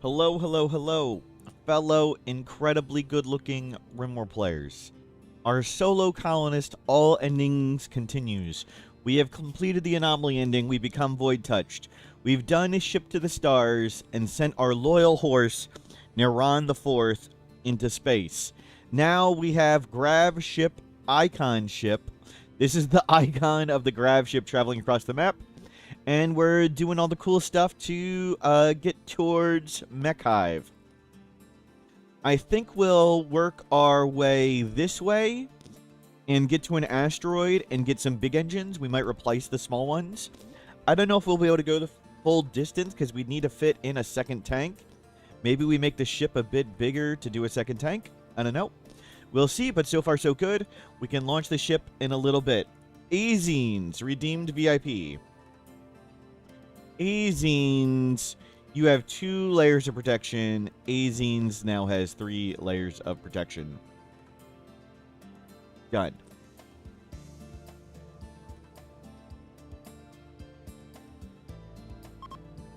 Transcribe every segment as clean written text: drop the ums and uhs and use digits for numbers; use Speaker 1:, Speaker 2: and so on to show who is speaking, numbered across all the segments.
Speaker 1: Hello, hello, hello, fellow incredibly good-looking Rimworld players. Our solo colonist all endings continues. We have completed the anomaly ending, we become void-touched. We've done a ship to the stars and sent our loyal horse, Neron IV, into space. Now we have Grav Ship, Icon Ship. This is the icon of the Grav ship traveling across the map. And we're doing all the cool stuff to get towards Mech Hive. I think we'll work our way this way and get to an asteroid and get some big engines. We might replace the small ones. I don't know if we'll be able to go the full distance because we need to fit in a second tank. Maybe we make the ship a bit bigger to do a second tank. I don't know. We'll see, but so far so good. We can launch the ship in a little bit. Azines, redeemed VIP. Azines, you have 2 layers of protection. Azines now has 3 layers of protection. Done.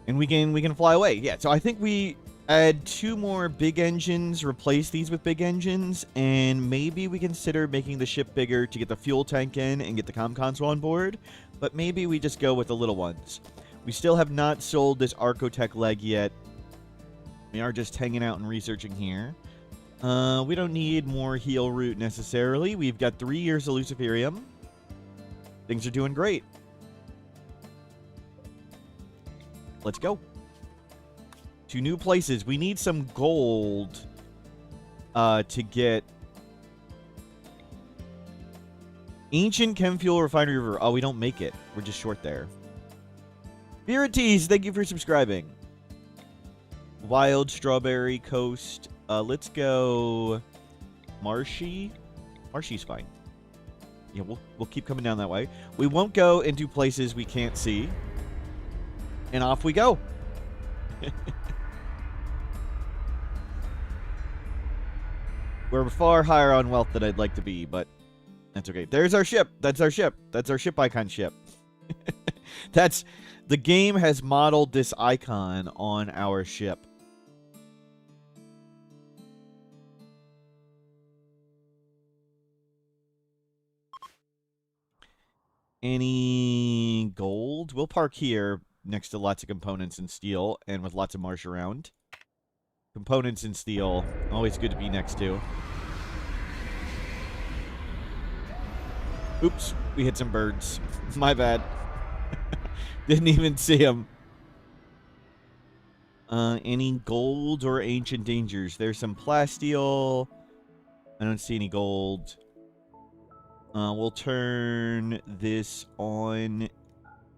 Speaker 1: And we can fly away. Yeah, so I think we add 2 more big engines, replace these with big engines, and maybe we consider making the ship bigger to get the fuel tank in and get the comm console on board. But maybe we just go with the little ones. We still have not sold this Archotech leg yet. We are just hanging out and researching here. We don't need more heal root necessarily. We've got 3 years of Luciferium. Things are doing great. Let's go. To new places. We need some gold to get Ancient Chem Fuel Refinery River. Oh, we don't make it. We're just short there. Virites, thank you for subscribing. Wild Strawberry Coast. Let's go Marshy. Marshy's fine. Yeah, we'll keep coming down that way. We won't go into places we can't see. And off we go. We're far higher on wealth than I'd like to be, but that's okay. There's our ship. That's our ship. That's our ship icon ship. That's... The game has modeled this icon on our ship. Any gold? We'll park here next to lots of components and steel and with lots of marsh around. Components and steel, always good to be next to. Oops, we hit some birds. My bad. Didn't even see them. Any gold or ancient dangers? There's some plasteel. I don't see any gold. We'll turn this on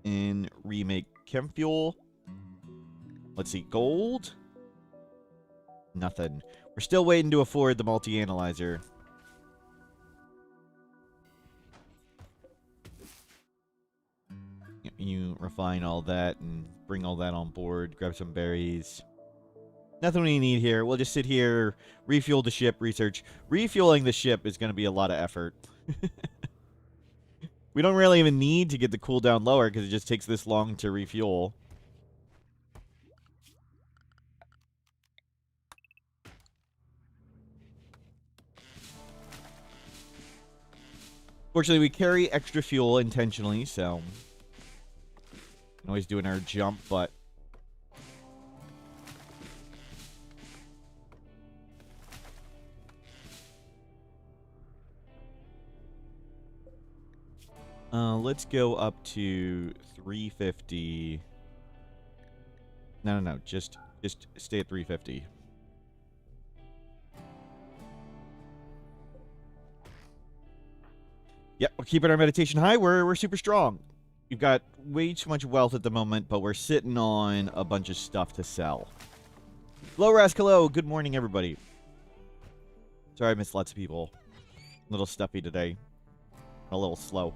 Speaker 1: and remake chem fuel. Let's see, gold? Nothing. We're still waiting to afford the multi-analyzer. You refine all that and bring all that on board. Grab some berries. Nothing we need here. We'll just sit here, refuel the ship, research. Refueling the ship is going to be a lot of effort. We don't really even need to get the cooldown lower because it just takes this long to refuel. Fortunately, we carry extra fuel intentionally, so... Always doing our jump, but... let's go up to 350. No. Just stay at 350. Yep, we're keeping our meditation high. We're super strong. We've got way too much wealth at the moment, but we're sitting on a bunch of stuff to sell. Hello, Rascalo. Good morning, everybody. Sorry I missed lots of people. A little stuffy today. A little slow.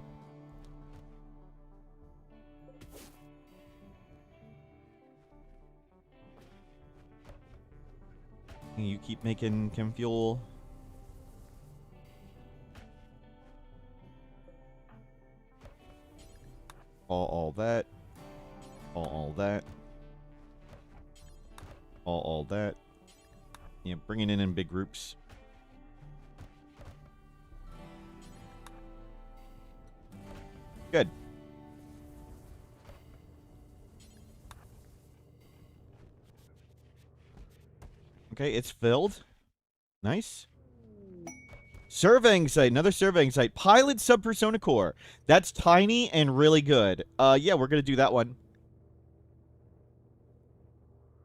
Speaker 1: You keep making chem fuel. All that. All that. All that. Yeah, bringing in big groups. Good. Okay, it's filled. Nice. Surveying site, another surveying site. Pilot Sub-Persona Core. That's tiny and really good. Yeah, we're gonna do that one.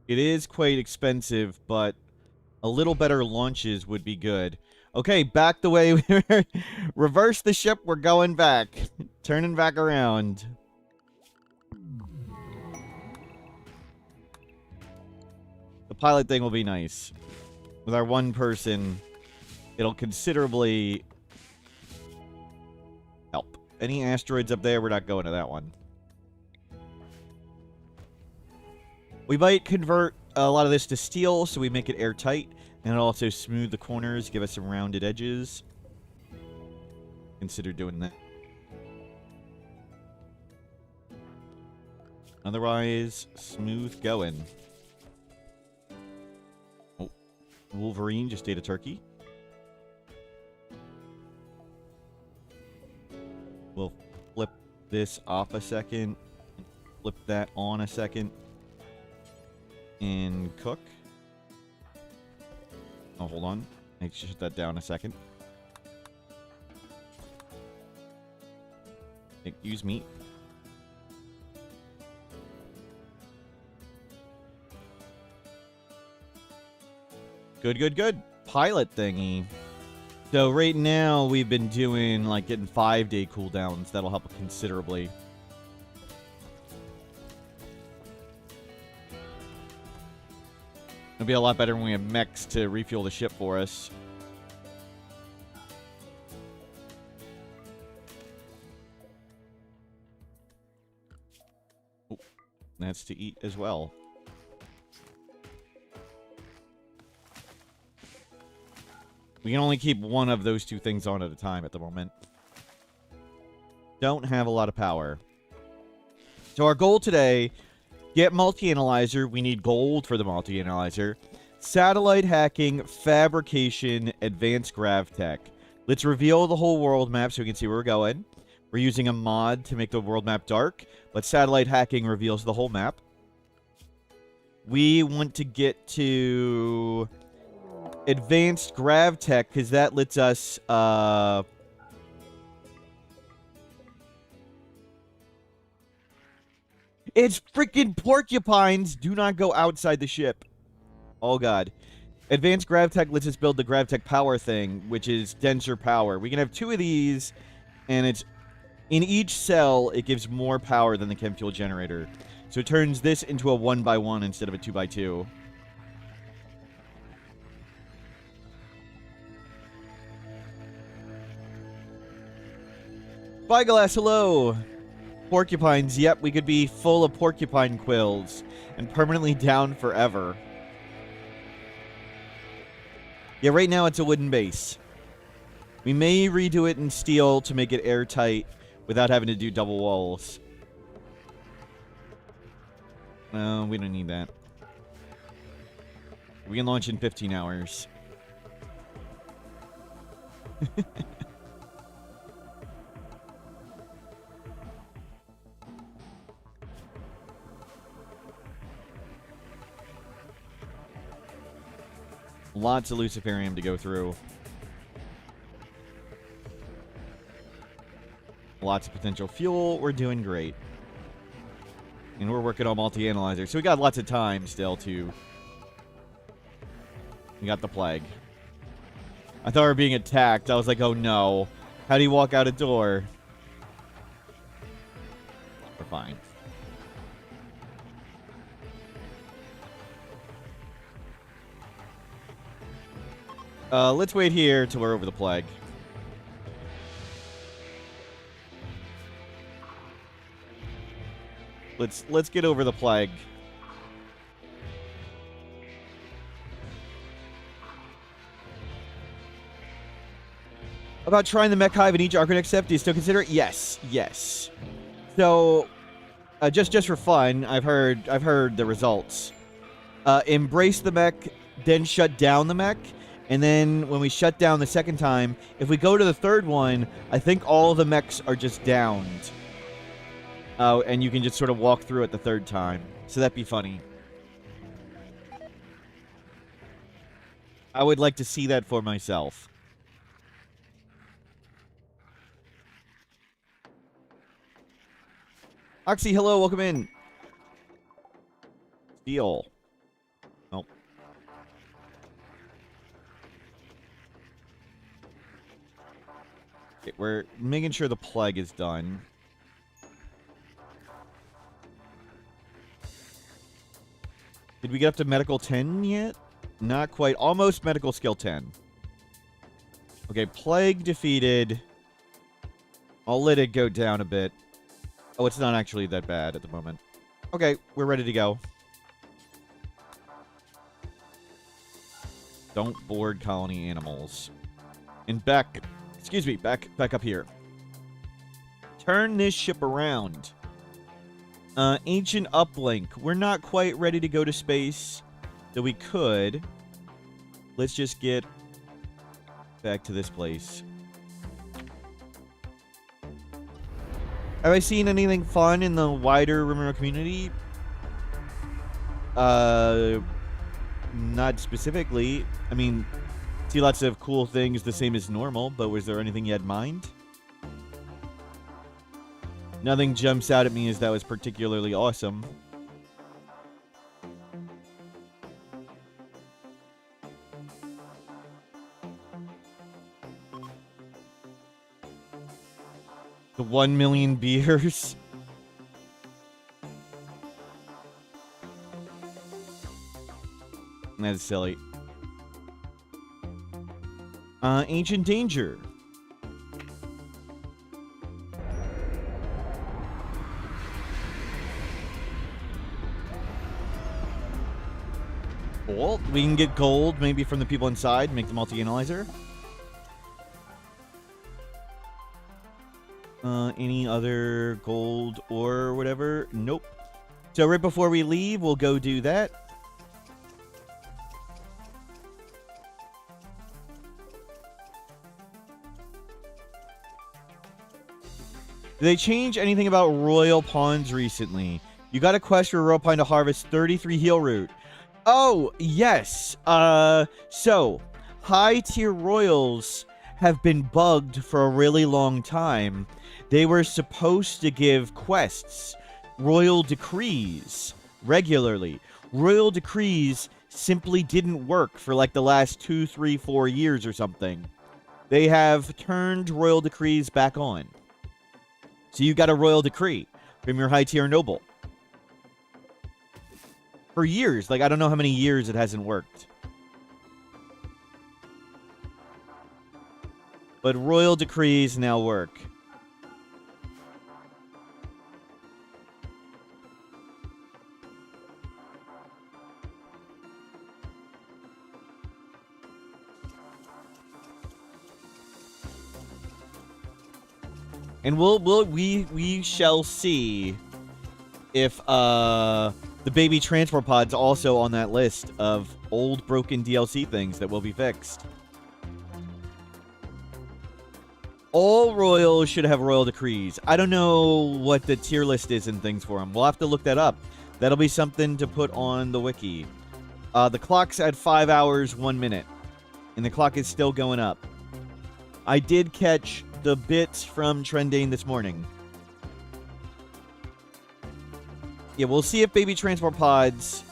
Speaker 1: It is quite expensive, but a little better launches would be good. Okay, back the way we were. Reverse the ship, we're going back. Turning back around. The pilot thing will be nice. With our one person, it'll considerably help. Any asteroids up there? We're not going to that one. We might convert a lot of this to steel, so we make it airtight. And it'll also smooth the corners, give us some rounded edges. Consider doing that. Otherwise, smooth going. Oh, Wolverine just ate a turkey. We'll flip this off a second. Flip that on a second. And cook. Oh, hold on. I need to shut that down a second. Use meat. Good. Pilot thingy. So right now we've been doing like getting 5-day cooldowns. That'll help considerably. It'll be a lot better when we have mechs to refuel the ship for us. Oh, that's to eat as well. We can only keep one of those two things on at a time at the moment. Don't have a lot of power. So our goal today... Get multi-analyzer. We need gold for the multi-analyzer. Satellite hacking, fabrication, advanced grav tech. Let's reveal the whole world map so we can see where we're going. We're using a mod to make the world map dark, but satellite hacking reveals the whole map. We want to get to advanced grav tech because that lets us... It's freaking porcupines! Do not go outside the ship. Oh, God. Advanced Gravtech lets us build the Gravtech power thing, which is denser power. We can have 2 of these, and it's... In each cell, it gives more power than the chem fuel generator. So it turns this into a 1x1 instead of a 2x2. Spyglass, hello! Porcupines, yep, we could be full of porcupine quills and permanently down forever. Yeah, right now it's a wooden base. We may redo it in steel to make it airtight without having to do double walls. No, we don't need that. We can launch in 15 hours. Lots of Luciferium to go through. Lots of potential fuel. We're doing great. And we're working on multi-analyzer. So we got lots of time still to... We got the plague. I thought we were being attacked. I was like, oh no. How do you walk out a door? We're fine. Let's wait here till we're over the plague. Let's get over the plague. About trying the Mech hive in each Architect step, do you still consider it? Yes, yes. So, just for fun, I've heard the results. embrace the mech, then shut down the mech. And then when we shut down the second time, if we go to the third one, I think all the mechs are just downed. And you can just sort of walk through it the third time. So that'd be funny. I would like to see that for myself. Oxy, hello, welcome in. Steel. Nope. Okay, we're making sure the plague is done. Did we get up to medical 10 yet? Not quite. Almost medical skill 10. Okay, plague defeated. I'll let it go down a bit. Oh, it's not actually that bad at the moment. Okay, we're ready to go. Don't board colony animals. And back, excuse me, back up here. Turn this ship around. Ancient uplink. We're not quite ready to go to space, though we could. Let's just get back to this place. Have I seen anything fun in the wider Rimworld community? Not specifically. I mean, see lots of cool things the same as normal, but was there anything you had in mind? Nothing jumps out at me as that was particularly awesome. The 1 million beers. That's silly. Ancient danger. Cool. We can get gold maybe from the people inside, make the multi-analyzer. Any other gold or whatever? Nope. So right before we leave, we'll go do that. Did they change anything about royal pawns recently? You got a quest for a royal pawn to harvest 33 heal root. Oh, yes. So, high-tier royals have been bugged for a really long time. They were supposed to give quests, royal decrees, regularly. Royal decrees simply didn't work for like the last 2, 3, 4 years or something. They have turned royal decrees back on. So you got a royal decree from your high-tier noble. For years. Like, I don't know how many years it hasn't worked. But royal decrees now work. And we shall see if the baby transport pod's also on that list of old broken DLC things that will be fixed. All royals should have royal decrees. I don't know what the tier list is and things for them. We'll have to look that up. That'll be something to put on the wiki. The clock's at 5 hours, 1 minute. And the clock is still going up. I did catch the bits from Trendane this morning. Yeah, we'll see if baby transport pods...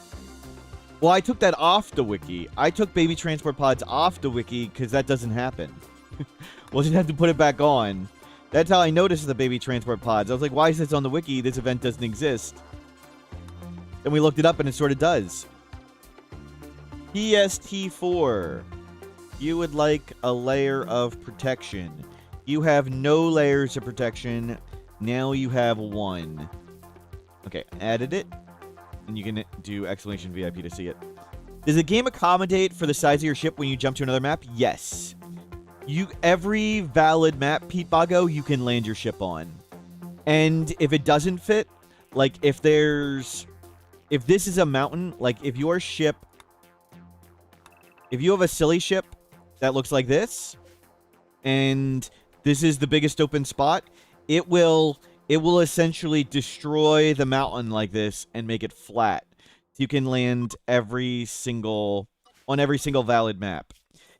Speaker 1: Well, I took that off the wiki. I took baby transport pods off the wiki because that doesn't happen. We'll just have to put it back on. That's how I noticed the baby transport pods. I was like, why is this on the wiki? This event doesn't exist. Then we looked it up and it sort of does. PST4. You would like a layer of protection. You have no layers of protection. Now you have one. Okay, added it. And you can do exclamation VIP to see it. Does the game accommodate for the size of your ship when you jump to another map? Yes. Every valid map, Pete Bago, you can land your ship on. And if it doesn't fit, like if there's if this is a mountain, like if your ship, if you have a silly ship that looks like this, and this is the biggest open spot, it will essentially destroy the mountain like this and make it flat. So you can land on every single valid map.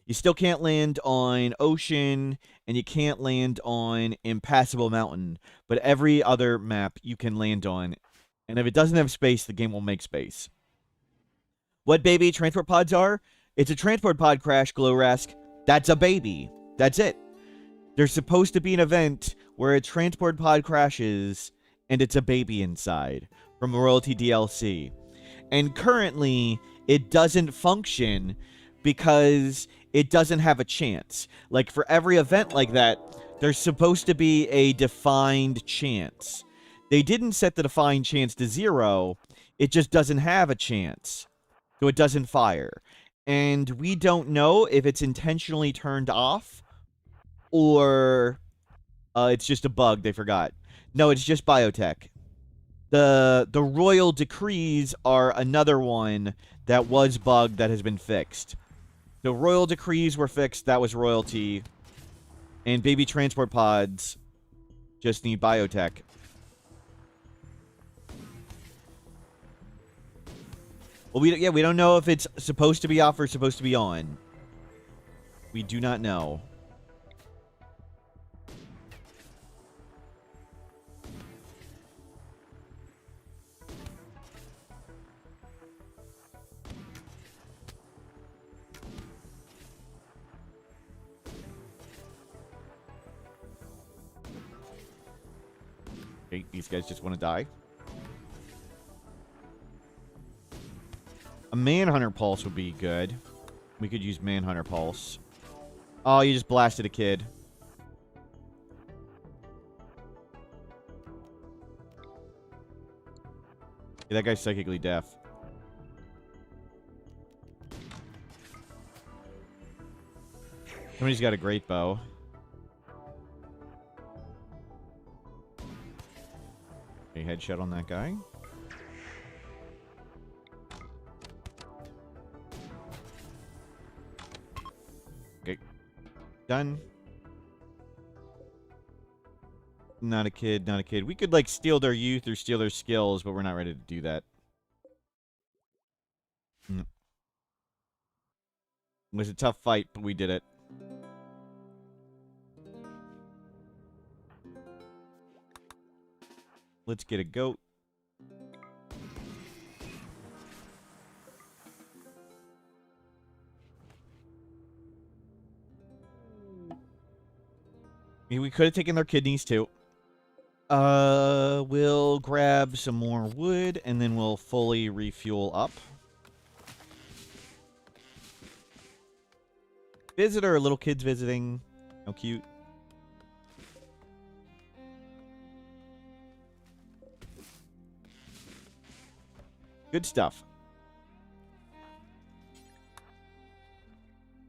Speaker 1: You still can't land on ocean, and you can't land on impassable mountain, but every other map you can land on. And if it doesn't have space, the game will make space. What baby transport pods are? It's a transport pod crash, Glowrask. That's a baby. That's it. There's supposed to be an event where a transport pod crashes and it's a baby inside from Royalty DLC. And currently, it doesn't function because it doesn't have a chance. Like, for every event like that, there's supposed to be a defined chance. They didn't set the defined chance to 0. It just doesn't have a chance. So it doesn't fire. And we don't know if it's intentionally turned off or it's just a bug they forgot. No, it's just biotech. The royal decrees are another one that was bugged that has been fixed. The royal decrees were fixed. That was royalty. And baby transport pods just need biotech. Well, we don't know if it's supposed to be off or supposed to be on. We do not know. Okay, these guys just want to die. A Manhunter Pulse would be good. We could use Manhunter Pulse. Oh, you just blasted a kid. Yeah, that guy's psychically deaf. Somebody's got a great bow. Okay, headshot on that guy. Okay. Done. Not a kid, not a kid. We could, like, steal their youth or steal their skills, but we're not ready to do that. It was a tough fight, but we did it. Let's get a goat. Maybe we could have taken their kidneys, too. We'll grab some more wood, and then we'll fully refuel up. Visitor, little kids visiting. How cute. Good stuff.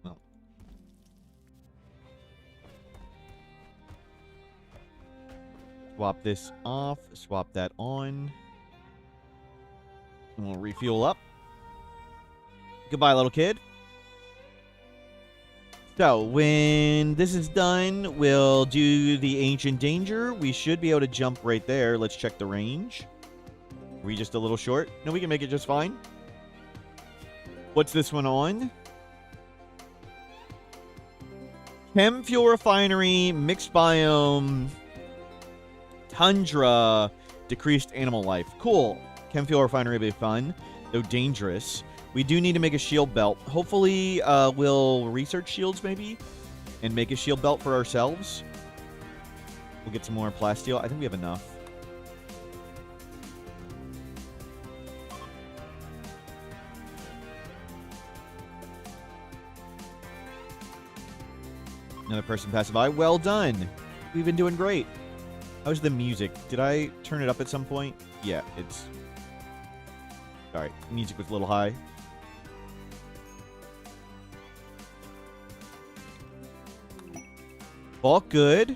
Speaker 1: Well. Swap this off. Swap that on. And we'll refuel up. Goodbye, little kid. So, when this is done, we'll do the Ancient Danger. We should be able to jump right there. Let's check the range. Are we just a little short? No, we can make it just fine. What's this one on? Chem Fuel Refinery, Mixed Biome, Tundra, Decreased Animal Life. Cool. Chem Fuel Refinery will be fun, though dangerous. We do need to make a shield belt. Hopefully, we'll research shields, maybe, and make a shield belt for ourselves. We'll get some more plasteel. I think we have enough. Another person passed by. Well done. We've been doing great. How's the music? Did I turn it up at some point? Yeah, it's... Sorry, music was a little high. All good.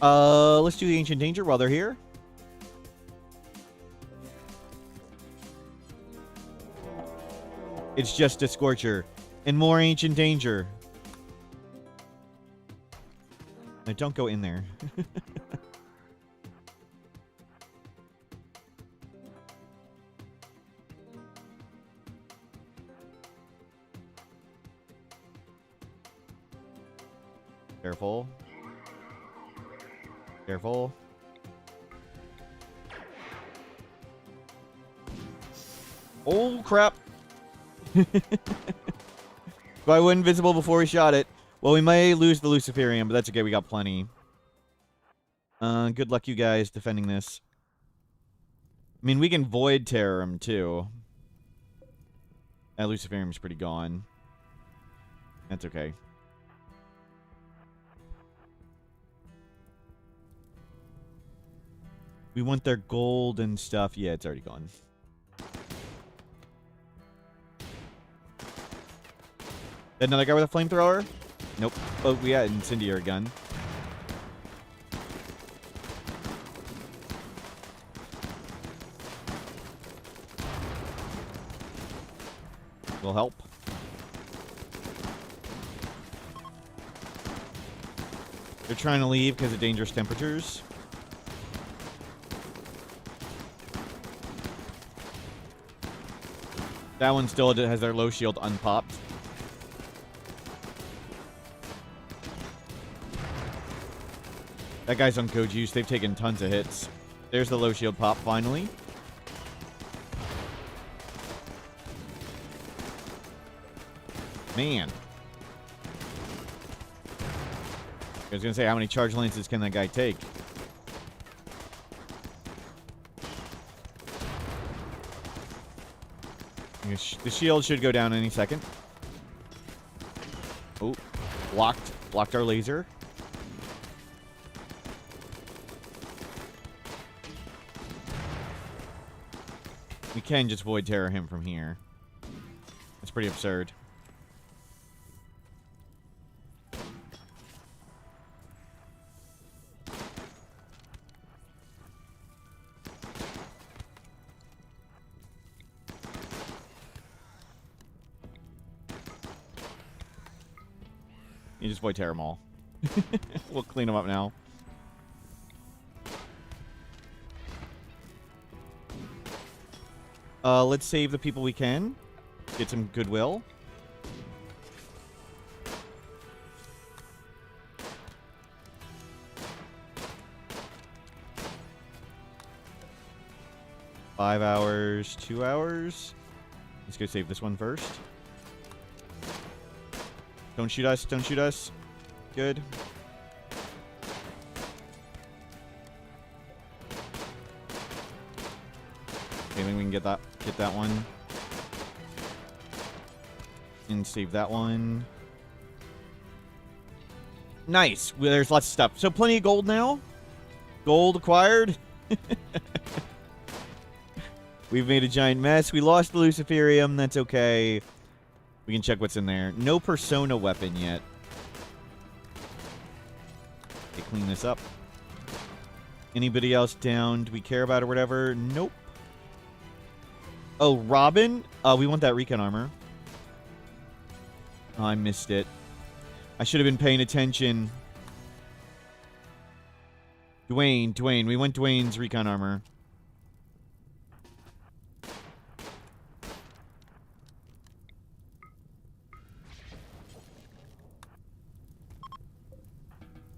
Speaker 1: Let's do the Ancient Danger while they're here. It's just a Scorcher. And more Ancient Danger. Now, don't go in there. Careful. Careful. Oh, crap. So I went invisible before we shot it. Well, we may lose the Luciferium, but that's okay. We got plenty. Good luck, you guys, defending this. I mean, we can Void Terror him, too. That Luciferium's pretty gone. That's okay. We want their gold and stuff. Yeah, it's already gone. Another guy with a flamethrower? Nope. Oh, we got an incendiary gun. Will help. They're trying to leave because of dangerous temperatures. That one still has their low shield unpopped. That guy's on code juice. They've taken tons of hits. There's the low shield pop finally. Man. I was going to say, how many charge lances can that guy take? The shield should go down any second. Oh, blocked our laser. We can just Void Terror him from here. That's pretty absurd. You just Void Terror them all. We'll clean them up now. Let's save the people we can. Get some goodwill. Five hours, 2 hours. Let's go save this one first. Don't shoot us, don't shoot us. Good. Okay, then we can get that one. And save that one. Nice. Well, there's lots of stuff. So plenty of gold now. Gold acquired. We've made a giant mess. We lost the Luciferium. That's okay. We can check what's in there. No Persona weapon yet. Okay, clean this up. Anybody else down? Do we care about or whatever? Nope. Oh, Robin? We want that recon armor. Oh, I missed it. I should have been paying attention. Dwayne. We want Dwayne's recon armor.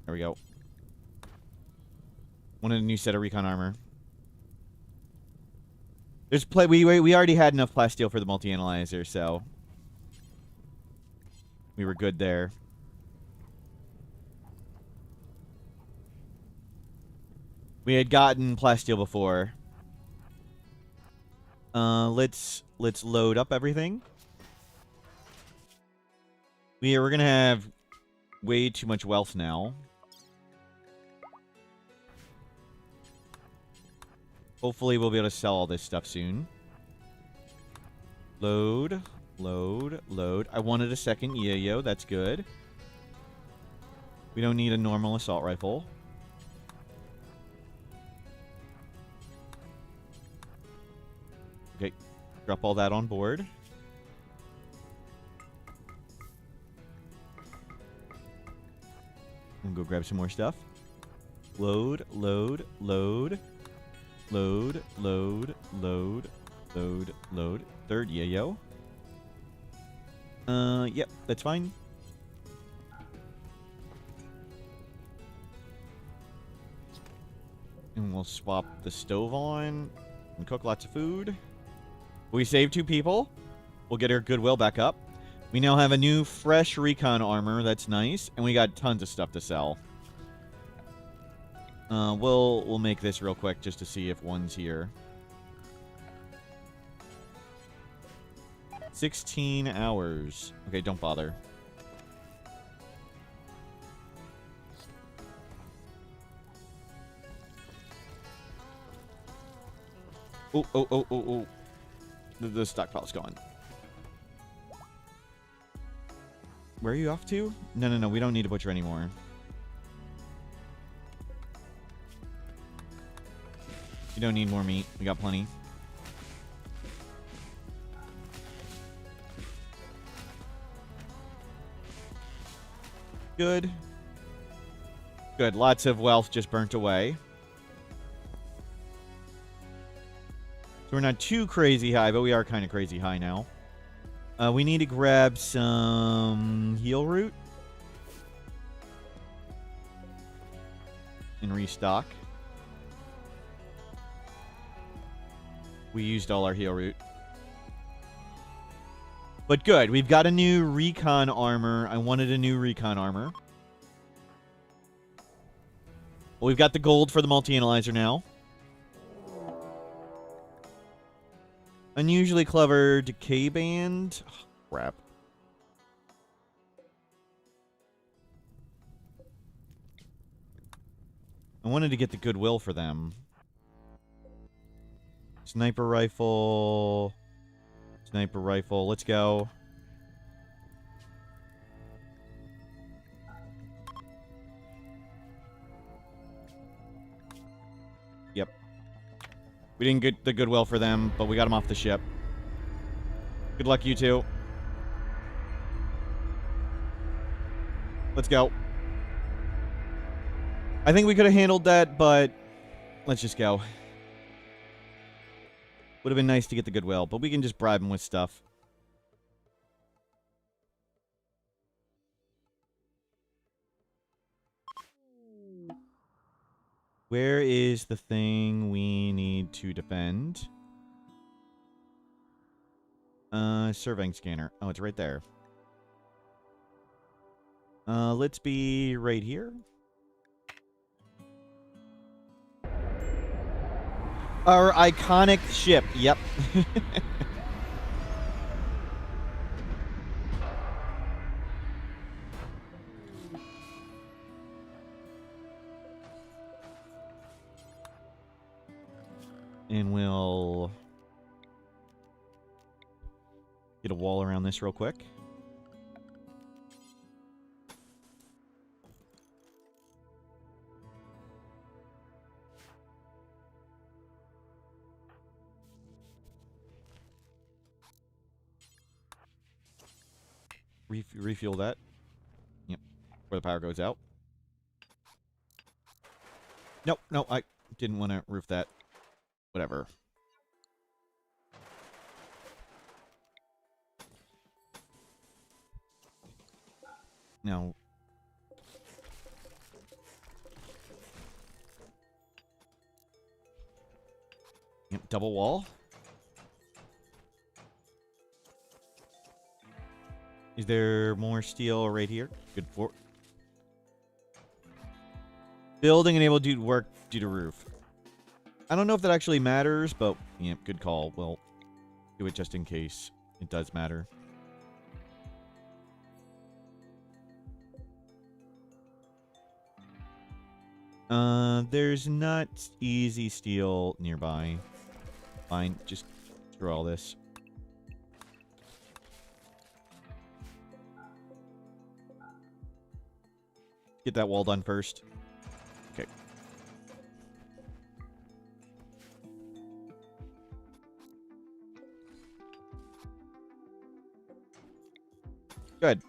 Speaker 1: There we go. Wanted a new set of recon armor. There's we already had enough plasteel for the multi-analyzer, so we were good there. We had gotten plasteel before. Let's load up everything. We're gonna have way too much wealth now. Hopefully we'll be able to sell all this stuff soon. Load. I wanted a second yayo. That's good. We don't need a normal assault rifle. Okay. Drop all that on board. I'm gonna go grab some more stuff. Load, load, load. Load, load, load, load, load. Third yayo. Yep, that's fine. And we'll swap the stove on and cook lots of food. We saved 2 people. We'll get our goodwill back up. We now have a new fresh recon armor. That's nice. And we got tons of stuff to sell. We'll make this real quick just to see if one's here. 16 hours. Okay, don't bother. Oh. The stockpile's gone. Where are you off to? No. We don't need to butcher anymore. You don't need more meat. We got plenty. Good. Good. Lots of wealth just burnt away. So we're not too crazy high, but we are kind of crazy high now. We need to grab some heal root. And restock. We used all our heal root. But good. We've got a new recon armor. I wanted a new recon armor. Well, we've got the gold for the multi-analyzer now. Unusually clever decay band. Oh, crap. I wanted to get the goodwill for them. Sniper rifle. Sniper rifle. Let's go. Yep. We didn't get the goodwill for them, but we got them off the ship. Good luck, you two. Let's go. I think we could have handled that, but let's just go. Would have been nice to get the goodwill, but we can just bribe him with stuff. Where is the thing we need to defend? Surveying scanner. Oh, it's right there. Let's be right here. Our iconic ship. Yep. And we'll get a wall around this real quick. Refuel that. Yep. Before the power goes out. Nope, no, I didn't want to roof that. Whatever. Now. Yep, double wall. Is there more steel right here? Good for. Building and able to do work due to roof. I don't know if that actually matters, but yeah, good call. We'll do it just in case it does matter. There's not easy steel nearby. Fine, just screw all this. Get that wall done first. Okay. Good.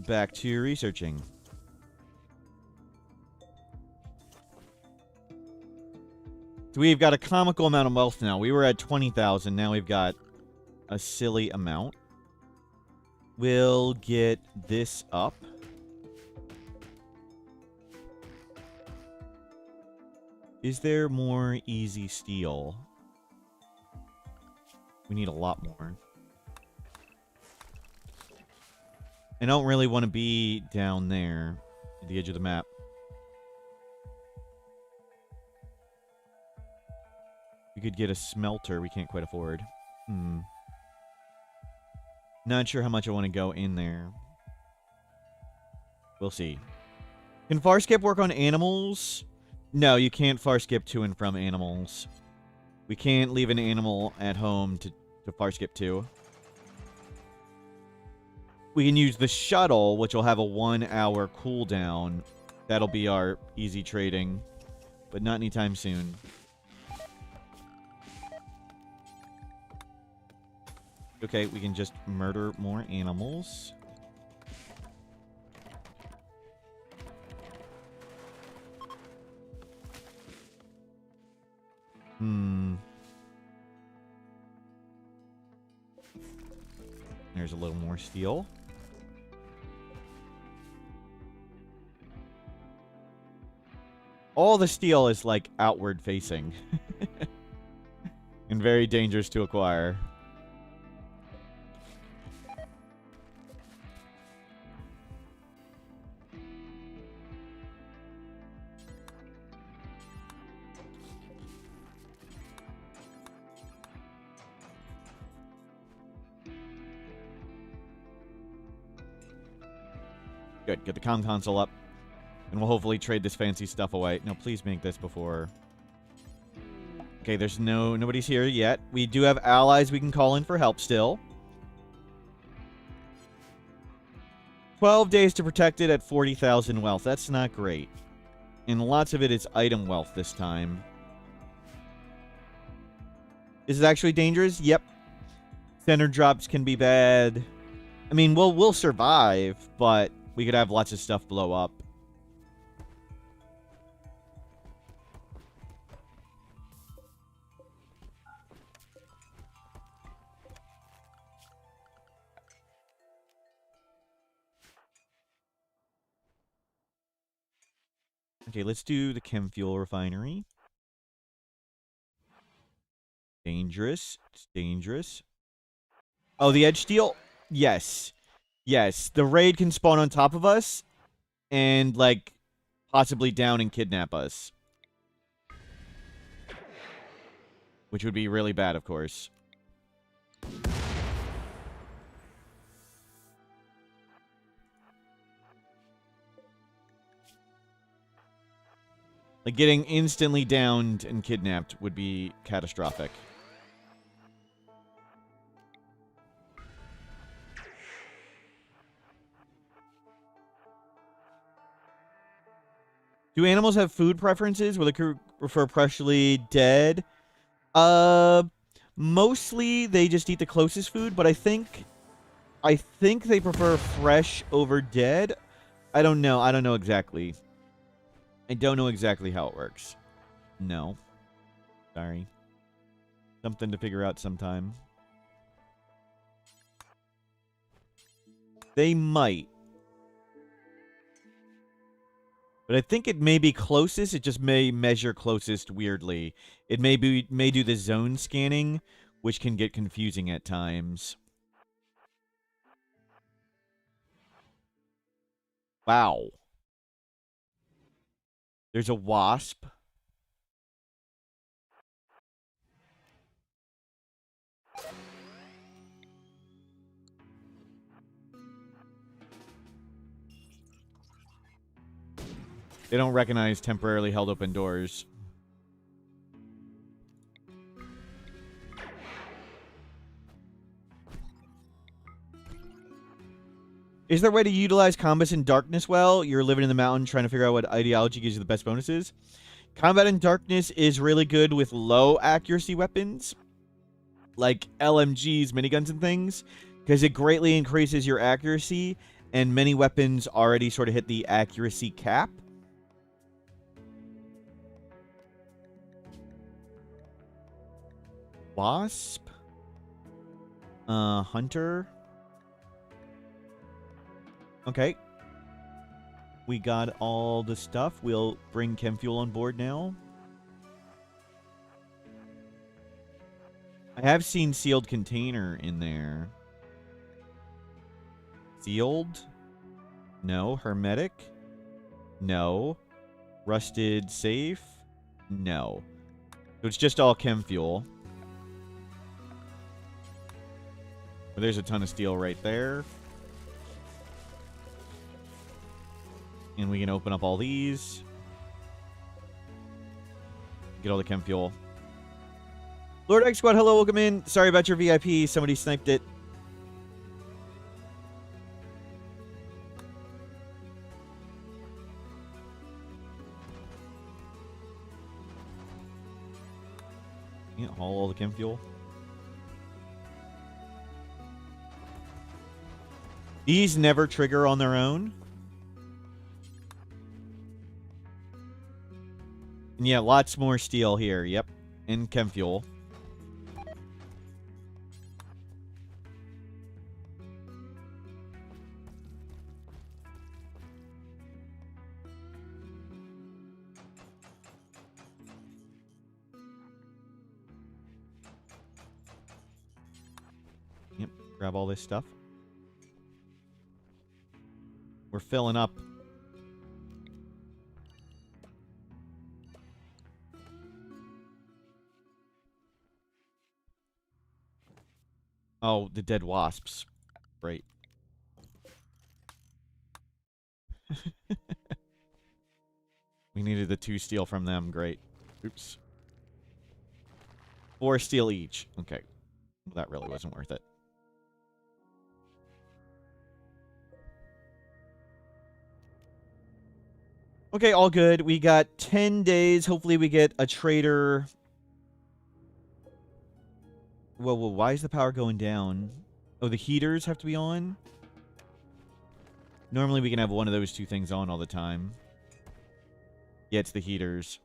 Speaker 1: back to researching. So we've got a comical amount of wealth now. We were at 20,000. Now we've got a silly amount. We'll get this up. Is there more easy steel? We need a lot more. I don't really want to be down there at the edge of the map. We could get a smelter we can't quite afford. Not sure how much I want to go in there. We'll see. Can far skip work on animals? No, you can't far skip to and from animals. We can't leave an animal at home to far skip to. We can use the shuttle, which will have a 1-hour cooldown. That'll be our easy trading, but not anytime soon. Okay, we can just murder more animals. There's a little more steel. All the steel is, like, outward facing. And very dangerous to acquire. Good. Get the comm console up. And we'll hopefully trade this fancy stuff away. No, please make this before... Okay, there's nobody's here yet. We do have allies we can call in for help still. 12 days to protect it at 40,000 wealth. That's not great. And lots of it is item wealth this time. Is it actually dangerous? Yep. Center drops can be bad. I mean, we'll survive, but we could have lots of stuff blow up. Okay, let's do the chem fuel refinery. Dangerous. It's dangerous. Oh, the edge steel? Yes. Yes. The raid can spawn on top of us and, like, possibly down and kidnap us. Which would be really bad, of course. Like, getting instantly downed and kidnapped would be catastrophic. Do animals have food preferences? Will they prefer freshly dead? Mostly they just eat the closest food, but I think they prefer fresh over dead. I don't know. I don't know exactly. I don't know exactly how it works. No. Sorry. Something to figure out sometime. They might. But I think it may be closest. It just may measure closest weirdly. It may do the zone scanning, which can get confusing at times. Wow. There's a wasp. They don't recognize temporarily held open doors. Is there a way to utilize combats in darkness well? You're living in the mountain trying to figure out what ideology gives you the best bonuses. Combat in darkness is really good with low accuracy weapons. Like LMGs, miniguns, and things. Because it greatly increases your accuracy. and many weapons already sort of hit the accuracy cap. Wasp. Hunter. Okay. We got all the stuff. We'll bring Chemfuel on board now. I have seen sealed container in there. Sealed? No. Hermetic? No. Rusted safe? No. So it's just all Chemfuel. But there's a ton of steel right there. And we can open up all these. Get all the chem fuel. Lord X Squad, hello, welcome in. Sorry about your VIP. Somebody sniped it. Yeah, haul all the chem fuel. These never trigger on their own. And yeah, lots more steel here. Yep. And chem fuel. Yep. Grab all this stuff. We're filling up. Oh, the dead wasps. Great. We needed the 2 steel from them. Great. Oops. 4 steel each. Okay. That really wasn't worth it. Okay, all good. We got 10 days. Hopefully we get a trader. Whoa, why is the power going down? Oh, the heaters have to be on? Normally we can have one of those 2 things on all the time. Yeah, it's the heaters.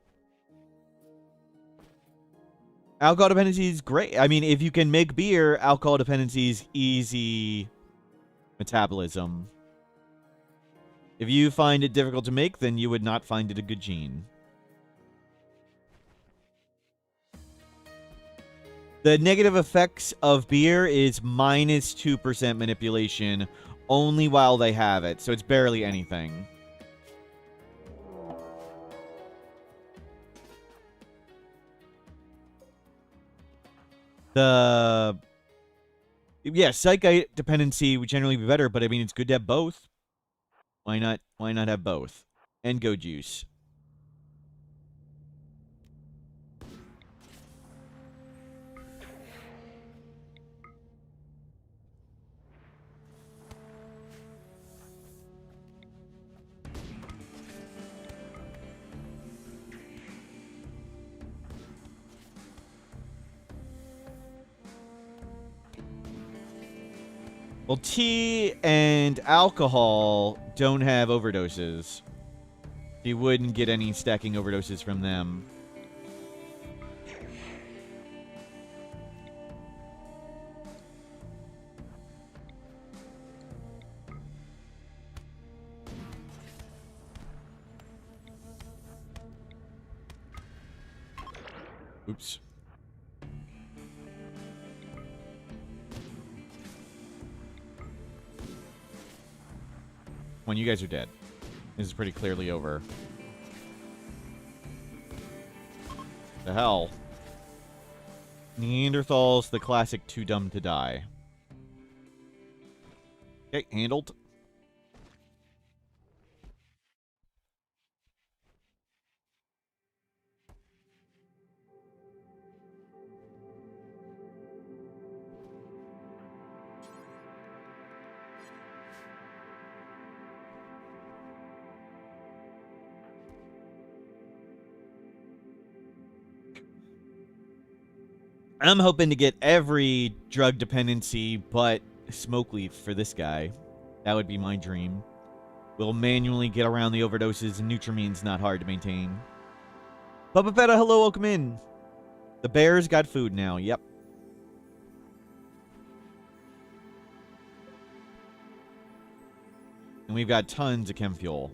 Speaker 1: Alcohol dependency is great. I mean, if you can make beer, alcohol dependency is easy metabolism. If you find it difficult to make, then you would not find it a good gene. The negative effects of beer is minus 2% manipulation only while they have it, so it's barely anything. Yeah, psychite dependency would generally be better, but I mean, it's good to have both. Why not have both? And go juice. Well, tea and alcohol don't have overdoses. You wouldn't get any stacking overdoses from them. Oops. When you guys are dead. This is pretty clearly over. The hell? Neanderthals, the classic too dumb to die. Okay, handled. I'm hoping to get every drug dependency but smoke leaf for this guy. That would be my dream. We'll manually get around the overdoses, and Nutramine's not hard to maintain. Bubba Fetta, hello, welcome in. The bears got food now, yep. And we've got tons of chem fuel.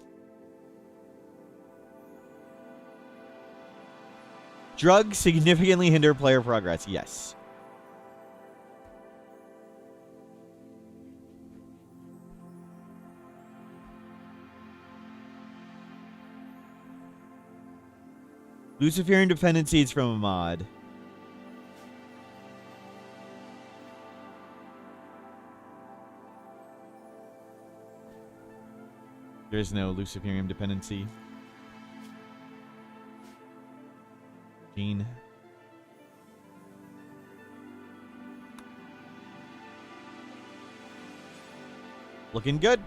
Speaker 1: Drugs significantly hinder player progress, yes. Luciferian dependencies from a mod. There is no Luciferian dependency. Gene. Looking good.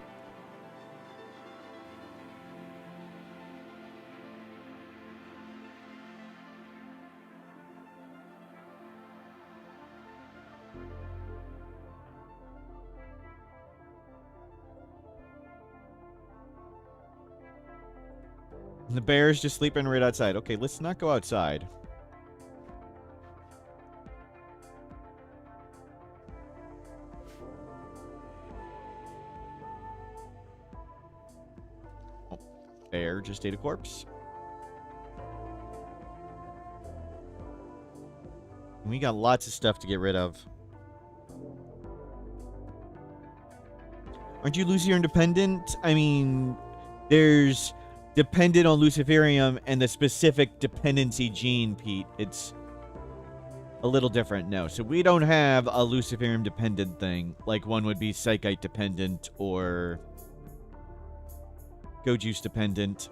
Speaker 1: And the bear's just sleeping right outside. Okay, let's not go outside. Oh, bear just ate a corpse. And we got lots of stuff to get rid of. Aren't you Luciferian dependent? I mean, there's dependent on Luciferium and the specific dependency gene, Pete. It's a little different. No, so we don't have a Luciferium dependent thing like one would be Psychite dependent or Go Juice dependent.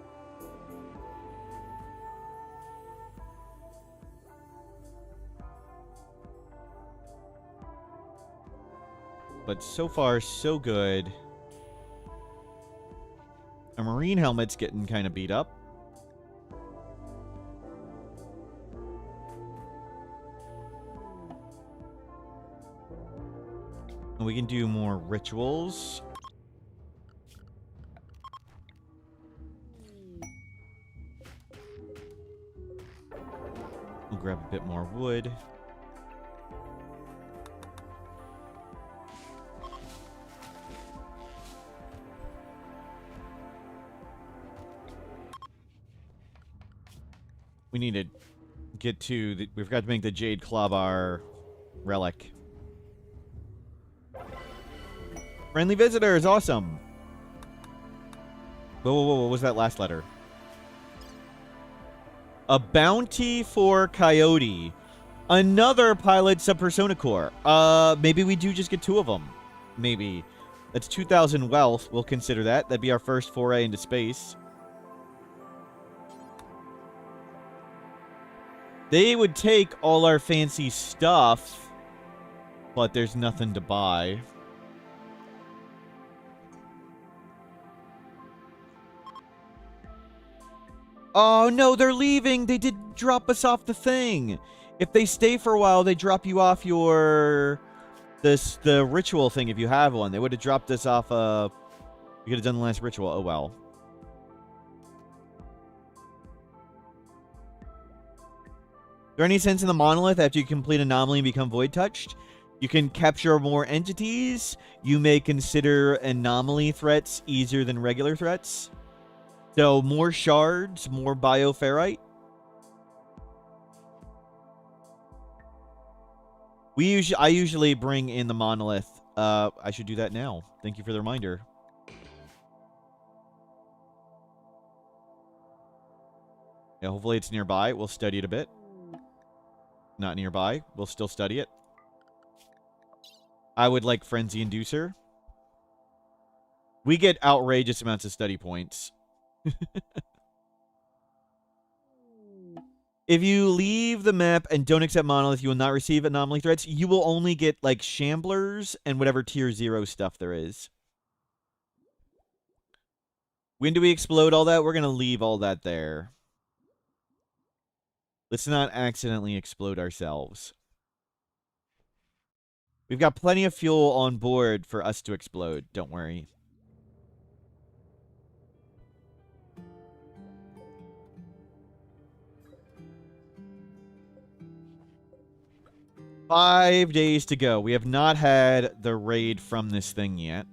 Speaker 1: But so far, so good. Our marine helmet's getting kind of beat up. And we can do more rituals. We'll grab a bit more wood. We need to get to the... We forgot to make the Jade Clawbar relic. Friendly visitors, awesome. Whoa, whoa, whoa, what was that last letter? A bounty for Coyote. Another pilot subpersona core. Maybe we do just get 2 of them. Maybe. That's 2,000 wealth. We'll consider that. That'd be our first foray into space. They would take all our fancy stuff, but there's nothing to buy. Oh, no, they're leaving. They did drop us off the thing. If they stay for a while, they drop you off your... the ritual thing if you have one. They would have dropped us off, you could have done the last ritual. Oh, well. Is there any sense in the monolith after you complete anomaly and become void touched? You can capture more entities. You may consider anomaly threats easier than regular threats. So more shards, more bioferrite. I usually bring in the monolith. I should do that now. Thank you for the reminder. Yeah, hopefully it's nearby. We'll study it a bit. Not nearby. We'll still study it. I would like Frenzy Inducer. We get outrageous amounts of study points. If you leave the map and don't accept monolith, you will not receive anomaly threats. You will only get, like, shamblers and whatever tier 0 stuff there is. When do we explode all that? We're going to leave all that there. Let's not accidentally explode ourselves. We've got plenty of fuel on board for us to explode. Don't worry. 5 days to go. We have not had the raid from this thing yet.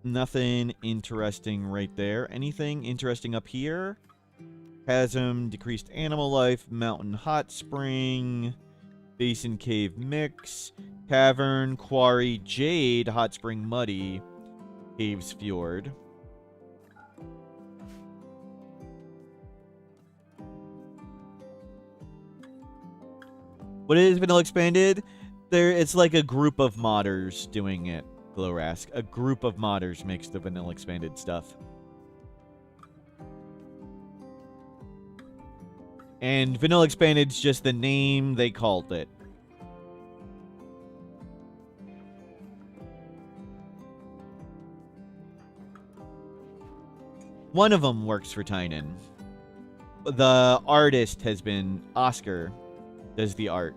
Speaker 1: Nothing interesting right there. Anything interesting up here? Chasm, decreased animal life, mountain hot spring, basin cave mix, cavern, quarry, jade, hot spring muddy, caves fjord. What is vanilla expanded? It's like a group of modders doing it, Glowrask. A group of modders makes the vanilla expanded stuff. And vanilla expanded's just the name they called it. One of them works for Tynan. The artist has been Oscar, does the art.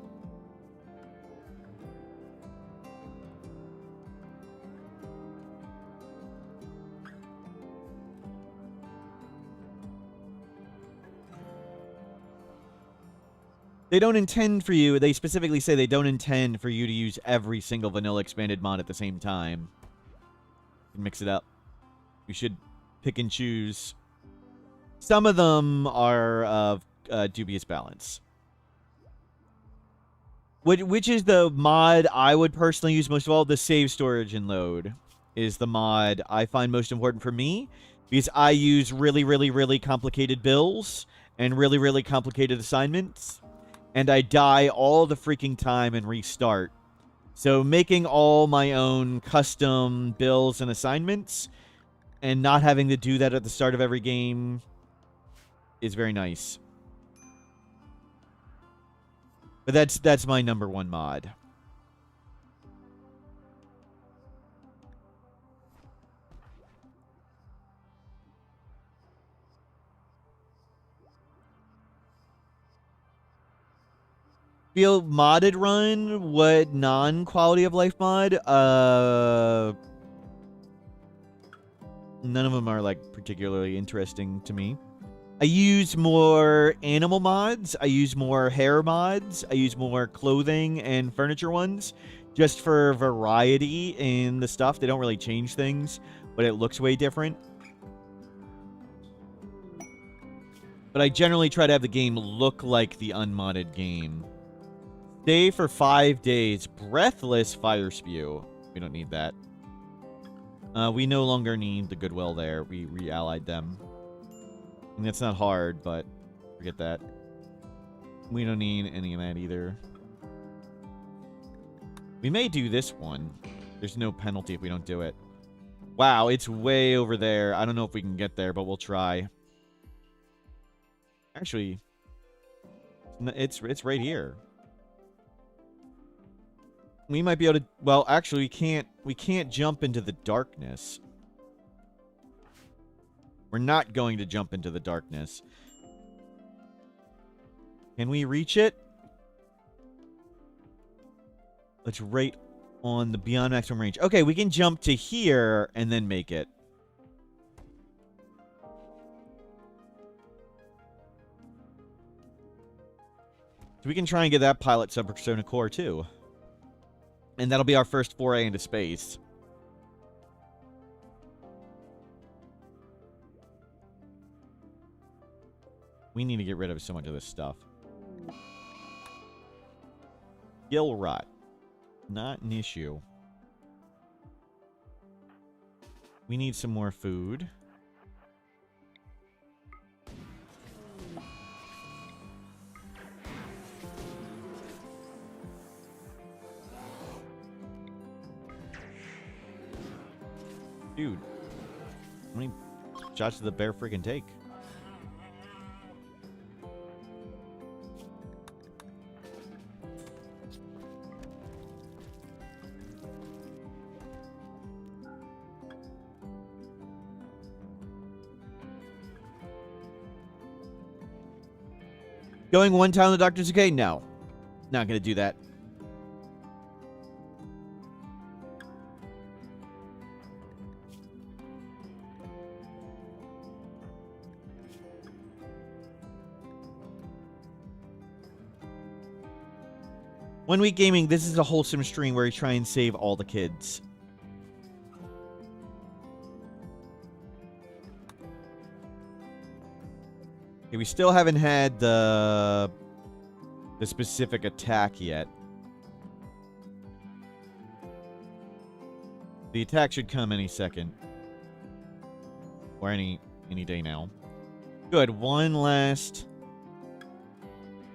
Speaker 1: They don't intend for you, they specifically say they don't intend for you to use every single vanilla expanded mod at the same time. Mix it up. You should pick and choose. Some of them are of dubious balance. Which is the mod I would personally use most of all? The save storage and load is the mod I find most important for me, because I use really, really, really complicated bills and really, really complicated assignments, and I die all the freaking time and restart. So making all my own custom bills and assignments and not having to do that at the start of every game is very nice. But that's my number one mod. Feel modded run? What non-quality of life mod? None of them are like particularly interesting to me. I use more animal mods. I use more hair mods. I use more clothing and furniture ones just for variety in the stuff. They don't really change things, but it looks way different. But I generally try to have the game look like the unmodded game. Stay for 5 days. Breathless fire spew. We don't need that. We no longer need the goodwill there. We re-allied them. And that's not hard, but forget that. We don't need any of that either. We may do this one. There's no penalty if we don't do it. Wow, it's way over there. I don't know if we can get there, but we'll try. Actually, it's right here. We might be able to... Well, actually, we can't jump into the darkness. We're not going to jump into the darkness. Can we reach it? It's right on the beyond maximum range. Okay, we can jump to here and then make it. So we can try and get that pilot sub-persona core too. And that'll be our first foray into space. We need to get rid of so much of this stuff. Gill rot. Not an issue. We need some more food. Dude, how many shots does the bear freaking take? Going one time the doctor's okay? No. Not gonna do that. 1 Week Gaming, this is a wholesome stream where we try and save all the kids. Okay, we still haven't had the specific attack yet. The attack should come any second. Or any day now. Good. One last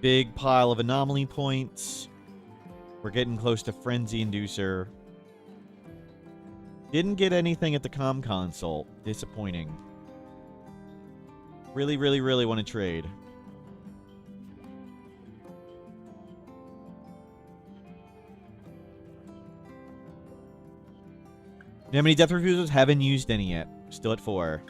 Speaker 1: big pile of anomaly points. We're getting close to Frenzy Inducer. Didn't get anything at the comm console. Disappointing. Really, really, really want to trade. You know how many death refusals? Haven't used any yet. Still at 4.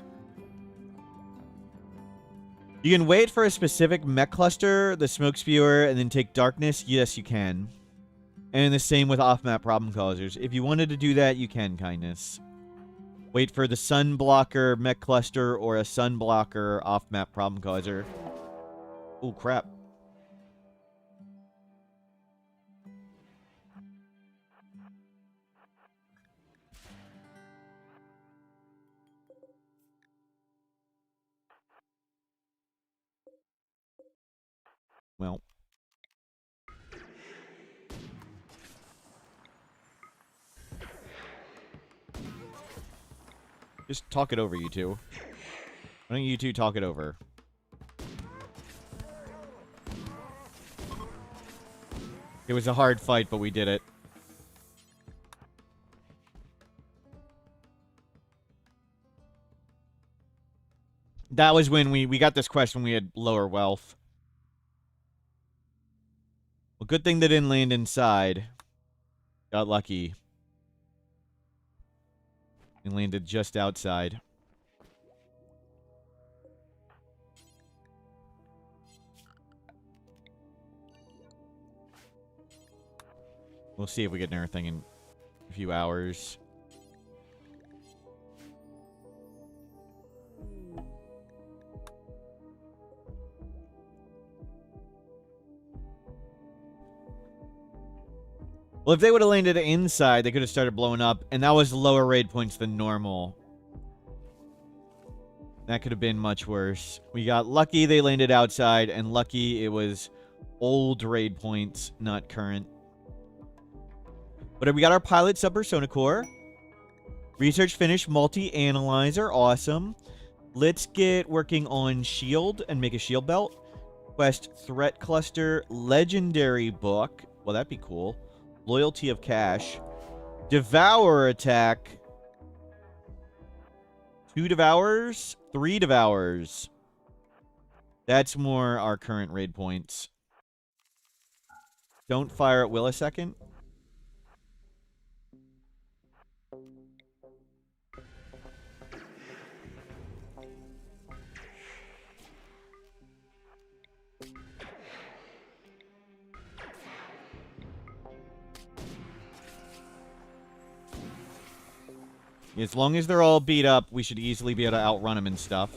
Speaker 1: You can wait for a specific mech cluster, the smoke spewer, and then take darkness. Yes, you can. And the same with off-map problem causers. If you wanted to do that, you can, kindness. Wait for the sun blocker mech cluster or a sun blocker off-map problem causer. Oh, crap. Well. Just talk it over, you two. Why don't you two talk it over? It was a hard fight, but we did it. That was when we got this quest when we had lower wealth. Well, good thing they didn't land inside. Got lucky. And landed just outside. We'll see if we get everything in a few hours. Well, if they would have landed inside, they could have started blowing up, and that was lower raid points than normal. That could have been much worse. We got lucky they landed outside, and lucky it was old raid points, not current. But we got our pilot sub-persona core. Research finished, multi-analyzer, awesome. Let's get working on shield and make a shield belt. Quest threat cluster, legendary book. Well, that'd be cool. Loyalty of cash. Devour attack. 2 devours. 3 devours. That's more our current raid points. Don't fire at will a second. As long as they're all beat up, we should easily be able to outrun them and stuff.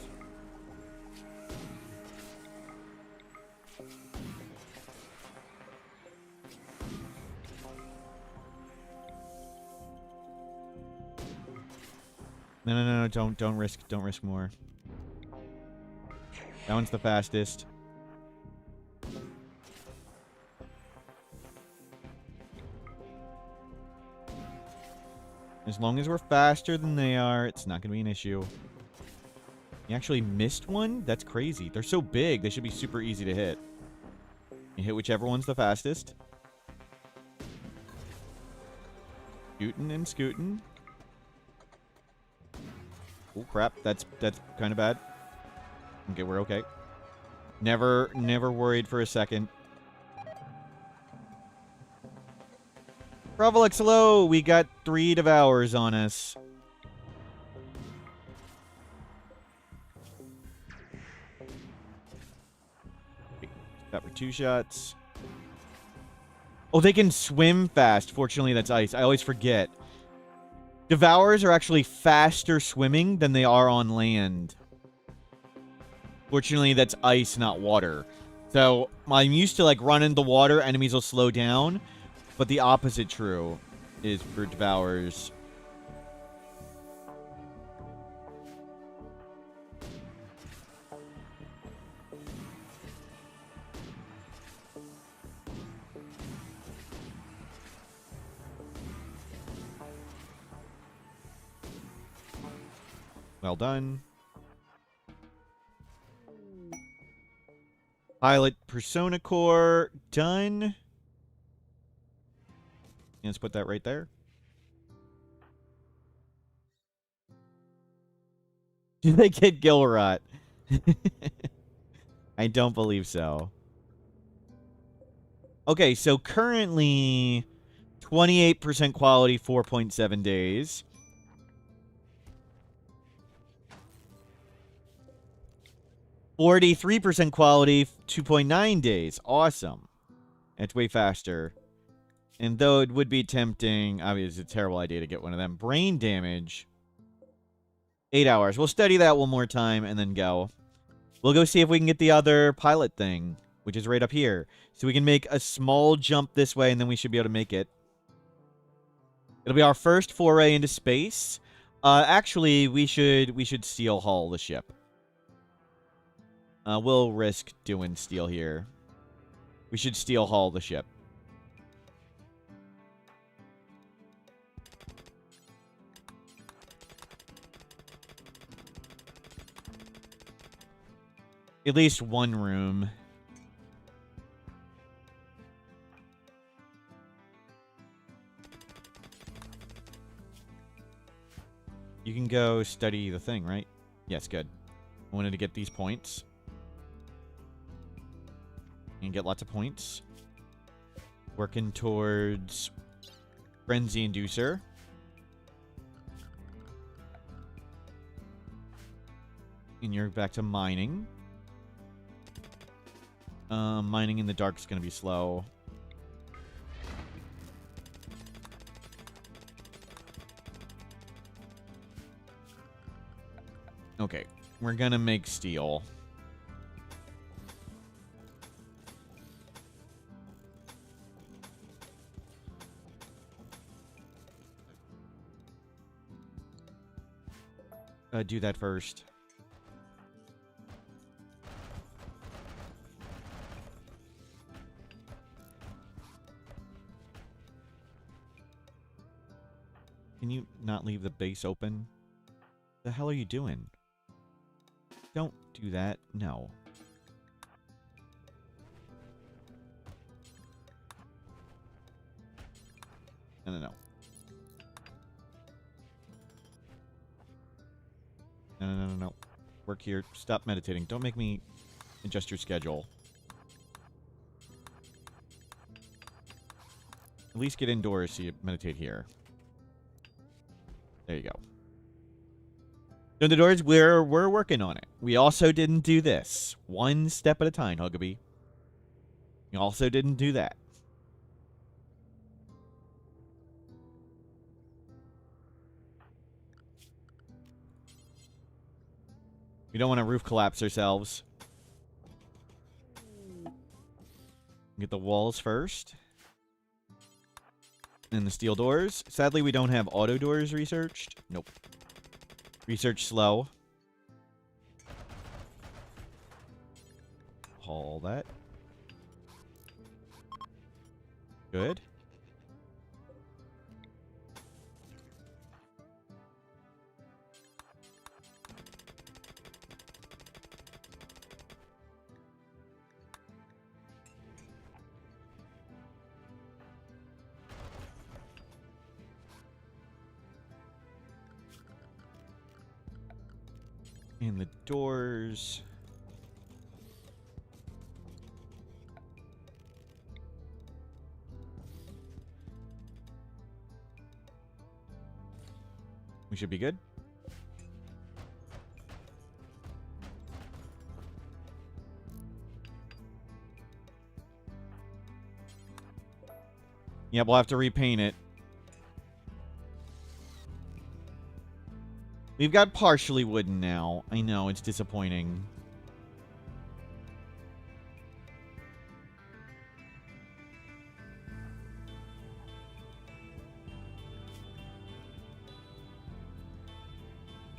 Speaker 1: No, don't risk more. That one's the fastest. As long as we're faster than they are, it's not going to be an issue. You actually missed one? That's crazy. They're so big, they should be super easy to hit. You hit whichever one's the fastest. Scootin' and scootin'. Oh, crap. That's kind of bad. Okay, we're okay. Never worried for a second. Bravolex, hello! We got 3 devours on us. Got for 2 shots. Oh, they can swim fast. Fortunately, that's ice. I always forget. Devours are actually faster swimming than they are on land. Fortunately, that's ice, not water. So I'm used to like running the water, enemies will slow down, but the opposite true is for devours. Well done. Pilot Persona Core done. Let's put that right there. Do they get Gilrot? I don't believe so. Okay, so currently 28% quality, 4.7 days. %43 quality, 2.9 days. Awesome. It's way faster. And though it would be tempting, obviously it's a terrible idea to get one of them. Brain damage, 8 hours. We'll study that one more time and then go. We'll go see if we can get the other pilot thing, which is right up here. So we can make a small jump this way, and then we should be able to make it. It'll be our first foray into space. Actually, we should steel hull the ship. We'll risk doing steel here. We should steel hull the ship. At least one room. You can go study the thing, right? Yes, good. I wanted to get these points. And get lots of points. Working towards Frenzy Inducer. And you're back to mining. Mining in the dark is going to be slow. Okay, we're going to make steel. Do that first. Can you not leave the base open? The hell are you doing? Don't do that. No. No. No. Work here. Stop meditating. Don't make me adjust your schedule. At least get indoors so you meditate here. There you go. So the doors, we're working on it. We also didn't do this. One step at a time, Huggabee. We also didn't do that. We don't want to roof collapse ourselves. Get the walls first. And the steel doors. Sadly, we don't have auto doors researched. Nope. Research slow. Haul that. Good. And the doors. We should be good. Yeah, we'll have to repaint it. We've got partially wooden now. I know, it's disappointing.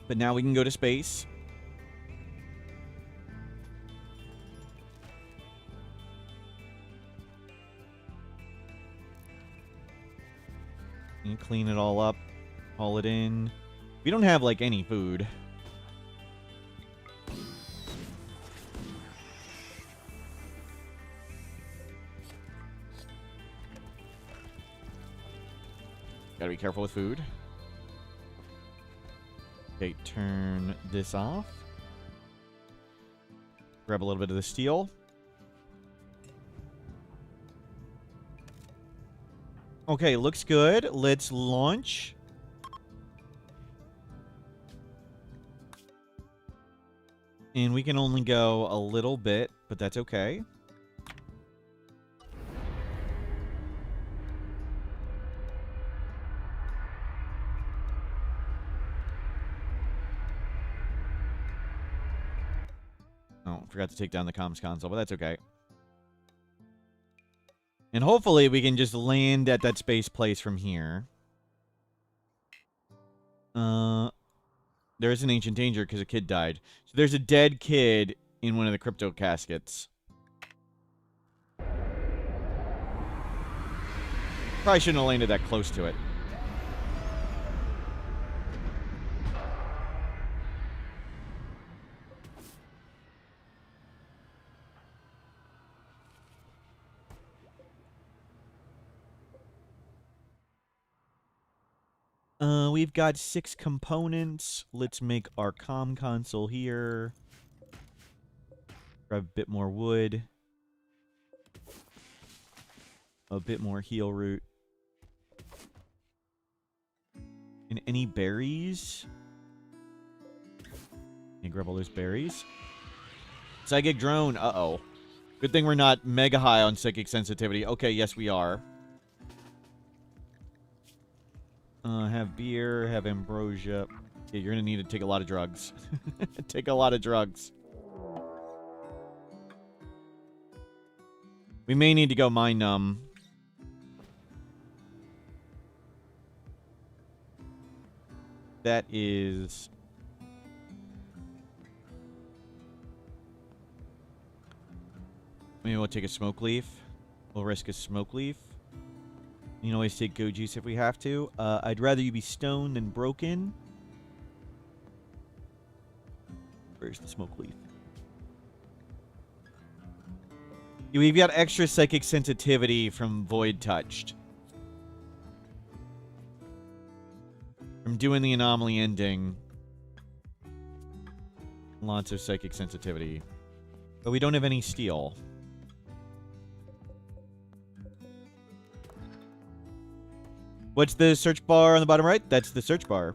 Speaker 1: But now we can go to space. And clean it all up. Haul it in. We don't have, like, any food. Gotta be careful with food. Okay, turn this off. Grab a little bit of the steel. Okay, looks good. Let's launch. And we can only go a little bit, but that's okay. Oh, forgot to take down the comms console, but that's okay. And hopefully we can just land at that space place from here. There is an ancient danger because a kid died. So there's a dead kid in one of the crypto caskets. Probably shouldn't have landed that close to it. We've got 6 components. Let's make our comm console here. Grab a bit more wood. A bit more heal root. And any berries? Can you grab all those berries? Psychic drone. Uh-oh. Good thing we're not mega high on psychic sensitivity. Okay, yes, we are. Have beer, have ambrosia. Yeah, you're going to need to take a lot of drugs. Take a lot of drugs. We may need to go mind numb. That is... Maybe we'll take a smoke leaf. We'll risk a smoke leaf. You can always take go juice if we have to. I'd rather you be stoned than broken. Where's the smoke leaf? Yeah, we've got extra psychic sensitivity from Void Touched. From doing the anomaly ending. Lots of psychic sensitivity. But we don't have any steel. What's the search bar on the bottom right? That's the search bar.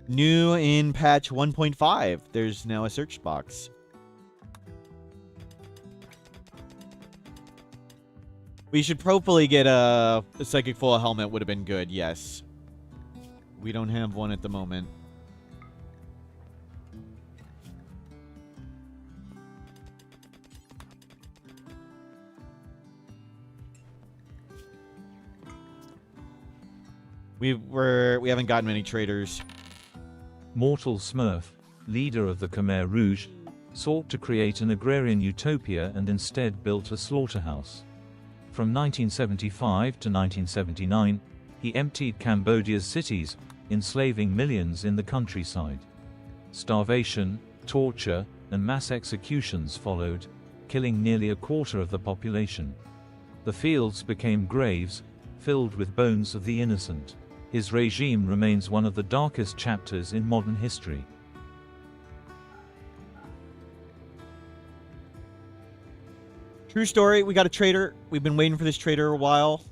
Speaker 1: New in patch 1.5. There's now a search box. We should hopefully get a psychic full helmet. Would have been good, yes. We don't have one at the moment. We haven't gotten many traders.
Speaker 2: Mortal Smurf, leader of the Khmer Rouge, sought to create an agrarian utopia and instead built a slaughterhouse. From 1975 to 1979, he emptied Cambodia's cities, enslaving millions in the countryside. Starvation, torture, and mass executions followed, killing nearly a quarter of the population. The fields became graves, filled with bones of the innocent. His regime remains one of the darkest chapters in modern history.
Speaker 1: True story. We got a trader. We've been waiting for this trader a while.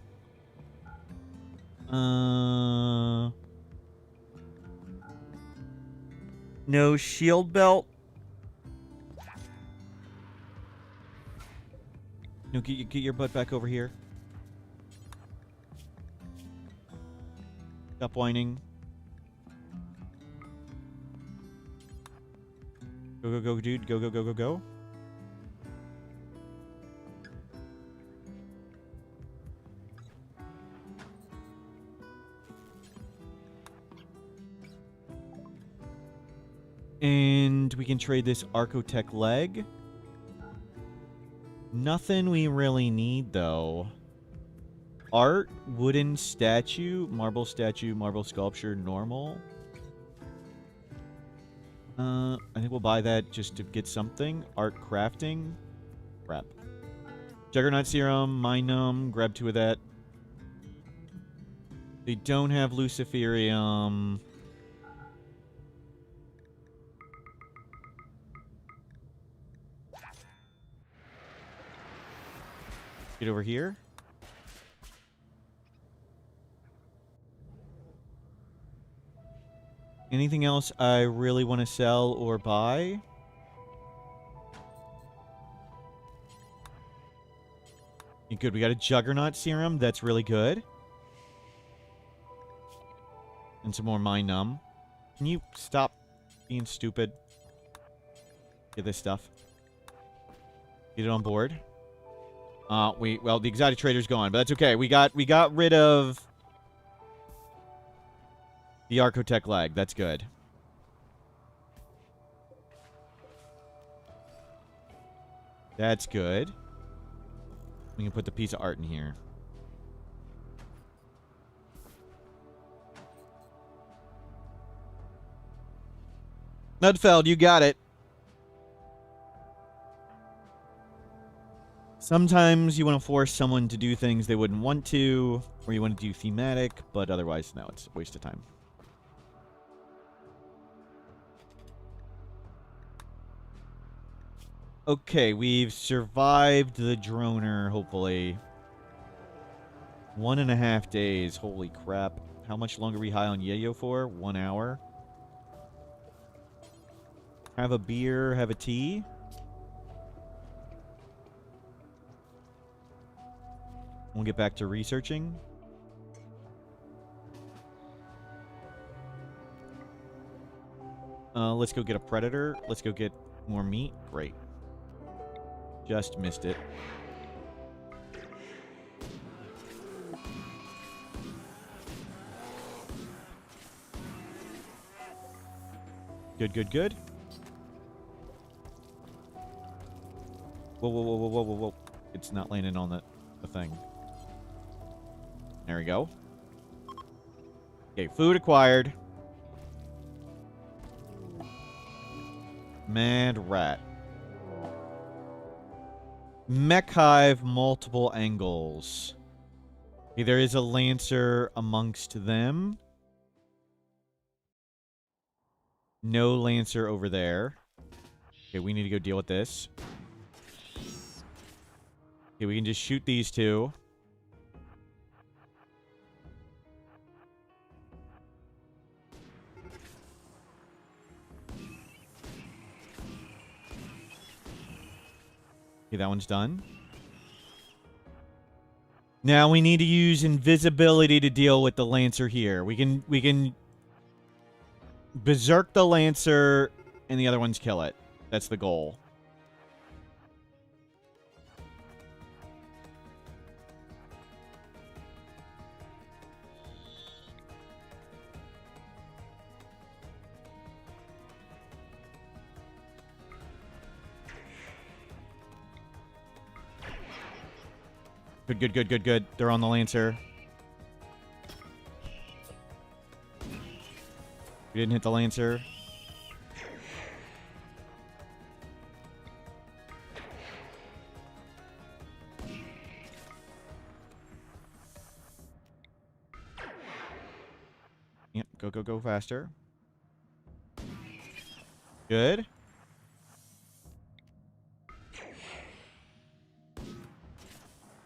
Speaker 1: No shield belt. No, get your butt back over here. Stop whining. Go, go, go, dude. Go, go, go, go, go. And we can trade this Archotech leg. Nothing we really need, though. Art, wooden statue, marble sculpture, normal. I think we'll buy that just to get something. Art crafting. Crap. Juggernaut serum, Minum, grab 2 of that. They don't have Luciferium. Get over here. Anything else I really want to sell or buy? Good, we got a Juggernaut serum. That's really good. And some more Minum. Can you stop being stupid? Get this stuff. Get it on board. Well, the exotic trader's gone, but that's okay. We got rid of the Archotech leg. That's good. That's good. We can put the piece of art in here. Nudfeld, you got it. Sometimes you want to force someone to do things they wouldn't want to, or you want to do thematic, but otherwise, no, it's a waste of time. Okay, we've survived the droner, hopefully. 1.5 days. Holy crap. How much longer are we high on Yayo for? 1 hour. Have a beer, have a tea. We'll get back to researching. Let's go get a predator. Let's go get more meat. Great. Just missed it. Good, good, good. Whoa, whoa, whoa, whoa, whoa, whoa, whoa. It's not landing on the thing. There we go. Okay, food acquired. Mad rat. Mech hive, multiple angles. Okay, there is a lancer amongst them. No lancer over there. Okay, we need to go deal with this. Okay, we can just shoot these two. Okay, that one's done. Now we need to use invisibility to deal with the lancer here. We can berserk the lancer and the other ones kill it. That's the goal. Good, good, good, good, good. They're on the lancer. We didn't hit the lancer. Yep, go, go, go faster. Good.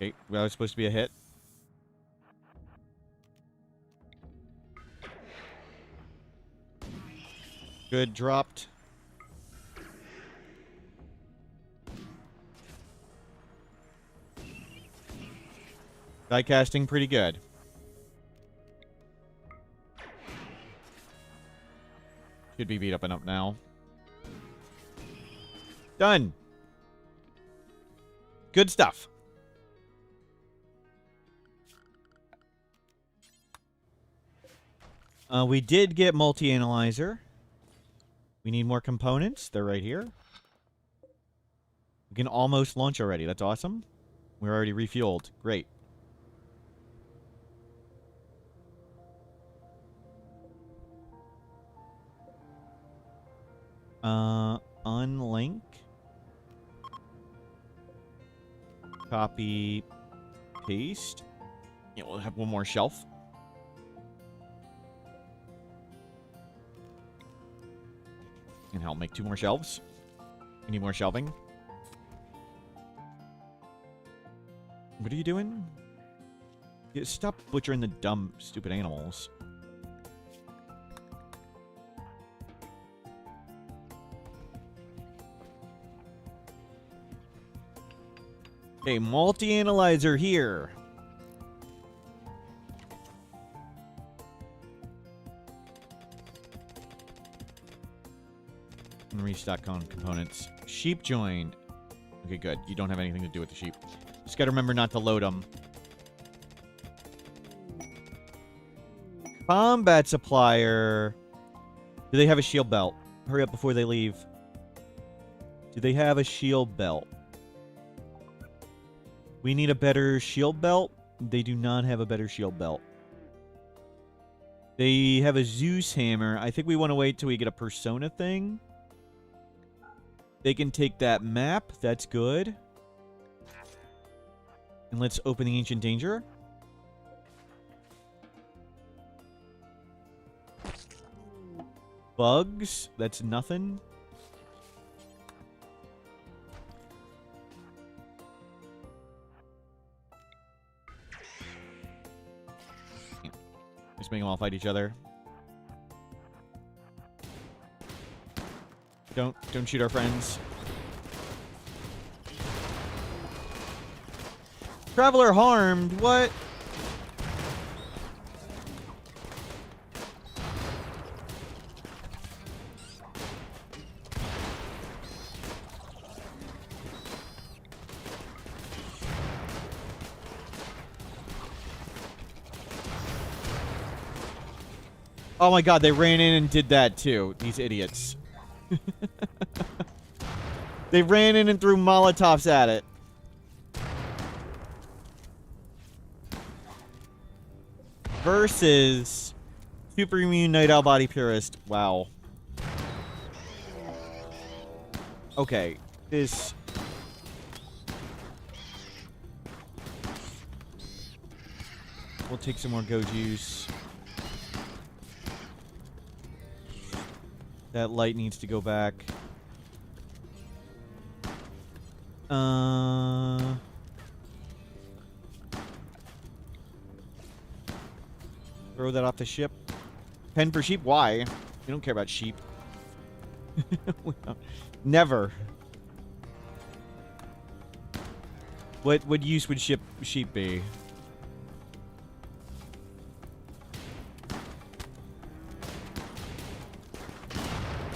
Speaker 1: Okay, well, that was supposed to be a hit. Good, dropped. Die casting pretty good. Should be beat up and up now. Done. Good stuff. We did get multi-analyzer. We need more components. They're right here. We can almost launch already. That's awesome. We're already refueled. Great. Unlink. Copy. Paste. Yeah, we'll have one more shelf. And help make 2 more shelves. We need more shelving. What are you doing? Yeah, stop butchering the dumb, stupid animals. Okay, multi-analyzer here. And restock on components. Sheep joined. Okay, good. You don't have anything to do with the sheep. Just gotta remember not to load them. Combat supplier. Do they have a shield belt? Hurry up before they leave. Do they have a shield belt? We need a better shield belt. They do not have a better shield belt. They have a Zeus hammer. I think we want to wait till we get a persona thing. They can take that map. That's good. And let's open the Ancient Danger. Bugs. That's nothing. Just make them all fight each other. Don't shoot our friends. Traveler harmed. What? Oh my god, they ran in and did that too. These idiots. They ran in and threw Molotovs at it. Versus Super Immune Night Owl Body Purist. Wow. Okay. This... We'll take some more Go Juice. That light needs to go back. Throw that off the ship. Pen for sheep? Why? We don't care about sheep. Never. What use would sheep be?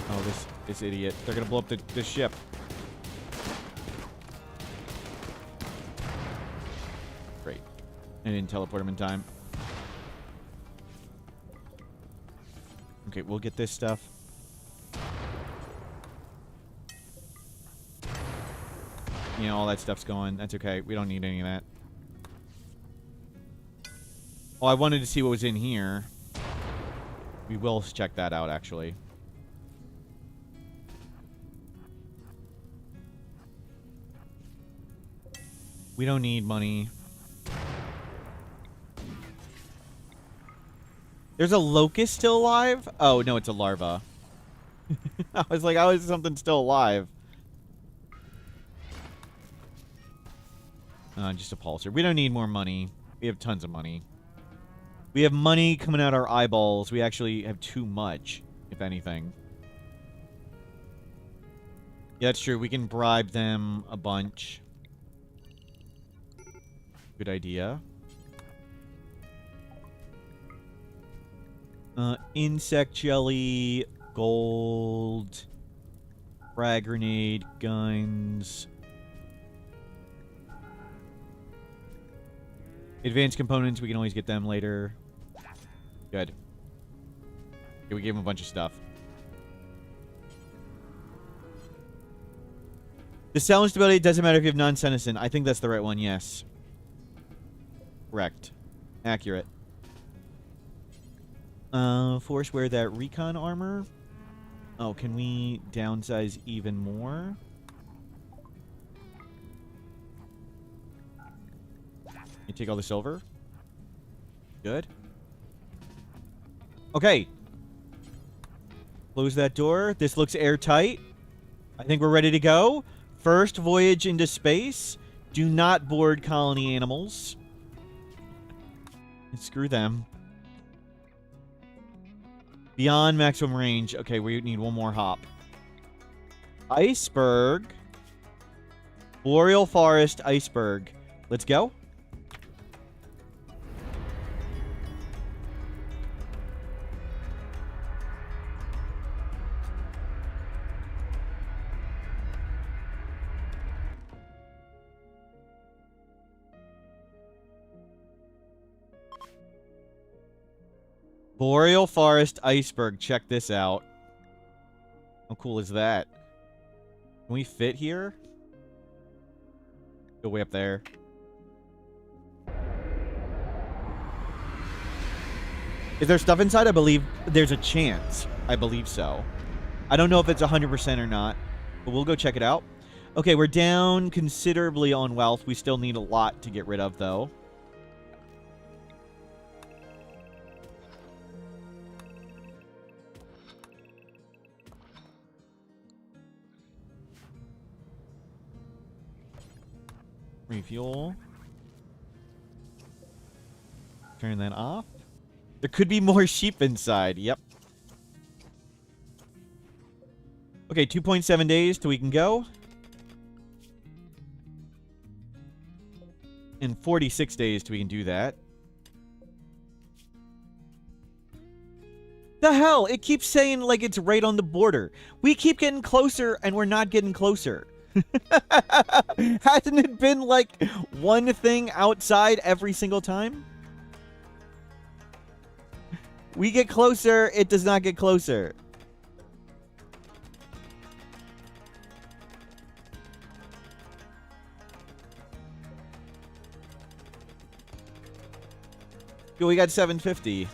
Speaker 1: Oh, this idiot. They're gonna blow up the ship. Great. I didn't teleport him in time. Okay, we'll get this stuff. You know, all that stuff's going. That's okay. We don't need any of that. Oh, I wanted to see what was in here. We will check that out, actually. We don't need money. There's a locust still alive? Oh, no, it's a larva. I was like, how is something still alive? Just a pulsar. We don't need more money. We have tons of money. We have money coming out our eyeballs. We actually have too much, if anything. Yeah, that's true. We can bribe them a bunch. Good idea. Insect jelly, gold, frag grenade, guns. Advanced components, we can always get them later. Good. Okay, we gave him a bunch of stuff. The cell instability doesn't matter if you have non-senescent. I think that's the right one, yes. Correct. Accurate. Force wear that recon armor. Oh, can we downsize even more? You take all the silver. Good. Okay. Close that door. This looks airtight. I think we're ready to go. First voyage into space. Do not board colony animals. Screw them. Beyond maximum range. Okay, we need one more hop. Iceberg. Boreal forest iceberg. Let's go. Boreal forest iceberg. Check this out. How cool is that? Can we fit here? Go way up there. Is there stuff inside? I believe there's a chance. I believe so. I don't know if it's 100% or not, but we'll go check it out. Okay, we're down considerably on wealth. We still need a lot to get rid of, though. Refuel. Turn that off. There could be more sheep inside. Yep. Okay, 2.7 days till we can go. And 46 days till we can do that. The hell? It keeps saying like it's right on the border. We keep getting closer and we're not getting closer. Hasn't it been like one thing outside every single time? We get closer, it does not get closer. Yo, we got 750.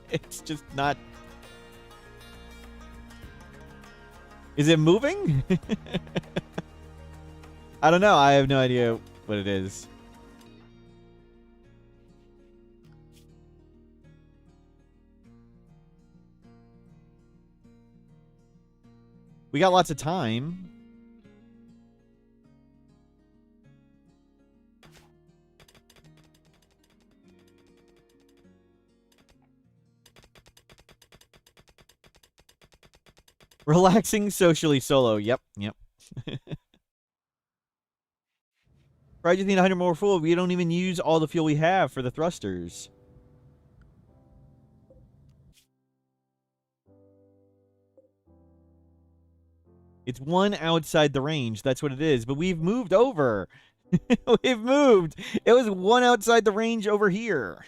Speaker 1: It's just not... Is it moving? I don't know. I have no idea what it is. We got lots of time. Relaxing socially solo. Yep, yep. Probably just need 100 more fuel. We don't even use all the fuel we have for the thrusters. It's one outside the range. That's what it is. But we've moved over. We've moved. It was one outside the range over here.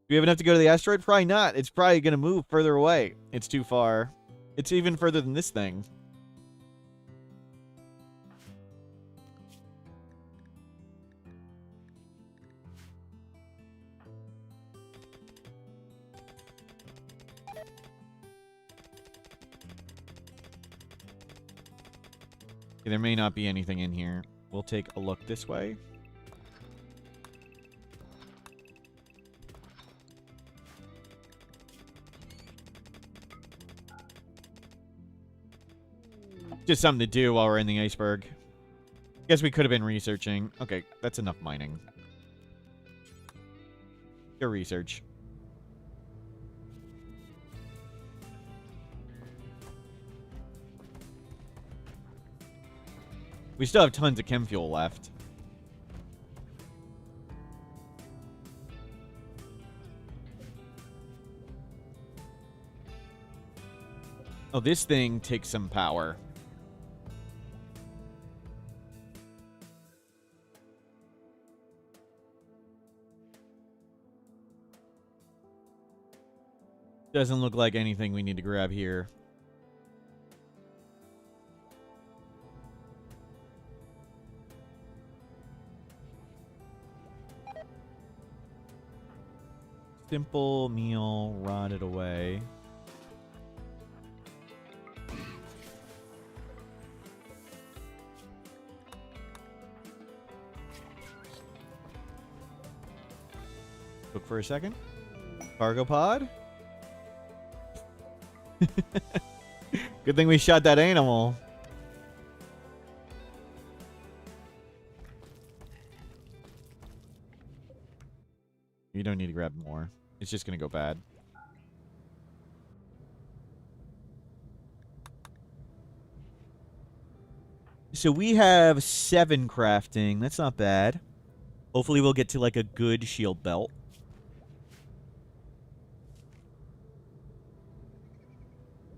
Speaker 1: Do we have enough to go to the asteroid? Probably not. It's probably going to move further away. It's too far. It's even further than this thing. Okay, there may not be anything in here. We'll take a look this way. Just something to do while we're in the iceberg. Guess we could have been researching. Okay, that's enough mining. Go research. We still have tons of chem fuel left. Oh, this thing takes some power. Doesn't look like anything we need to grab here. Simple meal, rotted away. Look for a second. Cargo pod. Good thing we shot that animal. You don't need to grab more. It's just going to go bad. So we have 7 crafting. That's not bad. Hopefully we'll get to like a good shield belt.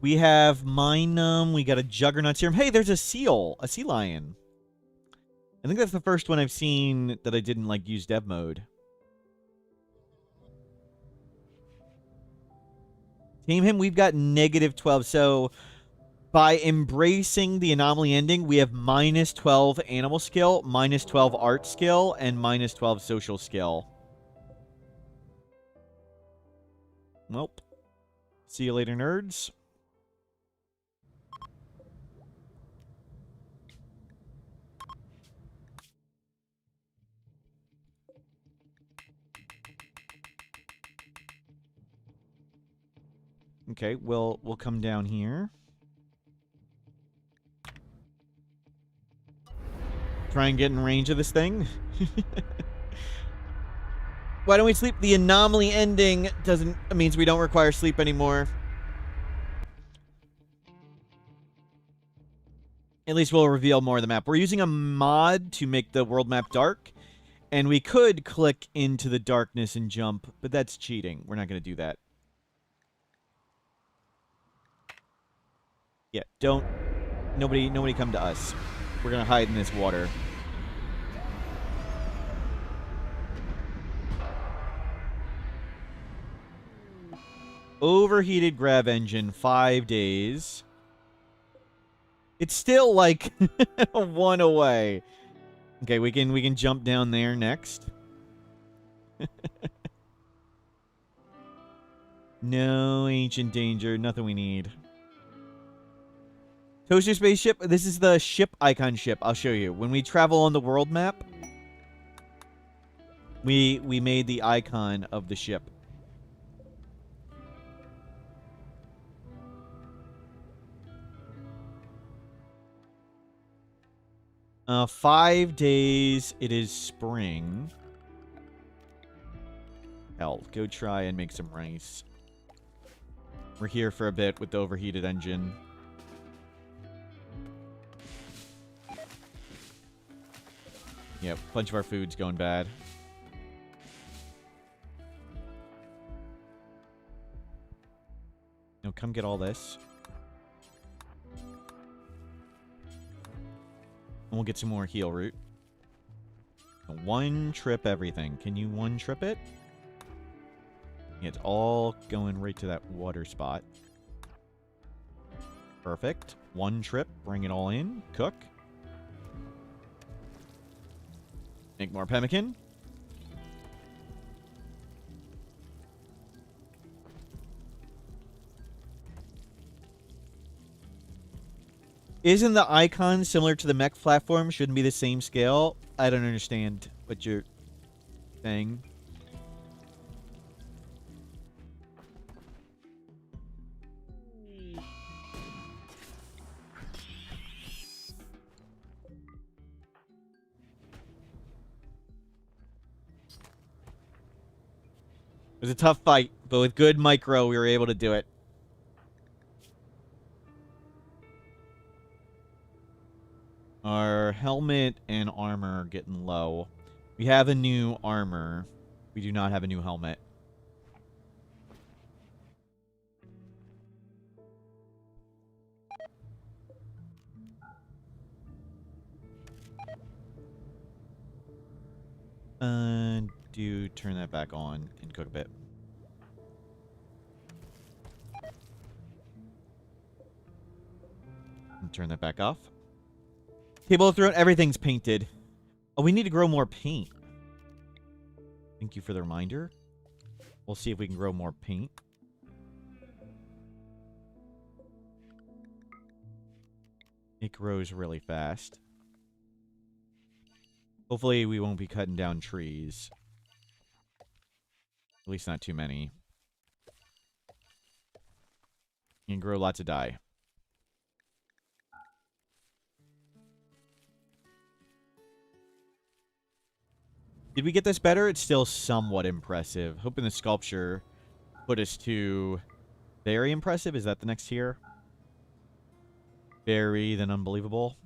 Speaker 1: We have Minum. We got a Juggernaut serum. Hey, there's a seal. A sea lion. I think that's the first one I've seen that I didn't like use dev mode. Tame him. We've got -12. So by embracing the anomaly ending, we have -12 animal skill, -12 art skill, and -12 social skill. Nope. See you later, nerds. Okay, we'll come down here. Try and get in range of this thing. Why don't we sleep? The anomaly ending means we don't require sleep anymore. At least we'll reveal more of the map. We're using a mod to make the world map dark, and we could click into the darkness and jump, but that's cheating. We're not going to do that. Yeah, nobody come to us. We're going to hide in this water. Overheated grav engine, 5 days. It's still like 1 away. Okay, we can jump down there next. No ancient danger, nothing we need. Toaster spaceship. This is the ship icon ship. I'll show you. When we travel on the world map, we made the icon of the ship. 5 days. It is spring. Hell, go try and make some rice. We're here for a bit with the overheated engine. Yeah, a bunch of our food's going bad. No, come get all this. And we'll get some more heal root. 1 trip everything. Can you 1 trip it? Yeah, it's all going right to that water spot. Perfect. 1 trip. Bring it all in. Cook. Make more pemmican. Isn't the icon similar to the mech platform? Shouldn't be the same scale? I don't understand what you're saying. It was a tough fight, but with good micro, we were able to do it. Our helmet and armor are getting low. We have a new armor. We do not have a new helmet. Do turn that back on and cook a bit. turn that back off. Table of Throne, everything's painted. Oh, we need to grow more paint. Thank you for the reminder. We'll see if we can grow more paint. It grows really fast. Hopefully we won't be cutting down trees. At least not too many. You can grow lots of dye. Did we get this better? It's still somewhat impressive. Hoping the sculpture put us to very impressive. Is that the next tier? Very, then unbelievable.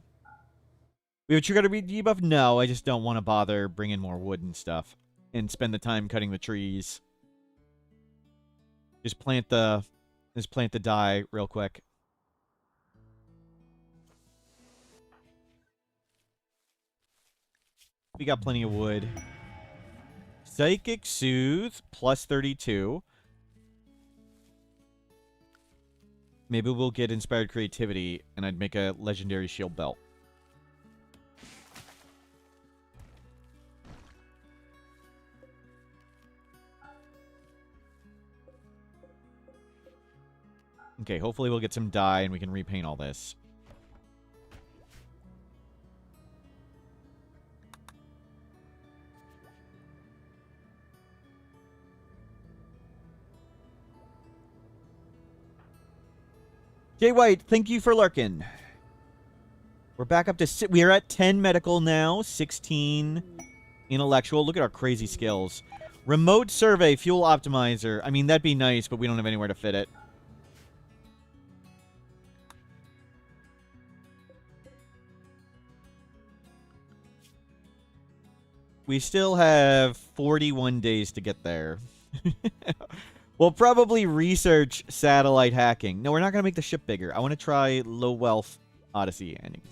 Speaker 1: We have a trigger debuff? No, I just don't want to bother bringing more wood and stuff. And spend the time cutting the trees. Just plant the dye real quick. We got plenty of wood. Psychic Soothe, plus 32. Maybe we'll get Inspired Creativity, and I'd make a Legendary Shield Belt. Okay, hopefully we'll get some dye, and we can repaint all this. Jay White, thank you for lurking. We're back up to... We are at 10 medical now, 16 intellectual. Look at our crazy skills. Remote survey, fuel optimizer. I mean, that'd be nice, but we don't have anywhere to fit it. We still have 41 days to get there. We'll probably research satellite hacking. No, we're not going to make the ship bigger. I want to try low wealth Odyssey ending.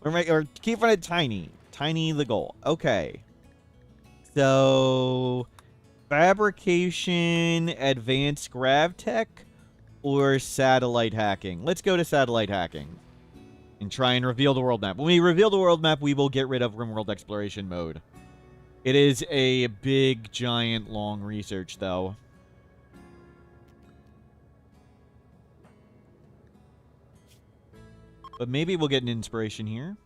Speaker 1: We're keeping it tiny. Tiny the goal. Okay. So, fabrication, advanced grav tech, or satellite hacking? Let's go to satellite hacking and try and reveal the world map. When we reveal the world map, we will get rid of Rimworld exploration mode. It is a big, giant, long research, though. But maybe we'll get an inspiration here.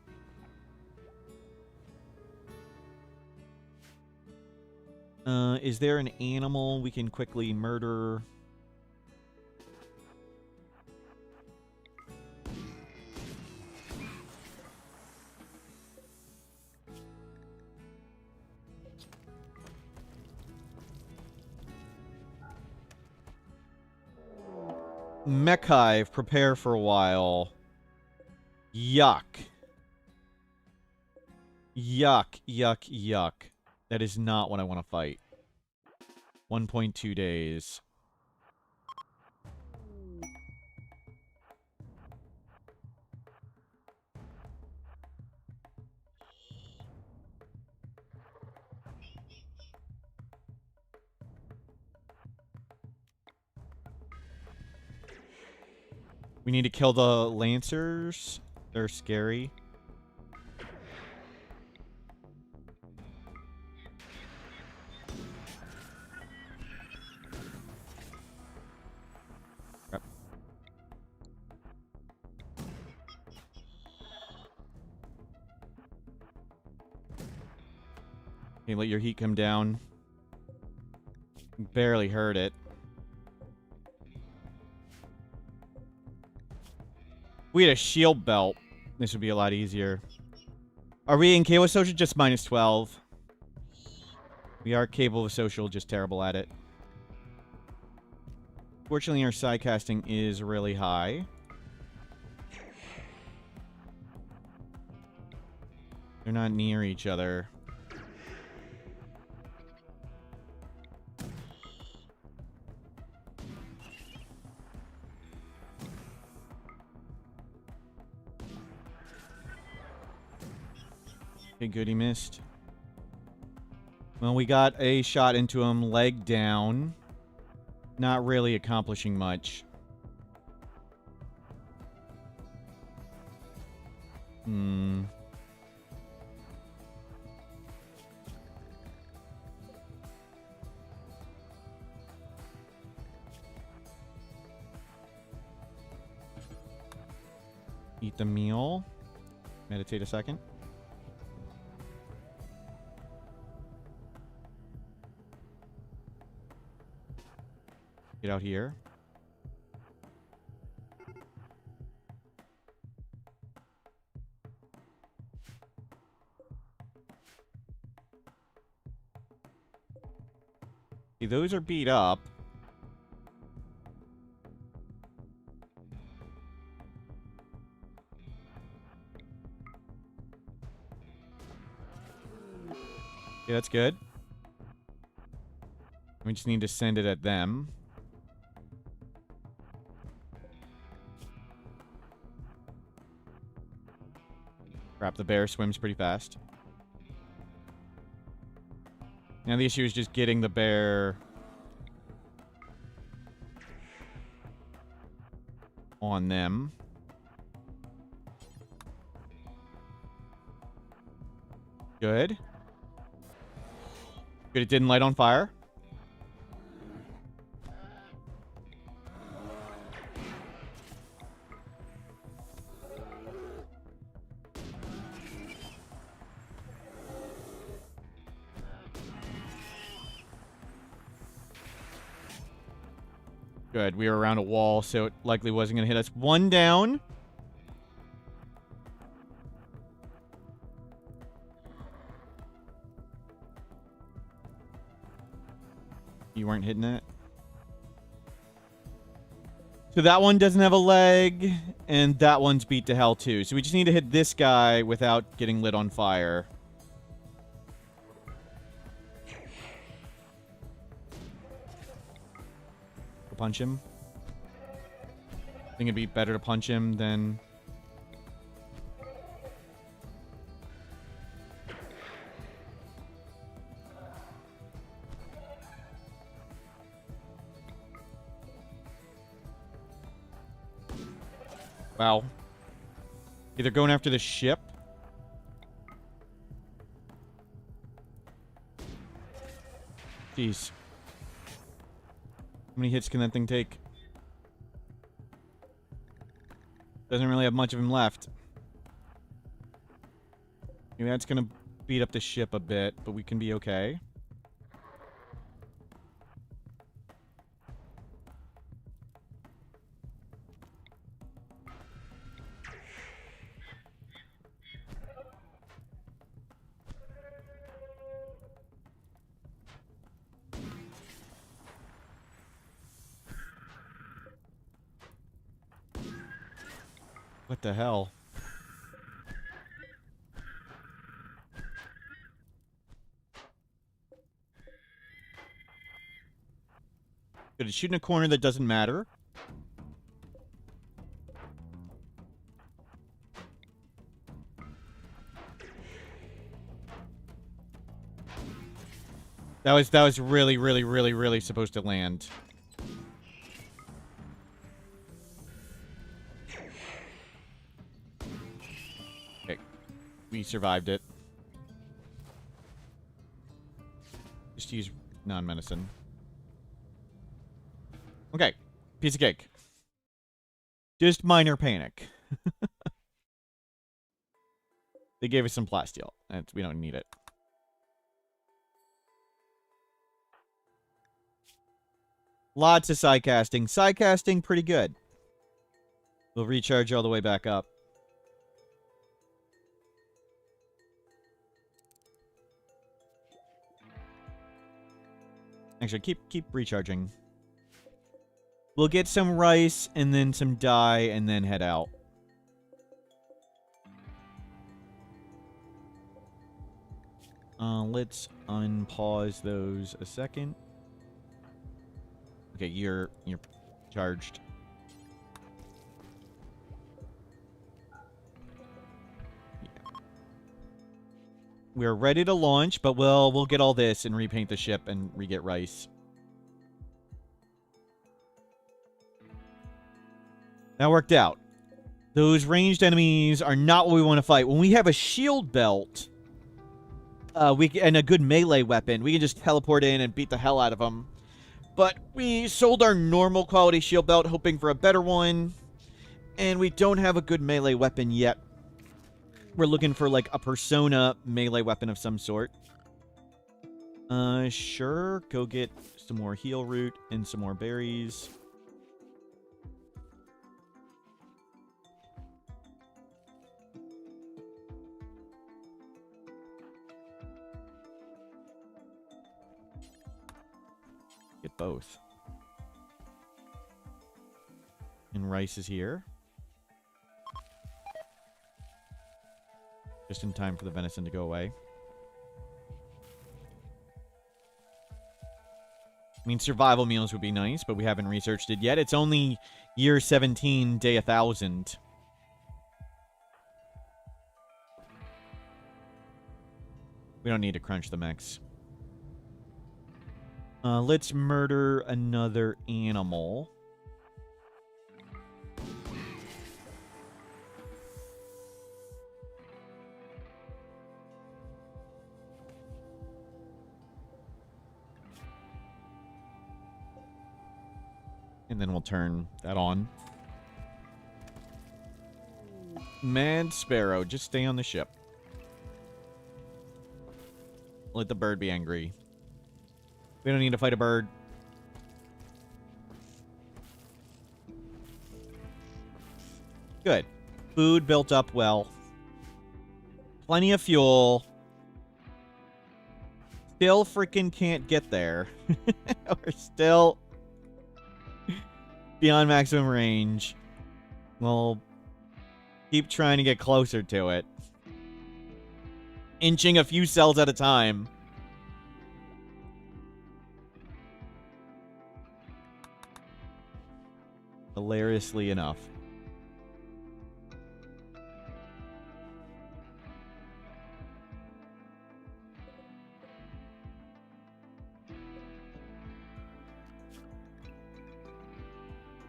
Speaker 1: Is there an animal we can quickly murder? Mech hive, prepare for a while. Yuck. Yuck, yuck, yuck. That is not what I want to fight. 1.2 days. We need to kill the Lancers. They're scary. Crap. Okay, let your heat come down. Barely heard it. We had a shield belt. This would be a lot easier. Are we in Cable Social? Just minus 12. We are Cable of Social, just terrible at it. Fortunately, our side casting is really high. They're not near each other. Okay, good, he missed. Well, we got a shot into him, leg down. Not really accomplishing much. Hmm. Eat the meal. Meditate a second. Get out here. See, those are beat up. Okay, that's good. We just need to send it at them. Crap, the bear swims pretty fast. Now the issue is just getting the bear on them. Good. Good, it didn't light on fire. Good, we were around a wall, so it likely wasn't going to hit us. One down. You weren't hitting it. So that one doesn't have a leg, and that one's beat to hell too. So we just need to hit this guy without getting lit on fire. Punch him. I think it'd be better to punch him than... Wow. Either going after the ship. Jeez. How many hits can that thing take? Doesn't really have much of him left. Maybe that's gonna beat up the ship a bit, but we can be okay. What the hell? Good, it's shooting a corner that doesn't matter. That was really supposed to land. Okay. We survived it. Just use non-medicine. Okay. Piece of cake. Just minor panic. They gave us some plasteel. And we don't need it. Lots of side casting. Side casting, pretty good. We'll recharge all the way back up. Actually, keep recharging. We'll get some rice and then some dye and then head out. Let's unpause those a second. Okay, you're charged. Yeah. We're ready to launch, but we'll get all this and repaint the ship and re-get rice. That worked out. Those ranged enemies are not what we want to fight. When we have a shield belt, and a good melee weapon, we can just teleport in and beat the hell out of them. But we sold our normal quality shield belt hoping for a better one, and we don't have a good melee weapon yet. We're looking for, like, a persona melee weapon of some sort. Sure. Go get some more heal root and some more berries. Get both. And rice is here. Just in time for the venison to go away. I mean, survival meals would be nice, but we haven't researched it yet. It's only year 17, day 1000. We don't need to crunch the mechs. Let's murder another animal. And then we'll turn that on. Mad Sparrow, just stay on the ship. Let the bird be angry. We don't need to fight a bird. Good. Food built up well. Plenty of fuel. Still freaking can't get there. We're still beyond maximum range. We'll keep trying to get closer to it. Inching a few cells at a time. Hilariously enough.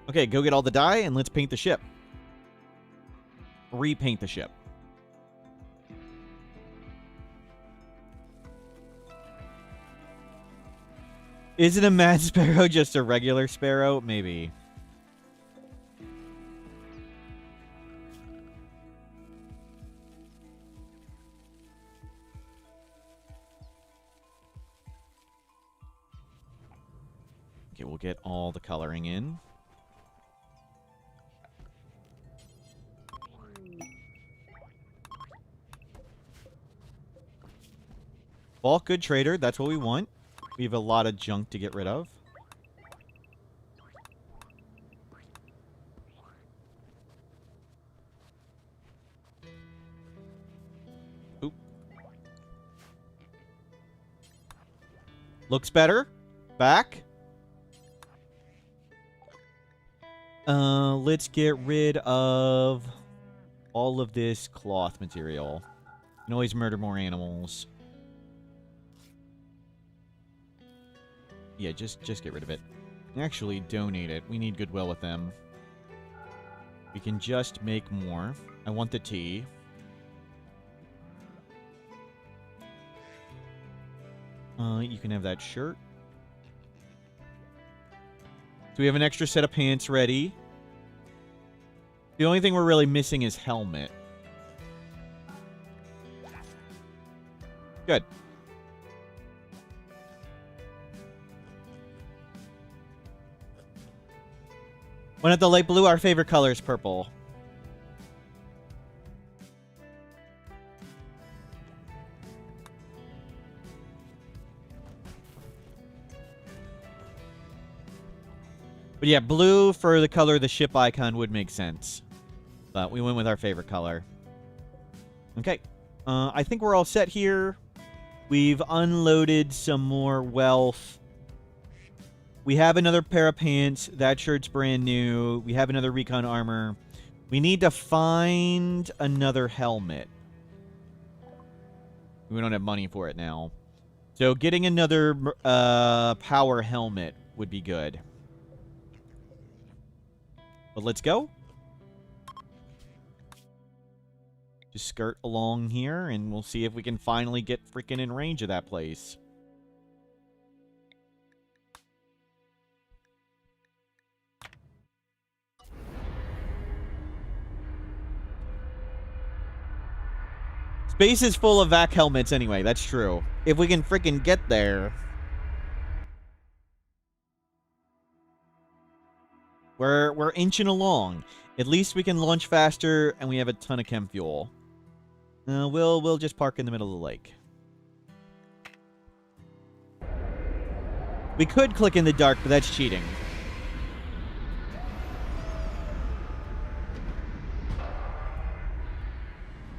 Speaker 1: Okay, go get all the dye and let's paint the ship. Repaint the ship. Isn't a mad sparrow just a regular sparrow? Maybe. Okay, we'll get all the coloring in. Bulk good trader, that's what we want. We have a lot of junk to get rid of. Oop. Looks better. Back. Let's get rid of all of this cloth material. You can always murder more animals. Yeah, just get rid of it. Actually, donate it. We need goodwill with them. We can just make more. I want the tea. You can have that shirt. So we have an extra set of pants ready. The only thing we're really missing is helmet. Good. When at the light blue, our favorite color is purple. But yeah, blue for the color of the ship icon would make sense. But we went with our favorite color. Okay. I think we're all set here. We've unloaded some more wealth. We have another pair of pants. That shirt's brand new. We have another recon armor. We need to find another helmet. We don't have money for it now. So getting another power helmet would be good. But let's go. Just skirt along here, and we'll see if we can finally get freaking in range of that place. Space is full of vac helmets anyway, that's true. If we can freaking get there. We're inching along. At least we can launch faster, and we have a ton of chem fuel. We'll just park in the middle of the lake. We could click in the dark, but that's cheating.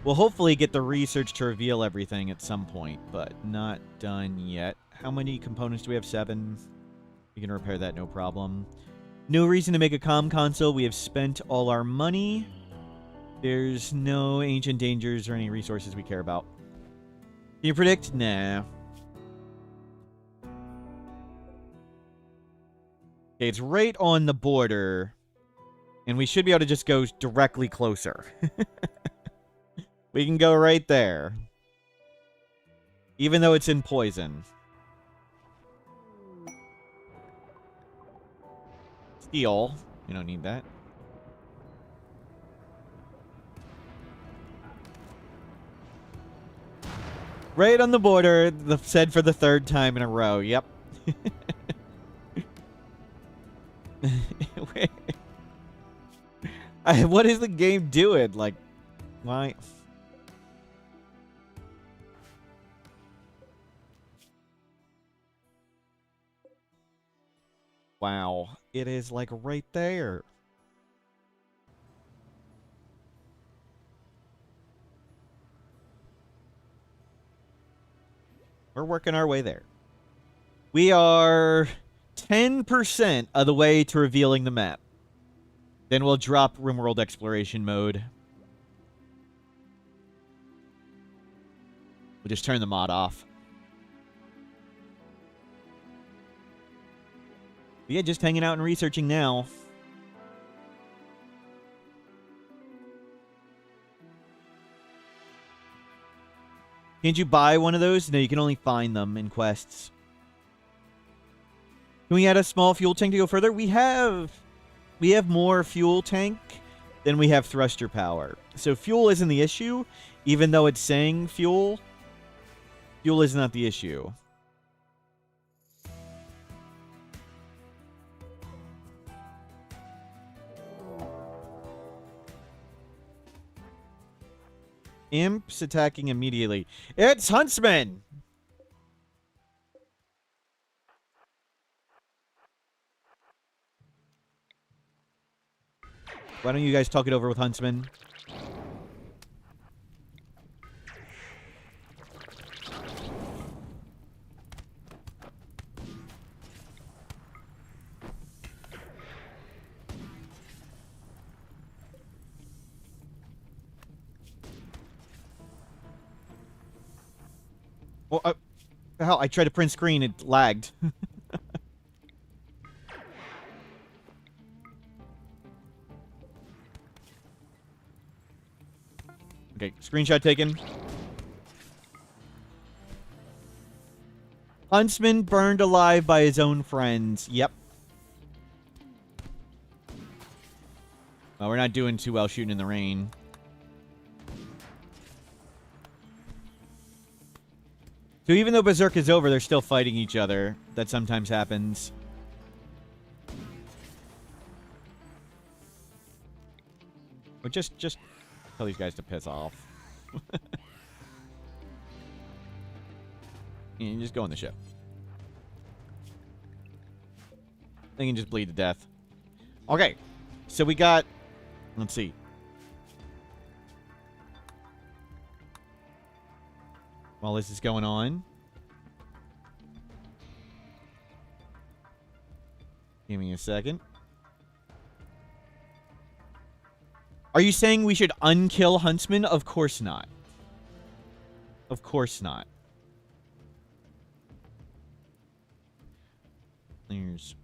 Speaker 1: We'll hopefully get the research to reveal everything at some point, but not done yet. How many components do we have? 7. We can repair that, no problem. No reason to make a comm console. We have spent all our money. There's no ancient dangers or any resources we care about. Can you predict? Nah. Okay, it's right on the border. And we should be able to just go directly closer. We can go right there. Even though it's in poison. Steel. We don't need that. Right on the border, said for the 3rd time in a row. Yep. What is the game doing? Like, why? Wow. It is like right there. We're working our way there. We are 10% of the way to revealing the map. Then we'll drop Rimworld exploration mode. We'll just turn the mod off. But yeah, just hanging out and researching now. Can't you buy one of those? No, you can only find them in quests. Can we add a small fuel tank to go further? We have more fuel tank than we have thruster power. So fuel isn't the issue, even though it's saying fuel. Fuel is not the issue. Imps attacking immediately. It's Huntsman! Why don't you guys talk it over with Huntsman? Well, hell, I tried to print screen, it lagged. Okay, screenshot taken. Huntsman burned alive by his own friends. Yep. Well, we're not doing too well shooting in the rain. So even though Berserk is over, they're still fighting each other. That sometimes happens. Or just tell these guys to piss off. You just go on the ship. They can just bleed to death. Okay. So we got... Let's see. While this is going on. Give me a second. Are you saying we should unkill Huntsman? Of course not. Of course not. There's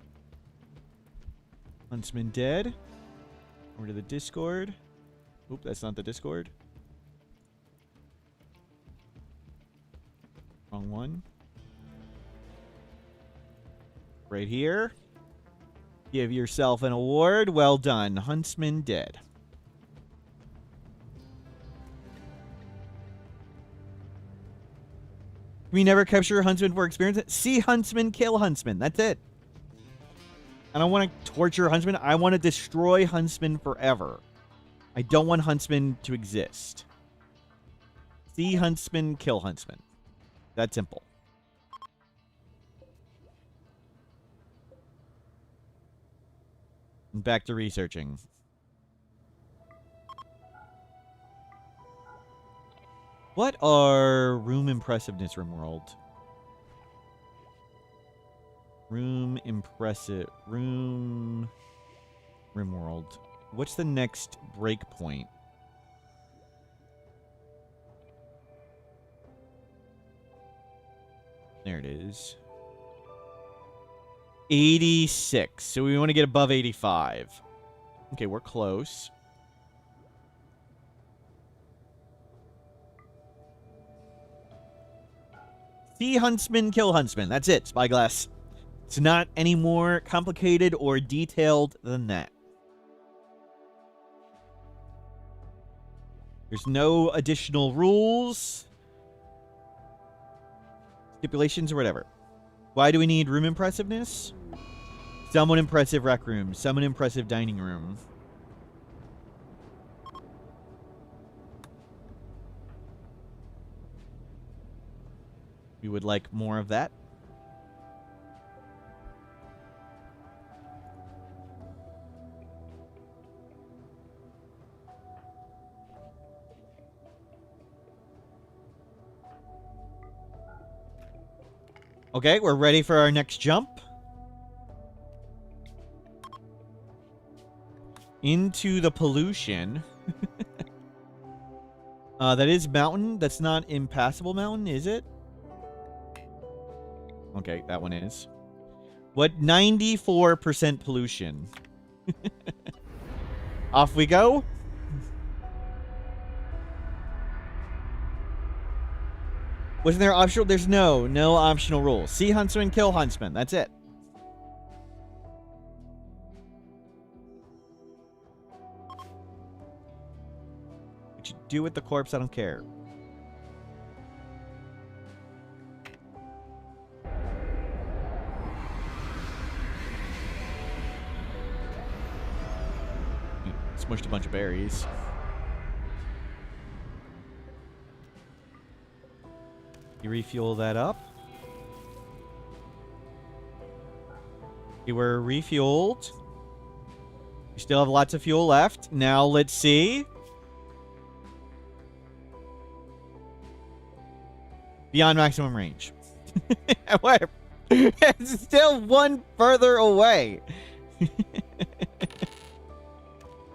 Speaker 1: Huntsman dead. Over to the Discord. Oop, that's not the Discord. Wrong one. Right here. Give yourself an award. Well done. Huntsman dead. We never capture Huntsman for experience. See Huntsman, kill Huntsman. That's it. I don't want to torture Huntsman. I want to destroy Huntsman forever. I don't want Huntsman to exist. See Huntsman, kill Huntsman. That simple. Back to researching. What are room impressiveness, Rimworld? Room impressive. Room. Rimworld. What's the next breakpoint? There it is. 86. So we want to get above 85. Okay, we're close. See Huntsman, kill Huntsman. That's it, Spyglass. It's not any more complicated or detailed than that. There's no additional rules, stipulations, or whatever. Why do we need room impressiveness? Somewhat impressive rec room. Somewhat impressive dining room. We would like more of that. Okay, we're ready for our next jump. Into the pollution. That is mountain. That's not impassable mountain, is it? Okay, that one is. What? 94% pollution. Off we go. Wasn't there optional? There's no optional rules. See Huntsman, kill Huntsman. That's it. What you do with the corpse, I don't care. Smushed a bunch of berries. You refuel that up. Okay, we're refueled. We still have lots of fuel left. Now let's see. Beyond maximum range. It's still one further away.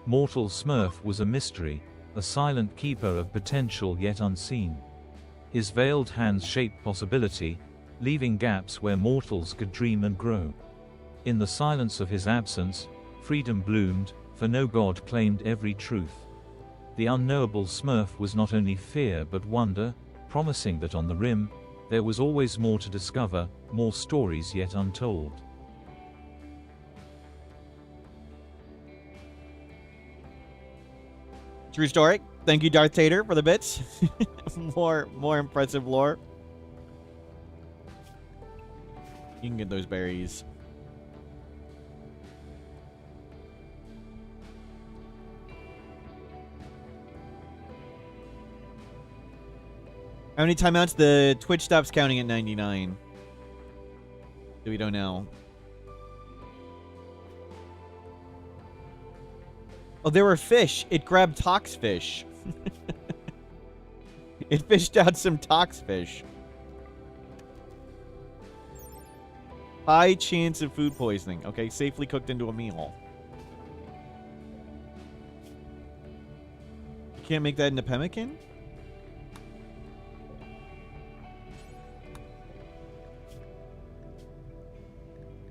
Speaker 2: Mortal Smurf was a mystery, a silent keeper of potential yet unseen. His veiled hands shaped possibility, leaving gaps where mortals could dream and grow. In the silence of his absence, freedom bloomed, for no god claimed every truth. The unknowable Smurf was not only fear but wonder, promising that on the rim, there was always more to discover, more stories yet untold.
Speaker 1: True story. Thank you, Darth Tater, for the bits. more impressive lore. You can get those berries. How many timeouts? The Twitch stops counting at 99. So we don't know. Oh, there were fish. It grabbed tox fish. It fished out some tox fish. High chance of food poisoning. Okay, safely cooked into a meal. You can't make that into pemmican?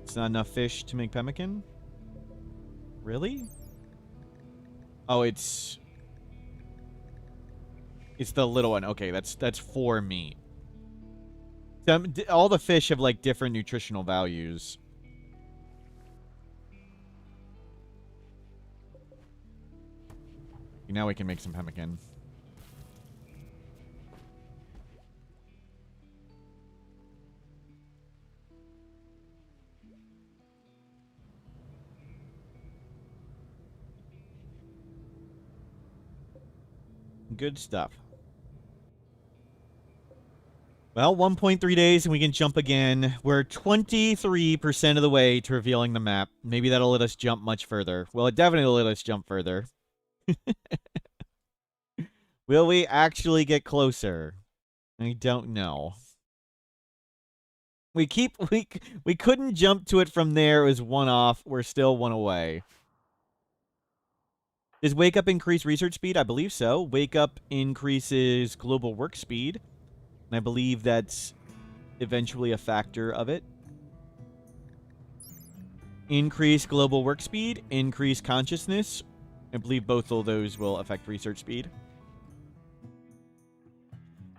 Speaker 1: It's not enough fish to make pemmican? Really? Oh, it's the little one. Okay, that's 4 meat. All the fish have, like, different nutritional values. Now we can make some pemmican. Good stuff. Well, 1.3 days and we can jump again. We're 23% of the way to revealing the map. Maybe that'll let us jump much further. Well, it definitely will let us jump further. Will we actually get closer? I don't know. We couldn't jump to it from there. It was one off. We're still one away. Does Wake Up increase research speed? I believe so. Wake Up increases global work speed. And I believe that's eventually a factor of it. Increase global work speed, increase consciousness. I believe both of those will affect research speed.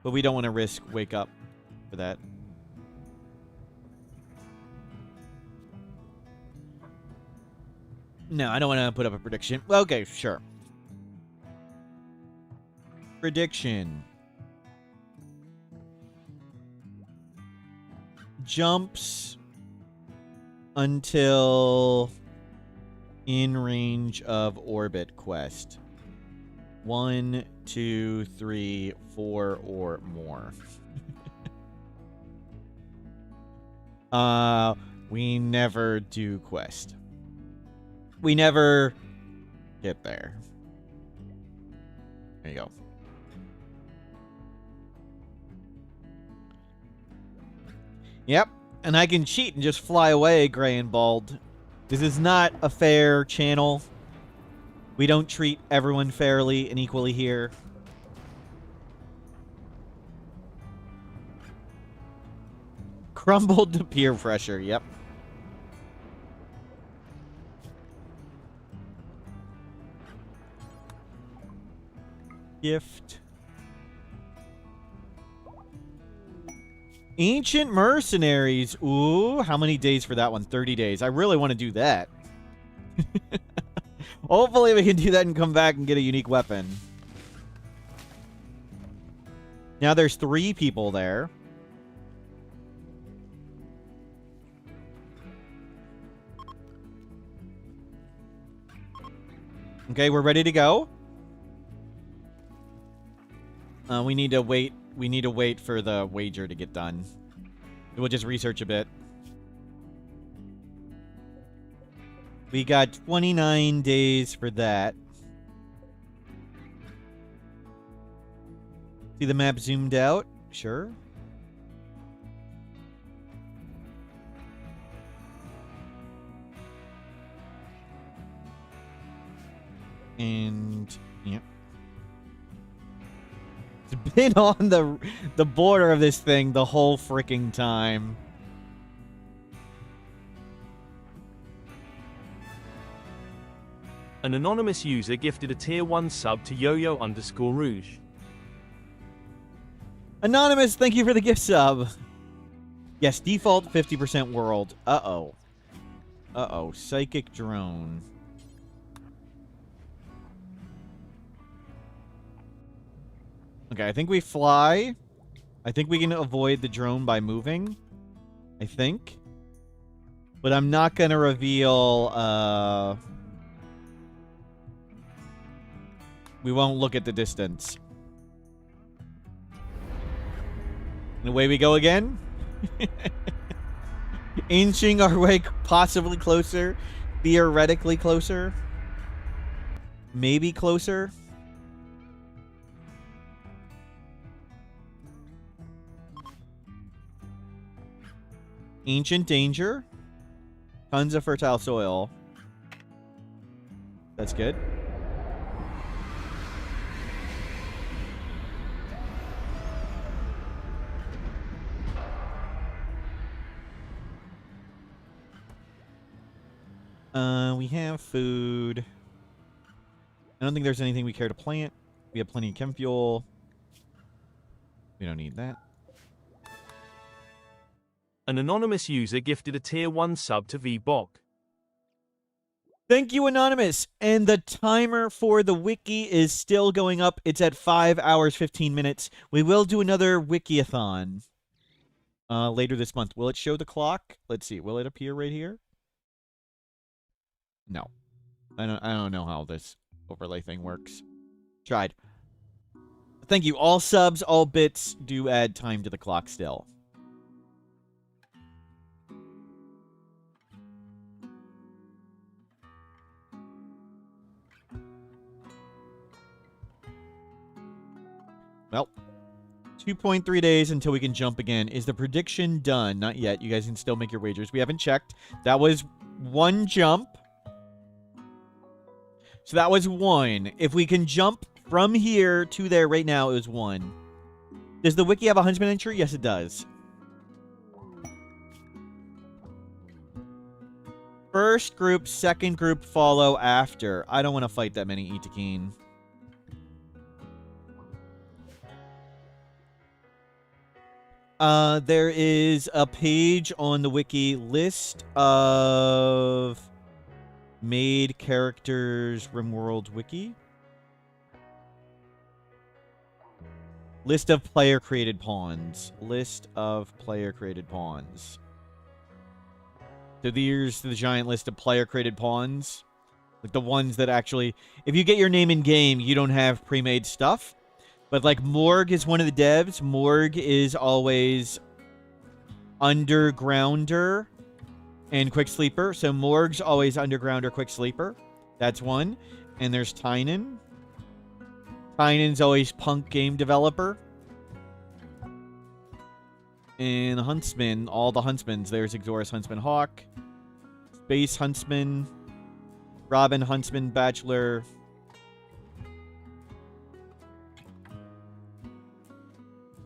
Speaker 1: But we don't want to risk Wake Up for that. No, I don't want to put up a prediction. Okay, sure. Prediction. Jumps until in range of orbit quest. 1, 2, 3, 4, or more. We never do quest. We never get there. There you go. Yep, and I can cheat and just fly away, Gray and Bald. This is not a fair channel. We don't treat everyone fairly and equally here. Crumbled to peer pressure, yep. Gift. Ancient Mercenaries. Ooh, how many days for that one? 30 days. I really want to do that. Hopefully we can do that and come back and get a unique weapon. Now there's 3 people there. Okay, we're ready to go. We need to wait. We need to wait for the wager to get done. We'll just research a bit. We got 29 days for that. See the map zoomed out? Sure. And yep. It's been on the border of this thing the whole freaking time.
Speaker 3: An anonymous user gifted a tier 1 sub to yo-yo_rouge.
Speaker 1: Anonymous, thank you for the gift sub. Yes, default 50% world. Uh-oh. Uh-oh. Psychic drone. Okay, I think we fly. I think we can avoid the drone by moving. I think. But I'm not going to reveal... We won't look at the distance. And away we go again. Inching our way possibly closer. Theoretically closer. Maybe closer. Ancient danger. Tons of fertile soil. That's good. We have food. I don't think there's anything we care to plant. We have plenty of chem fuel. We don't need that.
Speaker 3: An anonymous user gifted a tier 1 sub to VBok.
Speaker 1: Thank you, Anonymous. And the timer for the wiki is still going up. It's at 5 hours, 15 minutes. We will do another wiki-a-thon later this month. Will it show the clock? Let's see. Will it appear right here? No. I don't know how this overlay thing works. Tried. Thank you. All subs, all bits do add time to the clock still. Well, 2.3 days until we can jump again. Is the prediction done? Not yet. You guys can still make your wagers. We haven't checked. That was one jump. So that was one. If we can jump from here to there right now, it was one. Does the wiki have a huntsman entry? Yes, it does. First group, second group, follow after. I don't want to fight that many Itakeen. There is a page on the wiki list of made characters Rimworld wiki. List of player created pawns. List of player created pawns. So here's the giant list of player created pawns. Like the ones that actually, if you get your name in game, you don't have pre-made stuff. But, like, Morg is one of the devs. Morg is always Undergrounder and Quick Sleeper. So, Morg's always Undergrounder, Quick Sleeper. That's one. And there's Tynan. Tynan's always Punk Game Developer. And Huntsman, all the Huntsmans. There's Exorus Huntsman Hawk. Space Huntsman. Robin Huntsman Bachelor.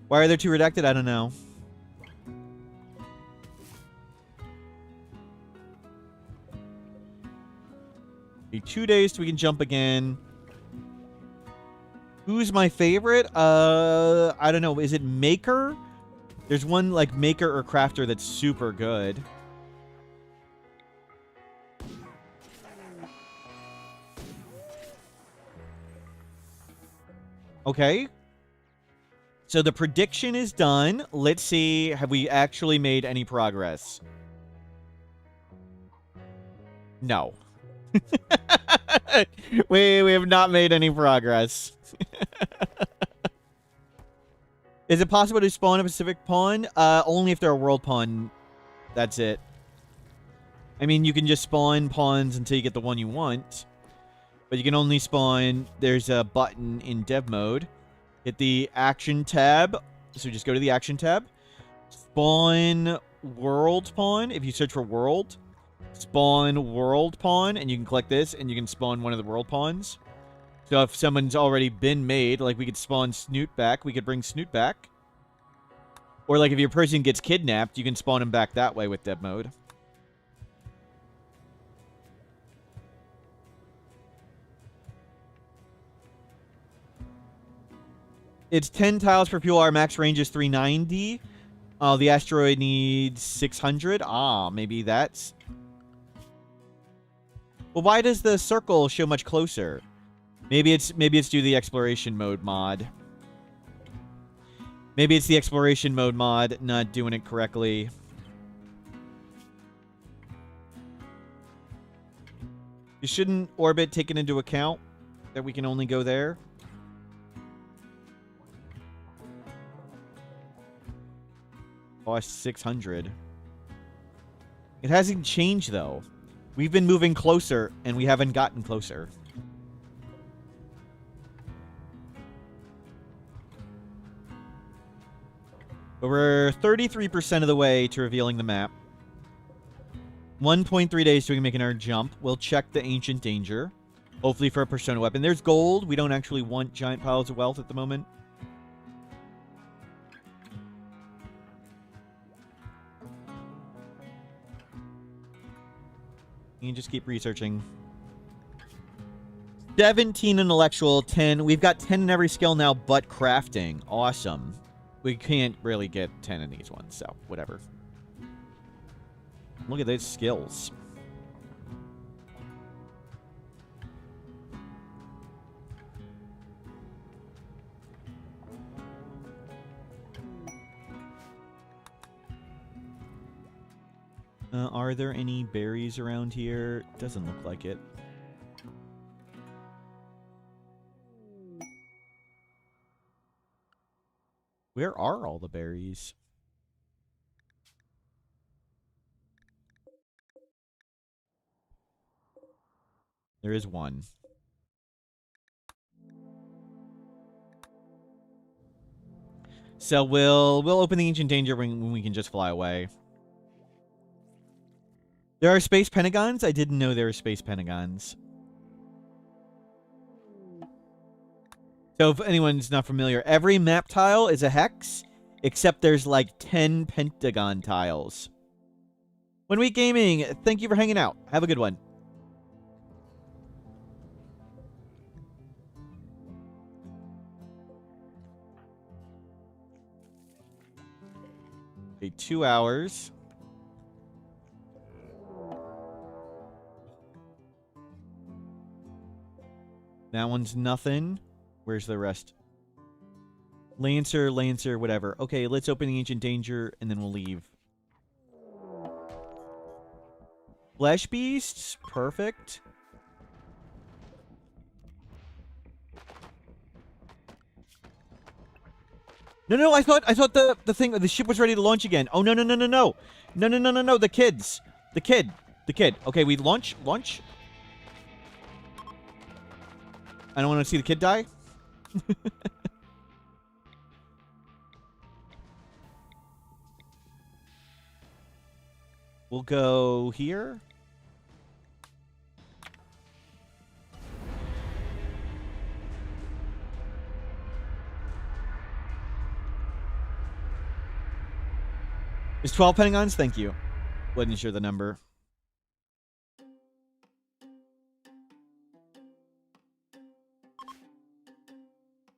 Speaker 1: Why are there two redacted? I don't know. Okay, 2 days till we can jump again. Who's my favorite? I don't know. Is it Maker? There's one like Maker or Crafter that's super good. Okay. So the prediction is done. Let's see, have we actually made any progress? No. we have not made any progress. Is it possible to spawn a Pacific pawn? Only if they're a world pawn. That's it. I mean, you can just spawn pawns until you get the one you want. But you can only spawn... There's a button in dev mode. Hit the action tab. So just go to the action tab. Spawn world pawn. If you search for world, spawn world pawn, and you can click this, and you can spawn one of the world pawns. So if someone's already been made, like we could spawn Snoot back, we could bring Snoot back. Or like if your person gets kidnapped, you can spawn him back that way with dev mode. It's 10 tiles per fuel. Our max range is 390. The asteroid needs 600. Ah, maybe that's... Well, why does the circle show much closer? Maybe it's due to the exploration mode mod. Maybe it's the exploration mode mod not doing it correctly. You shouldn't orbit taken into account that we can only go there. Cost 600. It hasn't changed, though. We've been moving closer, and we haven't gotten closer. But we're 33% of the way to revealing the map. 1.3 days so we can make another jump. We'll check the Ancient Danger. Hopefully for a Persona weapon. There's gold. We don't actually want giant piles of wealth at the moment. You can just keep researching. 17 intellectual, 10. We've got 10 in every skill now, but crafting. Awesome. We can't really get 10 in these ones, so whatever. Look at those skills. Are there any berries around here? Doesn't look like it. Where are all the berries? There is one. So we'll open the Ancient Danger when we can just fly away. There are space pentagons? I didn't know there were space pentagons. So if anyone's not familiar, every map tile is a hex, except there's like 10 pentagon tiles. One Week Gaming, thank you for hanging out. Have a good one. Okay, 2 hours. That one's nothing. Where's the rest? Lancer, whatever. Okay, let's open the Ancient Danger, and then we'll leave. Flesh Beasts? Perfect. No, I thought the ship was ready to launch again. Oh, no. No, the kids. The kid. Okay, we launch. I don't want to see the kid die. We'll go here. Is 12 pentagons? Thank you. Wasn't sure the number.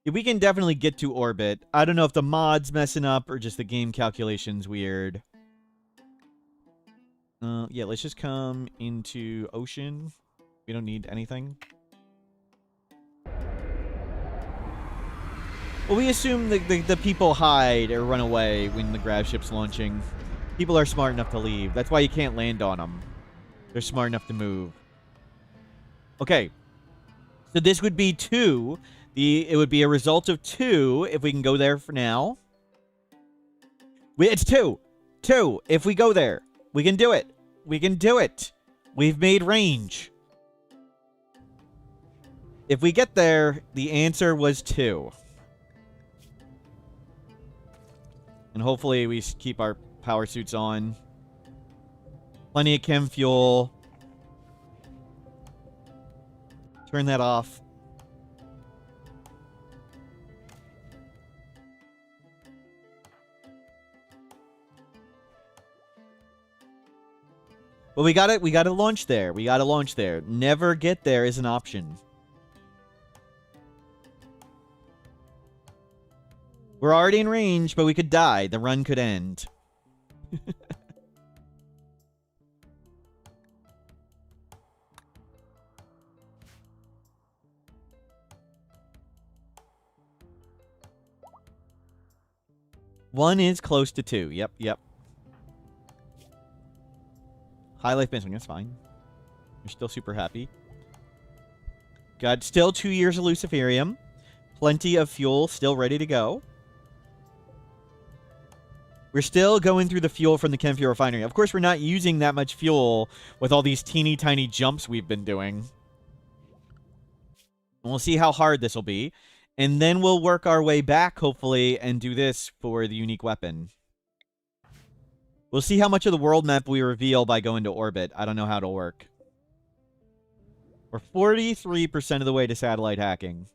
Speaker 1: Yeah, we can definitely get to orbit. I don't know if the mod's messing up or just the game calculation's weird. Yeah, let's just come into ocean. We don't need anything. Well, we assume the people hide or run away when the grav ship's launching. People are smart enough to leave. That's why you can't land on them. They're smart enough to move. Okay. So this would be 2. It would be a result of 2 if we can go there for now. It's 2. 2. If we go there, we can do it. We can do it. We've made range. If we get there, the answer was 2. And hopefully we keep our power suits on. Plenty of chem fuel. Turn that off. But we got it. We got to launch there. We got to launch there. Never get there is an option. We're already in range, but we could die. The run could end. One is close to 2. Yep. High life benchmark, that's fine. You're still super happy. Got still 2 years of Luciferium. Plenty of fuel still ready to go. We're still going through the fuel from the chem fuel refinery. Of course, we're not using that much fuel with all these teeny tiny jumps we've been doing. And we'll see how hard this will be. And then we'll work our way back, hopefully, and do this for the unique weapon. We'll see how much of the world map we reveal by going to orbit. I don't know how it'll work. We're 43% of the way to satellite hacking.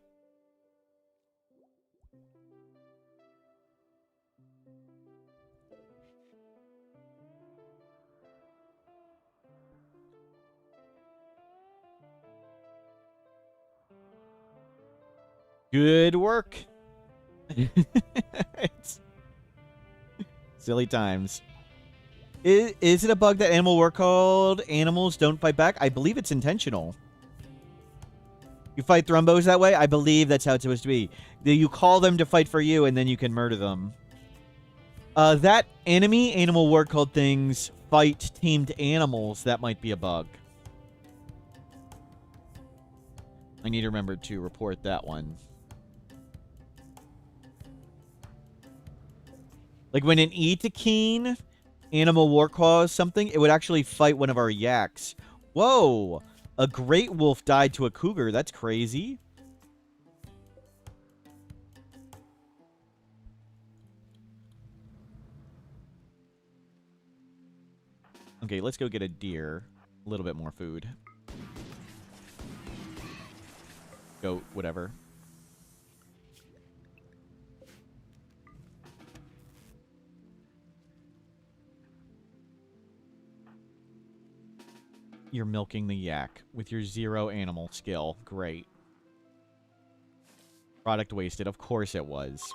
Speaker 1: Good work. It's silly times. Is it a bug that animal work called animals don't fight back? I believe it's intentional. You fight thrombos that way? I believe that's how it's supposed to be. You call them to fight for you, and then you can murder them. That enemy animal work called things fight teamed animals. That might be a bug. I need to remember to report that one. Like when an Etekeen animal war cause something, it would actually fight one of our yaks. Whoa! A great wolf died to a cougar. That's crazy. Okay, let's go get a deer. A little bit more food. Goat, whatever. You're milking the yak with your 0 animal skill. Great. Product wasted. Of course it was.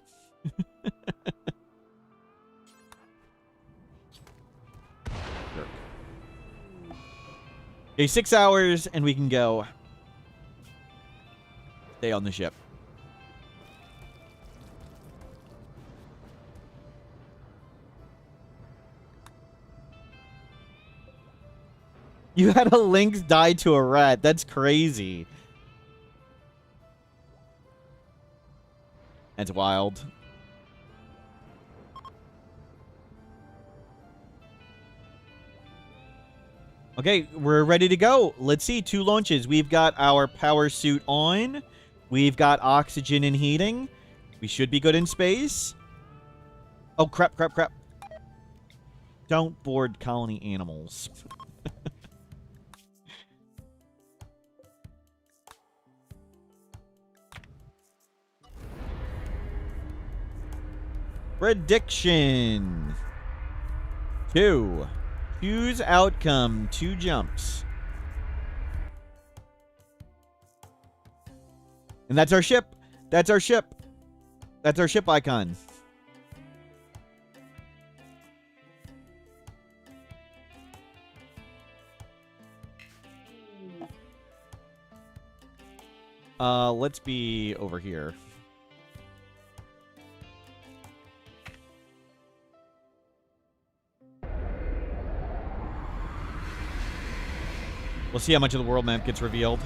Speaker 1: Jerk. Okay, 6 hours and we can go. Stay on the ship. You had a lynx die to a rat. That's crazy. That's wild. Okay, we're ready to go. Let's see. 2 launches. We've got our power suit on. We've got oxygen and heating. We should be good in space. Oh, crap, crap, crap. Don't board colony animals. Prediction. 2. Choose outcome. 2 jumps. And that's our ship. That's our ship. That's our ship icon. Let's be over here. We'll see how much of the world map gets revealed.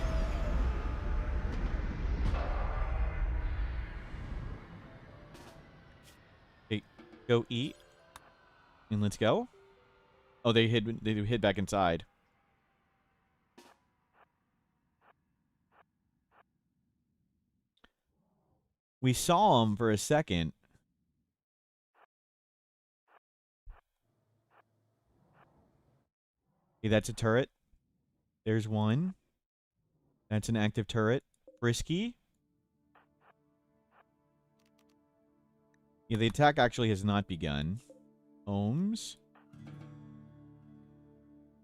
Speaker 1: Okay, go eat. And let's go. Oh, they hid back inside. We saw him for a second. Okay, that's a turret. There's one. That's an active turret. Frisky. Yeah, the attack actually has not begun. Ohms.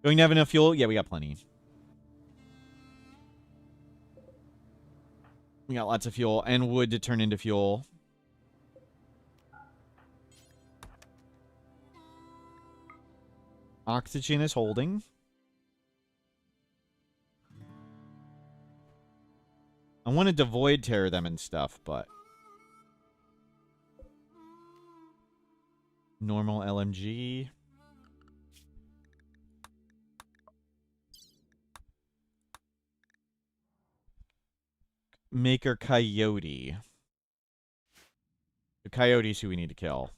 Speaker 1: Going to have enough fuel? Yeah, we got plenty. We got lots of fuel and wood to turn into fuel. Oxygen is holding. I wanted to void tear them and stuff, but... Normal LMG. Maker Coyote. The Coyote's who we need to kill.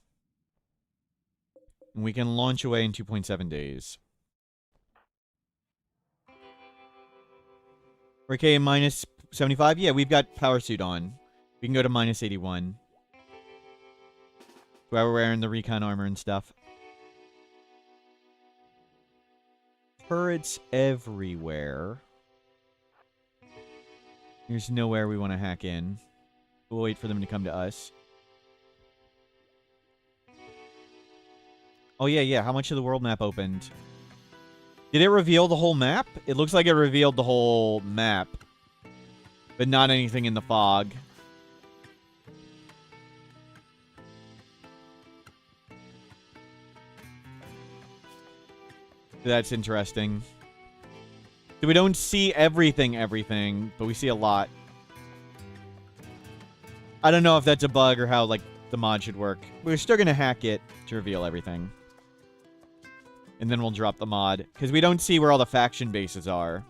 Speaker 1: And we can launch away in 2.7 days. Okay, minus 75? Yeah, we've got power suit on. We can go to minus 81. While we're wearing the recon armor and stuff. Turrets everywhere. There's nowhere we want to hack in. We'll wait for them to come to us. Oh, yeah. How much of the world map opened? Did it reveal the whole map? It looks like it revealed the whole map. But not anything in the fog. That's interesting. So we don't see everything, but we see a lot. I don't know if that's a bug or how, like, the mod should work. We're still gonna hack it to reveal everything. And then we'll drop the mod. Because we don't see where all the faction bases are.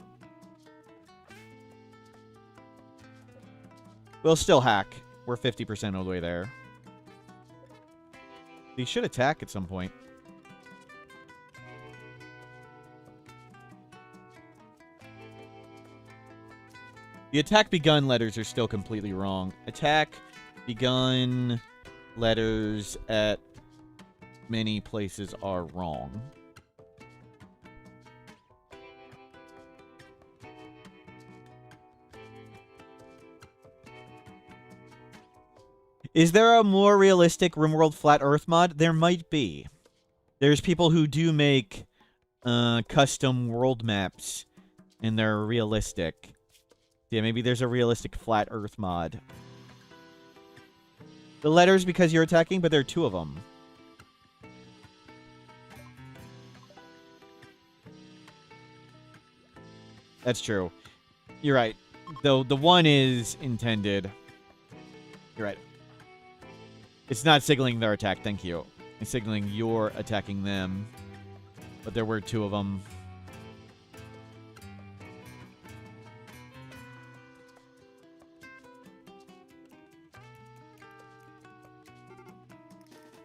Speaker 1: We'll still hack. We're 50% all the way there. They should attack at some point. The attack begun letters are still completely wrong. Attack begun letters at many places are wrong. Is there a more realistic Rimworld Flat Earth mod? There might be. There's people who do make custom world maps, and they're realistic. Yeah, maybe there's a realistic Flat Earth mod. The letters because you're attacking, but there are 2 of them. That's true. You're right. Though the one is intended. You're right. It's not signaling their attack, thank you. It's signaling you're attacking them. But there were 2 of them.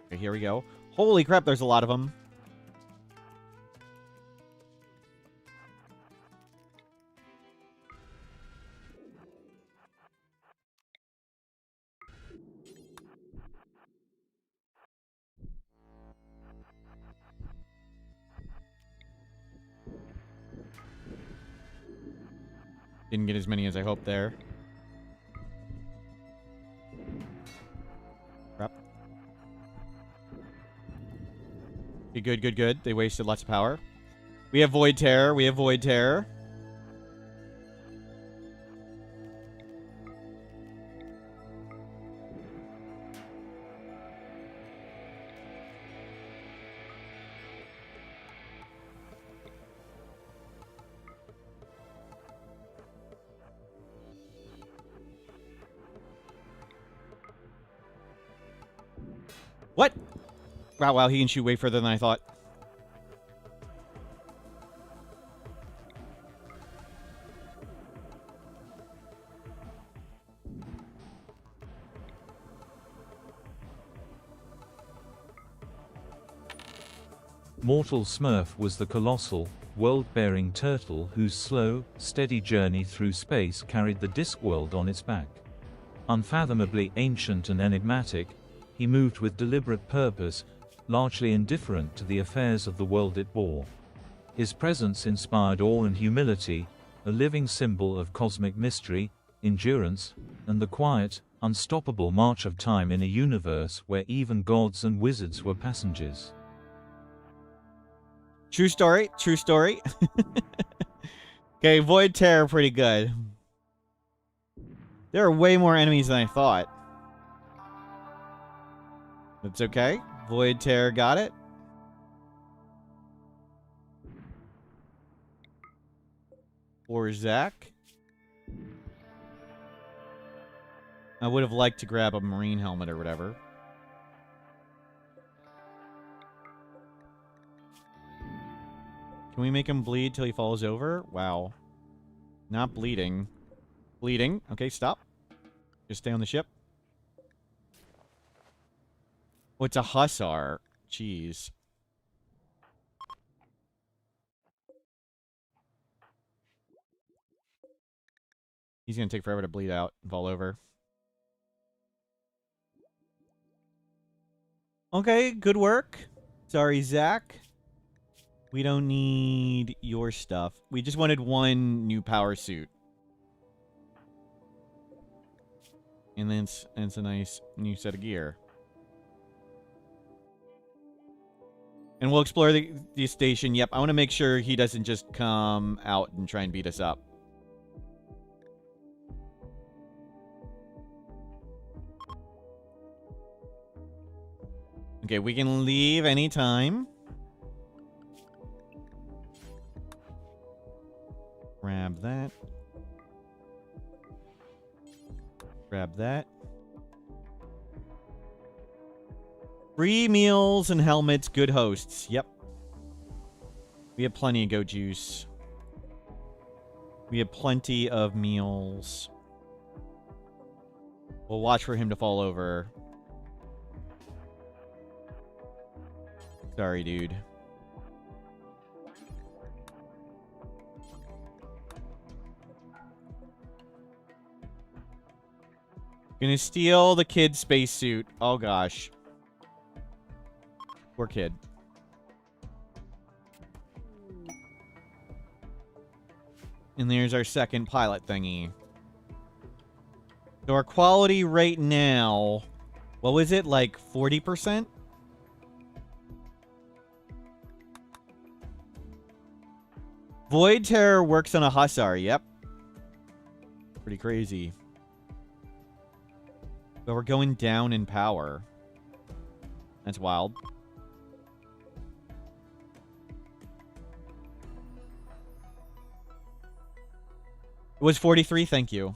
Speaker 1: Okay, here we go. Holy crap, there's a lot of them. Didn't get as many as I hoped there. Crap. Okay, good, good, good. They wasted lots of power. We have Void Terror. We have Void Terror. What? Wow, wow, he can shoot way further than I thought.
Speaker 2: Mortal Smurf was the colossal, world-bearing turtle whose slow, steady journey through space carried the Discworld on its back. Unfathomably ancient and enigmatic, he moved with deliberate purpose, largely indifferent to the affairs of the world it bore. His presence inspired awe and humility, a living symbol of cosmic mystery, endurance, and the quiet, unstoppable march of time in a universe where even gods and wizards were passengers.
Speaker 1: True story. True story. Okay, Void Terror, pretty good. There are way more enemies than I thought. That's okay. Void Terror got it. Or Zach. I would have liked to grab a marine helmet or whatever. Can we make him bleed till he falls over? Wow. Not bleeding. Bleeding. Okay, stop. Just stay on the ship. Oh, it's a hussar. Jeez. He's gonna take forever to bleed out and fall over. Okay, good work. Sorry, Zach. We don't need your stuff. We just wanted one new power suit. And then it's a nice new set of gear. And we'll explore the station. Yep, I want to make sure he doesn't just come out and try and beat us up. Okay, we can leave anytime. Grab that. Grab that. Free meals and helmets, good hosts. Yep. We have plenty of goat juice. We have plenty of meals. We'll watch for him to fall over. Sorry, dude. Gonna steal the kid's spacesuit. Oh, gosh. Poor kid. And there's our second pilot thingy. So our quality right now... What was it? Like 40%? Void Terror works on a Hussar. Yep. Pretty crazy. But we're going down in power. That's wild. It was 43, thank you.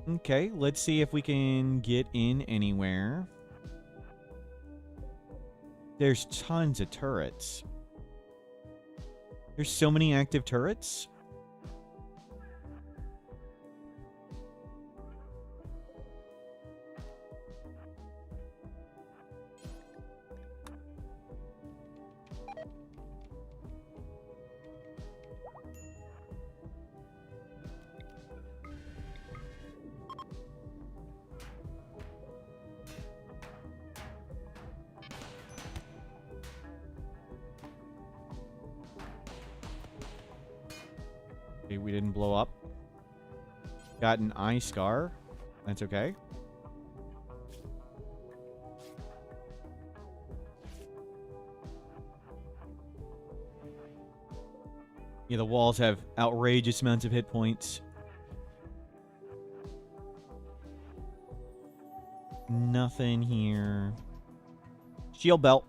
Speaker 1: Okay, let's see if we can get in anywhere. There's tons of turrets. There's so many active turrets. Okay, we didn't blow up. Got an eye scar. That's okay. Yeah, the walls have outrageous amounts of hit points. Nothing here. Shield belt.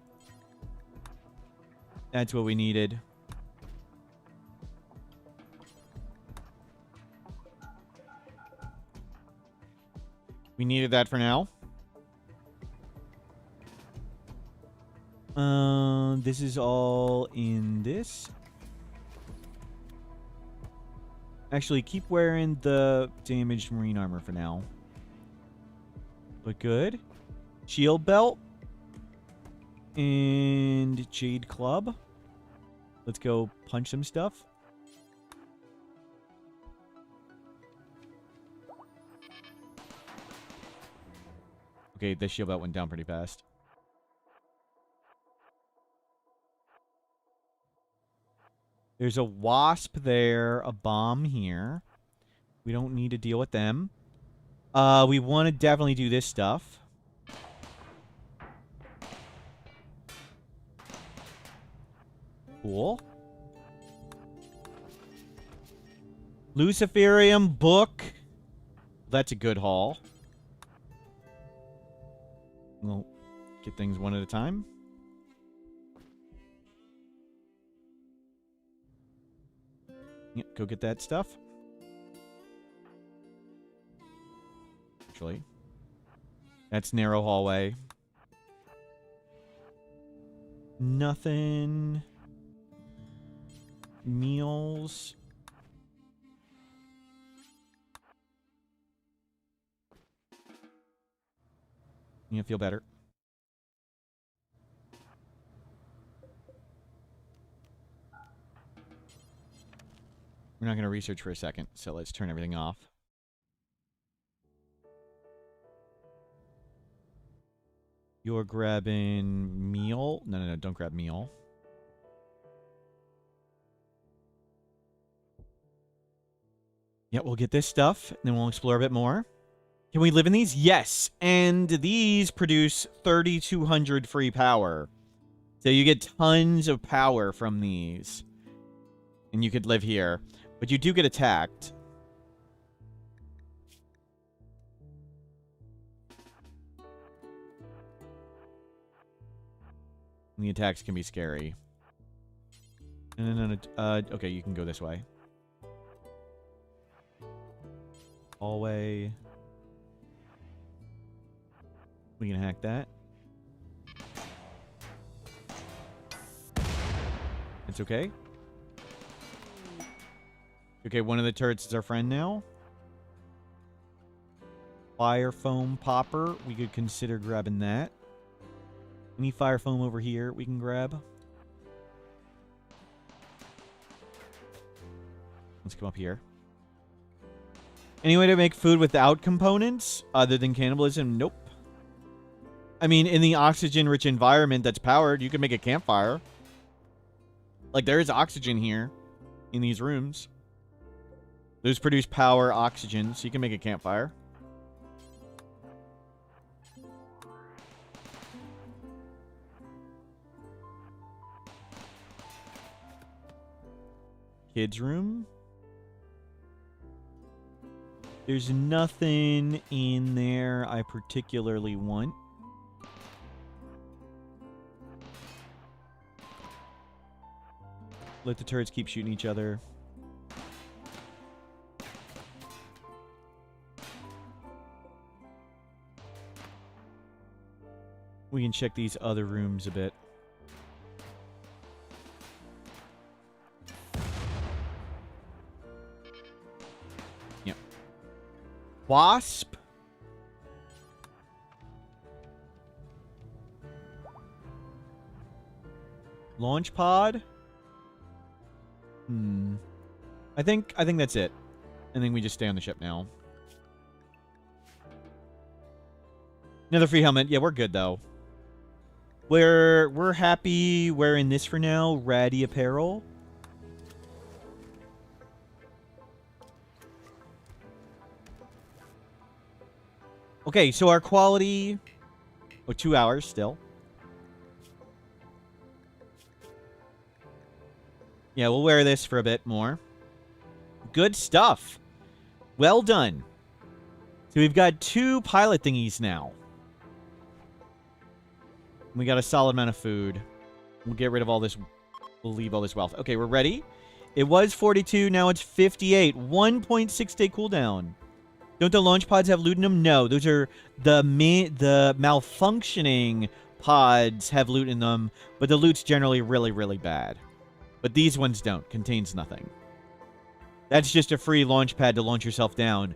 Speaker 1: That's what we needed. We needed that for now. This is all in this. Actually, keep wearing the damaged marine armor for now. But good. Shield belt. And Jade Club. Let's go punch some stuff. Okay, this shield belt went down pretty fast. There's a wasp there, a bomb here. We don't need to deal with them. We want to definitely do this stuff. Cool. Luciferium book. That's a good haul. We'll get things one at a time. Yep, go get that stuff. Actually, that's narrow hallway. Nothing. Meals. You feel better. We're not going to research for a second, so let's turn everything off. You're grabbing meal. No, don't grab meal. Yeah, we'll get this stuff, and then we'll explore a bit more. Can we live in these? Yes. And these produce 3,200 free power. So you get tons of power from these. And you could live here. But you do get attacked. And the attacks can be scary. No. Okay, you can go this way. Hallway. We can hack that. It's okay. Okay, one of the turrets is our friend now. Fire foam popper. We could consider grabbing that. Any fire foam over here we can grab. Let's come up here. Any way to make food without components other than cannibalism? Nope. I mean, in the oxygen-rich environment that's powered, you can make a campfire. Like, there is oxygen here in these rooms. Those produce power oxygen, so you can make a campfire. Kids' room. There's nothing in there I particularly want. Let the turrets keep shooting each other. We can check these other rooms a bit. Yep. Wasp? Launch pod? I think that's it. I think we just stay on the ship now. Another free helmet. Yeah, we're good though. We're happy wearing this for now. Ratty apparel. Okay, so our quality... Oh, 2 hours still. Yeah, we'll wear this for a bit more. Good stuff. Well done. So we've got 2 pilot thingies now. We got a solid amount of food. We'll get rid of all this. We'll leave all this wealth. Okay, we're ready. It was 42. Now it's 58. 1.6 day cooldown. Don't the launch pods have loot in them? No, those are the malfunctioning pods have loot in them, but the loot's generally really, really bad. But these ones don't. Contains nothing. That's just a free launch pad to launch yourself down.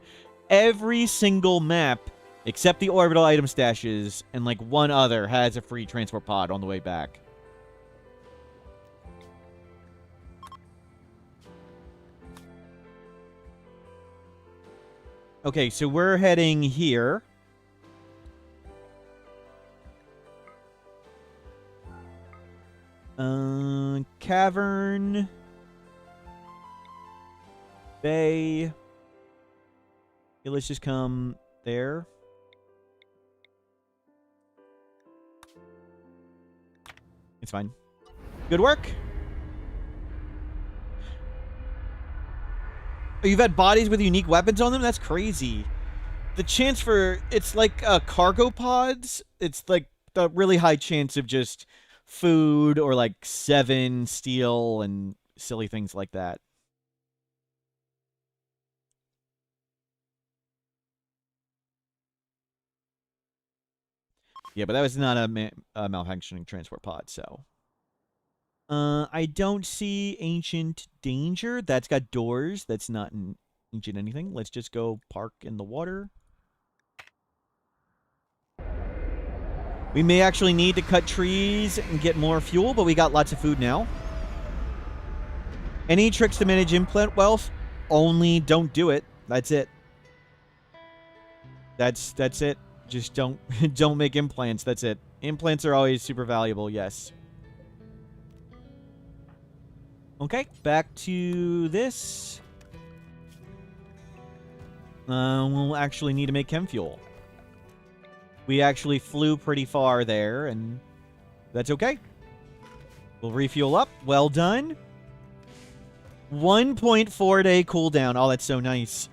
Speaker 1: Every single map, except the orbital item stashes, and like one other, has a free transport pod on the way back. Okay, so we're heading here. Cavern. Bay. Okay, let's just come there. It's fine. Good work. Oh, you've had bodies with unique weapons on them? That's crazy. The chance for... It's like cargo pods. It's like the really high chance of just food or like 7 steel and silly things like that. Yeah, but that was not a malfunctioning transport pod, so... I don't see Ancient Danger. That's got doors. That's not an ancient anything. Let's just go park in the water. We may actually need to cut trees and get more fuel, but we got lots of food now. Any tricks to manage implant wealth? Only don't do it. That's it. That's it. Just don't make implants. That's it. Implants are always super valuable, yes. Okay, back to this. We'll actually need to make chem fuel. We actually flew pretty far there, and that's okay. We'll refuel up. Well done. 1.4 day cooldown. Oh, that's so nice.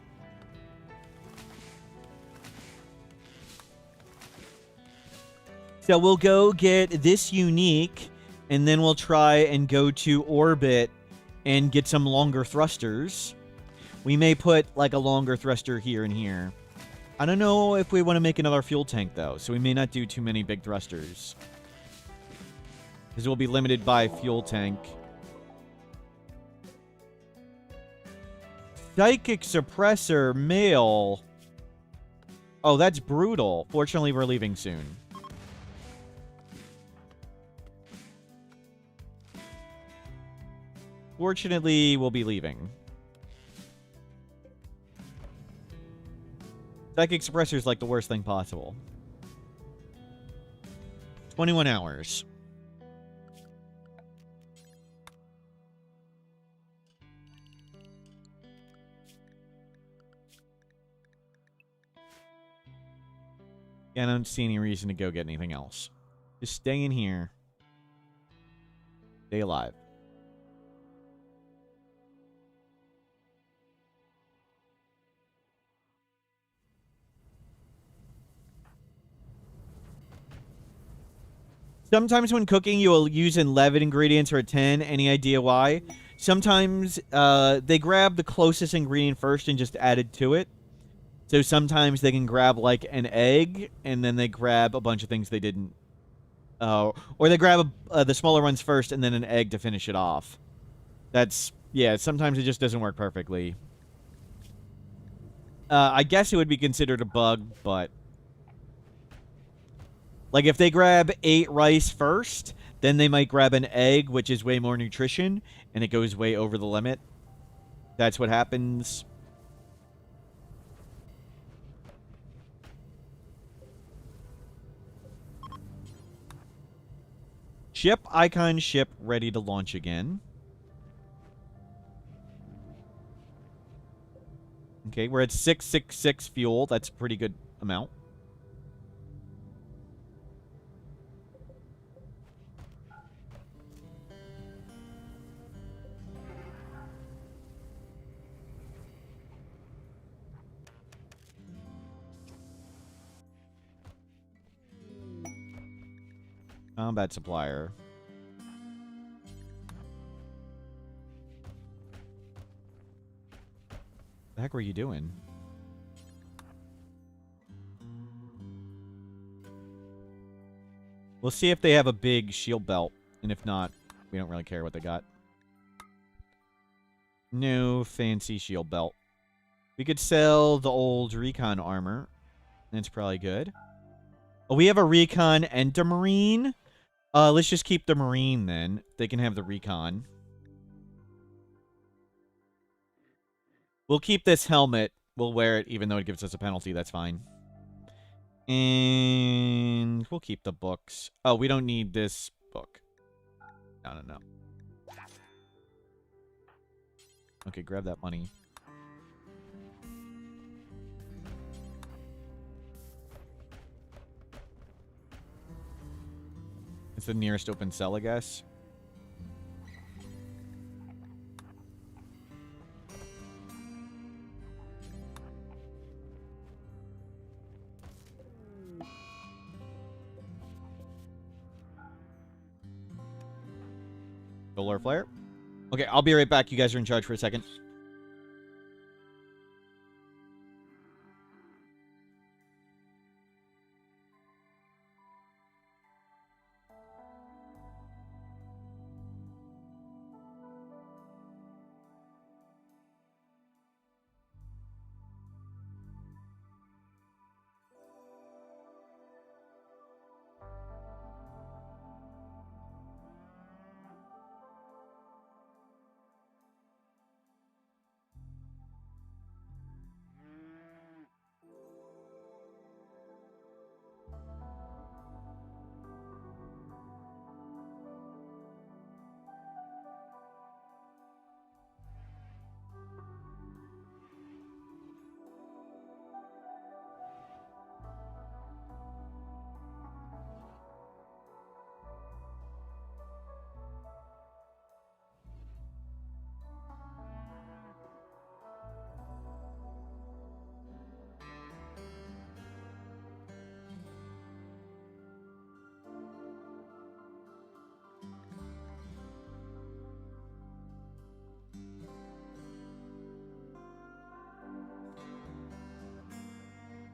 Speaker 1: So we'll go get this unique And then we'll try and go to orbit and get some longer thrusters. We may put like a longer thruster here and here. I don't know if we want to make another fuel tank, though, so we may not do too many big thrusters. Because we'll be limited by fuel tank. Psychic Suppressor, male. Oh, that's brutal. Fortunately, we're leaving soon. Fortunately, we'll be leaving. Psychic Suppressor is like the worst thing possible. 21 hours. Yeah, I don't see any reason to go get anything else. Just stay in here. Stay alive. Sometimes when cooking, you will use 11 ingredients or a 10. Any idea why? Sometimes they grab the closest ingredient first and just add it to it. So sometimes they can grab like an egg, and then they grab a bunch of things they didn't. Or they grab the smaller ones first, and then an egg to finish it off. That's, yeah, sometimes it just doesn't work perfectly. I guess it would be considered a bug, but... Like, if they grab 8 rice first, then they might grab an egg, which is way more nutrition, and it goes way over the limit. That's what happens. Ship icon ship ready to launch again. Okay, we're at 666 fuel. That's a pretty good amount. Combat supplier. The heck were you doing? We'll see if they have a big shield belt, and if not, we don't really care what they got. No fancy shield belt. We could sell the old recon armor. That's probably good. Oh, we have a recon and a marine. Let's just keep the marine then. They can have the recon. We'll keep this helmet. We'll wear it even though it gives us a penalty. That's fine. And we'll keep the books. Oh, we don't need this book. No. Okay, grab that money. It's the nearest open cell, I guess. Solar flare. Okay, I'll be right back. You guys are in charge for a second.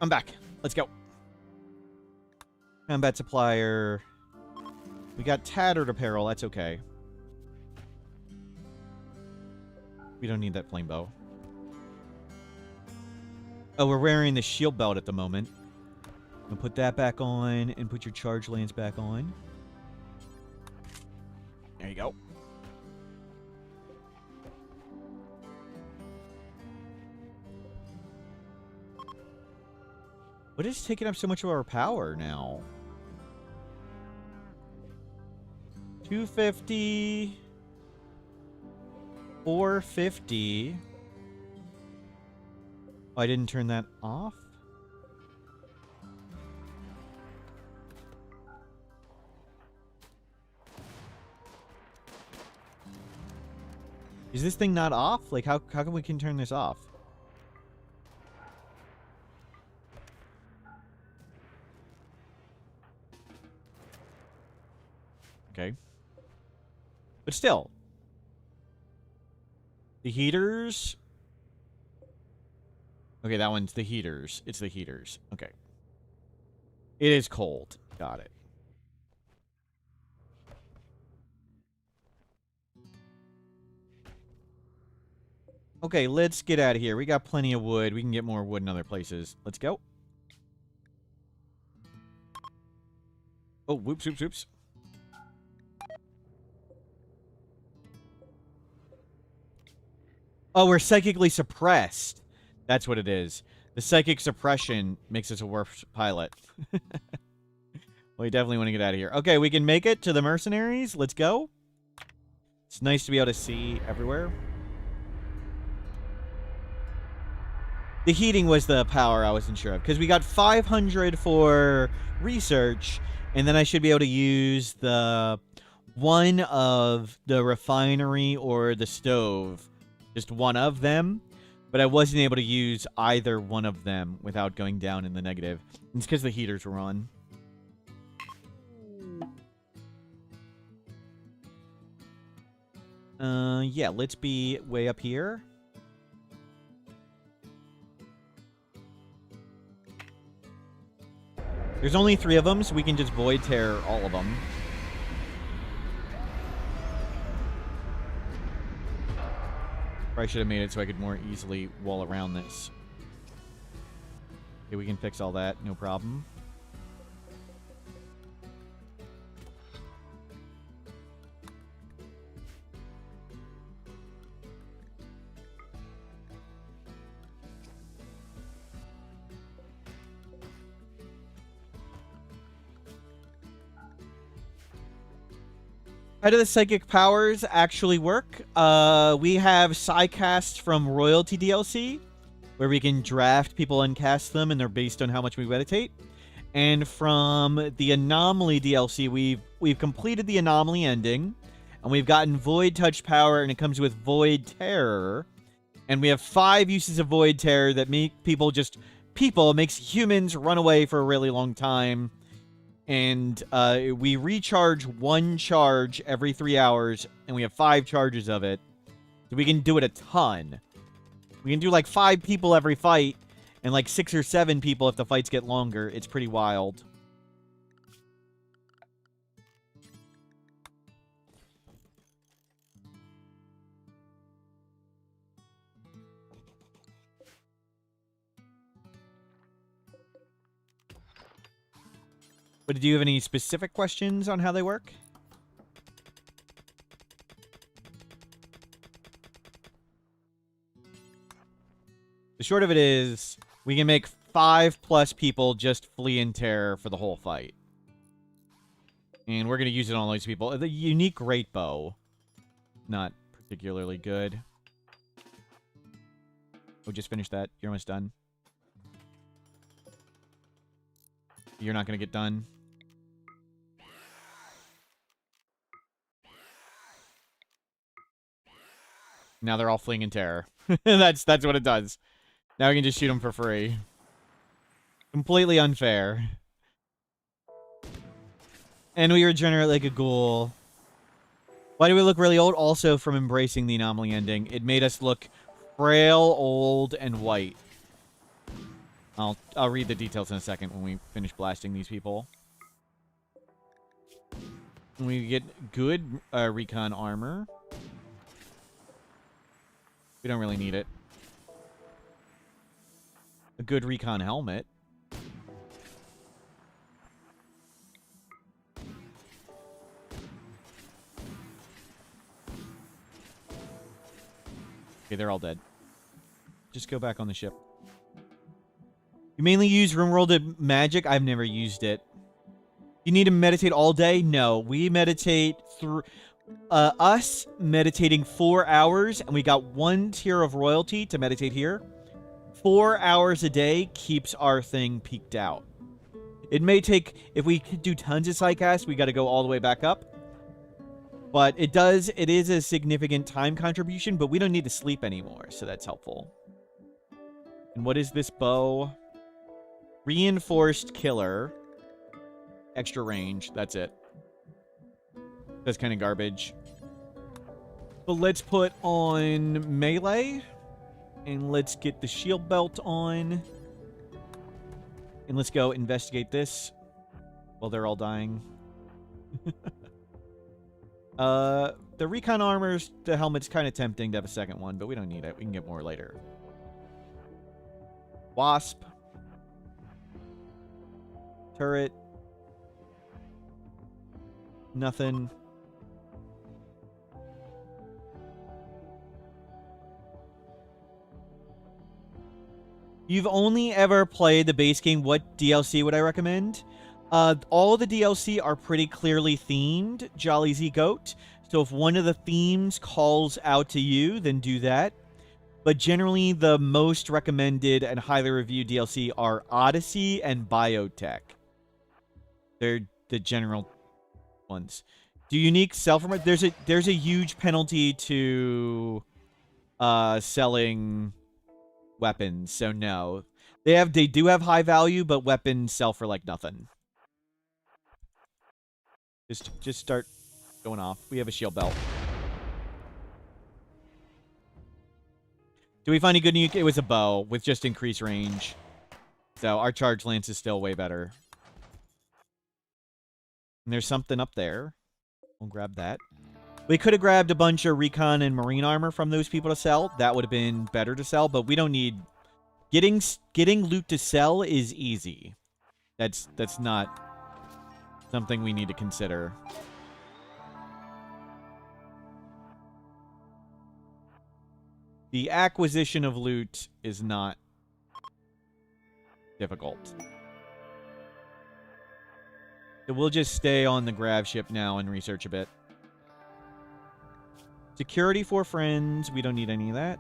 Speaker 1: I'm back. Let's go. Combat supplier. We got tattered apparel. That's okay. We don't need that flame bow. Oh, we're wearing the shield belt at the moment. I'm gonna put that back on and put your charge lance back on. There you go. What is taking up so much of our power now? 250. 450. Oh, I didn't turn that off? Is this thing not off? Like, how come we can turn this off? Okay. But still. The heaters. Okay, that one's the heaters. It's the heaters. Okay. It is cold. Got it. Okay, let's get out of here. We got plenty of wood. We can get more wood in other places. Let's go. Oh, whoops, whoops, whoops. Oh, we're psychically suppressed. That's what it is. The psychic suppression makes us a worse pilot. We definitely want to get out of here. Okay, we can make it to the mercenaries. Let's go. It's nice to be able to see everywhere. The heating was the power I wasn't sure of. Because we got 500 for research. And then I should be able to use the one of the refinery or the stove. Just one of them. But I wasn't able to use either one of them without going down in the negative. It's because the heaters were on. Yeah, let's be way up here. There's only 3 of them, so we can just void tear all of them. Probably should have made it so I could more easily wall around this. Okay, we can fix all that, no problem. How do the psychic powers actually work? We have Psycast from Royalty DLC, where we can draft people and cast them, and they're based on how much we meditate. And from the Anomaly DLC, we've completed the Anomaly ending, and we've gotten Void Touch power, and it comes with Void Terror. And we have 5 uses of Void Terror that make people just people. It makes humans run away for a really long time. And we recharge 1 charge every 3 hours, and we have 5 charges of it. So we can do it a ton. We can do like 5 people every fight, and like 6 or 7 people if the fights get longer. It's pretty wild. But do you have any specific questions on how they work? The short of it is, we can make 5+ people just flee in terror for the whole fight. And we're going to use it on all these people. The unique great bow, not particularly good. Oh, just finished that. You're almost done. You're not going to get done. Now they're all fleeing in terror. That's what it does. Now we can just shoot them for free. Completely unfair. And we regenerate like a ghoul. Why do we look really old? Also from embracing the anomaly ending. It made us look frail, old, and white. I'll read the details in a second when we finish blasting these people. We get good recon armor. We don't really need it. A good recon helmet. Okay, they're all dead. Just go back on the ship. You mainly use Rimworld magic? I've never used it. You need to meditate all day? No. We meditate through... us meditating 4 hours, and we got 1 tier of royalty to meditate here. 4 hours a day keeps our thing peaked out. It may take... If we do tons of sidecasts, we got to go all the way back up. But it is a significant time contribution, but we don't need to sleep anymore, so that's helpful. And what is this bow? Reinforced killer. Extra range, that's it. That's kind of garbage. But let's put on melee. And let's get the shield belt on. And let's go investigate this while they're all dying. The recon armors, the helmet's kind of tempting to have a second one, but we don't need it. We can get more later. Wasp. Turret. Nothing. You've only ever played the base game. What DLC would I recommend? All the DLC are pretty clearly themed, Jolly Z Goat. So if one of the themes calls out to you, then do that. But generally, the most recommended and highly reviewed DLC are Odyssey and Biotech. They're the general ones. Do unique self-remove? There's a huge penalty to selling weapons, so no. They do have high value, but weapons sell for like nothing. Just start going off. We have a shield belt. Do we find a good nuke? It was a bow with just increased range. So our charge lance is still way better. And there's something up there. We'll grab that. We could have grabbed a bunch of recon and marine armor from those people to sell. That would have been better to sell, but we don't need... Getting loot to sell is easy. That's not something we need to consider. The acquisition of loot is not difficult. So we'll just stay on the grav ship now and research a bit. Security for friends. We don't need any of that.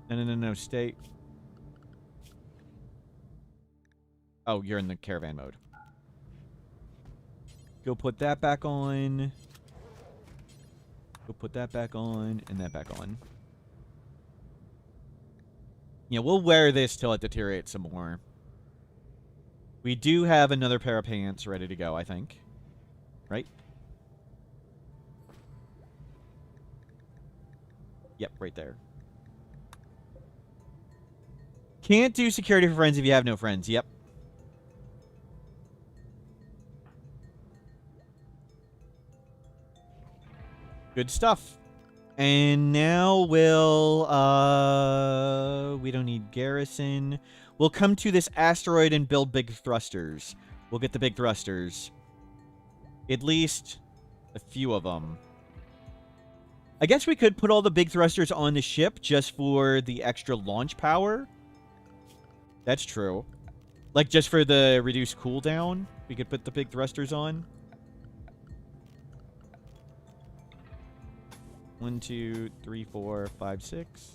Speaker 1: No. Stay. Oh, you're in the caravan mode. Go put that back on. Go put that back on and that back on. Yeah, we'll wear this till it deteriorates some more. We do have another pair of pants ready to go, I think. Right? Yep, right there. Can't do security for friends if you have no friends. Yep. Good stuff. And now we'll, we don't need garrison. We'll come to this asteroid and build big thrusters. We'll get the big thrusters. At least a few of them. I guess we could put all the big thrusters on the ship just for the extra launch power. That's true. Like, just for the reduced cooldown, we could put the big thrusters on. 1, 2, 3, 4, 5, 6.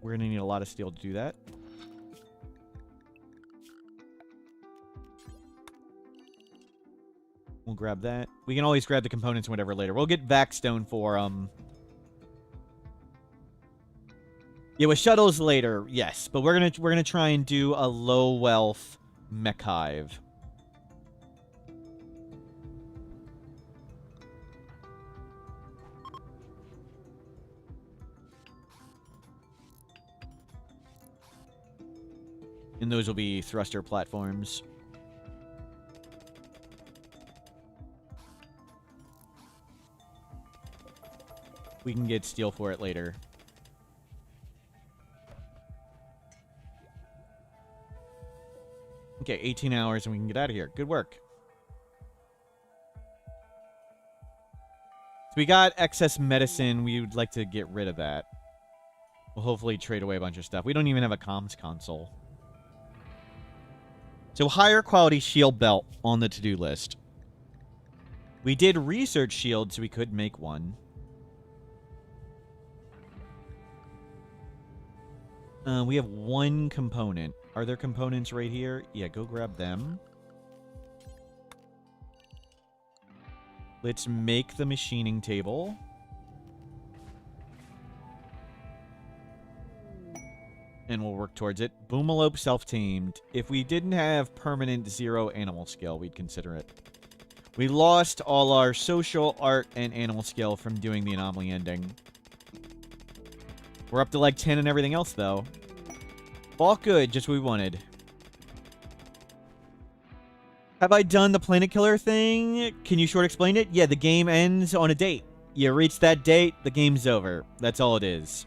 Speaker 1: We're gonna need a lot of steel to do that. We'll grab that. We can always grab the components and whatever later. We'll get Vaxstone for yeah, with shuttles later, yes. But we're gonna try and do a low wealth mech hive. And those will be thruster platforms. We can get steel for it later. Okay, 18 hours and we can get out of here. Good work. So we got excess medicine. We would like to get rid of that. We'll hopefully trade away a bunch of stuff. We don't even have a comms console. So higher quality shield belt on the to-do list. We did research shield, so we could make one. We have one component. Are there components right here? Yeah, go grab them. Let's make the machining table. And we'll work towards it. Boomalope self-tamed. If we didn't have permanent 0 animal skill, we'd consider it. We lost all our social, art, and animal skill from doing the anomaly ending. We're up to like 10 and everything else, though. All good, just what we wanted. Have I done the Planet Killer thing? Can you short explain it? Yeah, the game ends on a date. You reach that date, the game's over. That's all it is.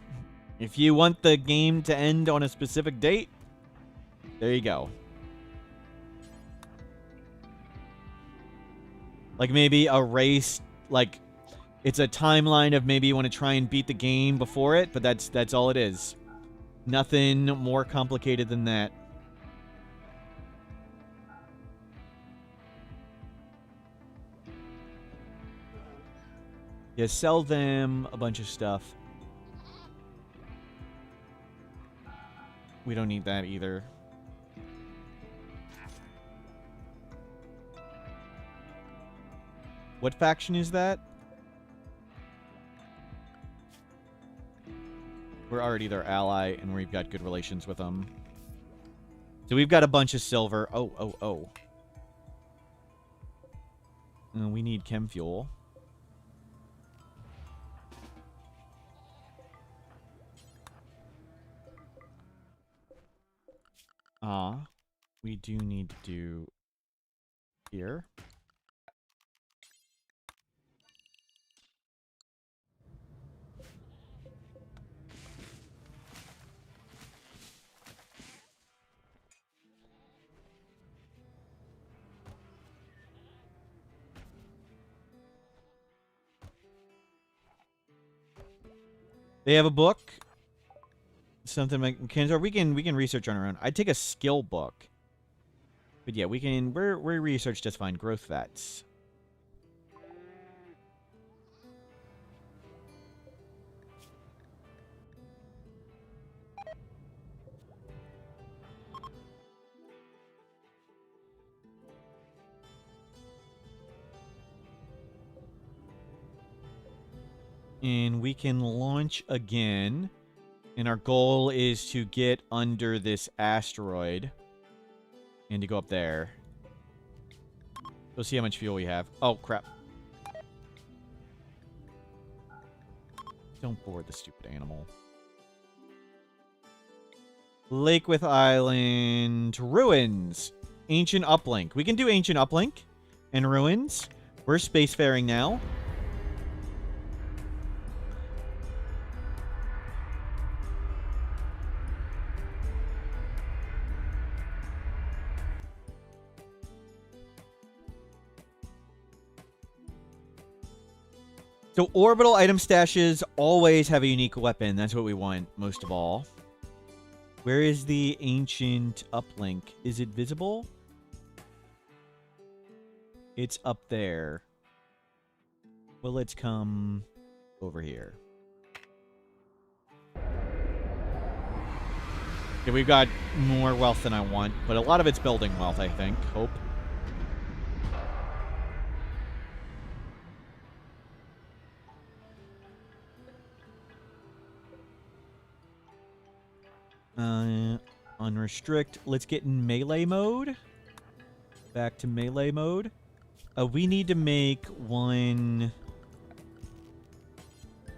Speaker 1: If you want the game to end on a specific date, there you go. Like maybe a race, like it's a timeline of maybe you want to try and beat the game before it, but that's all it is. Nothing more complicated than that. Yeah, sell them a bunch of stuff. We don't need that either. What faction is that? We're already their ally, and we've got good relations with them. So we've got a bunch of silver. Oh. We need chem fuel. We do need to do here. They have a book. Something like we can research on our own. I'd take a skill book. But yeah, we research just fine. Growth fats. And we can launch again. And our goal is to get under this asteroid. And to go up there. We'll see how much fuel we have. Oh, crap. Don't board the stupid animal. Lake with Island. Ruins. Ancient Uplink. We can do Ancient Uplink and Ruins. We're spacefaring now. So orbital item stashes always have a unique weapon. That's what we want most of all. Where is the ancient uplink? Is it visible? It's up there. Well, let's come over here. Yeah, we've got more wealth than I want, but a lot of it's building wealth, I think. Hope. Unrestrict. Let's get in melee mode. Back to melee mode. We need to make one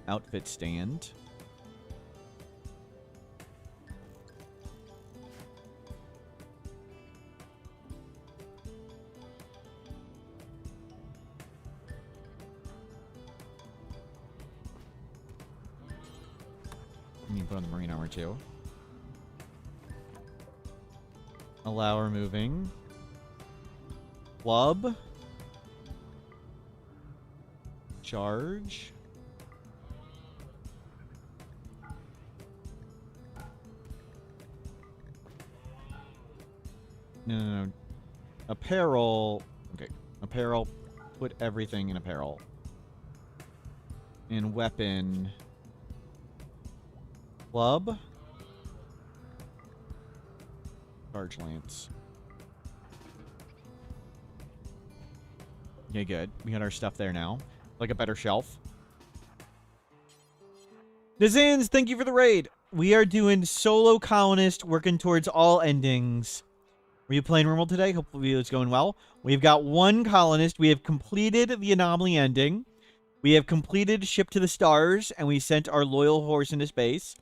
Speaker 1: outfit stand. put on the marine armor too. Allow removing. Club. Charge. No. Apparel. Okay. Apparel. Put everything in apparel. And weapon. Club. Charge lance. Okay, good. We got our stuff there now. Like a better shelf. Dazans, thank you for the raid. We are doing solo colonist, working towards all endings. Were you playing Rimworld today? Hopefully it's going well. We've got one colonist. We have completed the anomaly ending. We have completed Ship to the Stars, and we sent our loyal horse into space.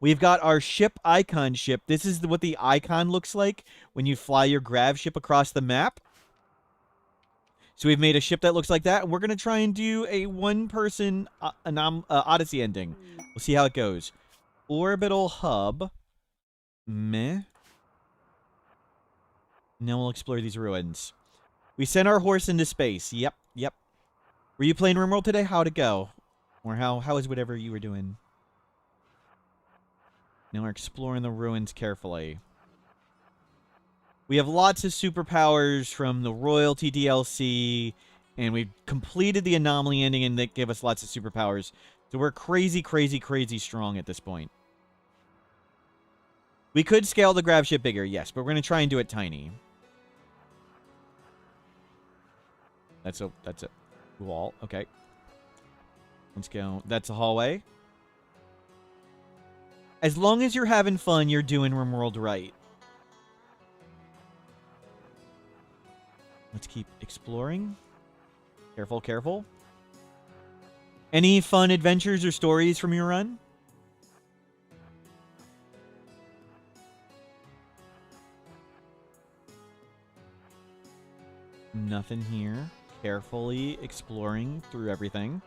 Speaker 1: We've got our ship icon ship. This is what the icon looks like when you fly your grav ship across the map. So we've made a ship that looks like that, and we're going to try and do a one-person Odyssey ending. We'll see how it goes. Orbital hub. Meh. Now we'll explore these ruins. We sent our horse into space. Yep. Were you playing Rimworld today? How'd it go? Or how is whatever you were doing? Now we're exploring the ruins carefully. We have lots of superpowers from the Royalty DLC, and we've completed the anomaly ending, and that gave us lots of superpowers. So we're crazy strong at this point. We could scale the grav ship bigger, yes, but we're going to try and do it tiny. That's a wall. Okay. Let's go. That's a hallway. As long as you're having fun, you're doing Rimworld right. Let's keep exploring. Careful. Any fun adventures or stories from your run? Nothing here. Carefully exploring through everything.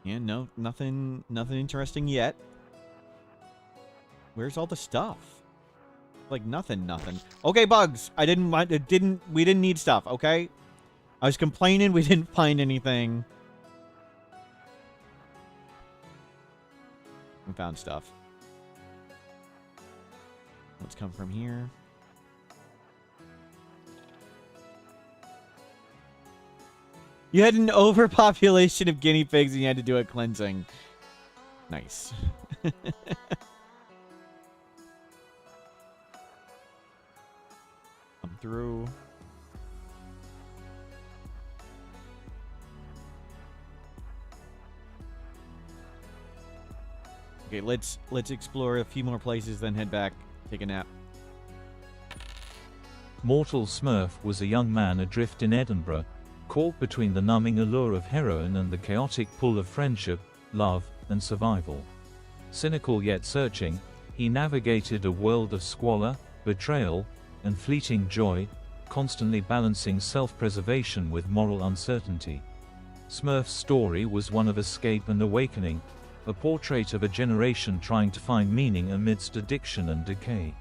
Speaker 1: Yeah, no, nothing interesting yet. Where's all the stuff? Like nothing. Okay, bugs. We didn't need stuff, okay? I was complaining we didn't find anything. We found stuff. Let's come from here. You had an overpopulation of guinea pigs and you had to do a cleansing. Nice. Come through. Okay, let's explore a few more places, then head back, take a nap.
Speaker 2: Mortal Smurf was a young man adrift in Edinburgh, caught between the numbing allure of heroin and the chaotic pull of friendship, love, and survival. Cynical yet searching, he navigated a world of squalor, betrayal, and fleeting joy, constantly balancing self-preservation with moral uncertainty. Smurf's story was one of escape and awakening, a portrait of a generation trying to find meaning amidst addiction and decay.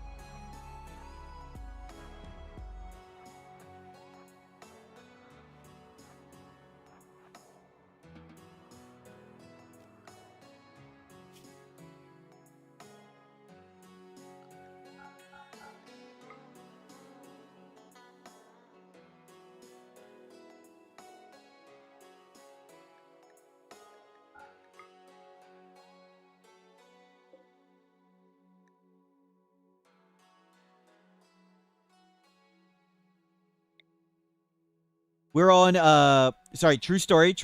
Speaker 1: We're on, sorry, true story.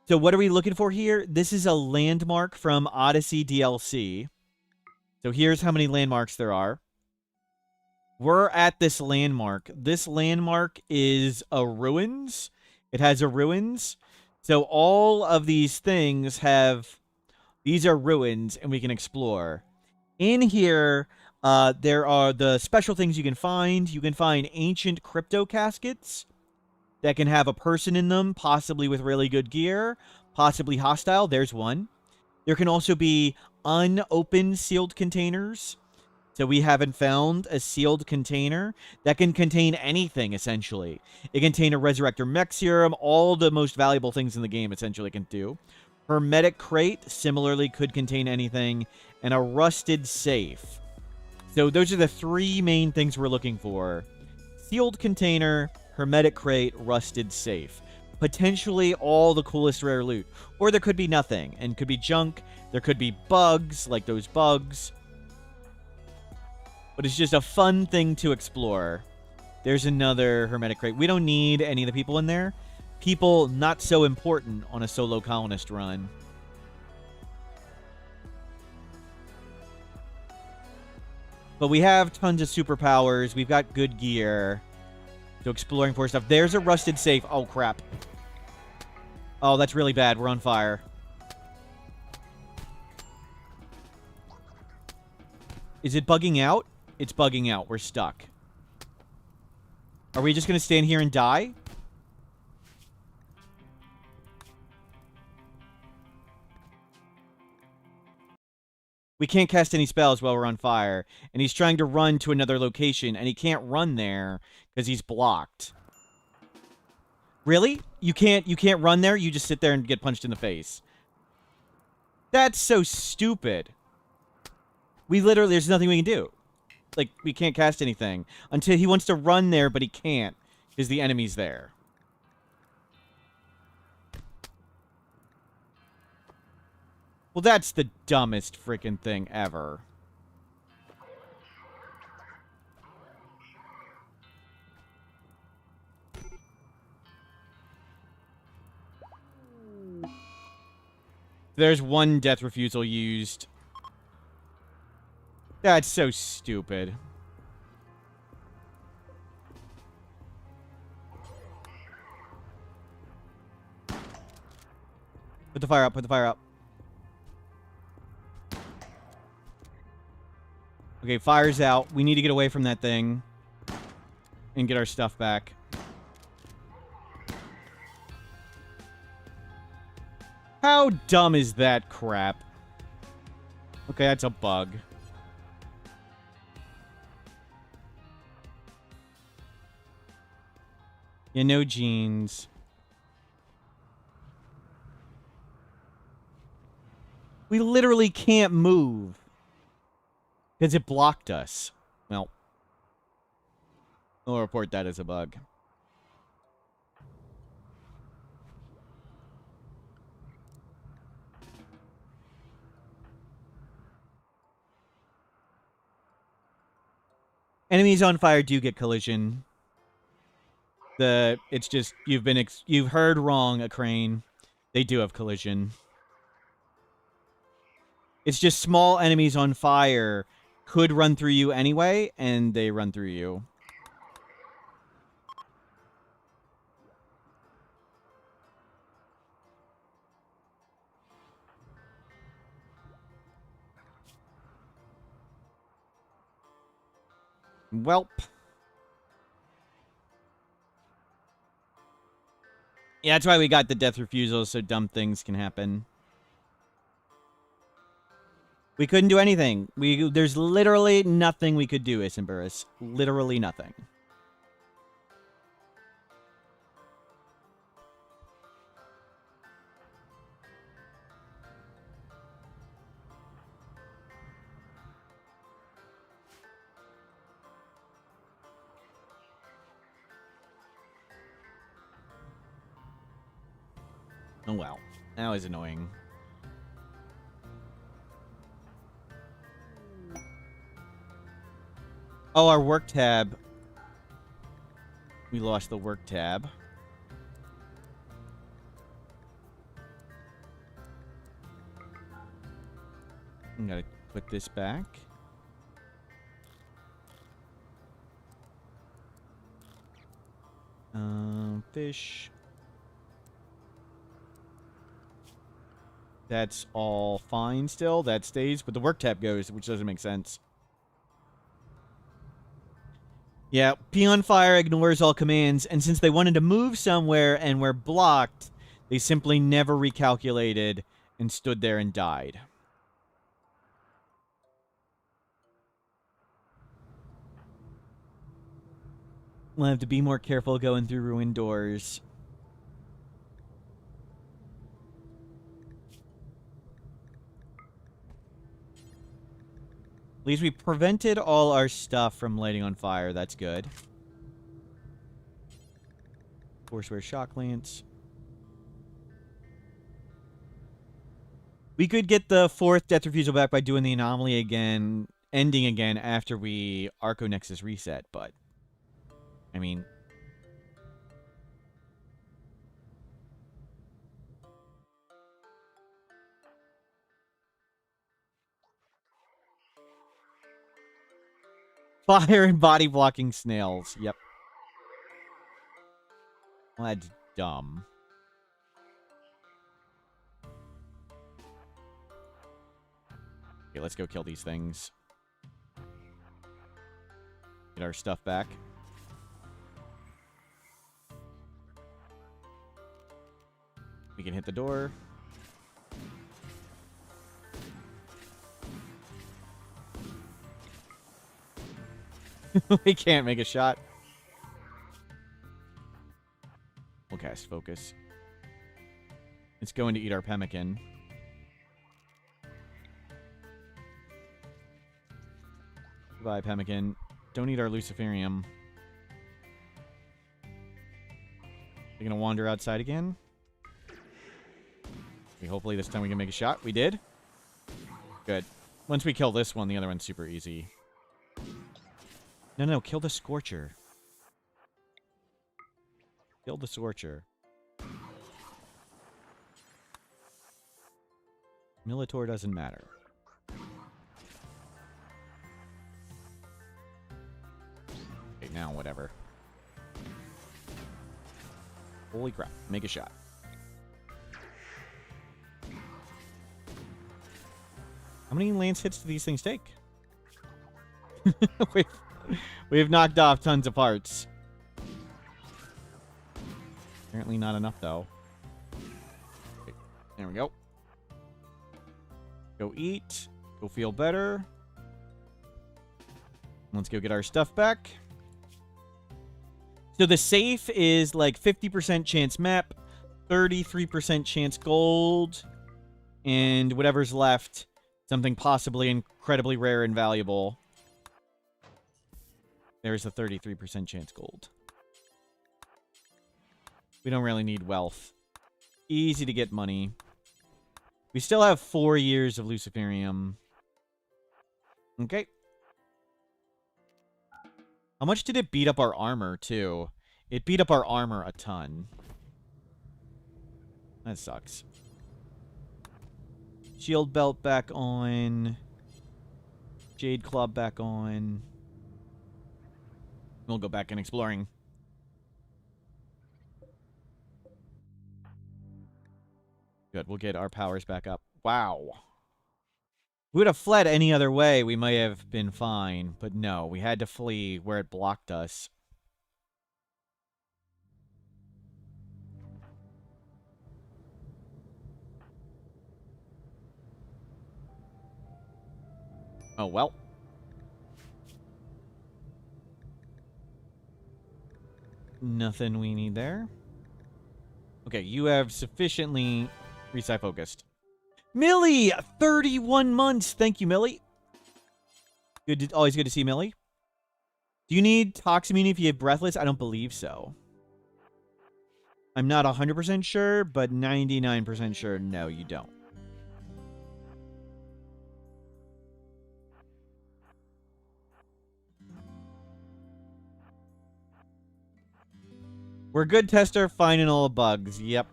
Speaker 1: So what are we looking for here? This is a landmark from Odyssey DLC. So here's how many landmarks there are. We're at this landmark. This landmark is a ruins. It has a ruins. So all of these things have, these are ruins and we can explore. In here There are the special things you can find. You can find ancient crypto caskets that can have a person in them, possibly with really good gear, possibly hostile. There's one. There can also be unopened sealed containers. So we haven't found a sealed container that can contain anything, essentially. It can contain a Resurrector Mech Serum, all the most valuable things in the game, essentially, can do. Hermetic Crate, similarly, could contain anything. And a Rusted Safe. So those are the three main things we're looking for. Sealed container, Hermetic Crate, Rusted Safe. Potentially all the coolest rare loot. Or there could be nothing, and could be junk. There could be bugs, like those bugs. But it's just a fun thing to explore. There's another Hermetic Crate. We don't need any of the people in there. People not so important on a solo colonist run. But we have tons of superpowers. We've got good gear. So exploring for stuff. There's a rusted safe. Oh, crap. Oh, that's really bad. We're on fire. Is it bugging out? It's bugging out. We're stuck. Are we just going to stand here and die? We can't cast any spells while we're on fire. And he's trying to run to another location, and he can't run there because he's blocked. Really? You can't run there? You just sit there and get punched in the face. That's so stupid. We literally, there's nothing we can do. Like, we can't cast anything. Until he wants to run there, but he can't. Because the enemy's there. Well, that's the dumbest freaking thing ever. There's one death refusal used. That's so stupid. Put the fire up, put the fire up. Okay, fire's out. We need to get away from that thing. And get our stuff back. How dumb is that crap? Okay, that's a bug. Yeah, no jeans. We literally can't move. Because it blocked us. Well. We'll report that as a bug. Enemies on fire do get collision. It's just, you've heard wrong, a crane. They do have collision. It's just small enemies on fire could run through you anyway, and they run through you. Welp. Yeah, that's why we got the death refusal, so dumb things can happen. We couldn't do anything. There's literally nothing we could do, Isenburus. Literally nothing. Oh, well. That was annoying. Oh, our work tab. We lost the work tab. I'm gonna put this back. Fish. That's all fine still. That stays, but the work tab goes, which doesn't make sense. Yeah, Peon Fire ignores all commands, and since they wanted to move somewhere and were blocked, they simply never recalculated and stood there and died. We'll have to be more careful going through ruined doors. At least we prevented all our stuff from lighting on fire. That's good. Forswear shock lance. We could get the 4th Death Refusal back by doing the anomaly again, ending again after we Arco Nexus reset, but I mean, fire and body blocking snails. Yep. Well, that's dumb. Okay, let's go kill these things. Get our stuff back. We can hit the door. We can't make a shot. We'll cast focus. It's going to eat our pemmican. Goodbye, pemmican. Don't eat our luciferium. You're gonna wander outside again? Okay, hopefully this time we can make a shot. We did. Good. Once we kill this one, the other one's super easy. No, kill the Scorcher. Kill the Scorcher. Militor doesn't matter. Okay, now whatever. Holy crap. Make a shot. How many lance hits do these things take? We've knocked off tons of parts. Apparently not enough, though. Okay, there we go. Go eat. Go feel better. Let's go get our stuff back. So the safe is like 50% chance map, 33% chance gold, and whatever's left, something possibly incredibly rare and valuable. There's a 33% chance gold. We don't really need wealth. Easy to get money. We still have 4 years of luciferium. Okay. How much did it beat up our armor, too? It beat up our armor a ton. That sucks. Shield belt back on. Jade club back on. We'll go back in exploring. Good, we'll get our powers back up. Wow. If we would have fled any other way, we might have been fine. But no, we had to flee where it blocked us. Oh, well. Nothing we need there. Okay, you have sufficiently reset focused. Millie! 31 months! Thank you, Millie. Good. Always good to see Millie. Do you need Tox immunity if you have Breathless? I don't believe so. I'm not 100% sure, but 99% sure no, you don't. We're good, Tester. Finding all the bugs. Yep.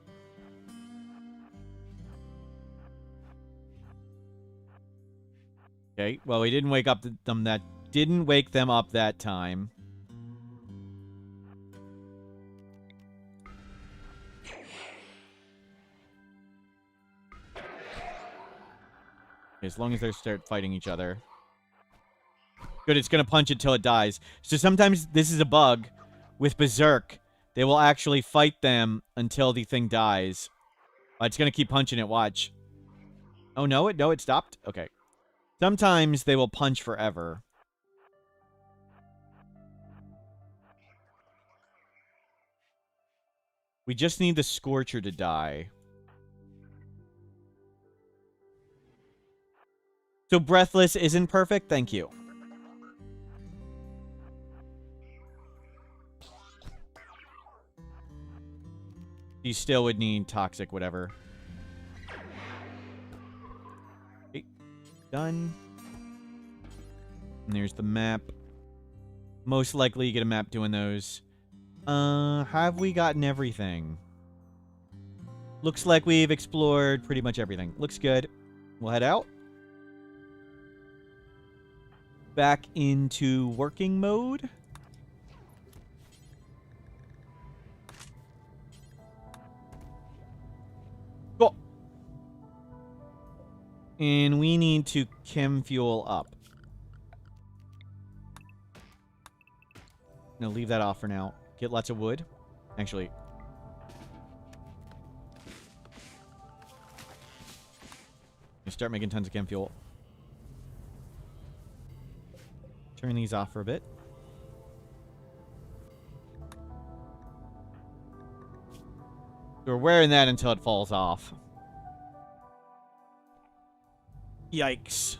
Speaker 1: Okay. Well, we didn't wake up them that didn't wake them up that time. As long as they start fighting each other. Good, it's going to punch it till it dies. So sometimes this is a bug with Berserk. They will actually fight them until the thing dies. It's going to keep punching it, watch. Oh, no, it stopped? Okay. Sometimes they will punch forever. We just need the Scorcher to die. So Breathless isn't perfect? Thank you. You still would need Toxic, whatever. Okay. Done. And there's the map. Most likely you get a map doing those. Have we gotten everything? Looks like we've explored pretty much everything. Looks good. We'll head out. Back into working mode. Cool. And we need to chem fuel up. No, leave that off for now. Get lots of wood. Actually. Start making tons of chem fuel. Turn these off for a bit. We're wearing that until it falls off. Yikes.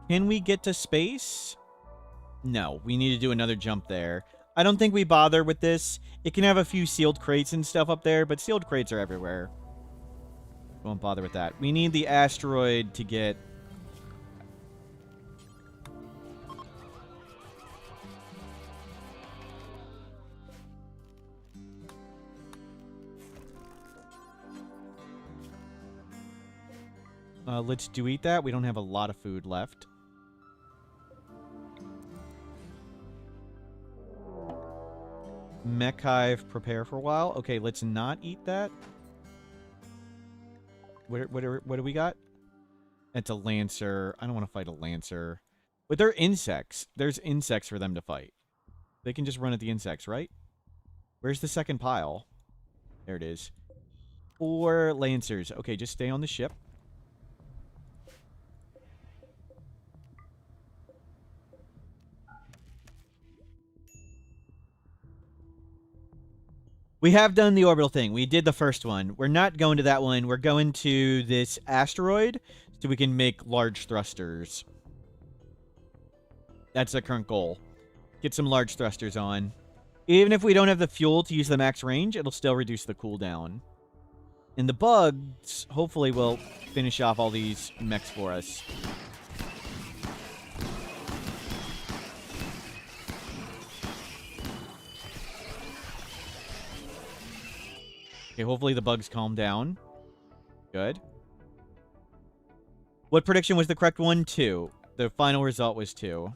Speaker 1: Can we get to space? No, we need to do another jump there. I don't think we bother with this. It can have a few sealed crates and stuff up there, but sealed crates are everywhere. Won't bother with that. We need the asteroid to get... let's eat that. We don't have a lot of food left. Mech hive, prepare for a while. Okay, let's not eat that. What do we got? It's a Lancer. I don't want to fight a Lancer. But they're insects. There's insects for them to fight. They can just run at the insects, right? Where's the second pile? There it is. 4 Lancers. Okay, just stay on the ship. We have done the orbital thing. We did the first one. We're not going to that one. We're going to this asteroid so we can make large thrusters. That's the current goal. Get some large thrusters on. Even if we don't have the fuel to use the max range, it'll still reduce the cooldown. And the bugs, hopefully, will finish off all these mechs for us. Okay, hopefully the bugs calm down. Good. What prediction was the correct one? 2. The final result was 2.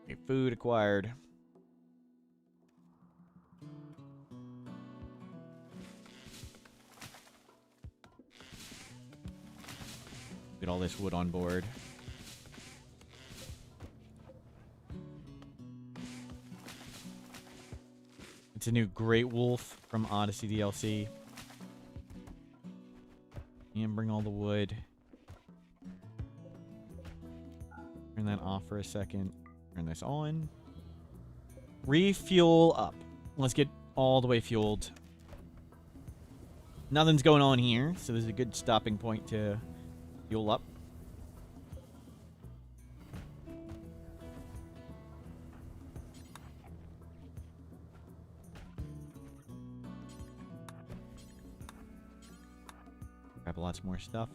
Speaker 1: Okay, food acquired. Get all this wood on board. It's a new Great Wolf from Odyssey DLC. And bring all the wood. Turn that off for a second. Turn this on. Refuel up. Let's get all the way fueled. Nothing's going on here, so this is a good stopping point to fuel up. Grab lots more stuff.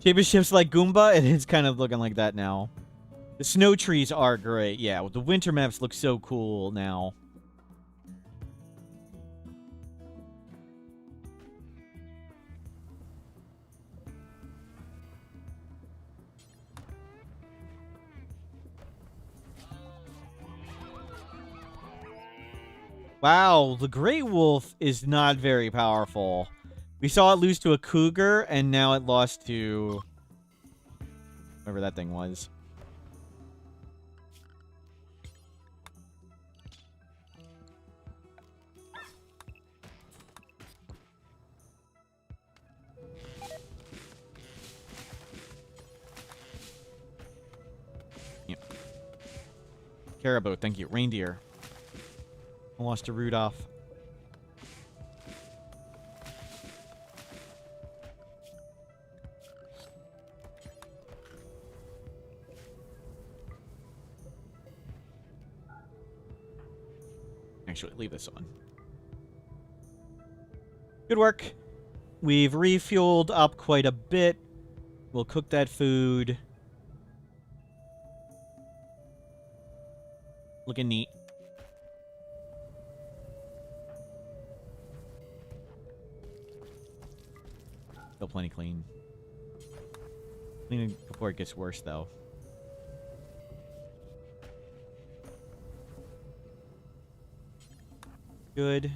Speaker 1: Shape shifts like Goomba, it is kind of looking like that now. The snow trees are great. Yeah, the winter maps look so cool now. Wow, the Great Wolf is not very powerful. We saw it lose to a cougar, and now it lost to whatever that thing was. Yep. Caribou, thank you. Reindeer. I lost to Rudolph. Actually, leave this on. Good work. We've refueled up quite a bit. We'll cook that food. Looking neat. Still plenty clean. Clean it before it gets worse, though. Good.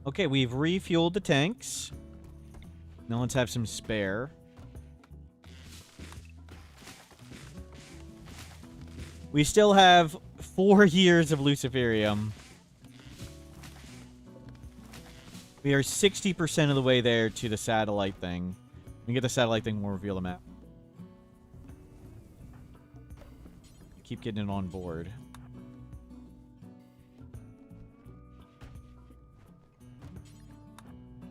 Speaker 1: Okay, we've refueled the tanks. Now let's have some spare. We still have 4 years of Luciferium. We are 60% of the way there to the satellite thing. When we get the satellite thing, we'll reveal the map. Keep getting it on board.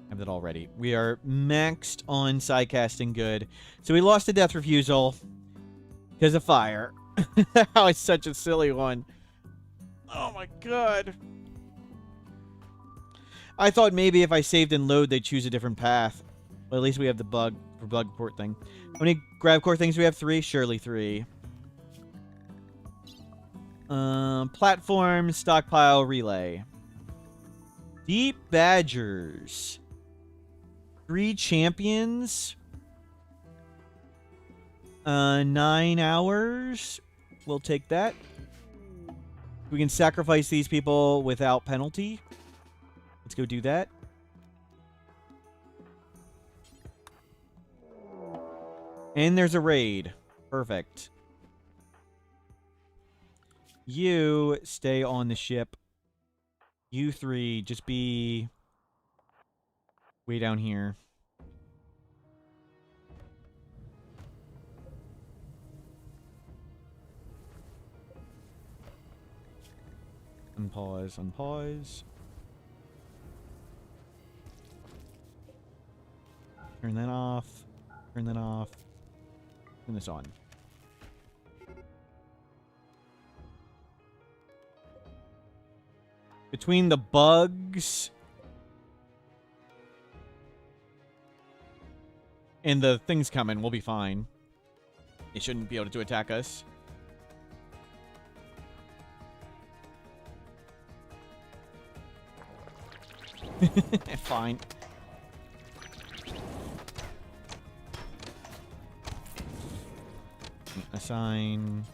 Speaker 1: Have that all ready. We are maxed on sidecasting good. So we lost the death refusal because of fire. That was such a silly one. Oh my god. I thought maybe if I saved and load, they'd choose a different path. But at least we have the bug report thing. How many grab core things do we have? 3? Surely 3. Platform, stockpile, relay. Deep Badgers. 3 champions. 9 hours. We'll take that. We can sacrifice these people without penalty. Let's go do that. And there's a raid. Perfect. You stay on the ship. You 3 just be way down here. Unpause, unpause. Turn that off. Turn that off. Turn this on. Between the bugs and the things coming, we'll be fine. They shouldn't be able to attack us. Fine. Assign.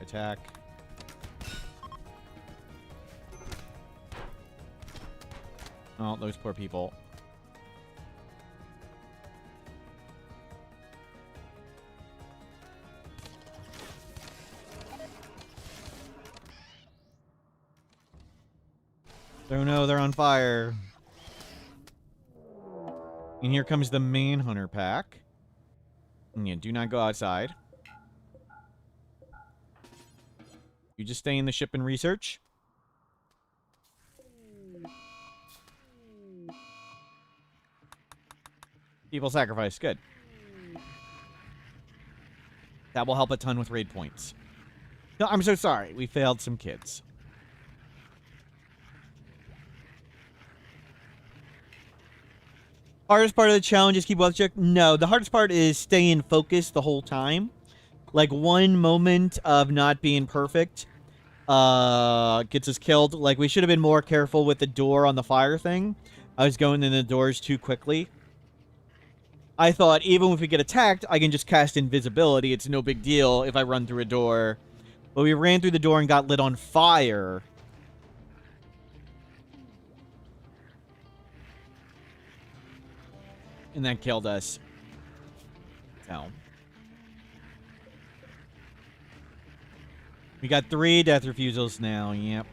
Speaker 1: Attack. Oh, those poor people. Oh no, they're on fire. And here comes the Manhunter pack. And yeah, do not go outside. You just stay in the ship and research. People sacrifice. Good. That will help a ton with raid points. No, I'm so sorry. We failed some kids. Hardest part of the challenge is keep wealth check. No, the hardest part is staying focused the whole time. Like, one moment of not being perfect gets us killed. Like, we should have been more careful with the door on the fire thing. I was going in the doors too quickly. I thought even if we get attacked, I can just cast invisibility. It's no big deal if I run through a door. But we ran through the door and got lit on fire. And that killed us. So. We got 3 death refusals now. Yep.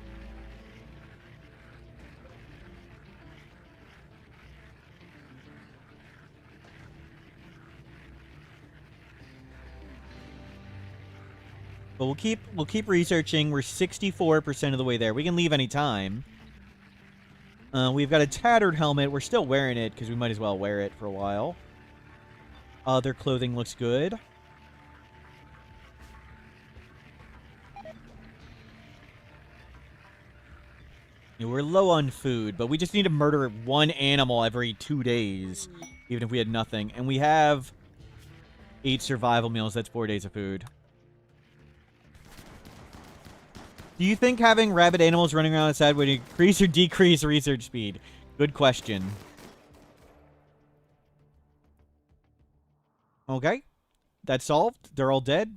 Speaker 1: But we'll keep researching. We're 64% of the way there. We can leave any time. We've got a tattered helmet. We're still wearing it because we might as well wear it for a while. Other clothing looks good. Yeah, we're low on food, but we just need to murder 1 animal every 2 days, even if we had nothing. And we have 8 survival meals. That's 4 days of food. Do you think having rabid animals running around outside would increase or decrease research speed? Good question. Okay. That's solved. They're all dead.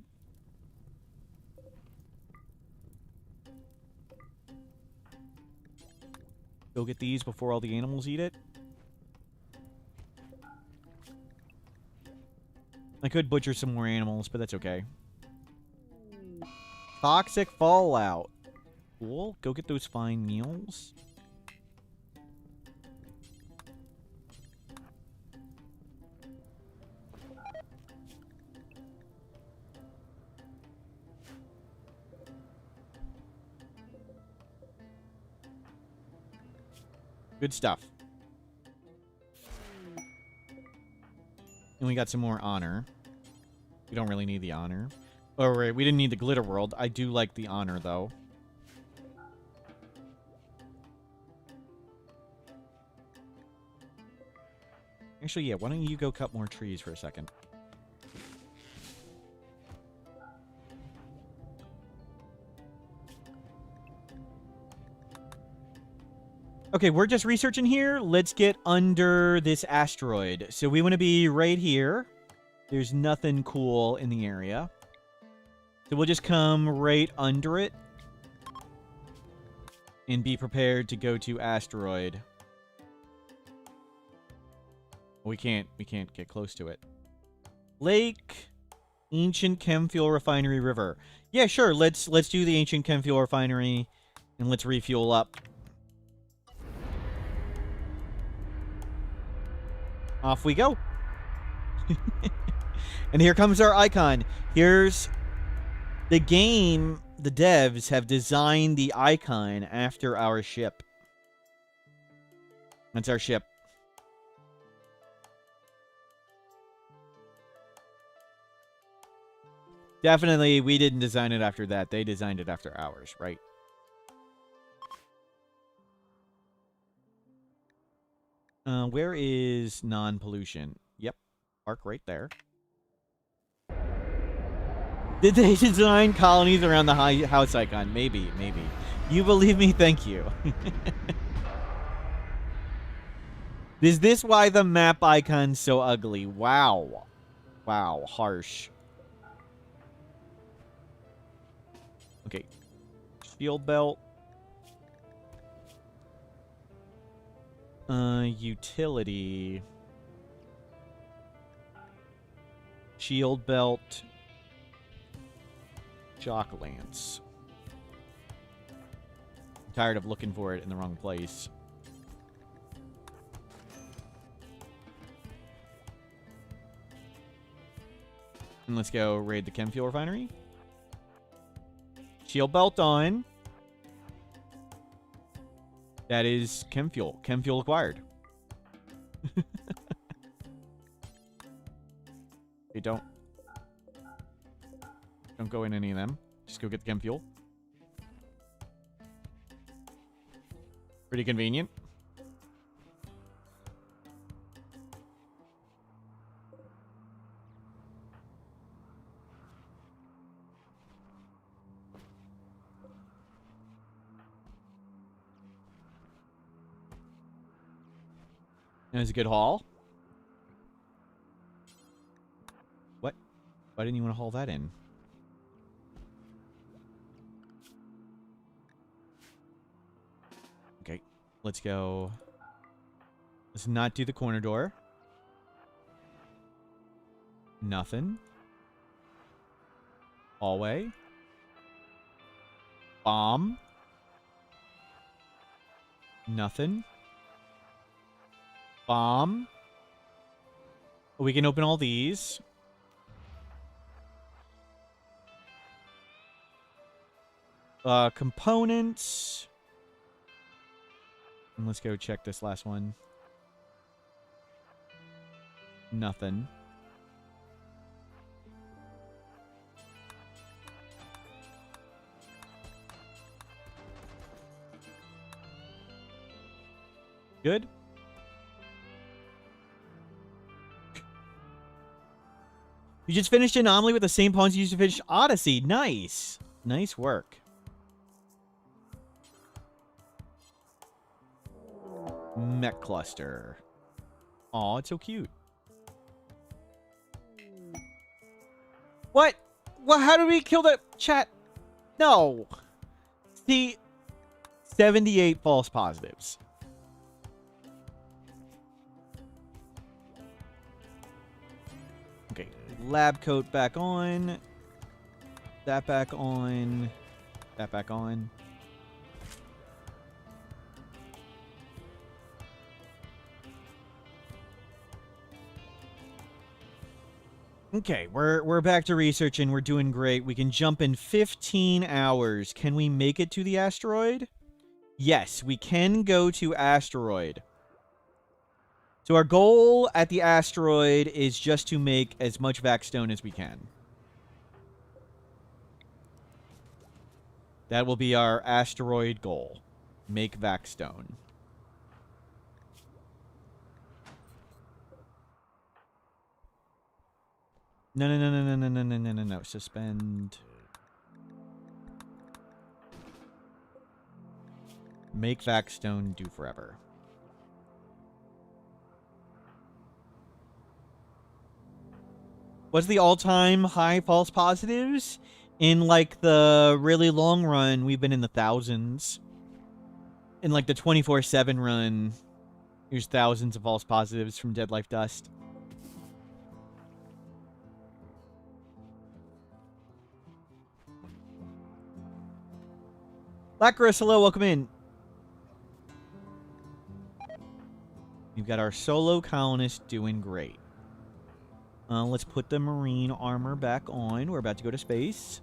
Speaker 1: Go get these before all the animals eat it. I could butcher some more animals, but that's okay. Toxic fallout. Cool. Go get those fine meals. Good stuff. And we got some more honor. We don't really need the honor. Oh, right. We didn't need the glitter world. I do like the honor, though. Actually, yeah. Why don't you go cut more trees for a second? Okay, we're just researching here. Let's get under this asteroid. So we want to be right here. There's nothing cool in the area. So we'll just come right under it. And be prepared to go to asteroid. We can't get close to it. Lake, ancient chem fuel refinery, river. Yeah, sure. Let's do the ancient chem fuel refinery and let's refuel up. Off we go. And here comes our icon. Here's the game. The devs have designed the icon after our ship. That's our ship. Definitely, we didn't design it after that. They designed it after ours, right? Where is non-pollution? Yep. Park right there. Did they design colonies around the house icon? Maybe, maybe. You believe me? Thank you. Is this why the map icon's so ugly? Wow. Wow, harsh. Okay. Shield belt. Utility. Shield belt. Jock lance. I'm tired of looking for it in the wrong place. And let's go raid the chem fuel refinery. Shield belt on. That is chem fuel. Chem fuel acquired. Okay, don't go in any of them. Just go get the chem fuel. Pretty convenient. That was a good haul. What? Why didn't you want to haul that in? Okay, let's go. Let's not do the corner door. Nothing. Hallway. Bomb. Nothing. Bomb. We can open all these. Components. And let's go check this last one. Nothing. Good. You just finished Anomaly with the same pawns you used to finish Odyssey. Nice. Nice work. Mech cluster. Aw, it's so cute. What? Well, how did we kill the chat? No. See, 78 false positives. Okay, lab coat back on. That back on. That back on. Okay, we're back to research and we're doing great. We can jump in 15 hours. Can we make it to the asteroid? Yes, we can go to asteroid. So our goal at the asteroid is just to make as much Vaxstone as we can. That will be our asteroid goal. Make Vaxstone. No, no, no, no, no, no, no, no, no, no. Suspend. Make Vaxstone do forever. What's the all-time high false positives? In, like, the really long run, we've been in the thousands. In, like, the 24/7 run, there's thousands of false positives from Dead Life Dust. Lacris, hello, welcome in. We've got our solo colonist doing great. Let's put the marine armor back on. We're about to go to space.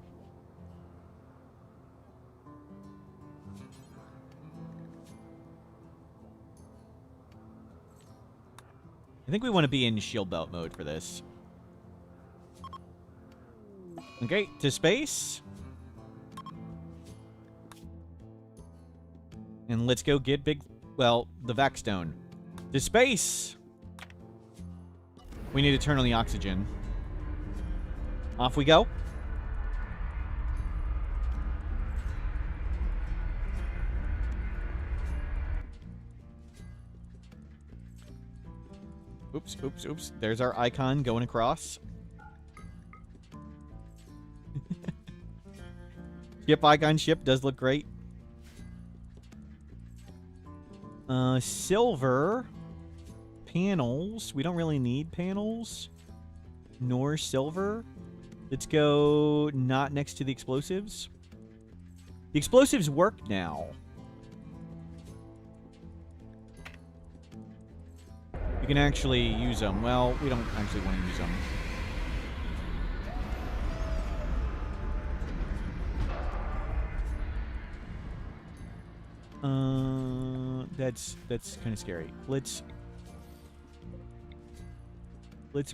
Speaker 1: I think we want to be in shield belt mode for this. Okay, to space. And let's go get the Vaxstone. To space! We need to turn on the oxygen. Off we go. Oops, oops, oops. There's our icon going across. Ship icon ship does look great. Silver panels. We don't really need panels. Nor silver. Let's go not next to the explosives. The explosives work now. You can actually use them. Well, we don't actually want to use them. That's kind of scary. Let's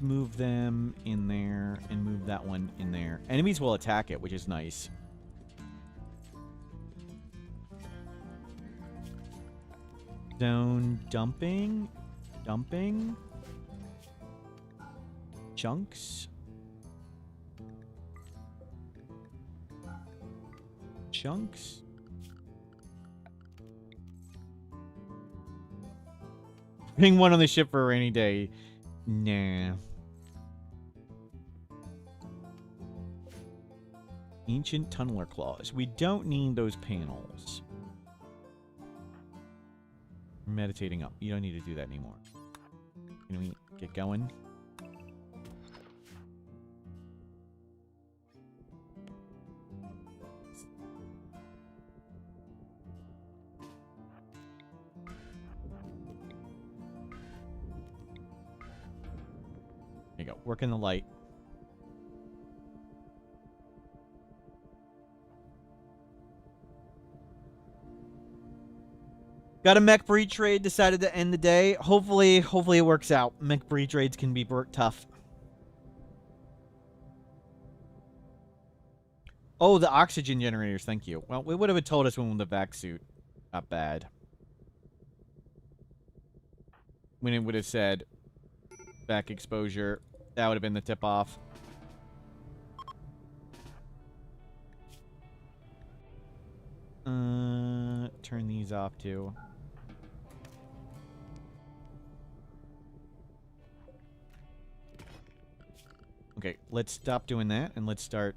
Speaker 1: move them in there and move that one in there. Enemies will attack it, which is nice. Zone dumping. Dumping. Chunks. Chunks. Putting one on the ship for a rainy day. Nah. Ancient tunneler claws. We don't need those panels. Meditating up. You don't need to do that anymore. Can we get going? There you go. Work in the light. Got a mech breed trade, decided to end the day. Hopefully it works out. Mech breed trades can be tough. Oh, the oxygen generators, thank you. Well, we would have told us when the vac suit got bad. When it would have said vac exposure, that would have been the tip-off. Turn these off too. Okay, let's stop doing that and let's start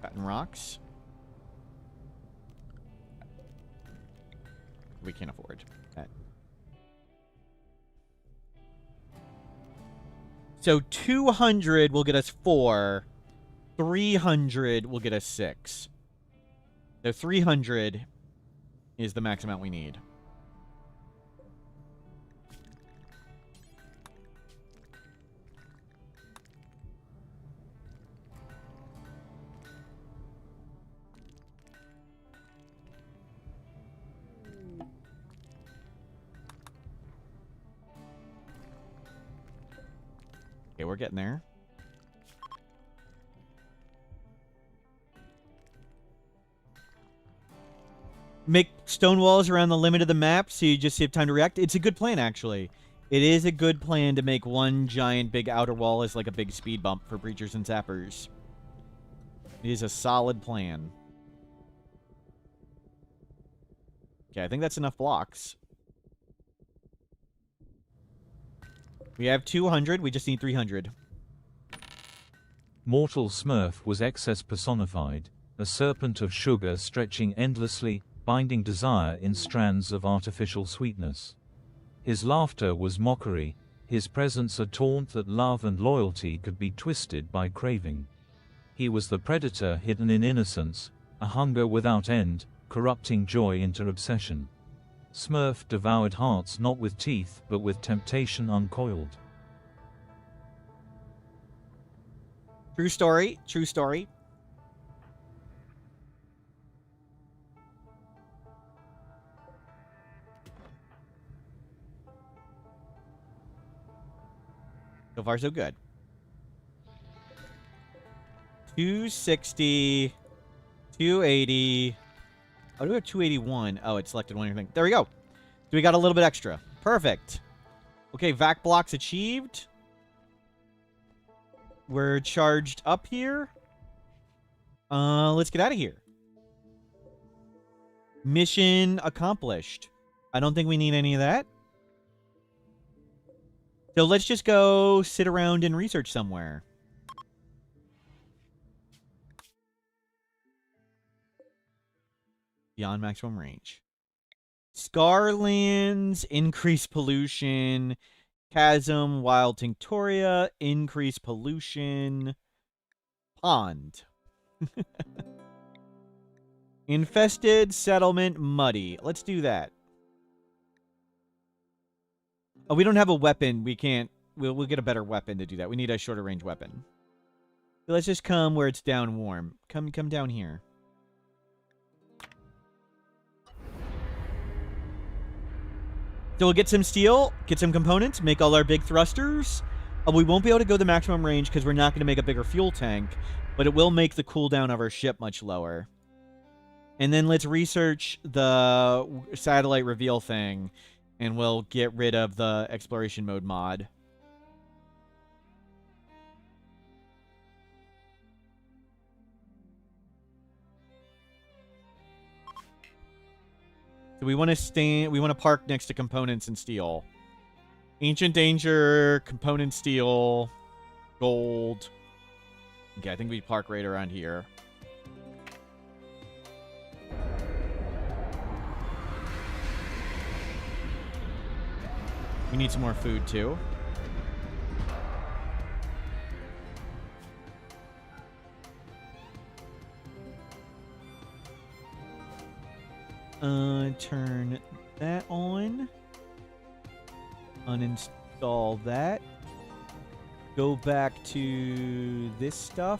Speaker 1: cutting rocks. We can't afford that. So 200 will get us 4. 300 will get us 6. So 300 is the max amount we need. Okay, we're getting there. Make stone walls around the limit of the map so you just have time to react. It's a good plan, actually. It is a good plan to make one giant big outer wall as like a big speed bump for breachers and sappers. It is a solid plan. Okay, I think that's enough blocks. We have 200. We just need 300.
Speaker 2: Mortal Smurf was excess personified, a serpent of sugar stretching endlessly, binding desire in strands of artificial sweetness. His laughter was mockery, his presence a taunt that love and loyalty could be twisted by craving. He was the predator hidden in innocence, a hunger without end, corrupting joy into obsession. Smurf devoured hearts not with teeth but with temptation uncoiled.
Speaker 1: True story. True story. So far, so good. 260. 280. Oh, do we have 281? Oh, it selected one of your thing. There we go. So we got a little bit extra. Perfect. Okay, vac blocks achieved. We're charged up here. Let's get out of here. Mission accomplished. I don't think we need any of that. So let's just go sit around and research somewhere. Beyond maximum range. Scarlands, increase pollution. Chasm, Wild Tinctoria, increase pollution. Pond. Infested, settlement, muddy. Let's do that. Oh, we don't have a weapon. We can't. We'll get a better weapon to do that. We need a shorter range weapon. So let's just come where it's down warm. Come down here. So we'll get some steel, get some components, make all our big thrusters. We won't be able to go the maximum range because we're not going to make a bigger fuel tank, but it will make the cooldown of our ship much lower. And then let's research the satellite reveal thing, and we'll get rid of the exploration mode mod. So Do we want to stay? We want to park next to components and steel. Ancient danger, component steel, gold. Okay, I think we park right around here. We need some more food too. Turn that on. Uninstall that. Go back to this stuff.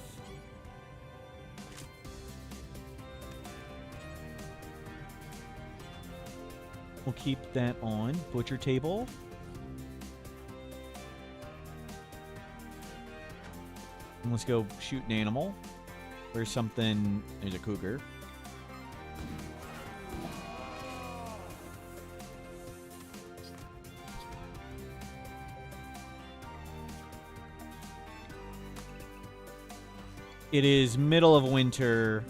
Speaker 1: We'll keep that on. Butcher table. And let's go shoot an animal. There's something. There's a cougar. It is middle of winter.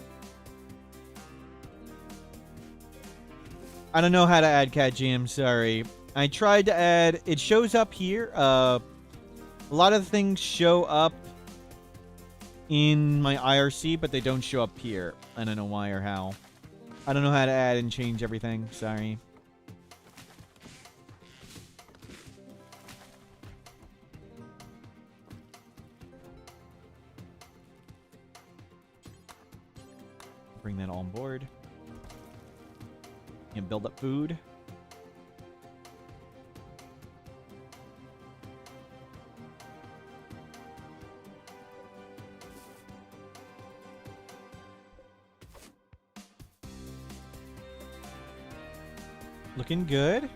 Speaker 1: I don't know how to add cat GM, sorry. I tried to add, it shows up here. A lot of things show up in my IRC, but they don't show up here. I don't know why or how. I don't know how to add and change everything, sorry. Bring that all on board. And build up food. Looking good.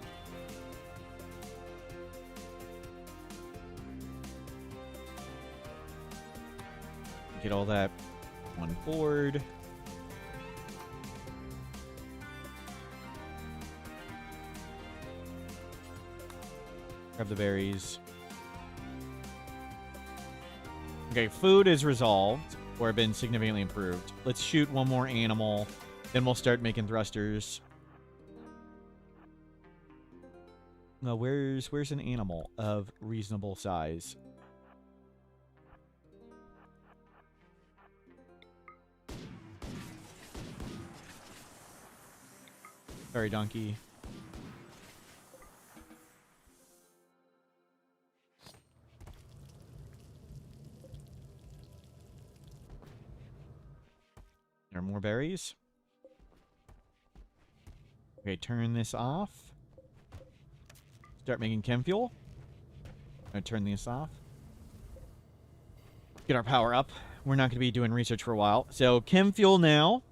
Speaker 1: Get all that on board. Grab the berries. Okay, food is resolved or been significantly improved. Let's shoot one more animal. Then we'll start making thrusters. No, where's an animal of reasonable size? Sorry, donkey. There are more berries. Okay, turn this off. Start making chem fuel. I'm gonna turn this off. Get our power up. We're not gonna be doing research for a while. So chem fuel now.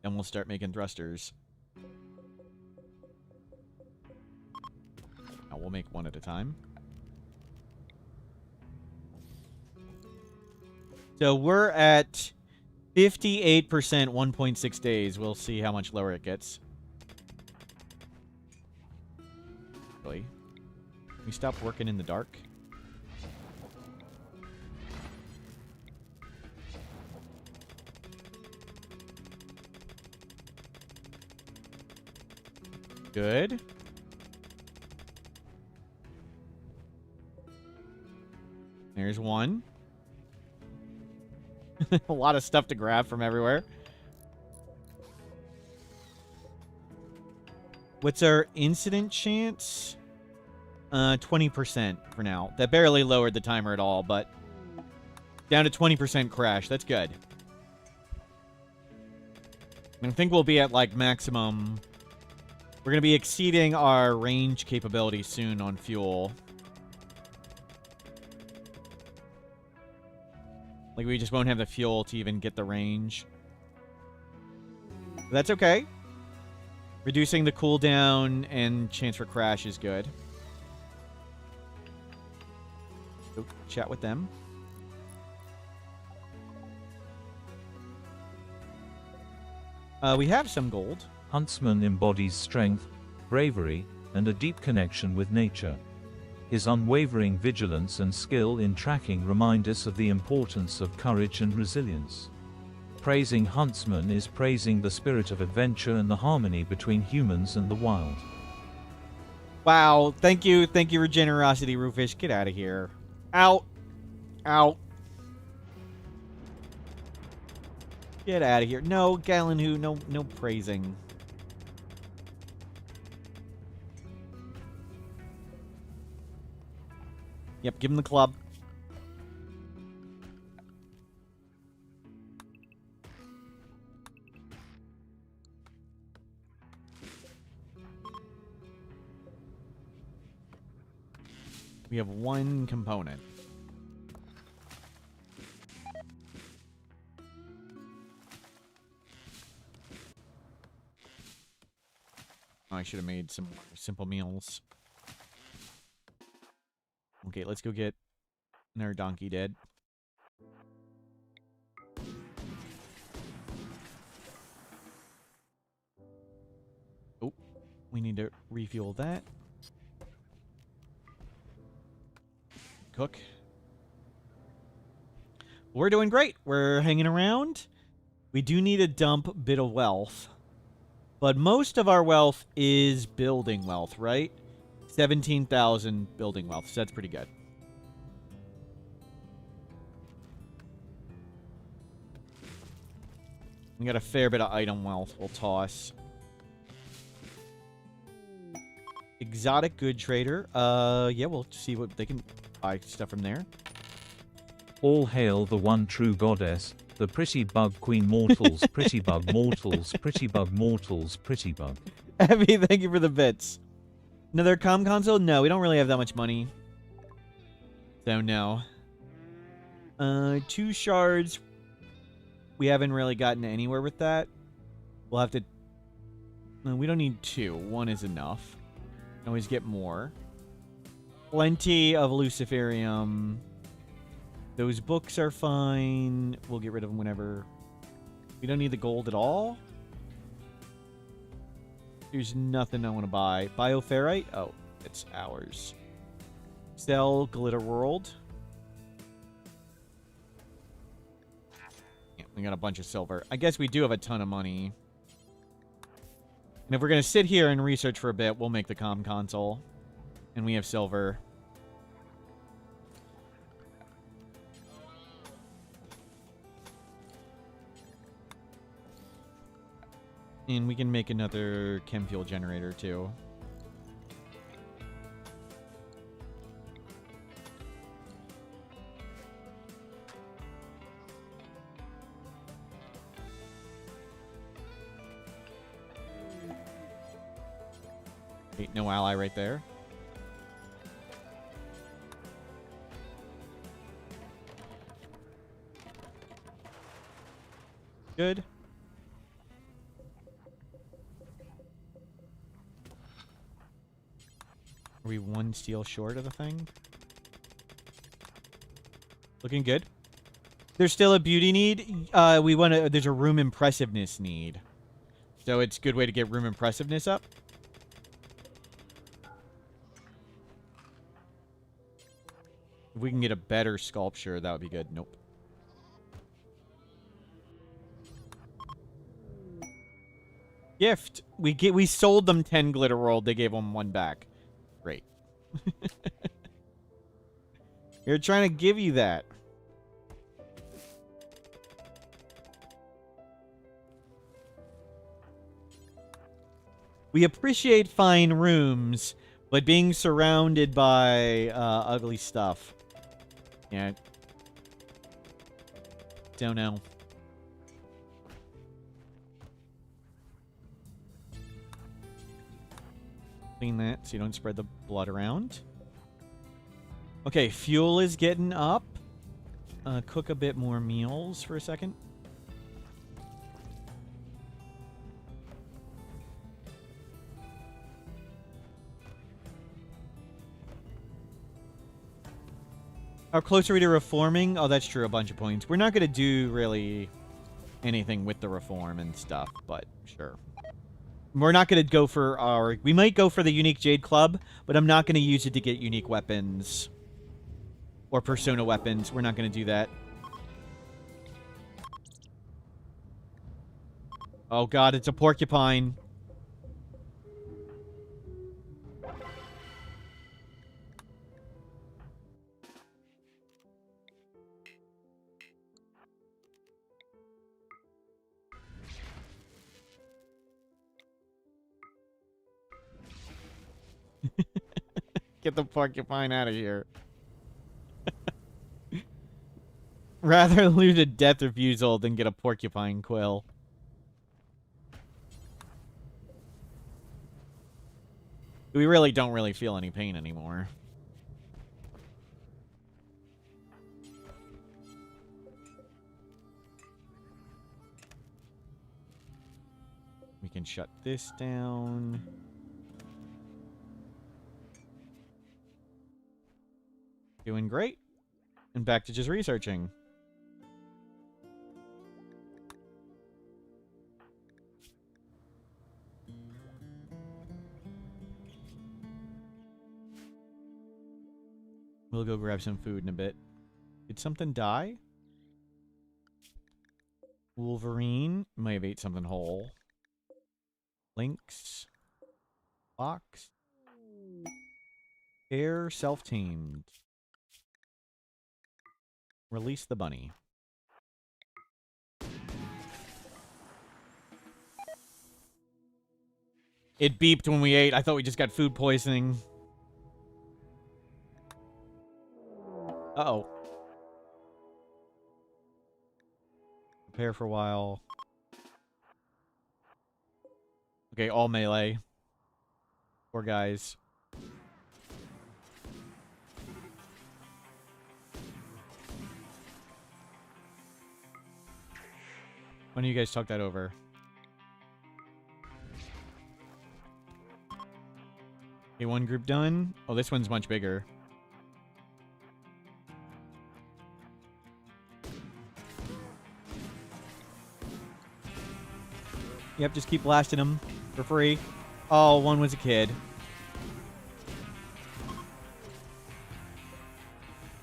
Speaker 1: And we'll start making thrusters. Now we'll make one at a time. So we're at 58%, 1.6 days. We'll see how much lower it gets. Really? Can we stop working in the dark? Good. There's one. A lot of stuff to grab from everywhere. What's our incident chance? 20% for now. That barely lowered the timer at all, but down to 20% crash. That's good. I think we'll be at like maximum. We're going to be exceeding our range capability soon on fuel. Like, we just won't have the fuel to even get the range. But that's okay. Reducing the cooldown and chance for crash is good. Go chat with them. We have some gold.
Speaker 2: Huntsman embodies strength, bravery, and a deep connection with nature. His unwavering vigilance and skill in tracking remind us of the importance of courage and resilience. Praising huntsman is praising the spirit of adventure and the harmony between humans and the wild.
Speaker 1: Wow, thank you for your generosity, Roofish. Get out of here. Out. Out. Get out of here. No, Gallon Who, no praising. Yep, give him the club. We have one component. Oh, I should have made some more simple meals. Okay, let's go get another donkey dead. Oh, we need to refuel that. Cook. We're doing great. We're hanging around. We do need a dump bit of wealth. But most of our wealth is building wealth, right? 17,000 building wealth, so that's pretty good. We got a fair bit of item wealth we'll toss. Exotic good trader. Yeah, we'll see what they can buy stuff from there.
Speaker 2: All hail the one true goddess, the pretty bug queen mortals, pretty bug mortals, pretty bug mortals, pretty bug.
Speaker 1: Abby, thank you for the bits. Another comm console? No, we don't really have that much money. So no. 2 shards. We haven't really gotten anywhere with that. We'll have to... No, we don't need 2. 1 is enough. Can always get more. Plenty of Luciferium. Those books are fine. We'll get rid of them whenever. We don't need the gold at all. There's nothing I want to buy. Bioferrite? Oh, it's ours. Sell Glitter World. Yeah, we got a bunch of silver. I guess we do have a ton of money. And if we're going to sit here and research for a bit, we'll make the comm console. And we have silver. And we can make another chem fuel generator, too. Wait, no ally right there. Good. Are we 1 steel short of the thing? Looking good. There's still a beauty need. There's a room impressiveness need. So it's a good way to get room impressiveness up. If we can get a better sculpture, that would be good. Nope. Gift. We sold them 10 glitter world. They gave them 1 back. Great. You're trying to give you that. We appreciate fine rooms, but being surrounded by ugly stuff. Yeah. Don't know. Clean that so you don't spread the blood around. Okay, fuel is getting up. Cook a bit more meals for a second. How close are we to reforming? Oh, that's true. A bunch of points. We're not going to do really anything with the reform and stuff, but sure. We're not going to go for our... We might go for the unique Jade Club, but I'm not going to use it to get unique weapons. Or persona weapons. We're not going to do that. Oh god, it's a porcupine. Get the porcupine out of here. Rather lose a death refusal than get a porcupine quill. We really don't really feel any pain anymore. We can shut this down. Doing great. And back to just researching. We'll go grab some food in a bit. Did something die? Wolverine may have ate something whole. Lynx. Fox. Bear self-tamed. Release the bunny. It beeped when we ate. I thought we just got food poisoning. Uh-oh. Prepare for a while. Okay, all melee. Poor guys. Why don't you guys talk that over? Okay, one group done. Oh, this one's much bigger. Yep, just keep blasting them for free. Oh, one was a kid.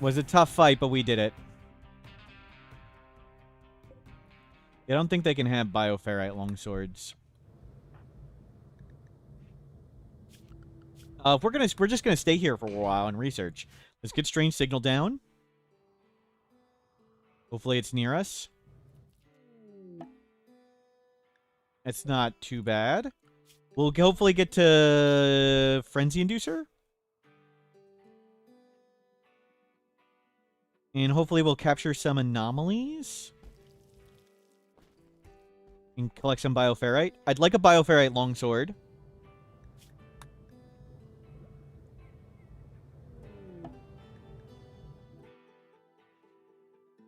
Speaker 1: Was a tough fight, but we did it. I don't think they can have bioferrite longswords. We're just gonna stay here for a while and research. Let's get strange signal down. Hopefully it's near us. That's not too bad. We'll hopefully get to Frenzy Inducer. And hopefully we'll capture some anomalies. And collect some bioferrite. I'd like a bioferrite longsword.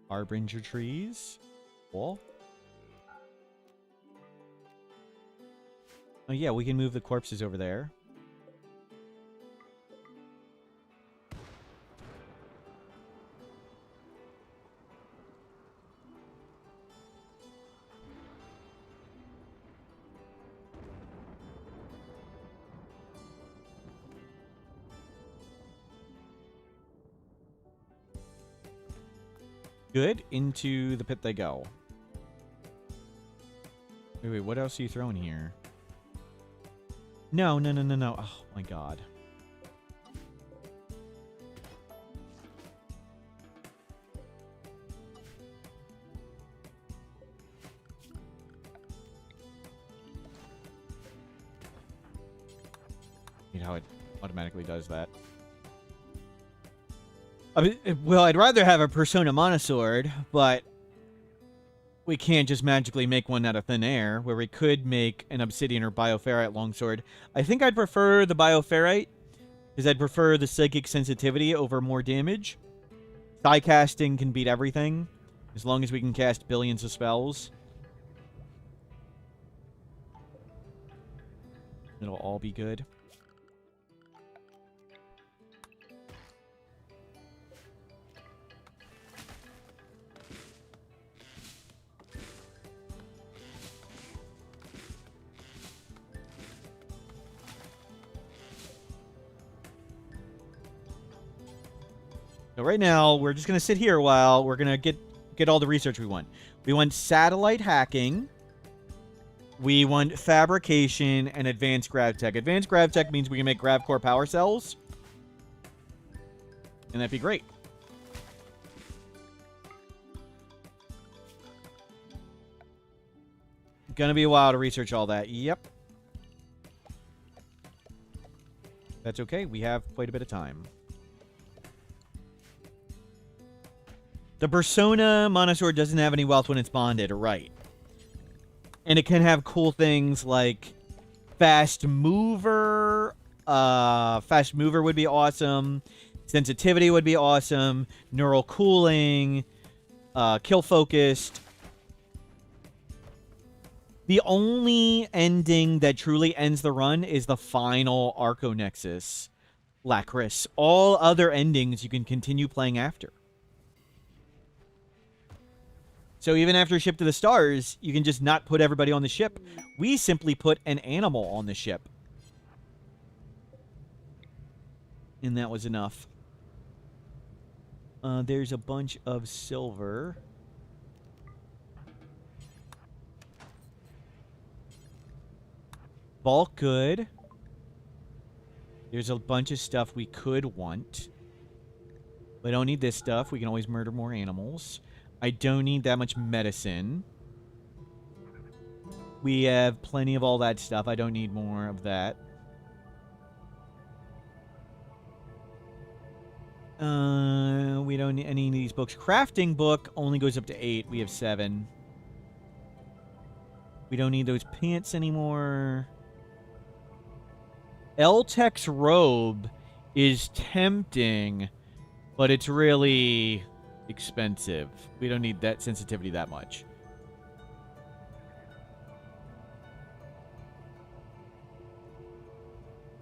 Speaker 1: Harbinger trees. Cool. Oh yeah, we can move the corpses over there. Good. Into the pit they go. Wait, what else are you throwing here? No. Oh, my God. You know how it automatically does that. I mean, well, I'd rather have a Persona Monosword, but we can't just magically make one out of thin air, where we could make an Obsidian or Bioferrite longsword. I think I'd prefer the Bioferrite, because I'd prefer the Psychic Sensitivity over more damage. Psi casting can beat everything, as long as we can cast billions of spells. It'll all be good. So right now, we're just going to sit here while we're going to get all the research we want. We want satellite hacking. We want fabrication and advanced grav tech. Advanced grav tech means we can make grav core power cells. And that'd be great. Gonna be a while to research all that. Yep. That's okay. We have quite a bit of time. The Persona Monosword doesn't have any wealth when it's bonded, right? And it can have cool things like fast mover. Fast mover would be awesome. Sensitivity would be awesome. Neural cooling. Kill focused. The only ending that truly ends the run is the final Arconexus Lacris. All other endings you can continue playing after. So even after Ship to the Stars, you can just not put everybody on the ship. We simply put an animal on the ship. And that was enough. There's a bunch of silver. Bulk good. There's a bunch of stuff we could want. We don't need this stuff. We can always murder more animals. I don't need that much medicine. We have plenty of all that stuff. I don't need more of that. We don't need any of these books. Crafting book only goes up to 8. We have 7. We don't need those pants anymore. Eltech's robe is tempting, but it's really expensive. We don't need that sensitivity that much.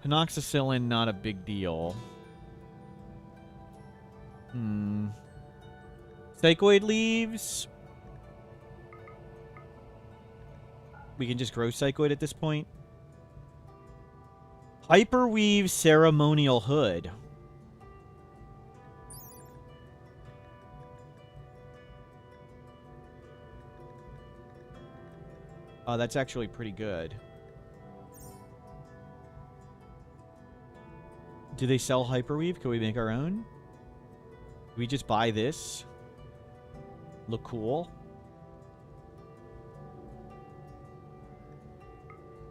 Speaker 1: Penoxycillin, not a big deal. Psychoid leaves. We can just grow Psychoid at this point. Hyperweave ceremonial hood. Oh, that's actually pretty good. Do they sell Hyperweave? Can we make our own? Do we just buy this? Look cool.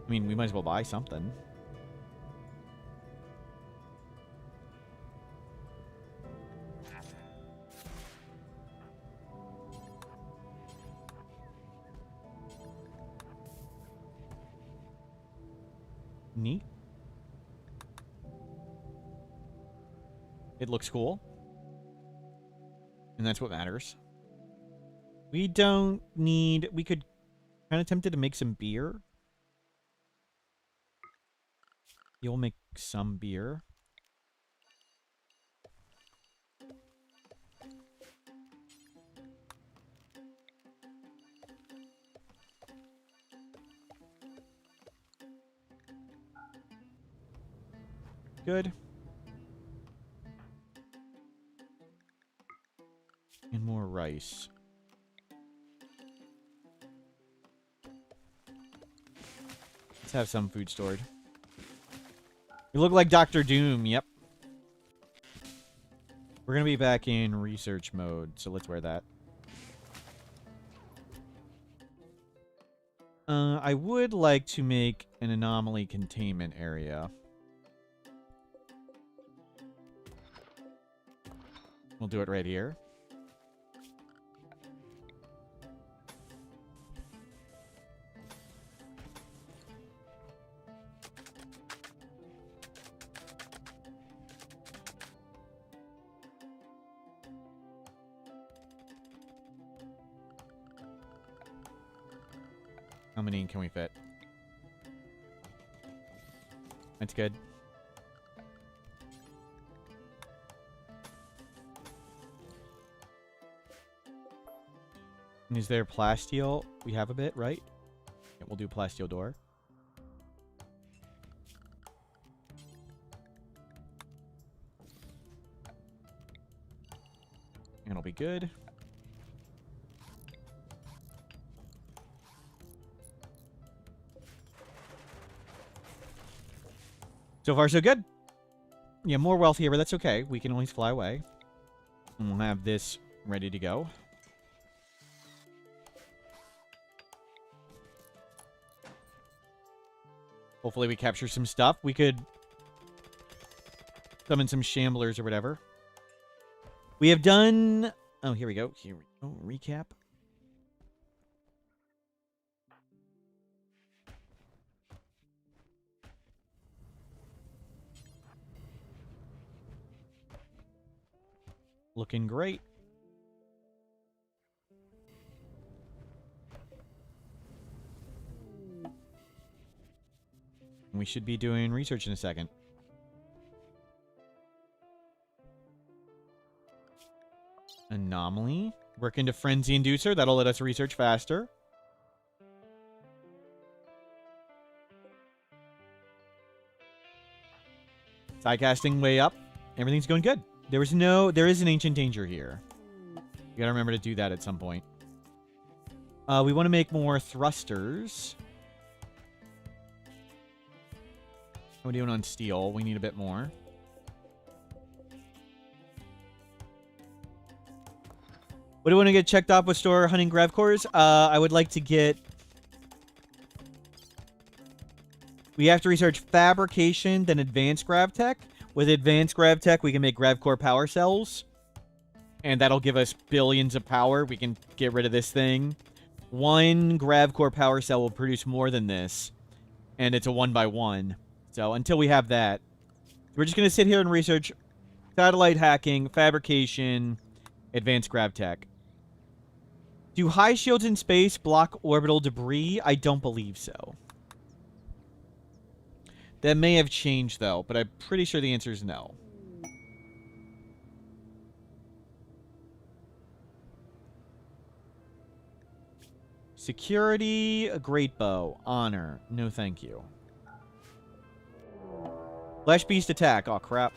Speaker 1: I mean, we might as well buy something. Neat. It looks cool. And that's what matters. We don't need... We could... Kind of tempted to make some beer. You'll make some beer. Good. And more rice. Let's have some food stored. You look like Dr. Doom, yep. We're gonna be back in research mode, so let's wear that. I would like to make an anomaly containment area. We'll do it right here. How many can we fit? That's good. And is there plasteel? We have a bit, right? Yeah, we'll do plasteel door. And it'll be good. So far, so good. Yeah, more wealth here, but that's okay. We can always fly away. And we'll have this ready to go. Hopefully we capture some stuff. We could summon some shamblers or whatever. We have done... Oh, here we go. Here we go. Recap. Looking great. We should be doing research in a second. Anomaly. Work into Frenzy Inducer. That'll let us research faster. Sidecasting way up. Everything's going good. There is an ancient danger here. You gotta remember to do that at some point. We want to make more thrusters. How are we doing on steel? We need a bit more. What do you want to get checked off with store hunting grav cores? I would like to get... We have to research fabrication, then advanced grav tech. With advanced grav tech, we can make grav core power cells. And that'll give us billions of power. We can get rid of this thing. One grav core power cell will produce more than this. And it's a 1x1. So until we have that, we're just going to sit here and research satellite hacking, fabrication, advanced grav tech. Do high shields in space block orbital debris? I don't believe so. That may have changed, though, but I'm pretty sure the answer is no. Security, a great bow. Honor, no thank you. Flesh Beast attack. Oh, crap.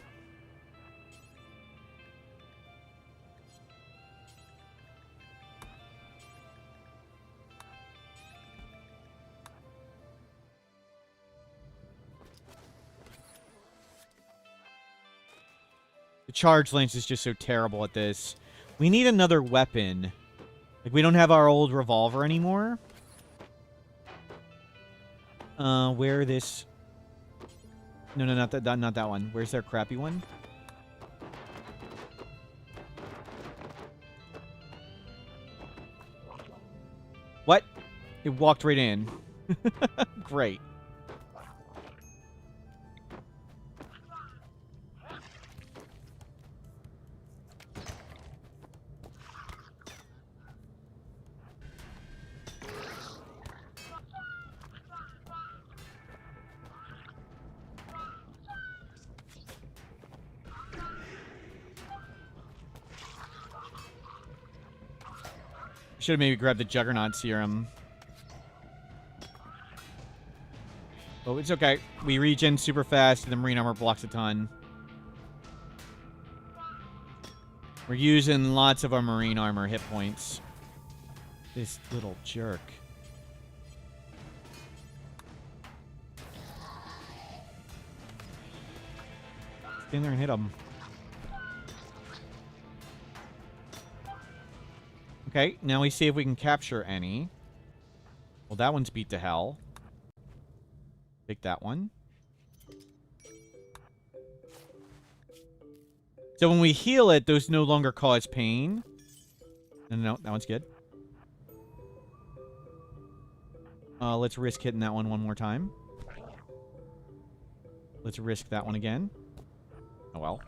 Speaker 1: The charge lance is just so terrible at this. We need another weapon. Like, we don't have our old revolver anymore. Where this... No, not that one. Where's their crappy one? What? It walked right in. Great. Should have maybe grabbed the Juggernaut Serum. Oh, it's okay. We regen super fast, and the Marine Armor blocks a ton. We're using lots of our Marine Armor hit points. This little jerk. Stand there and hit him. Okay, now we see if we can capture any. Well, that one's beat to hell. Take that one. So when we heal it, those no longer cause pain. No, that one's good. Let's risk hitting that one more time. Let's risk that one again. Oh, well.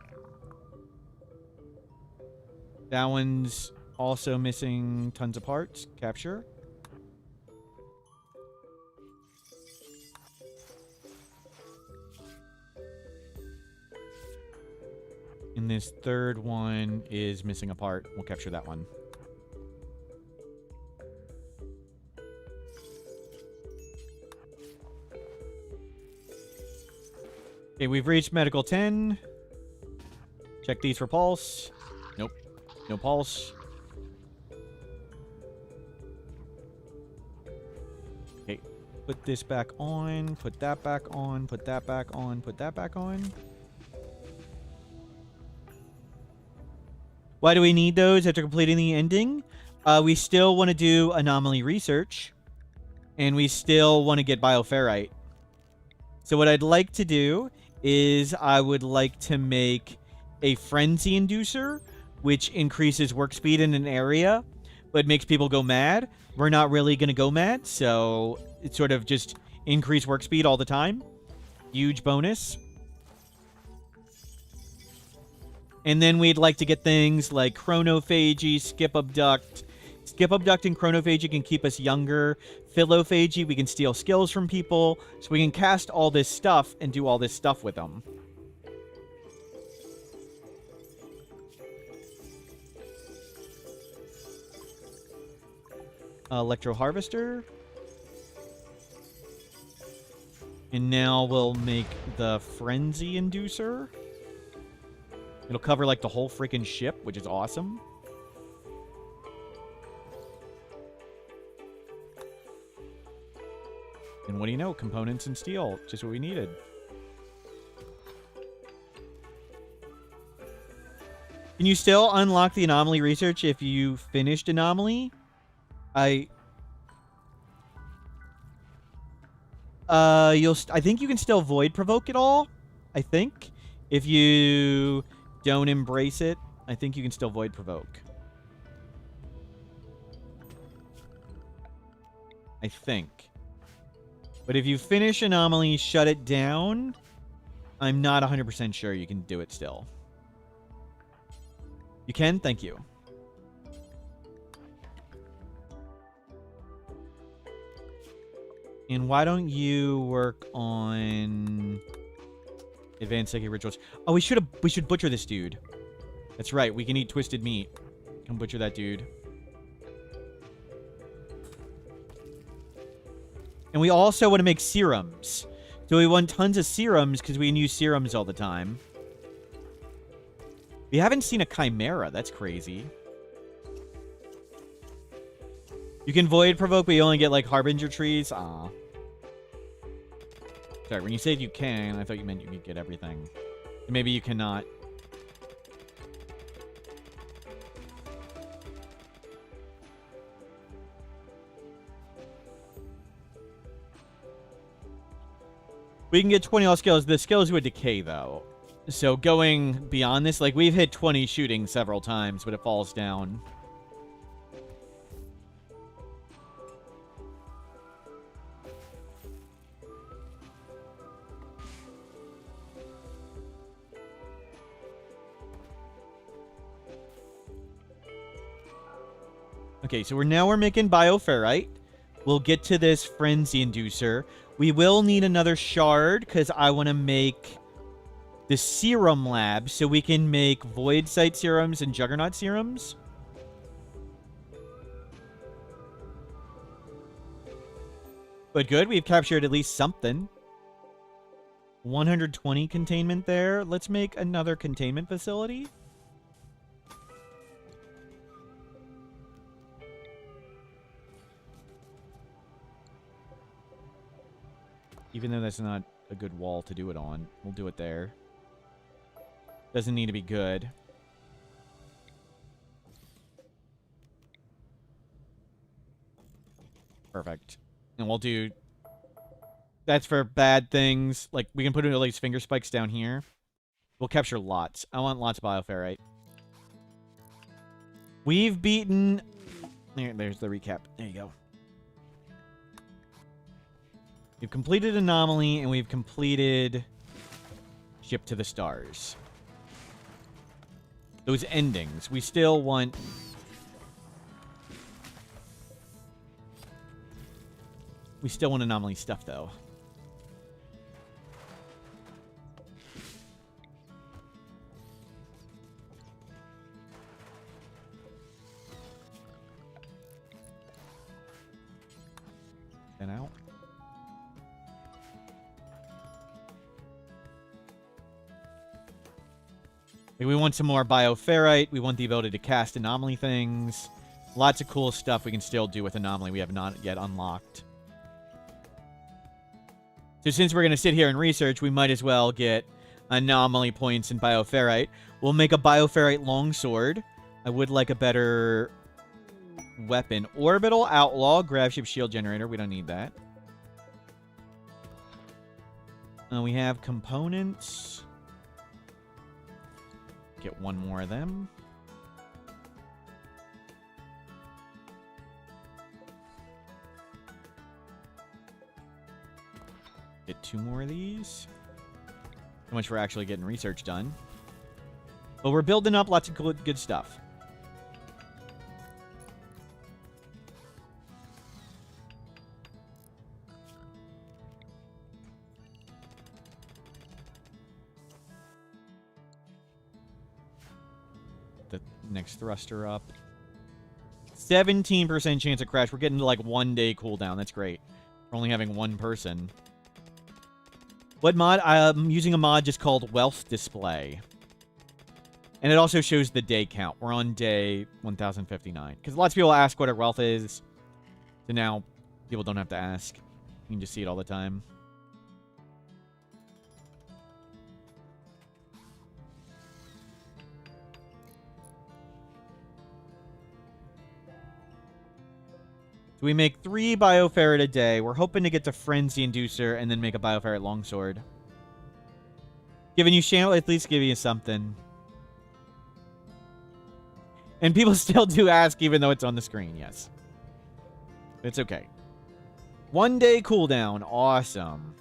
Speaker 1: That one's also missing tons of parts. Capture. And this third one is missing a part. We'll capture that one. Okay, we've reached medical 10. Check these for pulse. Nope. No pulse. Put this back on. Put that back on. Put that back on. Put that back on. Why do we need those after completing the ending? We still want to do anomaly research. And we still want to get bioferrite. So what I'd like to do is I would like to make a frenzy inducer, which increases work speed in an area, but makes people go mad. We're not really going to go mad, so it's sort of just increase work speed all the time. Huge bonus. And then we'd like to get things like chronophagy, skip abduct. Skip abduct and chronophagy can keep us younger. Philophagy, we can steal skills from people. So we can cast all this stuff and do all this stuff with them. Electro harvester. And now we'll make the frenzy inducer. It'll cover like the whole freaking ship, which is awesome. And what do you know? Components and steel. Just what we needed. Can you still unlock the anomaly research if you finished anomaly? I think you can still void provoke it all. I think. If you don't embrace it, I think you can still void provoke. I think. But if you finish anomaly, shut it down, I'm not 100% sure you can do it still. You can? Thank you. And why don't you work on advanced psychic rituals? Oh, we should butcher this dude. That's right. We can eat twisted meat. Come butcher that dude. And we also want to make serums. So we want tons of serums because we can use serums all the time. We haven't seen a chimera. That's crazy. You can void provoke, but you only get like harbinger trees. Aw. Sorry, when you said you can, I thought you meant you could get everything. Maybe you cannot. We can get 20 all skills. The skills would decay, though. So going beyond this, like, we've hit 20 shooting several times, but it falls down. Okay, so we're making bioferrite. We'll get to this frenzy inducer. We will need another shard because I want to make the serum lab so we can make void sight serums and juggernaut serums. But good, we've captured at least something. 120 containment there. Let's make another containment facility. Even though that's not a good wall to do it on. We'll do it there. Doesn't need to be good. Perfect. And we'll do... That's for bad things. Like, we can put at least finger spikes down here. We'll capture lots. I want lots of bioferrite. We've beaten... There's the recap. There you go. We've completed Anomaly, and we've completed Ship to the Stars. Those endings. We still want... We still want Anomaly stuff, though. Then out. We want some more bioferrite. We want the ability to cast anomaly things. Lots of cool stuff we can still do with anomaly we have not yet unlocked. So since we're going to sit here and research, we might as well get anomaly points in bioferrite. We'll make a bioferrite longsword. I would like a better weapon. Orbital outlaw, grav ship shield generator. We don't need that. We have components. Get one more of them. Get 2 more of these. How much we're actually getting research done. But we're building up lots of good stuff. The next thruster up. 17% chance of crash. We're getting to like 1 day cooldown. That's great. We're only having 1 person. What mod? I'm using a mod just called Wealth Display. And it also shows the day count. We're on day 1059. Because lots of people ask what our wealth is. So now people don't have to ask. You can just see it all the time. So we make 3 bioferrite a day. We're hoping to get to Frenzy Inducer and then make a bioferrite longsword. Giving you channel, at least give you something. And people still do ask even though it's on the screen, yes. It's okay. 1 day cooldown. Awesome.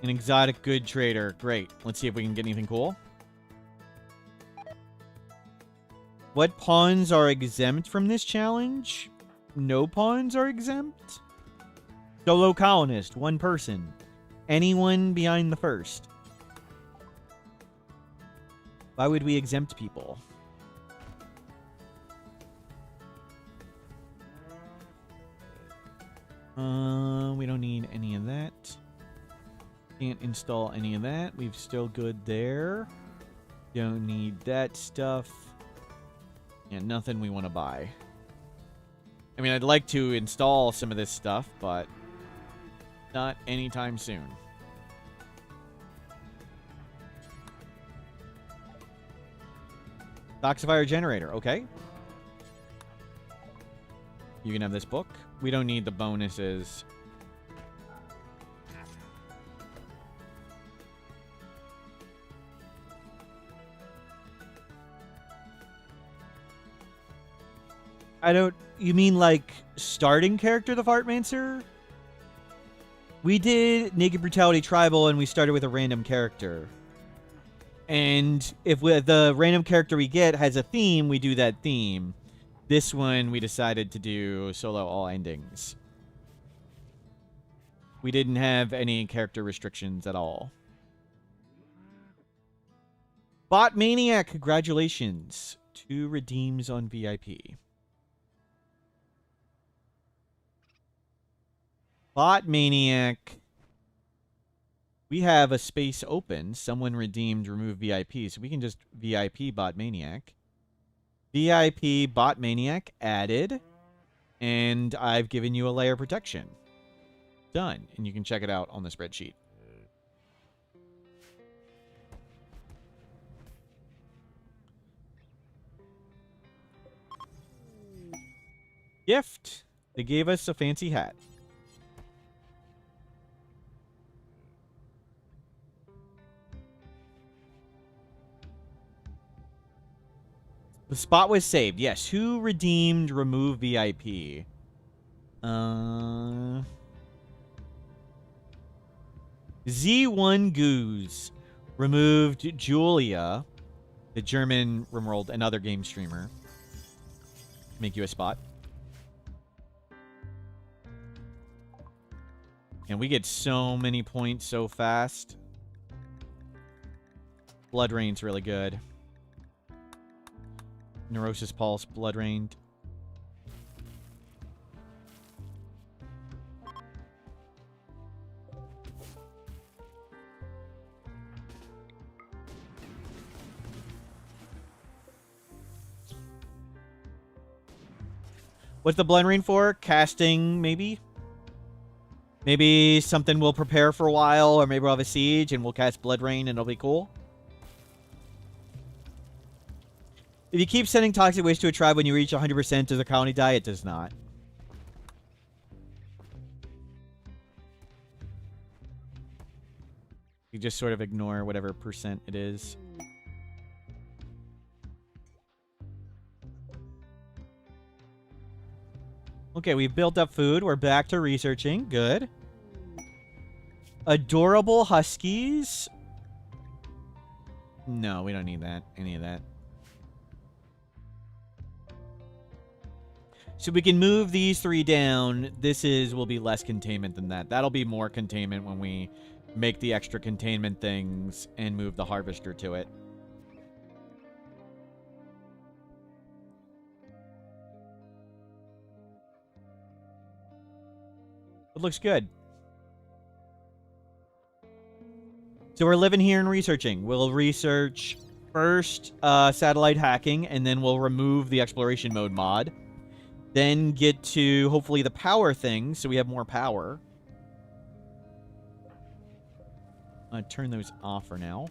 Speaker 1: An exotic good trader. Great. Let's see if we can get anything cool. What pawns are exempt from this challenge? No pawns are exempt. Solo colonist, 1 person. Anyone behind the first. Why would we exempt people? We don't need any of that. Can't install any of that. We've still good there. Don't need that stuff. And nothing we want to buy. I mean, I'd like to install some of this stuff, but not anytime soon. Toxifier generator, okay. You can have this book. We don't need the bonuses. I don't... You mean like starting character, the Fartmancer? We did Naked Brutality Tribal and we started with a random character. And if the random character we get has a theme, we do that theme. This one, we decided to do solo all endings. We didn't have any character restrictions at all. Bot Maniac, congratulations. 2 redeems on VIP. Bot Maniac. We have a space open. Someone redeemed remove VIP. So we can just VIP Bot Maniac. VIP Bot Maniac added. And I've given you a layer protection. Done. And you can check it out on the spreadsheet. Gift. They gave us a fancy hat. The spot was saved. Yes. Who redeemed remove VIP? Z1 Goose removed Julia, the German Rimworld, another game streamer. Make you a spot. And we get so many points so fast. Blood Rain's really good. Neurosis Pulse, Blood Rain. What's the Blood Rain for? Casting, maybe? Maybe something will prepare for a while, or maybe we'll have a siege and we'll cast Blood Rain and it'll be cool. If you keep sending toxic waste to a tribe when you reach 100%, does the colony die? It does not. You just sort of ignore whatever percent it is. Okay, we've built up food. We're back to researching. Good. Adorable huskies. No, we don't need that. Any of that. So we can move these 3 down. This will be less containment than that. That'll be more containment when we make the extra containment things and move the harvester to it. It looks good. So we're living here and researching. We'll research first satellite hacking, and then we'll remove the exploration mode mod. Then get to, hopefully, the power thing, so we have more power. Turn those off for now.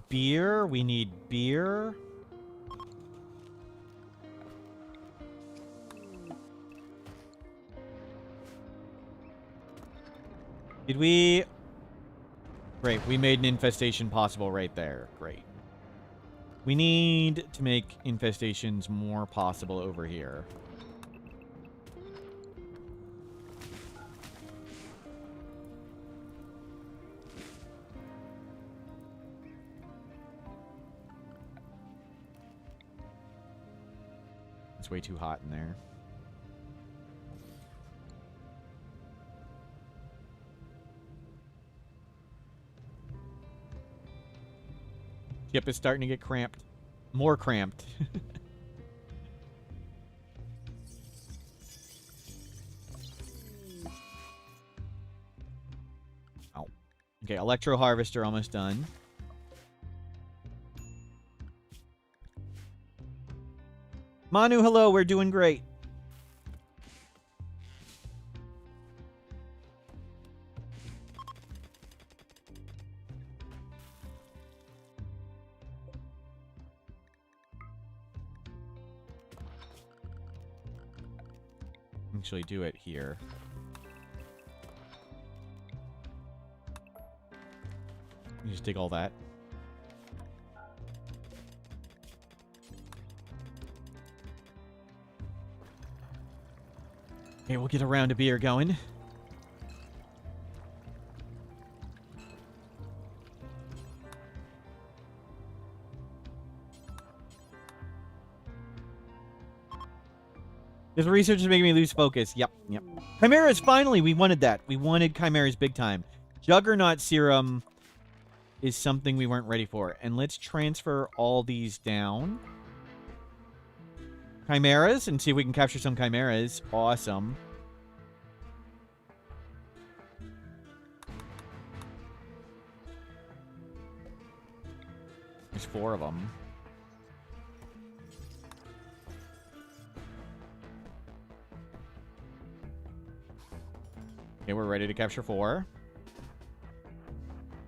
Speaker 1: Beer. We need beer. Did we... Great, we made an infestation possible right there. Great. We need to make infestations more possible over here. It's way too hot in there. Ship is starting to get cramped. More cramped. Ow. Okay, electro harvester almost done. Manu, hello, we're doing great. Actually do it here. You just take all that. Okay, we'll get a round of beer going. This research is making me lose focus. Yep. Chimeras, finally! We wanted that. We wanted chimeras big time. Juggernaut serum is something we weren't ready for. And let's transfer all these down. Chimeras, and see if we can capture some chimeras. Awesome. There's 4 of them. Okay, we're ready to capture 4.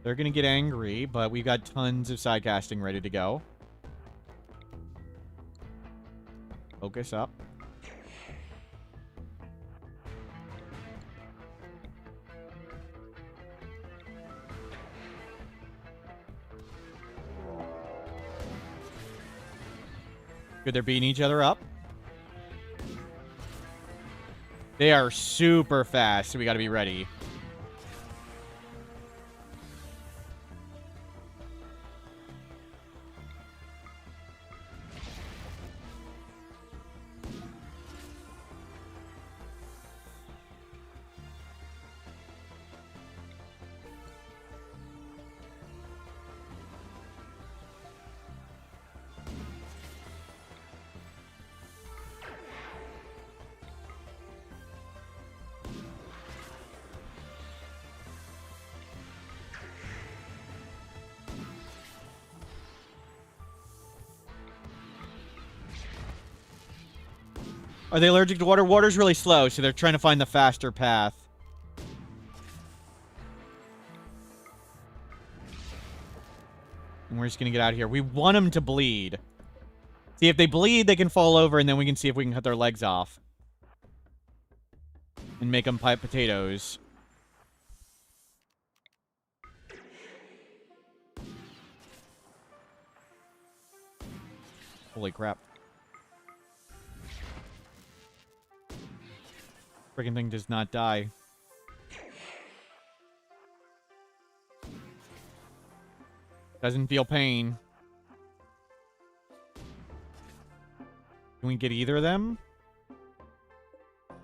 Speaker 1: They're going to get angry, but we've got tons of side casting ready to go. Focus up. Good, they're beating each other up. They are super fast, so we gotta be ready. Are they allergic to water? Water's really slow, so they're trying to find the faster path. And we're just going to get out of here. We want them to bleed. See, if they bleed, they can fall over, and then we can see if we can cut their legs off. And make them pipe potatoes. Holy crap. Freaking thing does not die. Doesn't feel pain. Can we get either of them?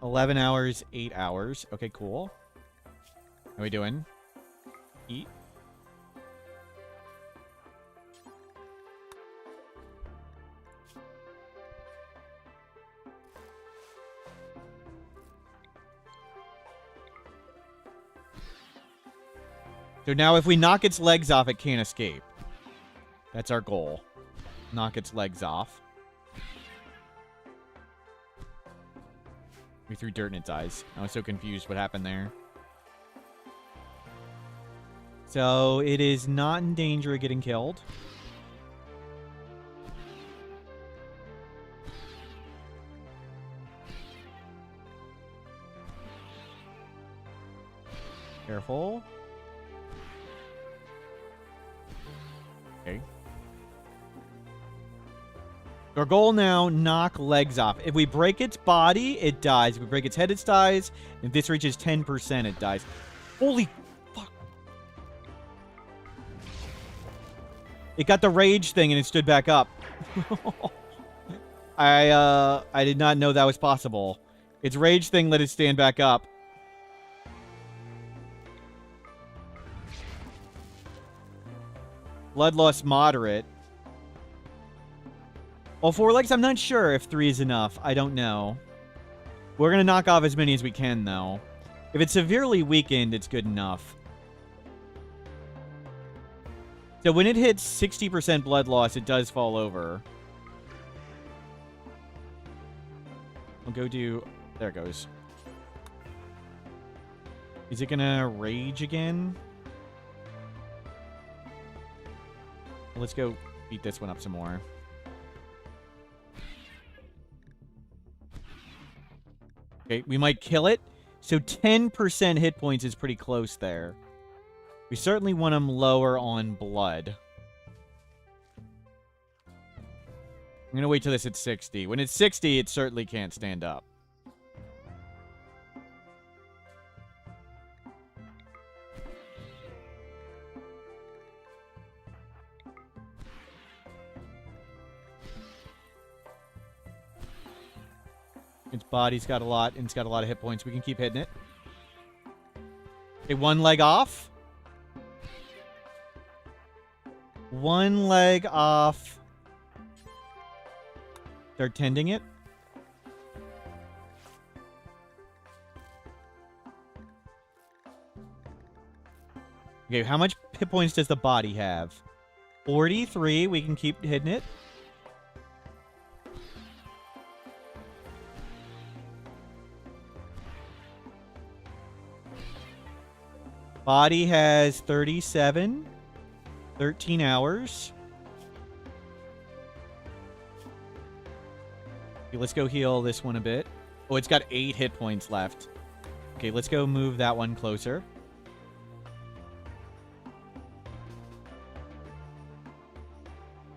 Speaker 1: 11 hours, 8 hours. Okay, cool. How are we doing? Eat. So now if we knock its legs off, it can't escape. That's our goal. Knock its legs off. We threw dirt in its eyes. I was so confused what happened there. So it is not in danger of getting killed. Careful. Okay. Our goal now, knock legs off. If we break its body, it dies. If we break its head, it dies. If this reaches 10%, it dies. Holy fuck. It got the rage thing and it stood back up. I did not know that was possible. Its rage thing let it stand back up. Blood loss moderate. Well, 4 legs, I'm not sure if 3 is enough. I don't know. We're going to knock off as many as we can, though. If it's severely weakened, it's good enough. So when it hits 60% blood loss, it does fall over. We'll go do... There it goes. Is it going to rage again? Let's go beat this one up some more. Okay, we might kill it. So 10% hit points is pretty close there. We certainly want them lower on blood. I'm going to wait till this hits 60. When it's 60, it certainly can't stand up. Its body's got a lot, and it's got a lot of hit points. We can keep hitting it. Okay, 1 leg off. 1 leg off. Start tending it. Okay, how much hit points does the body have? 43. We can keep hitting it. Body has 37. 13 hours. Okay, let's go heal this one a bit. Oh, it's got 8 hit points left. Okay, let's go move that one closer.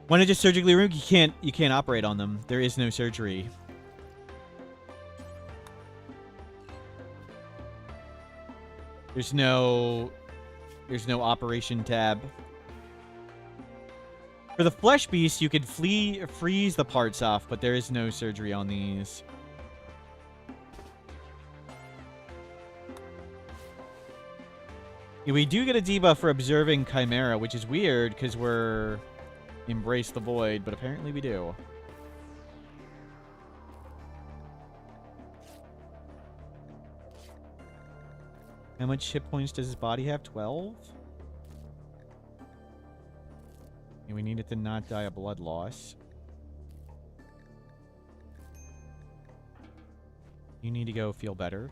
Speaker 1: Want to just surgically remove? You can't operate on them. There is no surgery. There's no operation tab. For the flesh beast, you could freeze the parts off, but there is no surgery on these. Yeah, we do get a debuff for observing Chimera, which is weird because we're Embrace the Void, but apparently we do. How much hit points does his body have? 12? And we need it to not die of blood loss. You need to go feel better.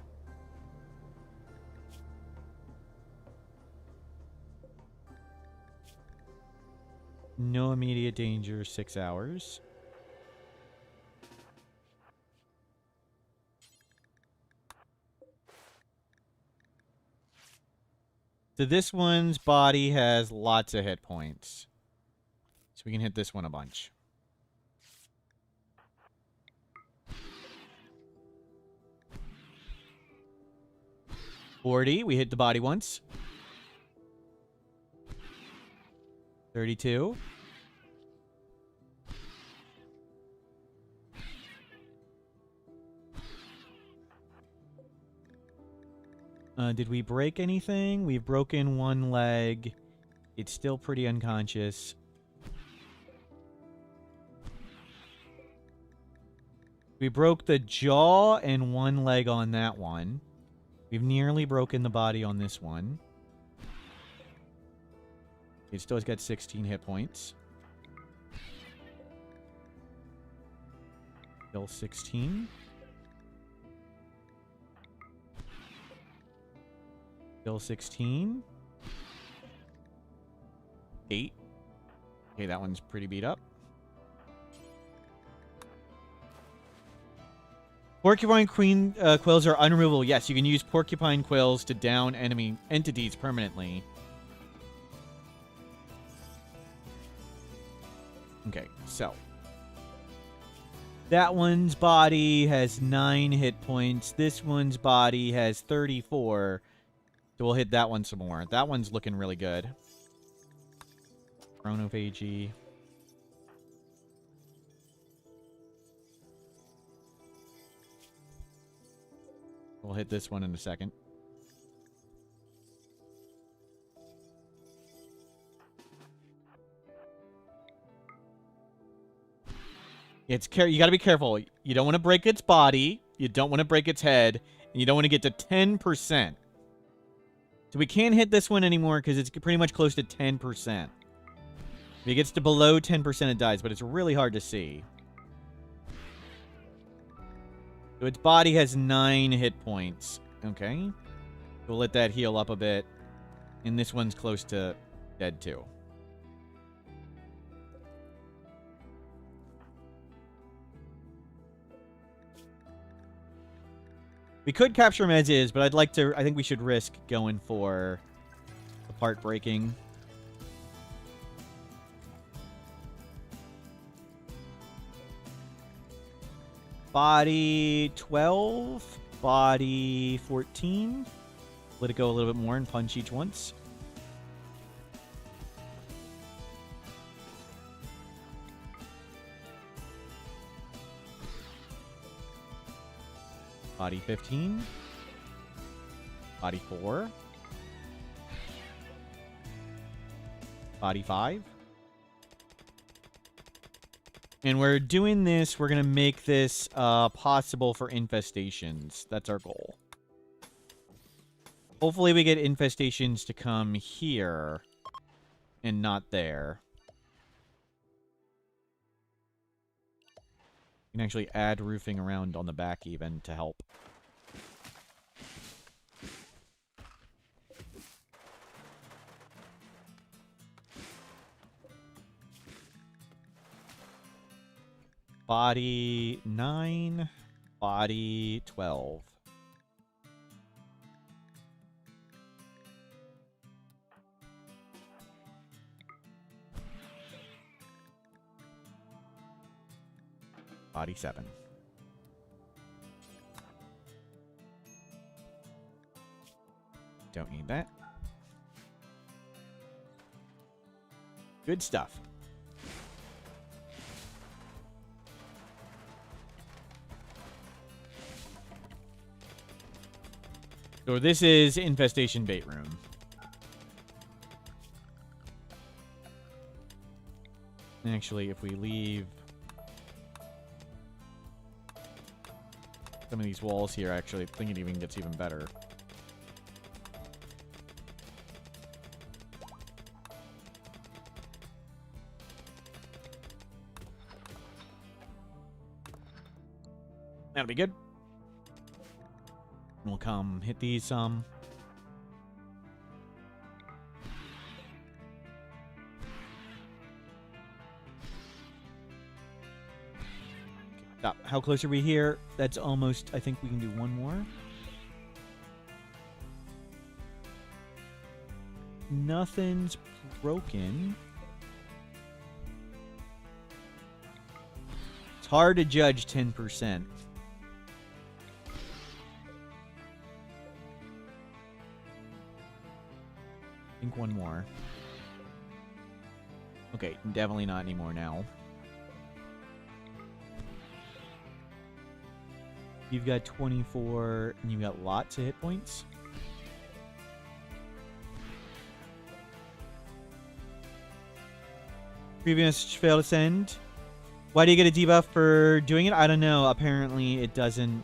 Speaker 1: No immediate danger, 6 hours. So this one's body has lots of hit points. So we can hit this one a bunch. $40, we hit the body once. 32. Did we break anything? We've broken one leg. It's still pretty unconscious. We broke the jaw and one leg on that one. We've nearly broken the body on this one. It still has got 16 hit points. Still 16. Still 16. 8. Okay, that one's pretty beat up. Porcupine queen quills are unremovable. Yes, you can use porcupine quills to down enemy entities permanently. Okay, so that one's body has 9 hit points. This one's body has 34. So we'll hit that one some more. That one's looking really good. Chronophagy. We'll hit this one in a second. You got to be careful. You don't want to break its body. You don't want to break its head. And you don't want to get to 10%. So we can't hit this one anymore because it's pretty much close to 10%. If it gets to below 10%, it dies, but it's really hard to see. So its body has 9 hit points. Okay. We'll let that heal up a bit. And this one's close to dead too. We could capture him as is, but I think we should risk going for the part breaking. Body 12, body 14. Let it go a little bit more and punch each once. Body 15. Body 4. Body 5. And we're doing this, we're going to make this possible for infestations. That's our goal. Hopefully we get infestations to come here and not there. You can actually add roofing around on the back even to help. Body 9, body 12. Body 7. Don't need that. Good stuff. So this is Infestation Bait Room. Actually, if we leave some of these walls here, actually, I think it even gets even better. That'll be good. We'll come hit these some. Stop. How close are we here? That's almost... I think we can do one more. Nothing's broken. It's hard to judge 10%. I think one more. Okay, definitely not anymore now. You've got 24, and you've got lots of hit points. Previous failed to send. Why do you get a debuff for doing it? I don't know. Apparently it doesn't.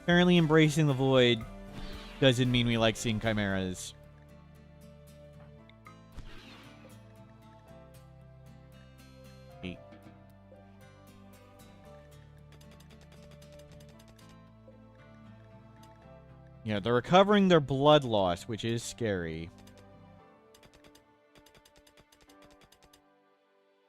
Speaker 1: Apparently embracing the void doesn't mean we like seeing chimeras. Yeah, they're recovering their blood loss, which is scary.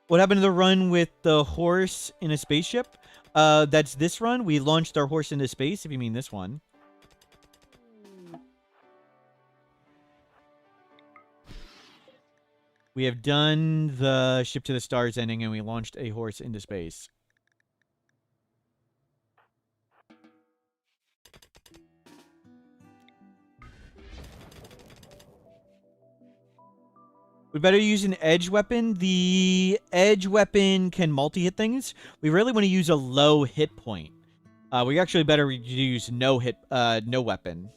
Speaker 1: What happened to the run with the horse in a spaceship? That's this run. We launched our horse into space, if you mean this one. We have done the Ship to the Stars ending, and we launched a horse into space. We better use an edge weapon. The edge weapon can multi-hit things. We really want to use a low hit point. We actually better use no weapon.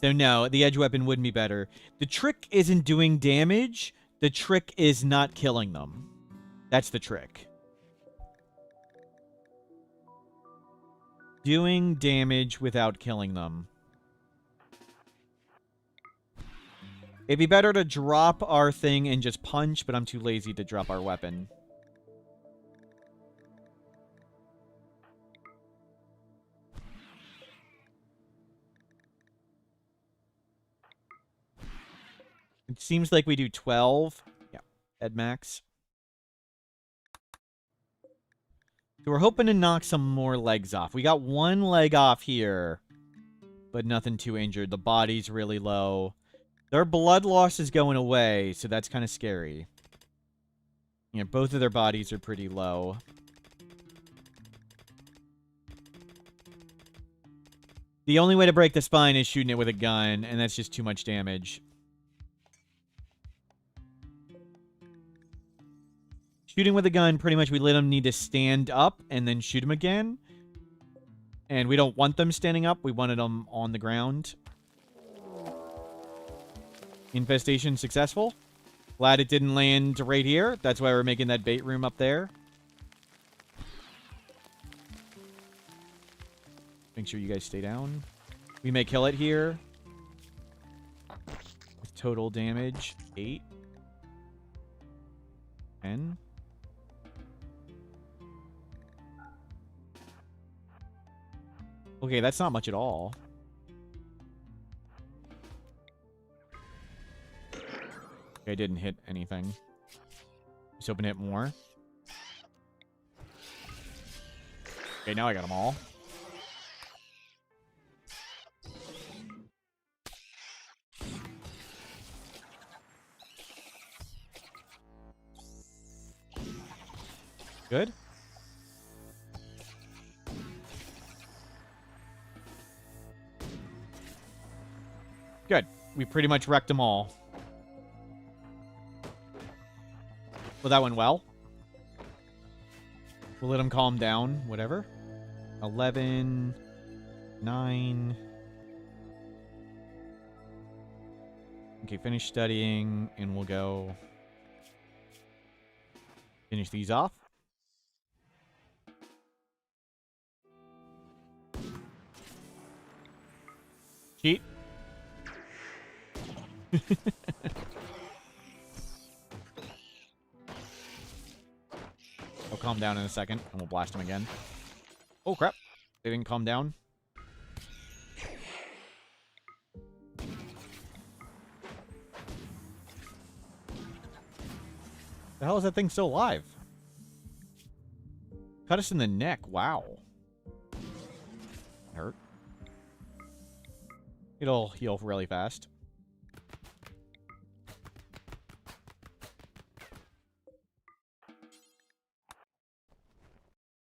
Speaker 1: So no, the edge weapon would be better. The trick isn't doing damage. The trick is not killing them. That's the trick. Doing damage without killing them. It'd be better to drop our thing and just punch, but I'm too lazy to drop our weapon. It seems like we do 12. Yeah, Ed Max. So we're hoping to knock some more legs off. We got one leg off here, but nothing too injured. The body's really low. Their blood loss is going away, so that's kind of scary. Yeah, both of their bodies are pretty low. The only way to break the spine is shooting it with a gun, and that's just too much damage. Shooting with a gun, pretty much we let them need to stand up and then shoot them again. And we don't want them standing up. We wanted them on the ground. Infestation successful. Glad it didn't land right here. That's why we're making that bait room up there. Make sure you guys stay down. We may kill it here. With total damage. 8. 10. Okay, that's not much at all. I didn't hit anything. Just hoping to hit more. Okay, now I got them all. Good. Good. We pretty much wrecked them all. Well, that went well. We'll let them calm down. Whatever. 11. 9. Okay, finish studying, and we'll go finish these off. Cheat. I'll calm down in a second, and we'll blast him again. Oh, crap. They didn't calm down? The hell is that thing still alive? Cut us in the neck. Wow. Hurt. It'll heal really fast.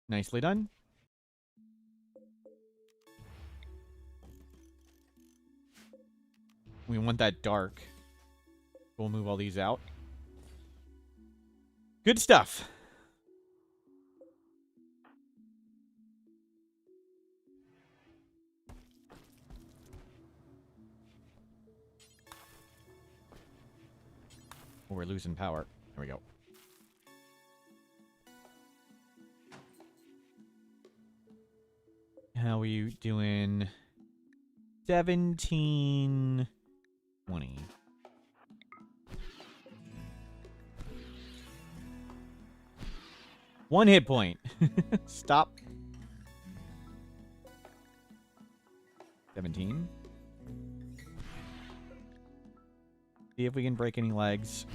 Speaker 1: Nicely done. We want that dark. We'll move all these out. Good stuff. Oh, we're losing power. There we go. How are you doing? 17, 20. One hit point. Stop. 17. See if we can break any legs.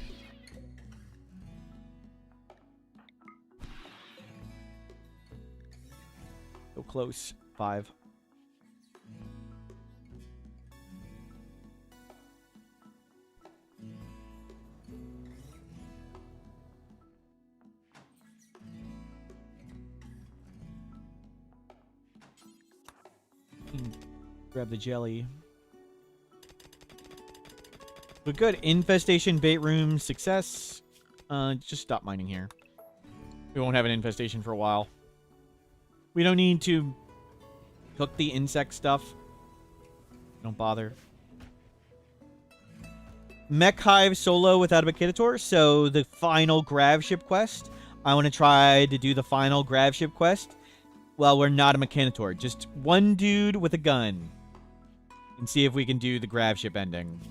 Speaker 1: So close. 5. Grab the jelly. But good. Infestation bait room success. Just stop mining here. We won't have an infestation for a while. We don't need to cook the insect stuff. Don't bother. Mech hive solo without a Mechanitor. So the final grav ship quest. I want to try to do the final grav ship quest. Well, we're not a Mechanitor. Just one dude with a gun. And see if we can do the grav ship ending.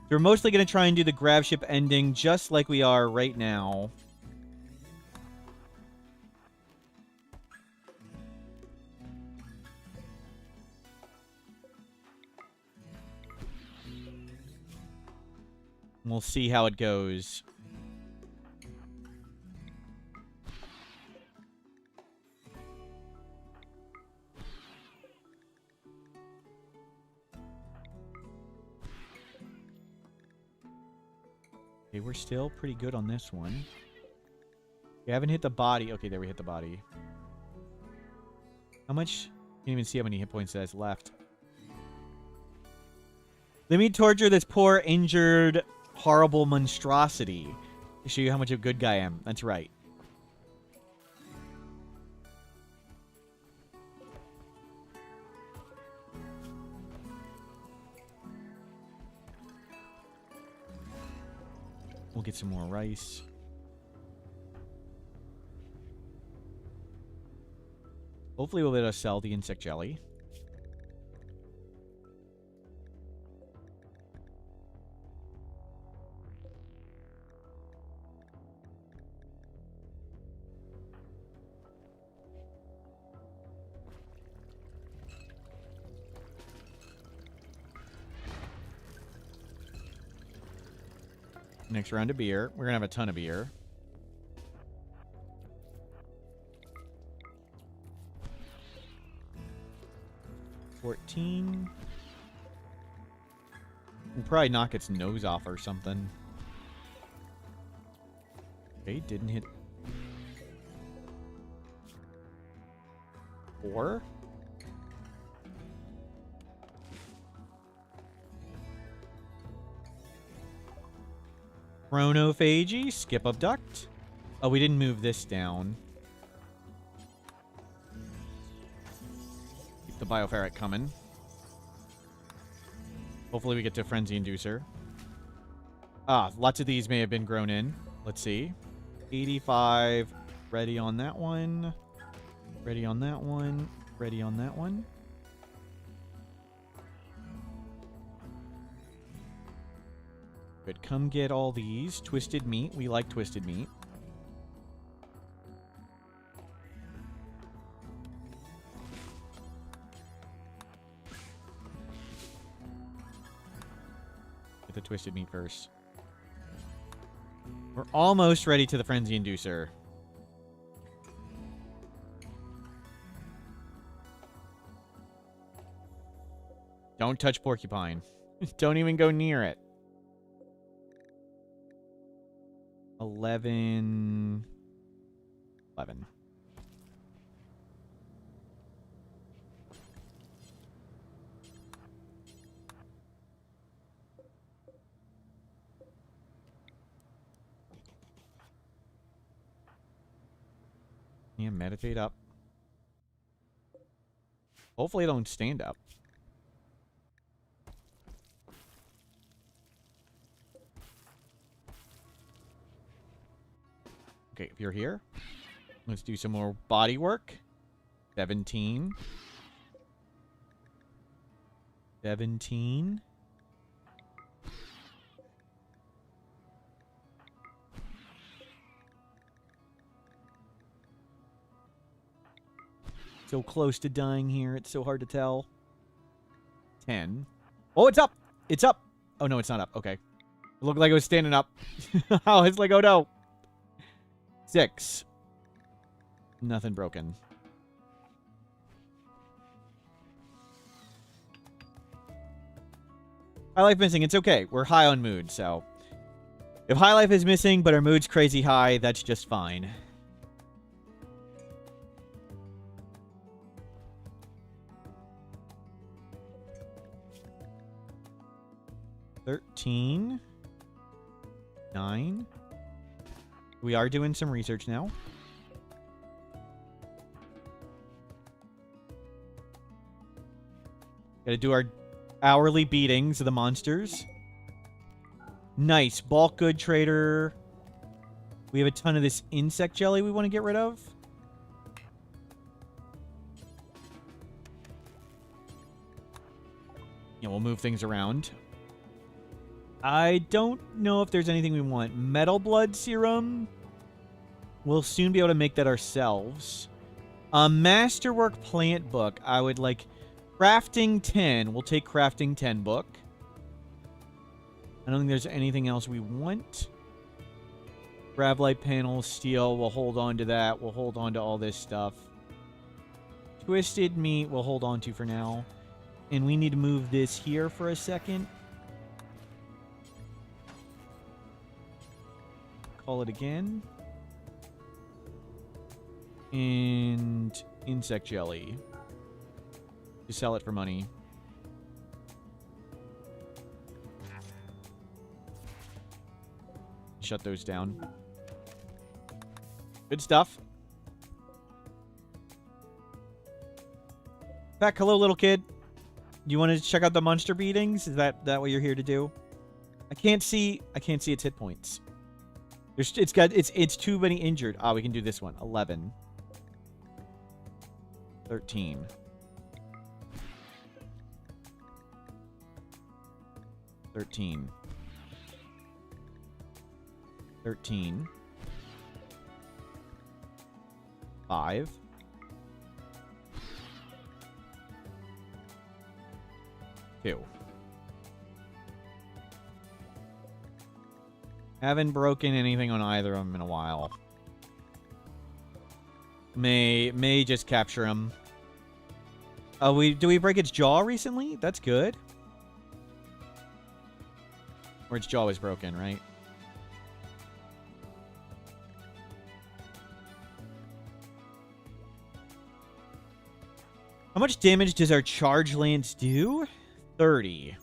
Speaker 1: We're mostly going to try and do the grav ship ending just like we are right now. We'll see how it goes. Okay, we're still pretty good on this one. We haven't hit the body. Okay, there we hit the body. How much? Can't even see how many hit points it has left. Let me torture this poor, injured, horrible monstrosity to show you how much of a good guy I am. That's right. We'll get some more rice. Hopefully we'll be able to sell the insect jelly. Next round of beer. We're going to have a ton of beer. $14. We'll probably knock its nose off or something. Okay, didn't hit. 4? Chronophagy, skip abduct. Oh, we didn't move this down. Keep the bioferret coming. Hopefully we get to Frenzy Inducer. Ah, lots of these may have been grown in. Let's see. 85. Ready on that one. Ready on that one. Ready on that one. Good. Come get all these. Twisted meat. We like twisted meat. the twisted meat first. We're almost ready to the frenzy inducer. Don't touch porcupine. Don't even go near it. 11. Yeah, meditate up. Hopefully I don't stand up. Okay, if you're here, let's do some more body work. 17. 17. So close to dying here. It's so hard to tell. 10. Oh, it's up. It's up. Oh, no, it's not up. Okay. It looked like it was standing up. Oh, it's like, oh, no. 6. Nothing broken. High life missing. It's okay. We're high on mood, so. If high life is missing, but our mood's crazy high, that's just fine. $13. 9. We are doing some research now. Gotta do our hourly beatings of the monsters. Nice. Bulk good trader. We have a ton of this insect jelly we want to get rid of. Yeah, we'll move things around. I don't know if there's anything we want. Metal blood serum. We'll soon be able to make that ourselves. A masterwork plant book. I would like crafting 10. We'll take crafting 10 book. I don't think there's anything else we want. Grab light panel, steel. We'll hold on to that. We'll hold on to all this stuff. Twisted meat we'll hold on to for now. And we need to move this here for a second. Call it again. And insect jelly. You sell it for money. Shut those down. Good stuff. Back, hello, little kid. You want to check out the monster beatings? Is that what you're here to do? I can't see its hit points. It's too many injured. Ah, we can do this one. 11. 13. 13. 13. 5. 2. Haven't broken anything on either of them in a while. May just capture him. Do we break its jaw recently? That's good. Or its jaw was broken, right? How much damage does our charge lance do? 30.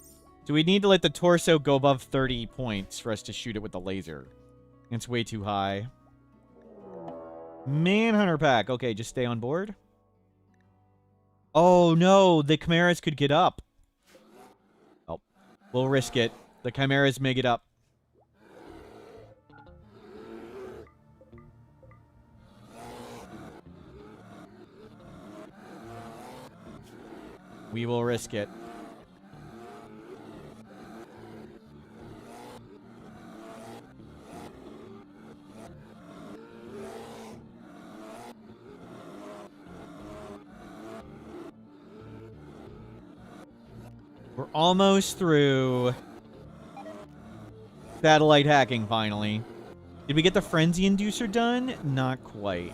Speaker 1: Do we need to let the torso go above 30 points for us to shoot it with the laser? It's way too high. Manhunter pack. Okay, just stay on board. Oh, no. The chimeras could get up. Oh, we'll risk it. The chimeras may get up. We will risk it. We're almost through. Satellite hacking, finally. Did we get the frenzy inducer done? Not quite.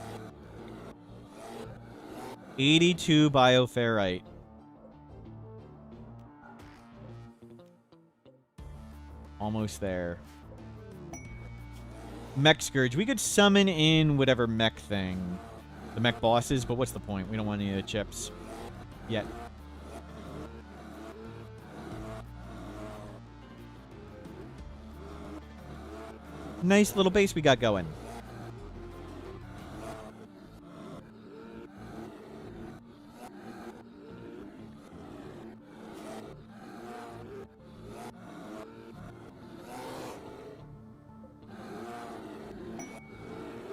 Speaker 1: 82 bioferrite. Almost there. Mech Scourge. We could summon in whatever mech thing. The mech bosses, but what's the point? We don't want any of the chips. Yet. Nice little base we got going.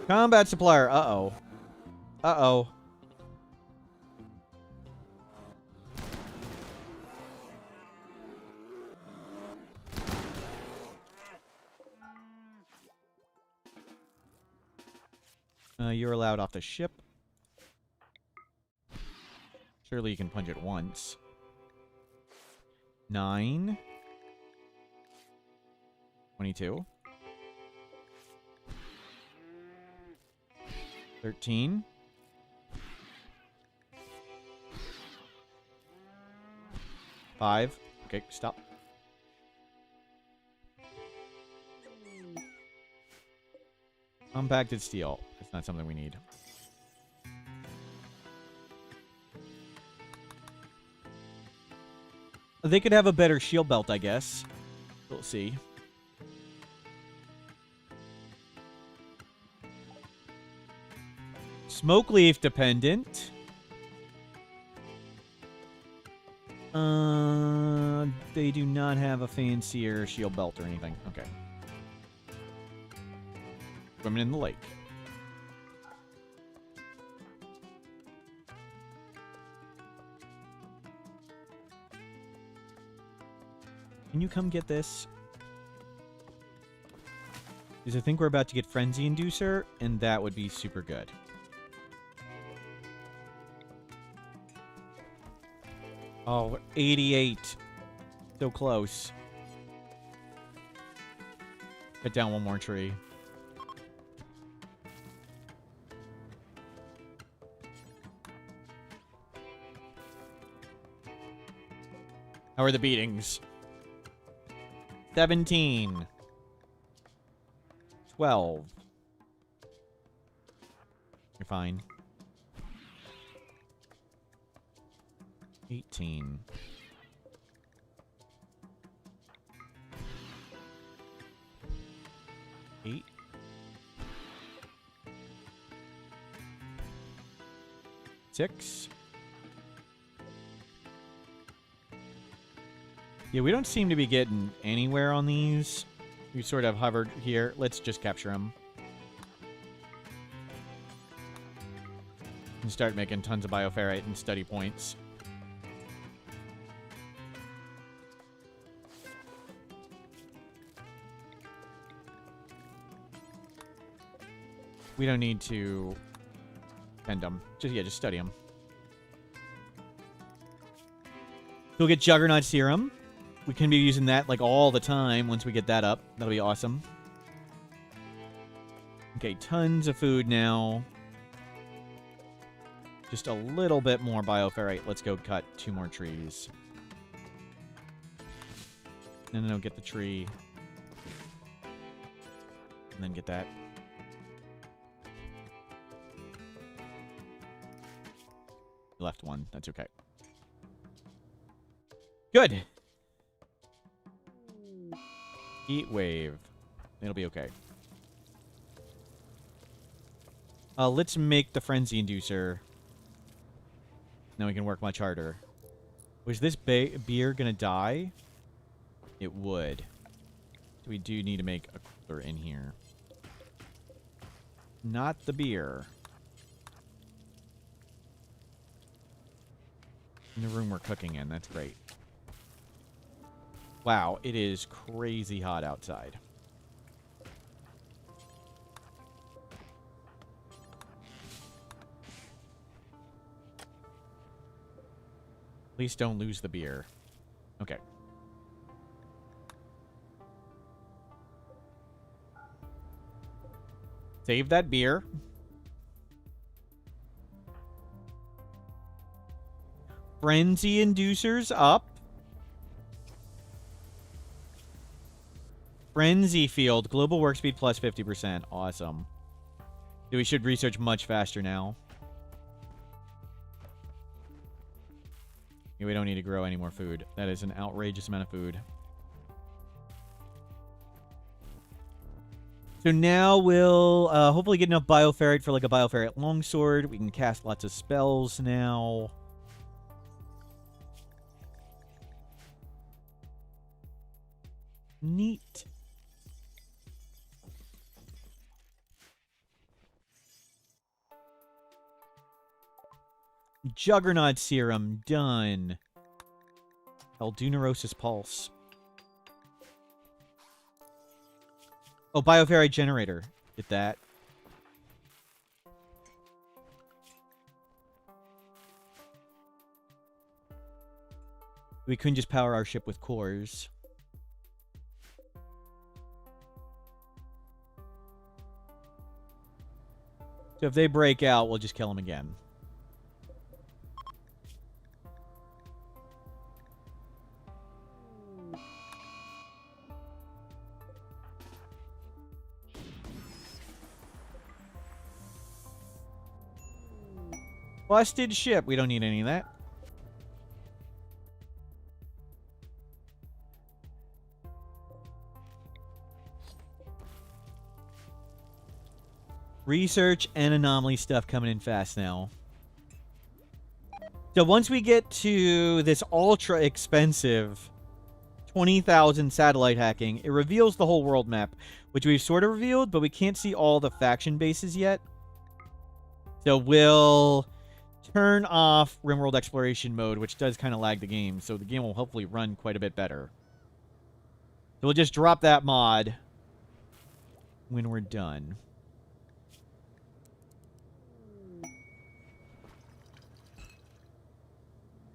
Speaker 1: Combat supplier. Uh-oh. Uh-oh. You're allowed off the ship. Surely you can punch it once. 9. 22. 13. 5. Okay, stop. Compacted steel. That's not something we need. They could have a better shield belt, I guess. We'll see. Smoke leaf dependent. They do not have a fancier shield belt or anything. Okay. Swimming in the lake. Can you come get this? Because I think we're about to get Frenzy Inducer, and that would be super good. Oh, 88. So close. Cut down one more tree. How are the beatings? 17. 12. You're fine. 18. 8. 6. Yeah, we don't seem to be getting anywhere on these. We sort of hovered here. Let's just capture them. And start making tons of bioferrite and study points. We don't need to tend them. Just study them. We'll get Juggernaut Serum. We can be using that like all the time once we get that up. That'll be awesome. Okay, tons of food now. Just a little bit more bioferrite. Let's go cut 2 more trees. No, get the tree. And then get that. Left one. That's okay. Good. Heat wave. It'll be okay. Let's make the frenzy inducer. Now we can work much harder. Was this beer gonna die? It would. So we do need to make a cooler in here. Not the beer. In the room we're cooking in. That's great. Wow, it is crazy hot outside. Please don't lose the beer. Okay. Save that beer. Frenzy inducers up. Frenzy field. Global work speed plus 50%. Awesome. So we should research much faster now. Yeah, we don't need to grow any more food. That is an outrageous amount of food. So now we'll hopefully get enough bioferrite for like a bioferrite longsword. We can cast lots of spells now. Neat. Juggernaut serum done. Eldunerosis pulse. Oh, bioferrite generator. Get that. We couldn't just power our ship with cores. So if they break out, we'll just kill them again. Busted ship. We don't need any of that. Research and anomaly stuff coming in fast now. So once we get to this ultra expensive 20,000 satellite hacking, it reveals the whole world map, which we've sort of revealed, but we can't see all the faction bases yet. So we'll turn off Rimworld exploration mode, which does kind of lag the game, so the game will hopefully run quite a bit better. So we'll just drop that mod when we're done.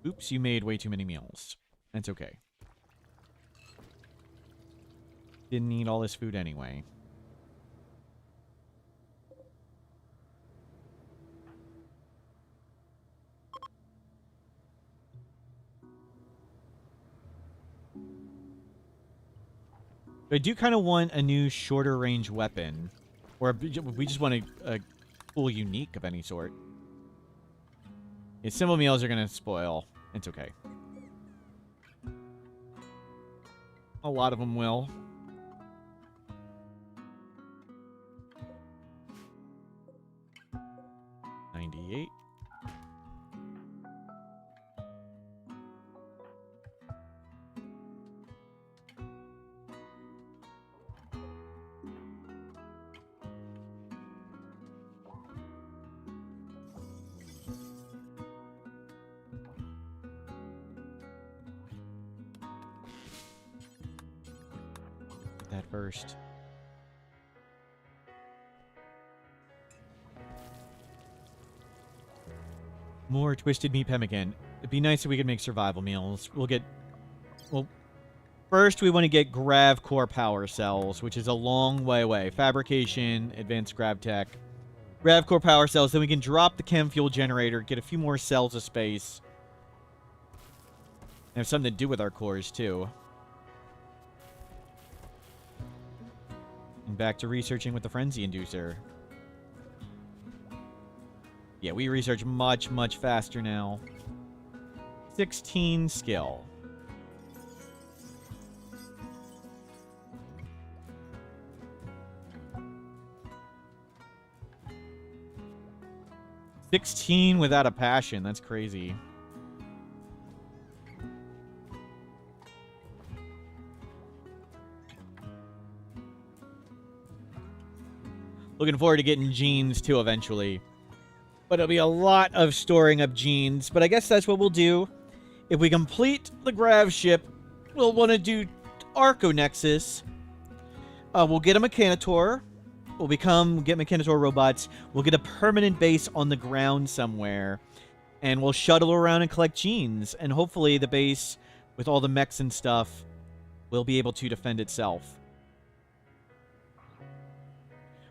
Speaker 1: Oops, you made way too many meals. That's okay. Didn't need all this food anyway. I do kind of want a new shorter range weapon. Or we just want a cool unique of any sort. Yeah, simple meals are going to spoil. It's okay. A lot of them will. $98. That first. More twisted meat pemmican. It'd be nice if we could make survival meals. Well, first we want to get grav core power cells, which is a long way away. Fabrication, advanced grav tech. Grav core power cells, then we can drop the chem fuel generator, get a few more cells of space. And have something to do with our cores, too. And back to researching with the frenzy inducer. Yeah, we research much, much faster now. 16 skill. $16 without a passion. That's crazy. Looking forward to getting genes, too, eventually. But it'll be a lot of storing up genes. But I guess that's what we'll do. If we complete the Grav ship, we'll want to do Arconexus. We'll get a Mechanitor. We'll get Mechanitor robots. We'll get a permanent base on the ground somewhere. And we'll shuttle around and collect genes. And hopefully the base, with all the mechs and stuff, will be able to defend itself.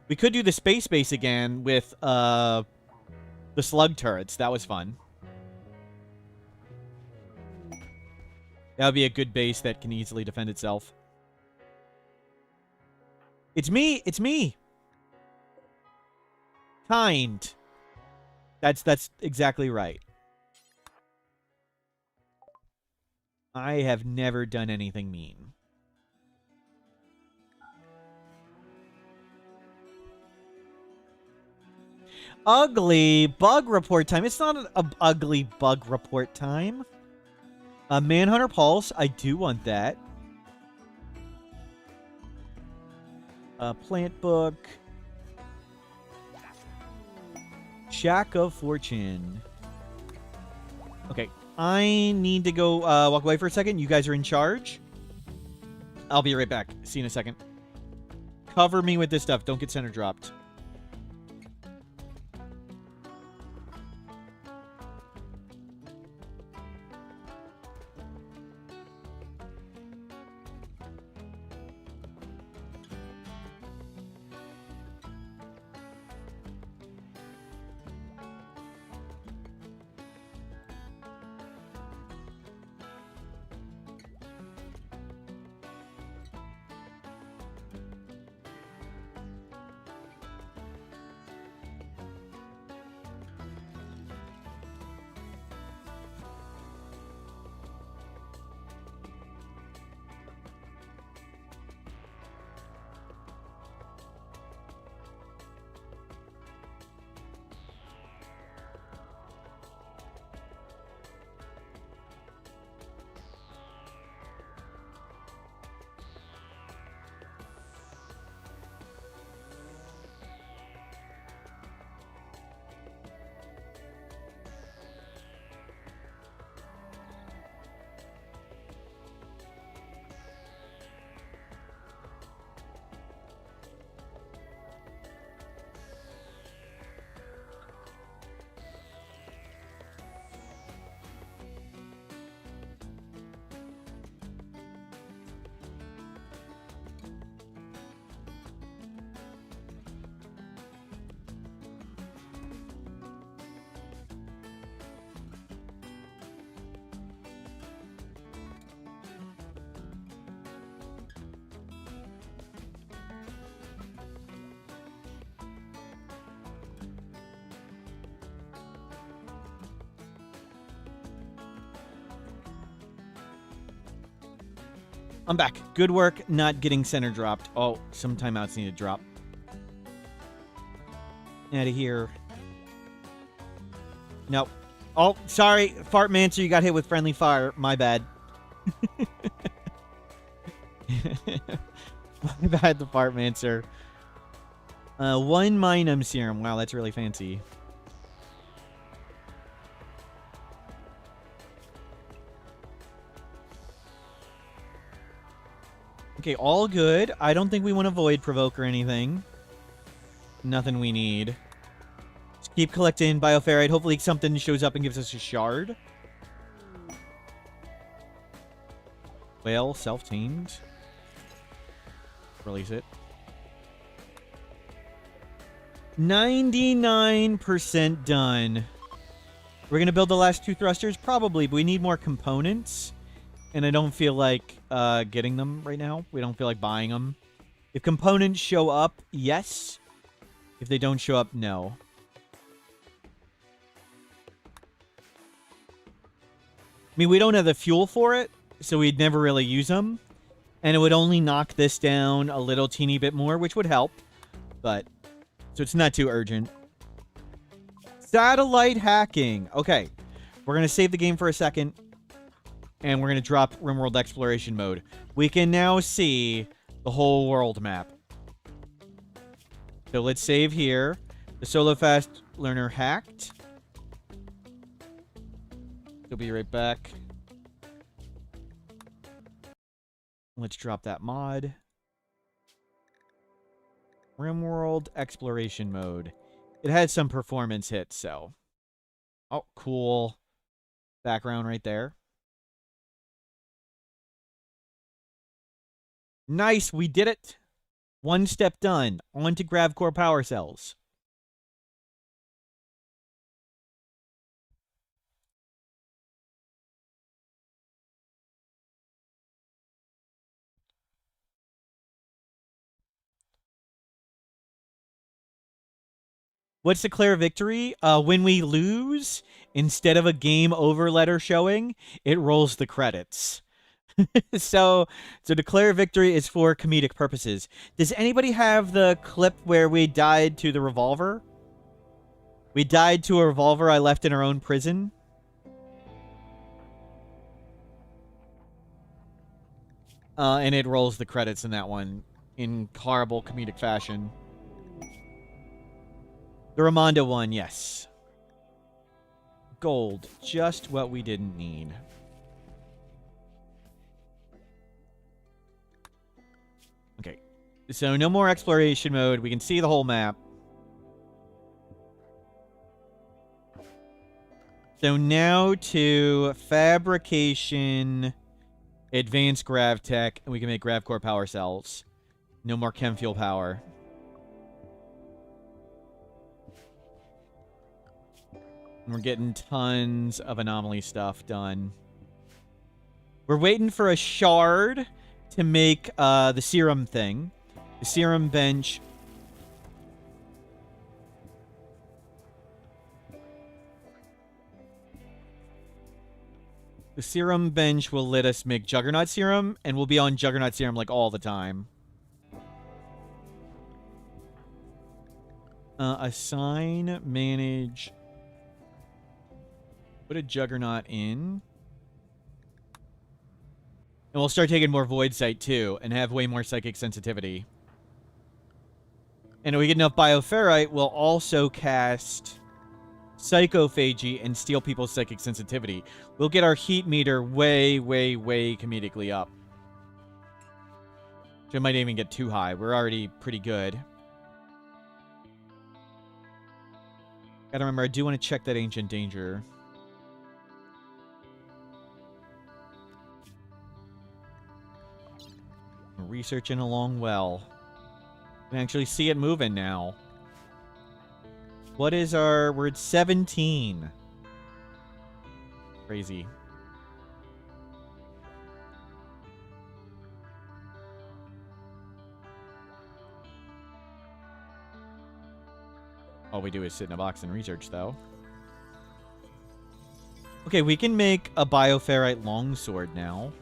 Speaker 1: We could do the space base again with the slug turrets. That was fun. That would be a good base that can easily defend itself. It's me! It's me! Kind. That's exactly right. I have never done anything mean. Ugly bug report time. It's not an ugly bug report time. Manhunter Pulse. I do want that. Plant book. Shack of Fortune. Okay. I need to go walk away for a second. You guys are in charge. I'll be right back. See you in a second. Cover me with this stuff. Don't get center dropped. I'm back. Good work not getting center dropped. Oh, some timeouts need to drop. Out of here. Nope. Oh, sorry. Fart Mancer, you got hit with friendly fire. My bad. My bad, the Fart Mancer. 1 Minum Serum. Wow, that's really fancy. Okay, all good. I don't think we want to Void Provoke or anything. Nothing we need. Just keep collecting Bioferrite. Hopefully something shows up and gives us a shard. Whale, self-tamed. Release it. 99% done. We're going to build the last 2 thrusters? Probably, but we need more components. And I don't feel like getting them right now. We don't feel like buying them. If components show up, yes. If they don't show up, no. I mean, we don't have the fuel for it, so we'd never really use them. And it would only knock this down a little teeny bit more, which would help. But, so it's not too urgent. Satellite hacking. Okay. We're going to save the game for a second. And we're going to drop Rimworld Exploration Mode. We can now see the whole world map. So let's save here. The Solo Fast Learner hacked. We'll be right back. Let's drop that mod. Rimworld Exploration Mode. It had some performance hits, so. Oh, cool. Background right there. Nice, we did it. One step done. On to GravCore power cells. What's declare victory? When we lose, instead of a game over letter showing, it rolls the credits. so declare victory is for comedic purposes. Does anybody have the clip where we died to the revolver? We died to a revolver I left in our own prison. And it rolls the credits in that one in horrible comedic fashion. The Ramondo one, yes. Gold, just what we didn't need. Okay, so no more exploration mode. We can see the whole map. So now to fabrication, advanced grav tech, and we can make GravCore power cells. No more chem fuel power. We're getting tons of anomaly stuff done. We're waiting for a shard to make the serum thing. The serum bench. The serum bench will let us make Juggernaut serum, and we'll be on Juggernaut serum like all the time. Assign, manage. Put a Juggernaut in. And we'll start taking more Void Sight, too, and have way more Psychic Sensitivity. And if we get enough Bioferrite, we'll also cast Psychophagy and steal people's Psychic Sensitivity. We'll get our heat meter way, way, way comedically up. So it might even get too high. We're already pretty good. Gotta remember, I do want to check that Ancient Danger. Researching along well. You can actually see it moving now. What is our... We're at 17. Crazy. All we do is sit in a box and research, though. Okay, we can make a Bioferrite longsword now.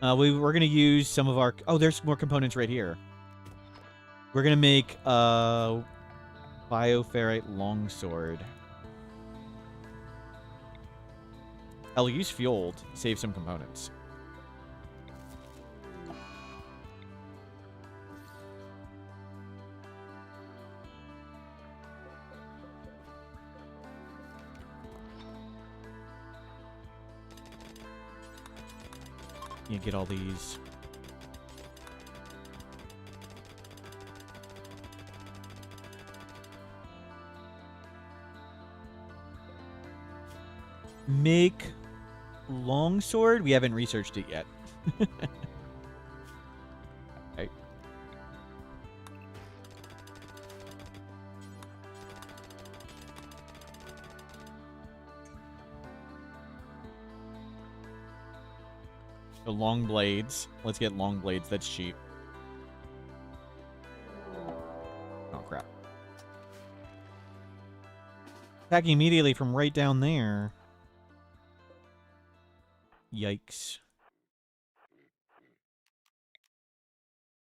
Speaker 1: We're going to use some of our... Oh, there's more components right here. We're going to make a Bioferrite longsword. I'll use fueled, save some components. You get all these. Make longsword? We haven't researched it yet. Okay. So long blades. Let's get long blades. That's cheap. Oh, crap. Attacking immediately from right down there. Yikes.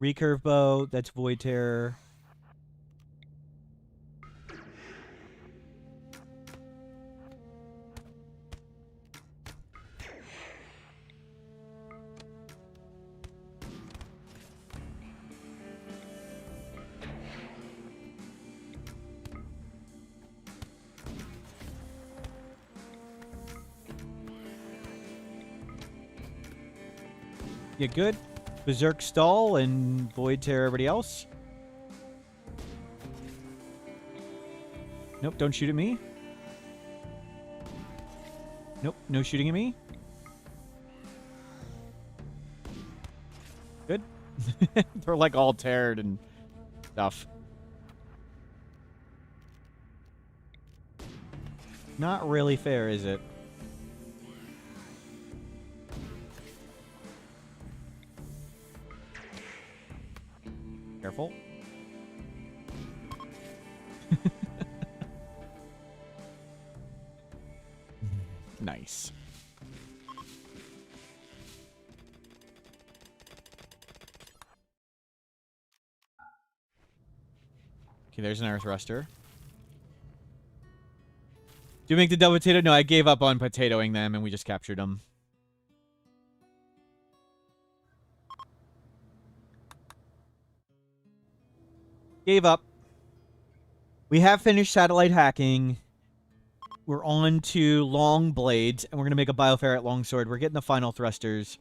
Speaker 1: Recurve bow. That's Void Terror. You good? Berserk stall and Void Terror everybody else? Nope, don't shoot at me. Nope, no shooting at me. Good. They're like all teared and stuff. Not really fair, is it? Careful. Nice. Okay, there's an air thruster. Do you make the double potato? No, I gave up on potatoing them and we just captured them. Gave up. We have finished satellite hacking. We're on to long blades, and we're going to make a bioferret longsword. We're getting the final thrusters.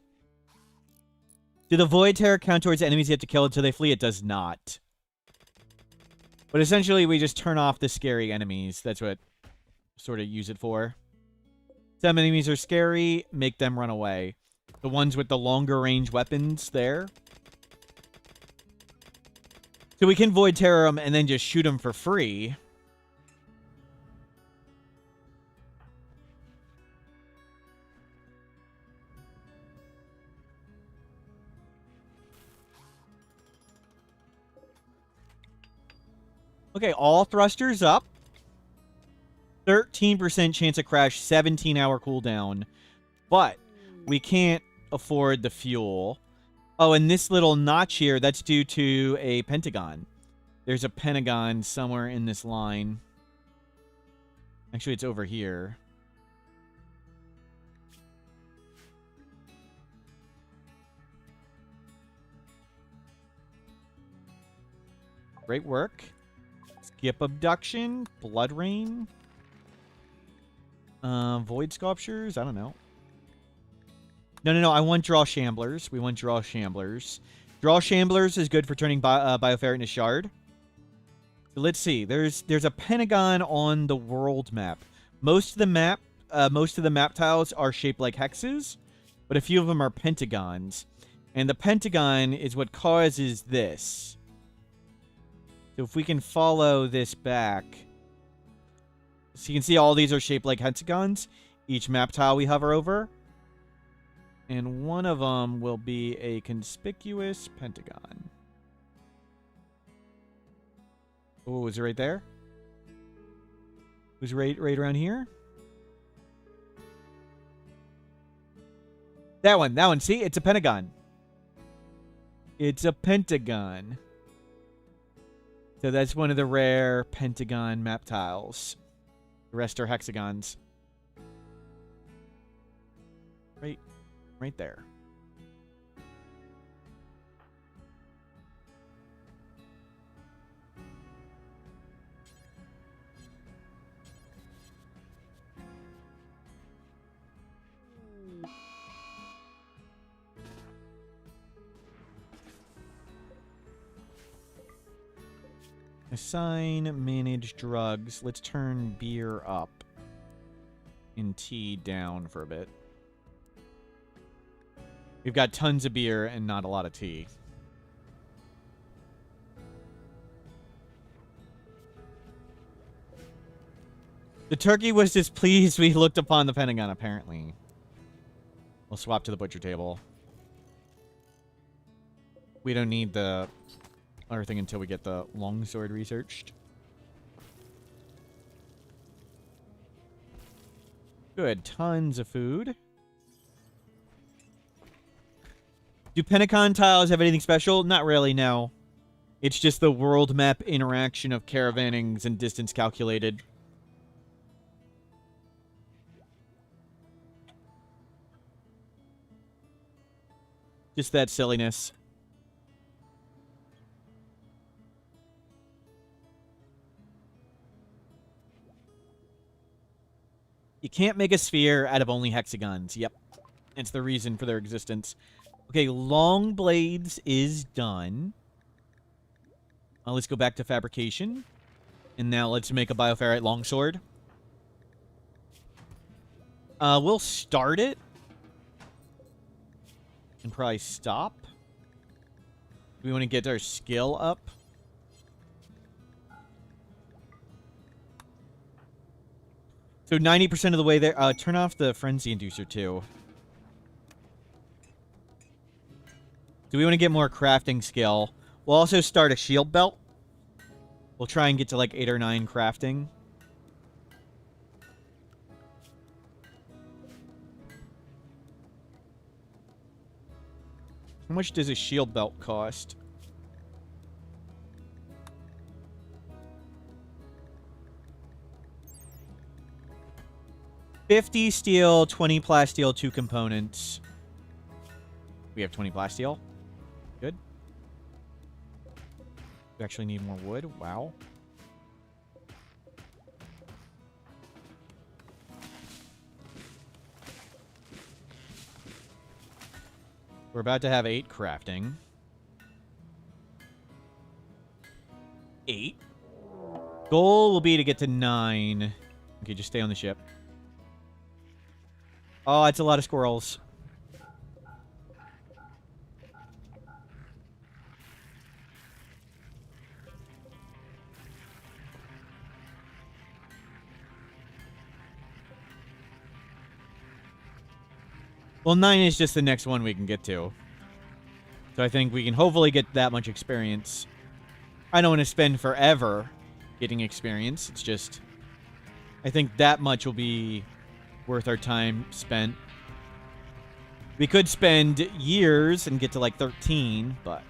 Speaker 1: Do the void terror count towards enemies you have to kill until they flee? It does not. But essentially, we just turn off the scary enemies. That's what sort of use it for. Some enemies are scary, make them run away. The ones with the longer range weapons there. So we can void terror them and then just shoot them for free. Okay, all thrusters up. 13% chance of crash, 17-hour cooldown. But we can't afford the fuel. Oh, and this little notch here, that's due to a pentagon. There's a pentagon somewhere in this line. Actually, it's over here. Great work. Skip abduction, blood rain. Void sculptures, I don't know. No, I want draw shamblers. We want draw shamblers. Draw shamblers is good for turning bioferret into shard. So let's see. There's a pentagon on the world map. Most of the map tiles are shaped like hexes, but a few of them are pentagons. And the pentagon is what causes this. So if we can follow this back, so you can see all these are shaped like hexagons. Each map tile we hover over. And one of them will be a conspicuous pentagon. Oh, is it right there? Was it right around here? That one. See? It's a pentagon. It's a pentagon. So that's one of the rare pentagon map tiles. The rest are hexagons. Right there. Assign, manage drugs. Let's turn beer up and tea down for a bit. We've got tons of beer and not a lot of tea. The turkey was displeased we looked upon the pentagon, apparently. We'll swap to the butcher table. We don't need the other thing until we get the longsword researched. Good. Tons of food. Do pentagon tiles have anything special? Not really, no. It's just the world map interaction of caravannings and distance calculated. Just that silliness. You can't make a sphere out of only hexagons. Yep. It's the reason for their existence. Okay, long blades is done. Let's go back to fabrication. And now let's make a bioferrite longsword. We'll start it. And probably stop. We want to get our skill up. So 90% of the way there. Turn off the frenzy inducer too. Do we want to get more crafting skill? We'll also start a shield belt. We'll try and get to like 8 or 9 crafting. How much does a shield belt cost? $50 steel, 20 plasteel, 2 components. We have 20 plasteel. Good. We actually need more wood. Wow. We're about to have 8 crafting. 8. Goal will be to get to 9. Okay, just stay on the ship. Oh, it's a lot of squirrels. Well, 9 is just the next one we can get to. So I think we can hopefully get that much experience. I don't want to spend forever getting experience. It's just... I think that much will be worth our time spent. We could spend years and get to like 13, but...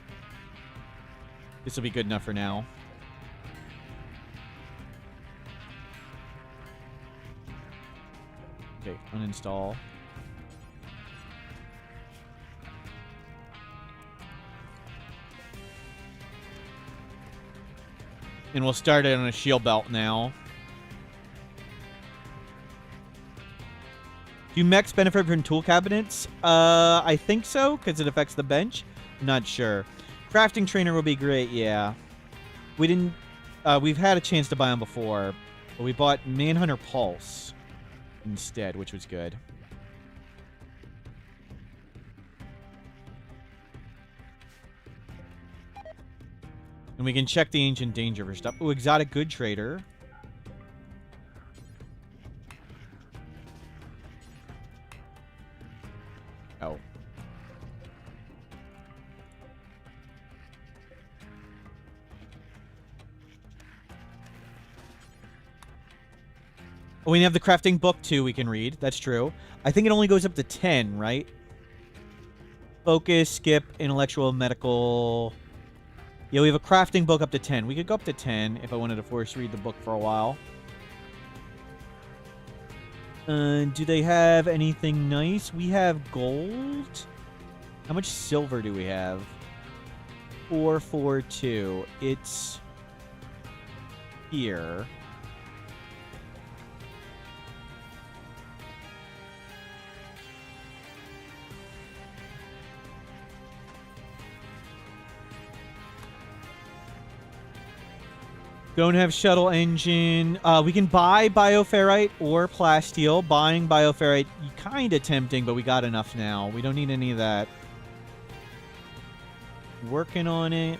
Speaker 1: this will be good enough for now. Okay, uninstall. And we'll start it on a shield belt now. Do mechs benefit from tool cabinets? I think so, because it affects the bench. I'm not sure. Crafting trainer will be great, yeah. We didn't... we've had a chance to buy them before, but we bought Manhunter Pulse instead, which was good. And we can check the Ancient Danger for stuff. Oh, Exotic Good Trader. Oh. Oh, we have the crafting book, too, we can read. That's true. I think it only goes up to 10, right? Focus, skip, intellectual, medical... Yeah, we have a crafting book up to 10. We could go up to 10 if I wanted to force read the book for a while. Do they have anything nice? We have gold. How much silver do we have? 442. It's here. Don't have shuttle engine. We can buy bioferrite or plasteel. Buying bioferrite, kind of tempting, but we got enough now. We don't need any of that. Working on it.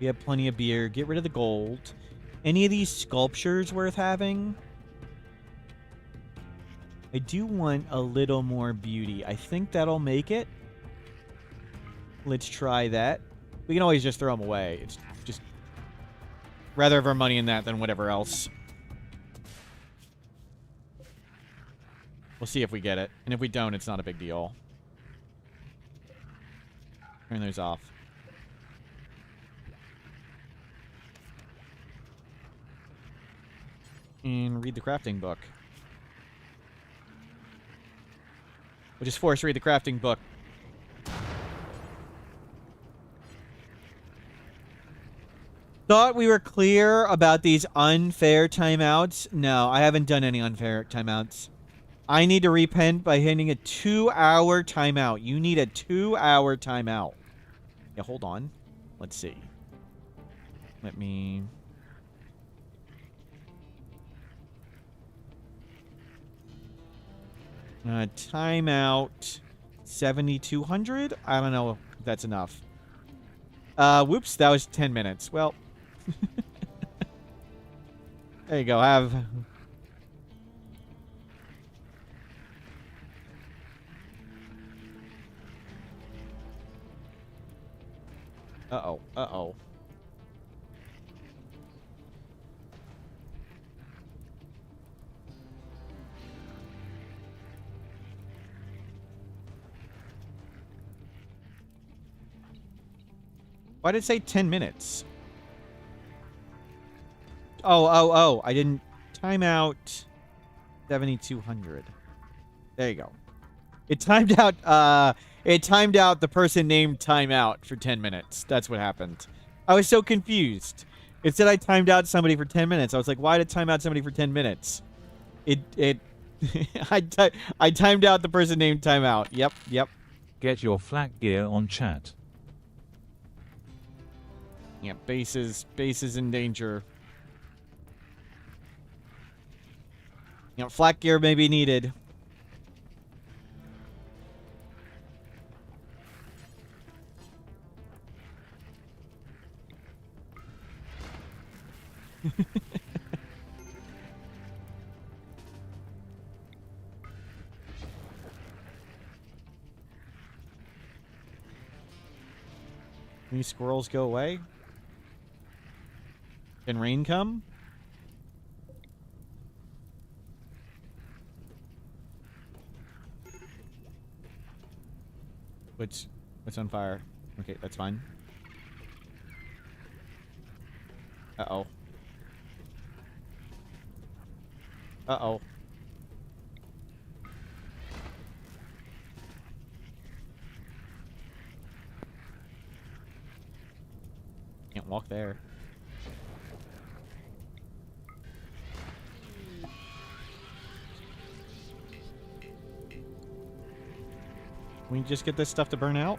Speaker 1: We have plenty of beer. Get rid of the gold. Any of these sculptures worth having? I do want a little more beauty. I think that'll make it. Let's try that. We can always just throw them away. It's just... rather have our money in that than whatever else. We'll see if we get it. And if we don't, it's not a big deal. Turn those off. And read the crafting book. We'll just force read the crafting book. Thought we were clear about these unfair timeouts. No, I haven't done any unfair timeouts. I need to repent by hitting a 2-hour timeout. You need a 2-hour timeout. Yeah, hold on. Let's see. Let me... timeout 7,200? I don't know if that's enough. Whoops, that was 10 minutes. Well, there you go. Have... Uh-oh. Uh-oh. Why did it say 10 minutes? Oh. I didn't... Timeout 7,200. There you go. It timed out the person named timeout for 10 minutes. That's what happened. I was so confused. It said I timed out somebody for 10 minutes. I was like, why did it time out somebody for 10 minutes? I timed out the person named timeout. Yep.
Speaker 2: Get your flak gear on chat.
Speaker 1: Yeah, base is in danger. You know, flak gear may be needed. These squirrels go away? Can rain come? What's on fire? Okay, that's fine. Uh-oh. Uh-oh. Can't walk there. Can we just get this stuff to burn out?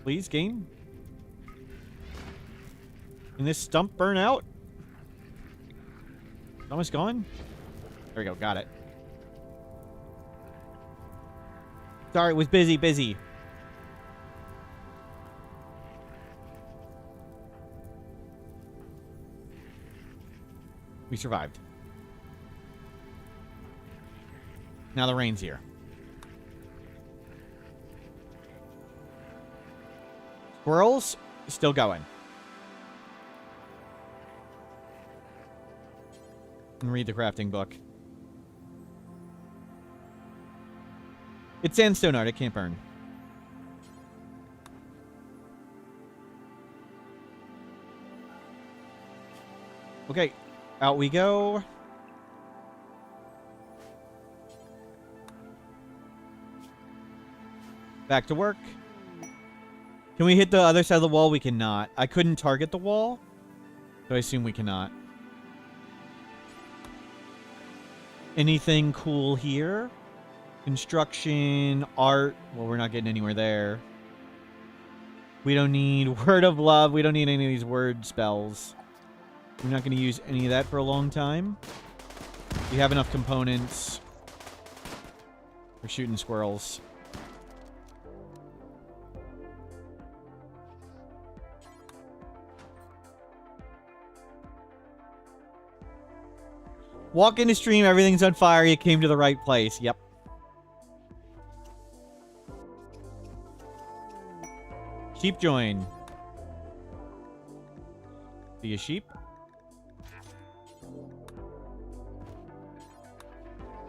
Speaker 1: Please, game? Can this stump burn out? Almost gone? There we go, got it. Sorry, it was busy. We survived. Now the rain's here. Squirrels, still going. And read the crafting book. It's sandstone art, it can't burn. Okay, out we go. Back to work. Can we hit the other side of the wall? We cannot. I couldn't target the wall, so I assume we cannot. Anything cool here? Construction, art. Well, we're not getting anywhere there. We don't need word of love. We don't need any of these word spells. We're not going to use any of that for a long time. We have enough components. We're shooting squirrels. Walk into stream, everything's on fire. You came to the right place. Yep. Sheep join. See a sheep?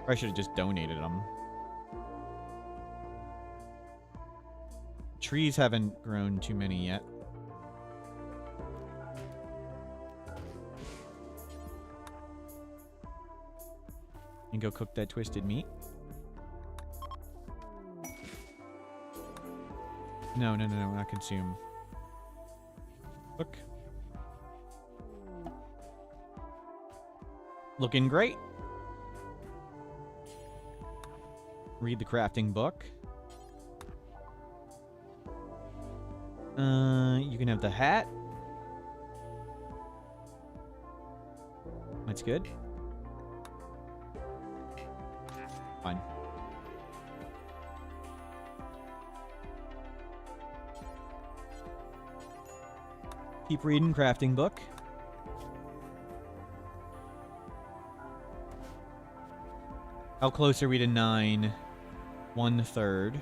Speaker 1: I should have just donated them. Trees haven't grown too many yet. And go cook that twisted meat. No, not consume. Look. Looking great. Read the crafting book. You can have the hat. That's good. Fine. Keep reading crafting book. How close are we to 9? 1/3.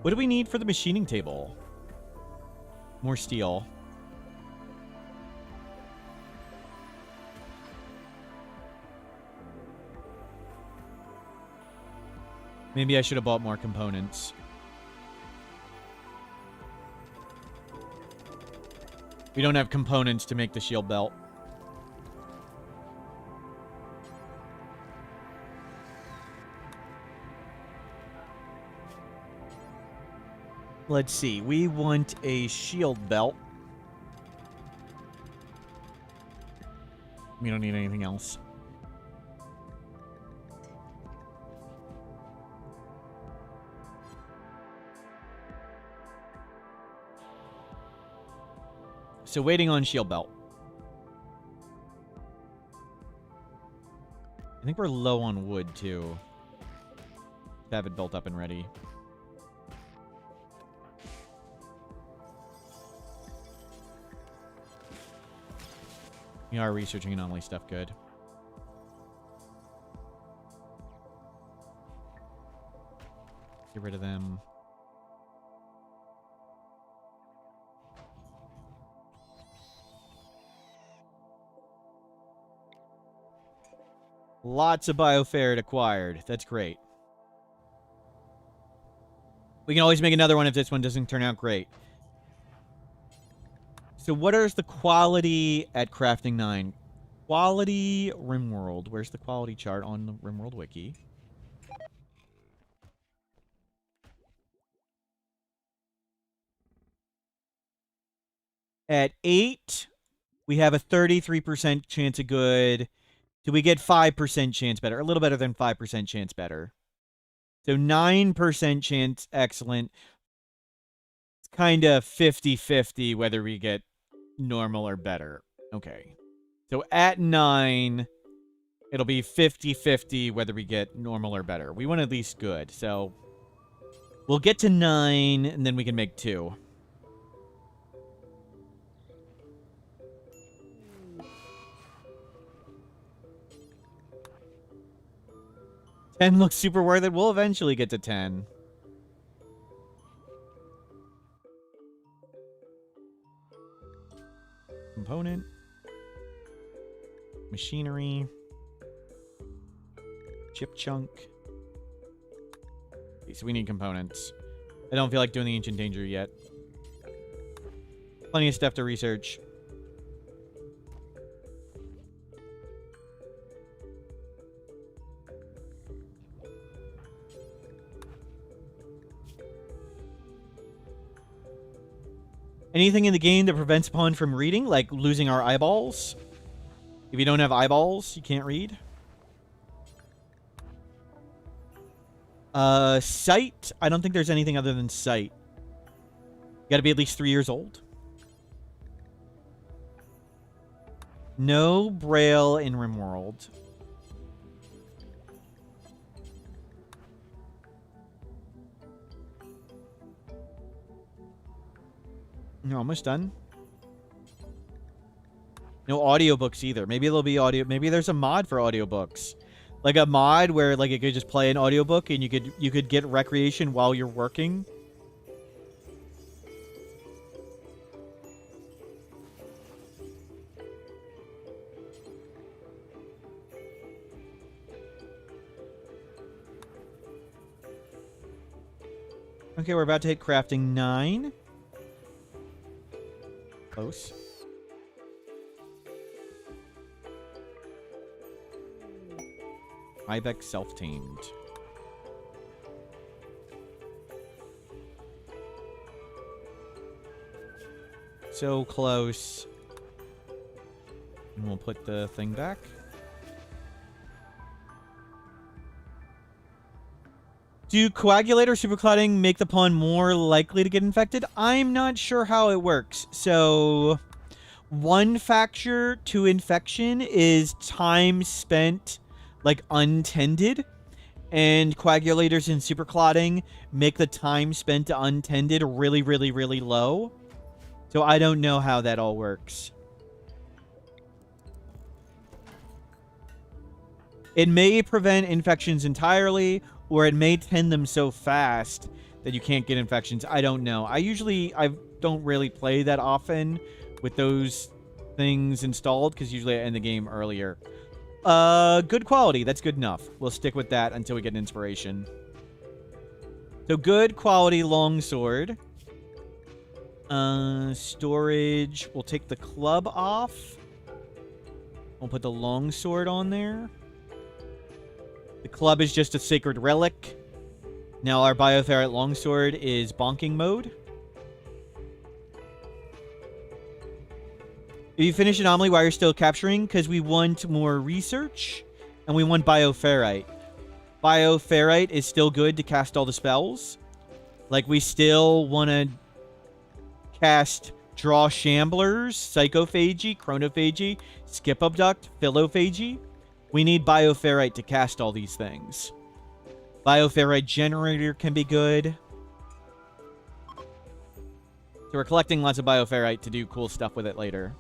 Speaker 1: What do we need for the machining table? More steel. Maybe I should have bought more components. We don't have components to make the shield belt. Let's see. We want a shield belt. We don't need anything else. So waiting on shield belt. I think we're low on wood too. Have it built up and ready. We are researching anomaly stuff. Good. Get rid of them. Lots of bioferret acquired. That's great. We can always make another one if this one doesn't turn out great. So what is the quality at crafting 9? Quality Rimworld. Where's the quality chart on the Rimworld wiki? At 8, we have a 33% chance of good. Do we get 5% chance better? A little better than 5% chance better. So 9% chance excellent. It's kind of 50-50 whether we get normal or better. Okay. So at 9, it'll be 50-50 whether we get normal or better. We want at least good. So we'll get to 9, and then we can make 2. Ten looks super worth it. We'll eventually get to 10. Component. Machinery. Chip chunk. Okay, so we need components. I don't feel like doing the Ancient Danger yet. Plenty of stuff to research. Anything in the game that prevents Pawn from reading, like losing our eyeballs? If you don't have eyeballs, you can't read. Sight? I don't think there's anything other than sight. You gotta be at least 3 years old. No Braille in Rimworld. You're almost done. No audiobooks either. Maybe there'll be audio. Maybe there's a mod for audiobooks. Like a mod where like it could just play an audiobook and you could get recreation while you're working. Okay, we're about to hit crafting 9. Close. Ibex self-tamed. So close. And we'll put the thing back. Do coagulate or superclotting make the pawn more likely to get infected? I'm not sure how it works. So, one factor to infection is time spent, like, untended. And coagulators and superclotting make the time spent untended really, really, really low. So I don't know how that all works. It may prevent infections entirely, or it may tend them so fast that you can't get infections. I don't know. I don't really play that often with those things installed, because usually I end the game earlier. Good quality. That's good enough. We'll stick with that until we get an inspiration. So good quality longsword. Storage. We'll take the club off. We'll put the longsword on there. The club is just a sacred relic. Now our Bioferrite longsword is bonking mode. If you finish Anomaly while you're still capturing, because we want more research, and we want Bioferrite. Bioferrite is still good to cast all the spells. Like, we still want to cast Draw Shamblers, Psychophagy, Chronophagy, Skip Abduct, Philophagy. We need Bioferrite to cast all these things. Bioferrite Generator can be good. So we're collecting lots of Bioferrite to do cool stuff with it later.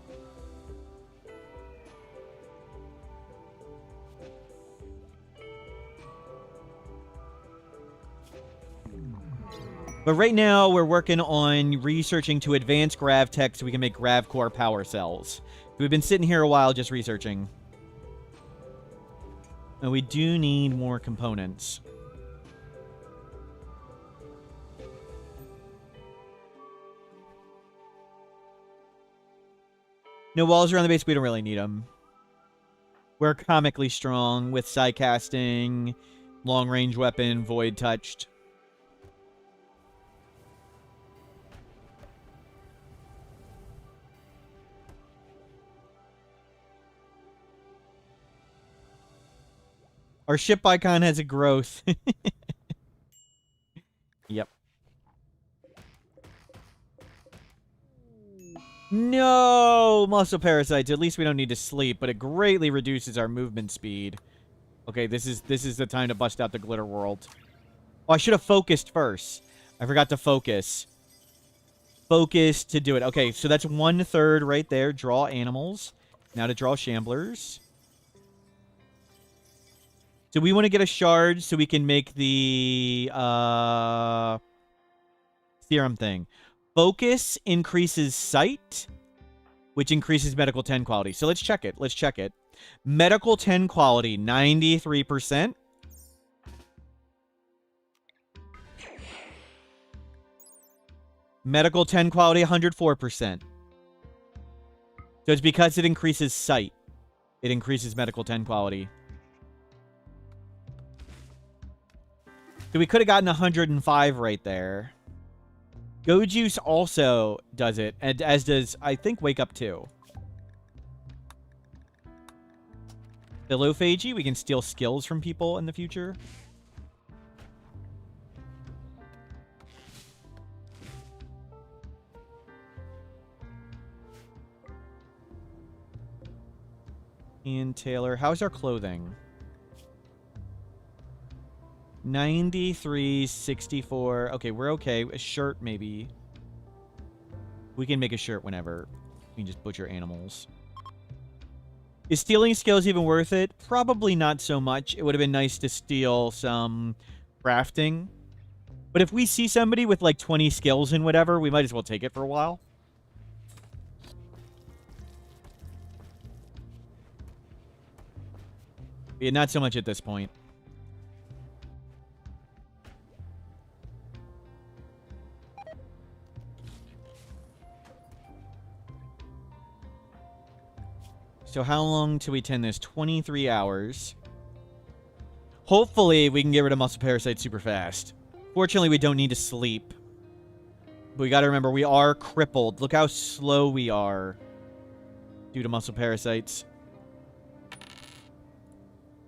Speaker 1: But right now, we're working on researching to advance GravTech so we can make GravCore power cells. We've been sitting here a while just researching. And we do need more components. No walls around the base, we don't really need them. We're comically strong with Psycasting, long-range weapon, void touched. Our ship icon has a growth. Yep. No! Muscle parasites. At least we don't need to sleep, but it greatly reduces our movement speed. Okay, this is the time to bust out the glitter world. Oh, I should have focused first. I forgot to focus. Focus to do it. Okay, so that's 1/3 right there. Draw animals. Now to draw shamblers. So we want to get a shard so we can make the serum thing. Focus increases sight, which increases medical 10 quality. So let's check it. Let's check it. Medical 10 quality, 93%. Medical 10 quality, 104%. So it's because it increases sight. It increases medical 10 quality. So we could have gotten 105 right there. Go Juice also does it, and as does, I think, Wake Up too. Philophagy, we can steal skills from people in the future. Ian Taylor, how's our clothing? 93, 64. Okay, we're okay. A shirt, maybe. We can make a shirt whenever. We can just butcher animals. Is stealing skills even worth it? Probably not so much. It would have been nice to steal some crafting. But if we see somebody with like 20 skills and whatever, we might as well take it for a while. Yeah, not so much at this point. So how long till we tend this? 23 hours. Hopefully, we can get rid of muscle parasites super fast. Fortunately, we don't need to sleep. But we gotta remember, we are crippled. Look how slow we are due to muscle parasites.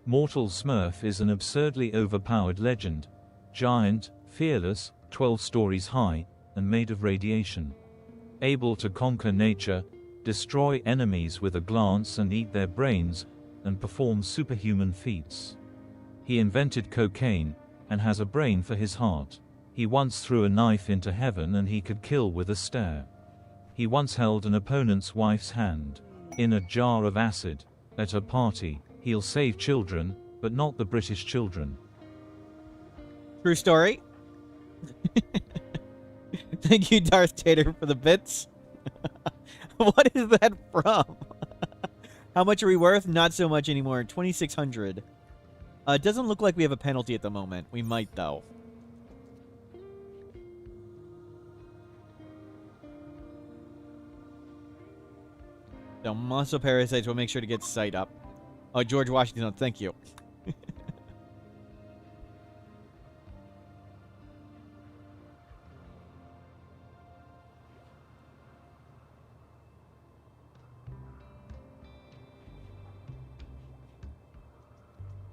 Speaker 2: Mortal Smurf is an absurdly overpowered legend. Giant, fearless, 12 stories high, and made of radiation. Able to conquer nature, destroy enemies with a glance and eat their brains, and perform superhuman feats. He invented cocaine, and has a brain for his heart. He once threw a knife into heaven and he could kill with a stare. He once held an opponent's wife's hand in a jar of acid. At a party, he'll save children, but not the British children.
Speaker 1: True story. Thank you, Darth Tater, for the bits. What is that from? How much are we worth? Not so much anymore. 2,600. It doesn't look like we have a penalty at the moment. We might, though. So, muscle parasites, we'll make sure to get sight up. Oh, George Washington, thank you.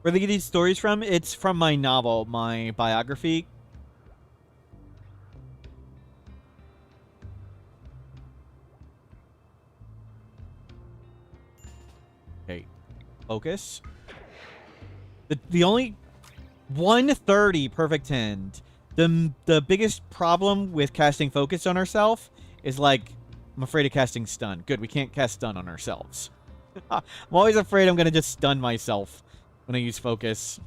Speaker 1: Where do they get these stories from? It's from my novel, my biography. Okay, focus. The only 130 perfect end. The biggest problem with casting focus on ourselves is like I'm afraid of casting stun. Good, we can't cast stun on ourselves. I'm always afraid I'm gonna just stun myself when I use focus.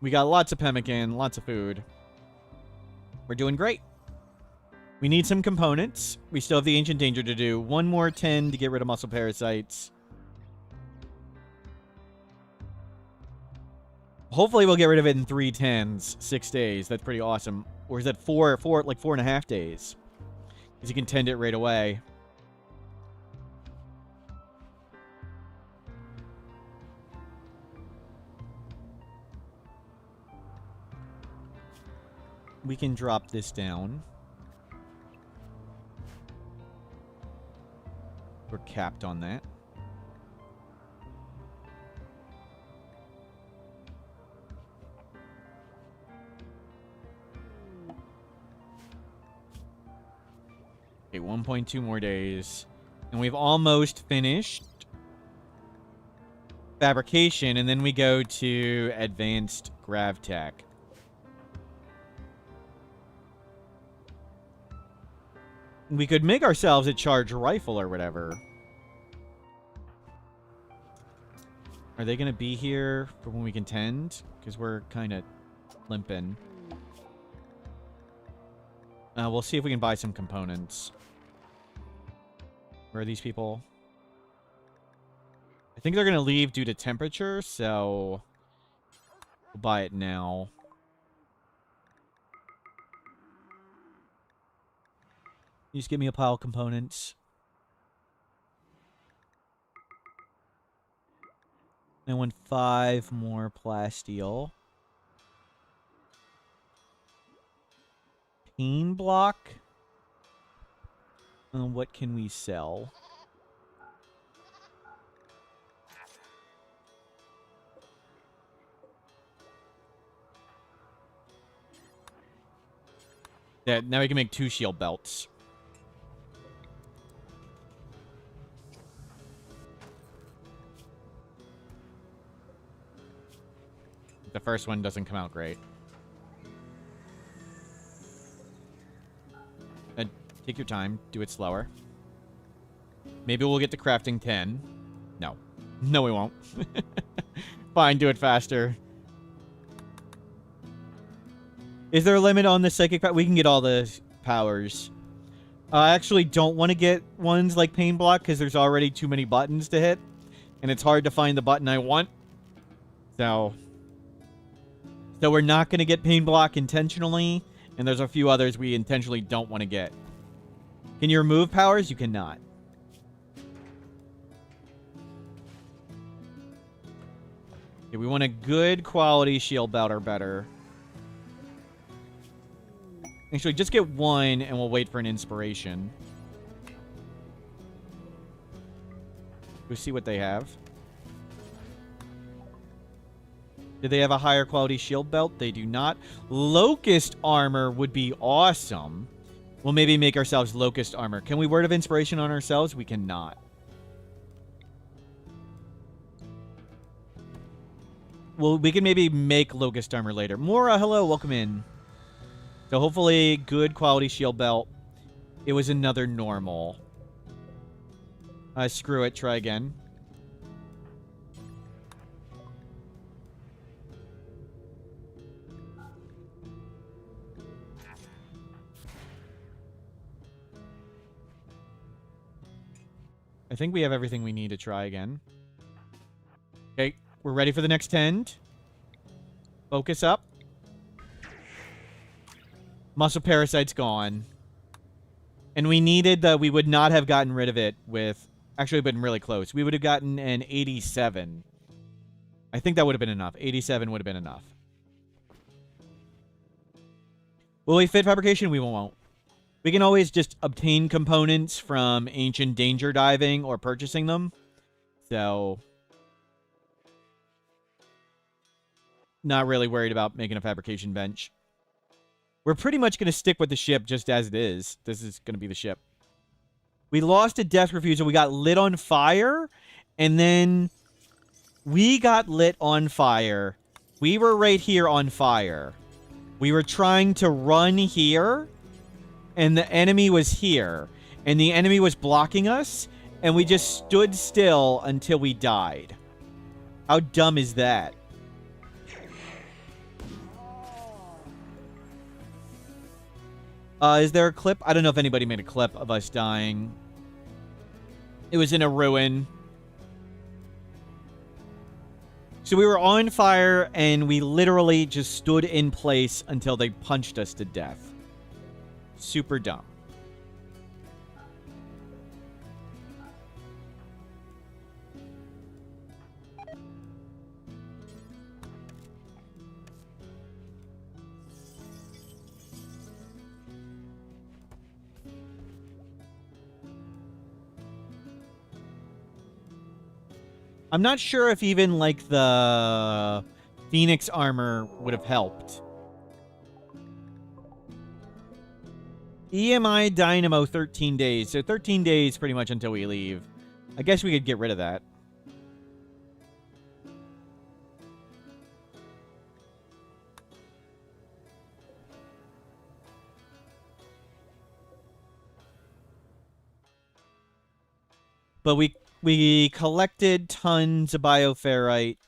Speaker 1: We got lots of pemmican, lots of food. We're doing great. We need some components. We still have the Ancient Danger to do. One more 10 to get rid of muscle parasites. Hopefully we'll get rid of it in 3 10s, 6 days. That's pretty awesome. Or is that like 4.5 days? Because you can tend it right away. We can drop this down. We're capped on that. Okay, 1.2 more days. And we've almost finished fabrication, and then we go to advanced gravtech. We could make ourselves a charged rifle or whatever. Are they going to be here for when we contend? Because we're kind of limping. We'll see if we can buy some components. Where are these people? I think they're going to leave due to temperature, so we'll buy it now. You just give me a pile of components. I want 5 more plasteel. Pain block. What can we sell? Yeah, now we can make 2 shield belts. The first one doesn't come out great. Take your time. Do it slower. Maybe we'll get to crafting 10. No. No, we won't. Fine, do it faster. Is there a limit on the psychic power? We can get all the powers. I actually don't want to get ones like Pain Block because there's already too many buttons to hit. And it's hard to find the button I want. So we're not going to get Pain Block intentionally. And there's a few others we intentionally don't want to get. Can you remove powers? You cannot. Okay, we want a good quality shield belt or better. Actually, just get one and we'll wait for an inspiration. We'll see what they have. Do they have a higher quality shield belt? They do not. Locust armor would be awesome. We'll maybe make ourselves locust armor. Can we word of inspiration on ourselves? We cannot. Well, we can maybe make locust armor later. Mora, hello, welcome in. So hopefully good quality shield belt. It was another normal. Screw it, try again. I think we have everything we need to try again. Okay, we're ready for the next tend. Focus up. Muscle parasite's gone. And we needed the... We would not have gotten rid of it with... Actually, been really close. We would have gotten an 87. I think that would have been enough. 87 would have been enough. Will we fit fabrication? We won't. We can always just obtain components from Ancient Danger Diving or purchasing them. So... Not really worried about making a fabrication bench. We're pretty much going to stick with the ship just as it is. This is going to be the ship. We lost a death refusal. We got lit on fire. And then we got lit on fire. We were right here on fire. We were trying to run here. And the enemy was here. And the enemy was blocking us. And we just stood still until we died. How dumb is that? Is there a clip? I don't know if anybody made a clip of us dying. It was in a ruin. So we were on fire, and we literally just stood in place until they punched us to death. Super dumb. I'm not sure if even, like, the Phoenix armor would have helped. EMI Dynamo 13 days. So 13 days pretty much until we leave. I guess we could get rid of that. But we collected tons of bioferrite.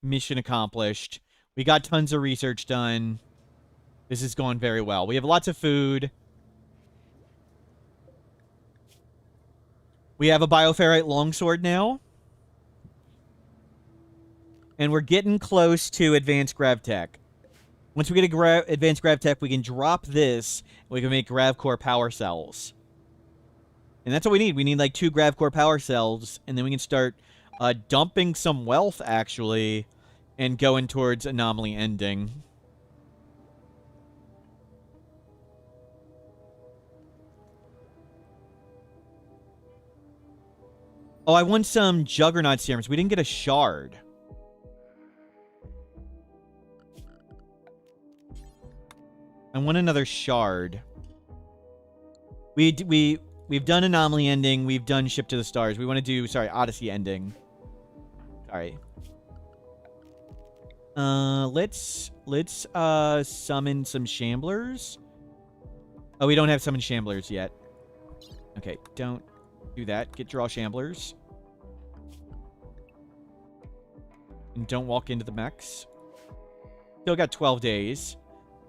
Speaker 1: Mission accomplished. We got tons of research done. This is going very well. We have lots of food. We have a bioferrite longsword now. And we're getting close to advanced grav tech. Once we get advanced grav tech, we can drop this. And we can make grav core power cells. And that's what we need. We need like 2 grav core power cells. And then we can start dumping some wealth, actually. And going towards anomaly ending. Oh, I want some Juggernaut serums. We didn't get a shard. I want another shard. We've done anomaly ending. We've done ship to the stars. We want to do, sorry, Odyssey ending. Sorry. Let's summon some shamblers. Oh, we don't have summoned shamblers yet. Okay, don't do that. Get draw shamblers. And don't walk into the mechs. Still got 12 days.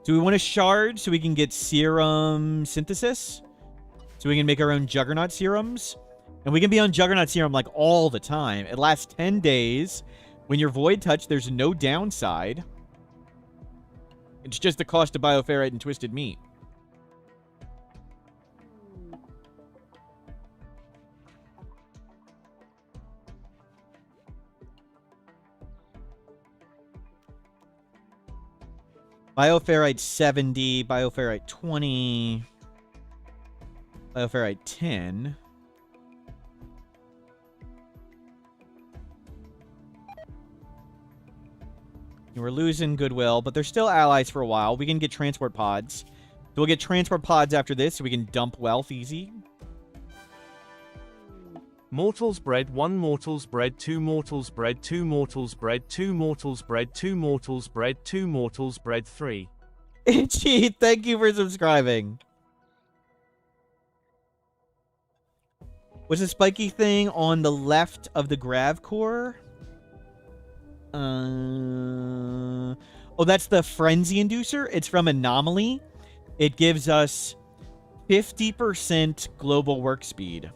Speaker 1: Do we want a shard so we can get serum synthesis? So we can make our own Juggernaut serums? And we can be on Juggernaut serum like all the time. It lasts 10 days. When you're void touch, there's no downside. It's just the cost of bioferrite and twisted meat. Bioferrite 70, bioferrite 20, bioferrite 10. We're losing goodwill, but they're still allies for a while. We can get transport pods. So we'll get transport pods after this, so we can dump wealth easy.
Speaker 3: Mortals bred 1 mortals bred 2 mortals bred 2 mortals bred 2 mortals bred 2 mortals bred 2 mortals bred 3.
Speaker 1: Itchy, thank you for subscribing. Was the spiky thing on the left of the grav core? Oh, that's the frenzy inducer. It's from Anomaly. It gives us 50% global work speed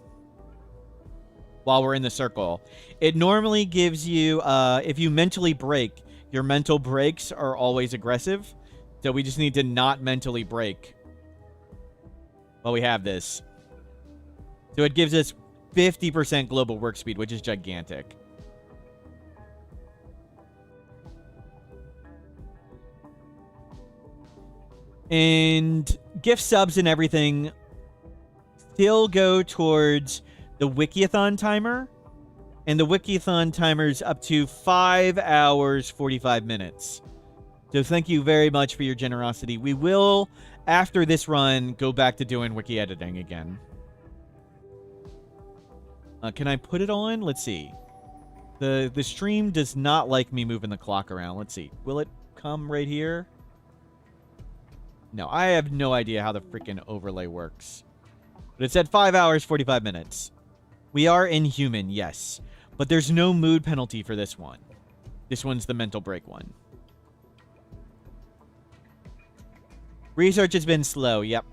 Speaker 1: while we're in the circle. It normally gives you, if you mentally break, your mental breaks are always aggressive. So we just need to not mentally break while we have this. So it gives us 50% global work speed, which is gigantic. And gift subs and everything still go towards the Wikiathon timer. And the Wikiathon timer's up to 5 hours, 45 minutes. So thank you very much for your generosity. We will, after this run, go back to doing wiki editing again. Can I put it on? Let's see. The stream does not like me moving the clock around. Let's see. Will it come right here? No, I have no idea how the freaking overlay works. But it said 5 hours, 45 minutes. We are inhuman, yes. But there's no mood penalty for this one. This one's the mental break one. Research has been slow, yep.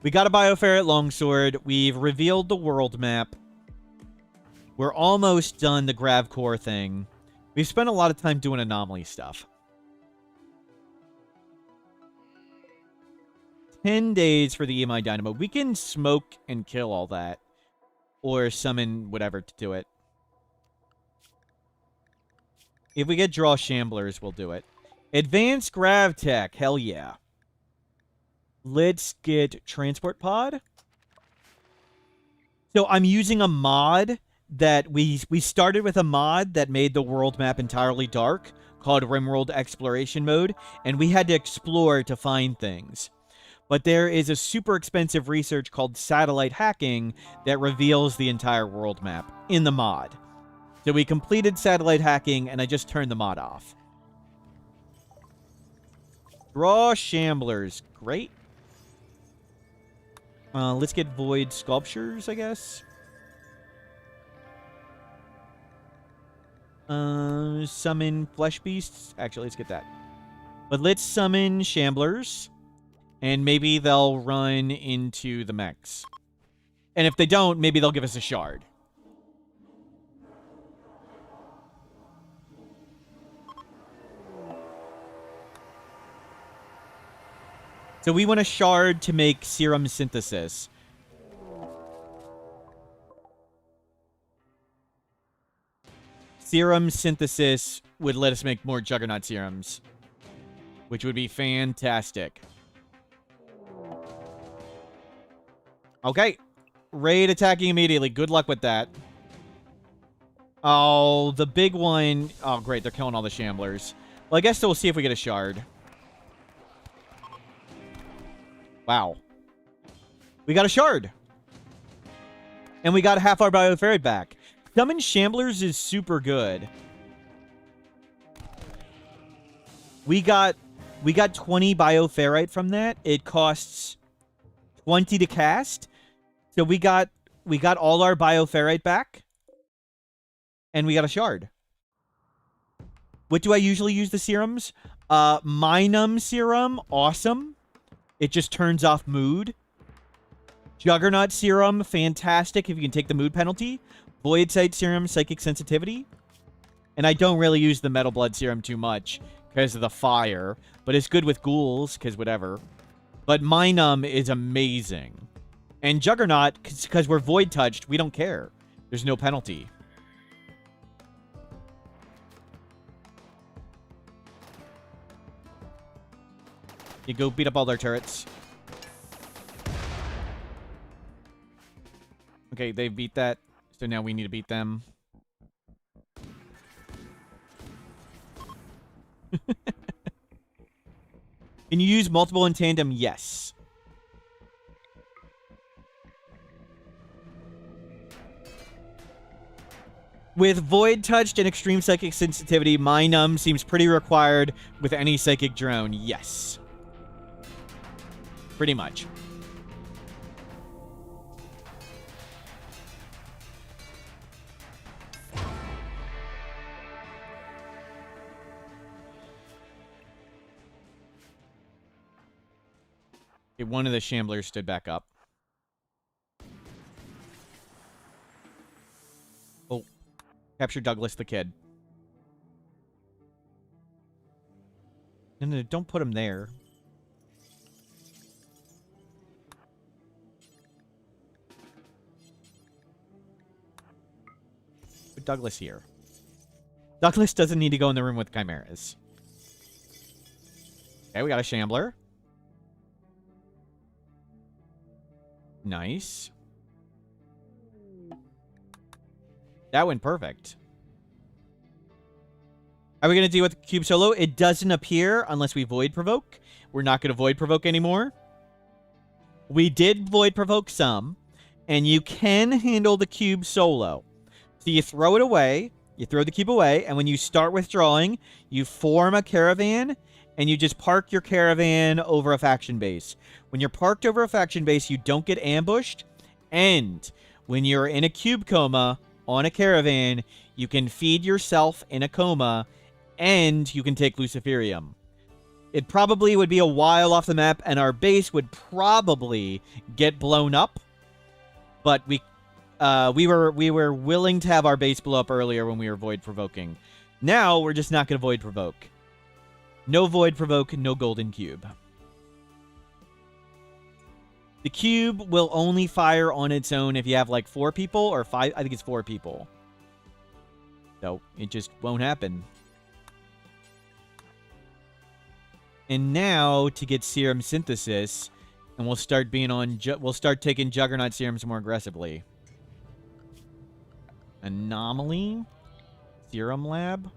Speaker 1: We got a Bioferret Longsword. We've revealed the world map. We're almost done the Grav Core thing. We've spent a lot of time doing anomaly stuff. 10 days for the EMI Dynamo. We can smoke and kill all that. Or summon whatever to do it. If we get draw shamblers, we'll do it. Advanced Grav Tech. Hell yeah. Let's get transport pod. So I'm using a mod that we started with a mod that made the world map entirely dark called Rimworld Exploration Mode, and we had to explore to find things. But there is a super expensive research called satellite hacking that reveals the entire world map in the mod. So we completed satellite hacking, and I just turned the mod off. Draw shamblers. Great. Let's get void sculptures, I guess. Summon flesh beasts. Actually, let's get that. But let's summon shamblers. And maybe they'll run into the mechs. And if they don't, maybe they'll give us a shard. So we want a shard to make serum synthesis. Serum synthesis would let us make more Juggernaut serums, which would be fantastic. Okay. Raid attacking immediately. Good luck with that. Oh, the big one. Oh, great. They're killing all the shamblers. Well, I guess we'll see if we get a shard. Wow. We got a shard. And we got half our Bioferret back. Summon Shamblers is super good. We got 20 Bioferrite from that. It costs 20 to cast. So we got all our Bioferrite back. And we got a shard. What do I usually use the serums? Minum serum, awesome. It just turns off mood. Juggernaut serum, fantastic if you can take the mood penalty. Void Sight serum, psychic sensitivity. And I don't really use the Metal Blood serum too much because of the fire. But it's good with ghouls, because whatever. But Minum is amazing. And Juggernaut, because we're Void Touched, we don't care. There's no penalty. You go beat up all their turrets. Okay, they beat that. So now we need to beat them. Can you use multiple in tandem? Yes. With Void Touched and Extreme Psychic Sensitivity, My Numb seems pretty required with any Psychic Drone. Yes. Pretty much. Okay, one of the Shamblers stood back up. Oh. Capture Douglas the Kid. No, don't put him there. Put Douglas here. Douglas doesn't need to go in the room with chimeras. Okay, we got a Shambler. Nice. That went perfect. Are we going to deal with Cube Solo? It doesn't appear unless we Void Provoke. We're not going to Void Provoke anymore. We did Void Provoke some. And you can handle the Cube Solo. So you throw it away. You throw the cube away. And when you start withdrawing, you form a caravan. And you just park your caravan over a faction base. When you're parked over a faction base, you don't get ambushed. And when you're in a cube coma on a caravan, you can feed yourself in a coma, and you can take Luciferium. It probably would be a while off the map, and our base would probably get blown up. But we were willing to have our base blow up earlier when we were Void Provoking. Now we're just not going to Void Provoke. No Void Provoke, no Golden Cube. The cube will only fire on its own if you have like 4 people or 5. I think it's 4 people. So it just won't happen. And now to get Serum Synthesis, and we'll start being on. We'll start taking Juggernaut serums more aggressively. Anomaly, Serum Lab.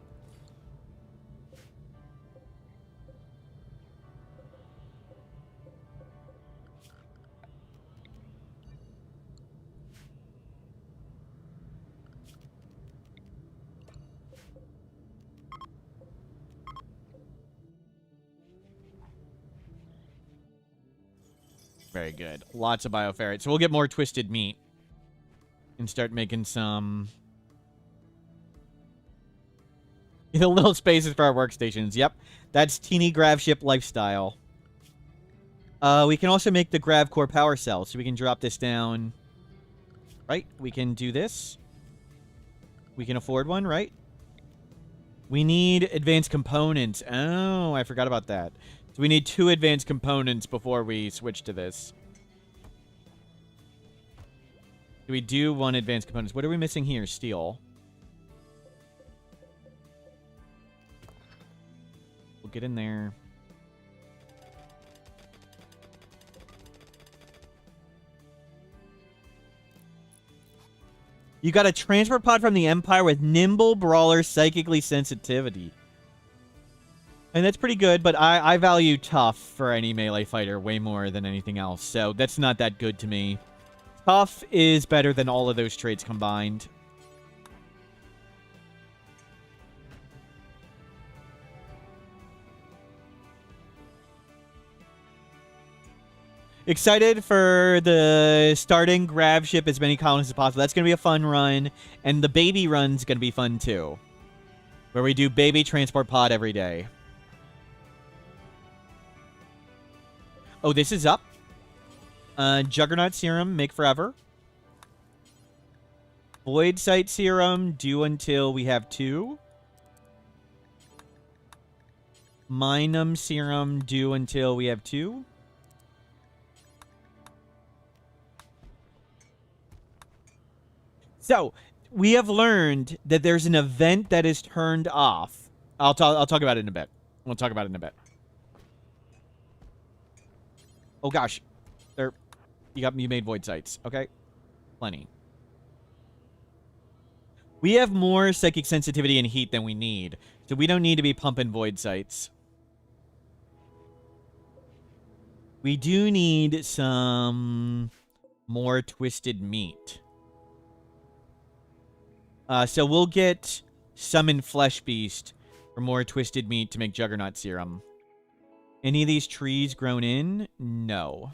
Speaker 1: Very good. Lots of bioferrite. So we'll get more twisted meat. And start making some... little spaces for our workstations. Yep. That's teeny grav ship lifestyle. We can also make the grav core power cell. So we can drop this down. Right? We can do this. We can afford one, right? We need advanced components. Oh, I forgot about that. So we need 2 advanced components before we switch to this. Do we do 1 advanced components? What are we missing here? Steel. We'll get in there. You got a transport pod from the Empire with Nimble Brawler Psychically Sensitivity. And that's pretty good, but I value tough for any melee fighter way more than anything else, so that's not that good to me. Tough is better than all of those traits combined. Excited for the starting grab ship as many colonists as possible. That's going to be a fun run, and the baby run's going to be fun too, where we do baby transport pod every day. Oh, this is up. Juggernaut Serum, make forever. Void Sight Serum, do until we have 2. Minum Serum, do until we have 2. So, we have learned that there's an event that is turned off. I'll talk about it in a bit. We'll talk about it in a bit. Oh gosh, you made void sights. Okay, plenty. We have more psychic sensitivity and heat than we need, So we don't need to be pumping void sites. We do need some more twisted meat. So we'll get summon flesh beast for more twisted meat to make juggernaut serum. Any of these trees grown in? No.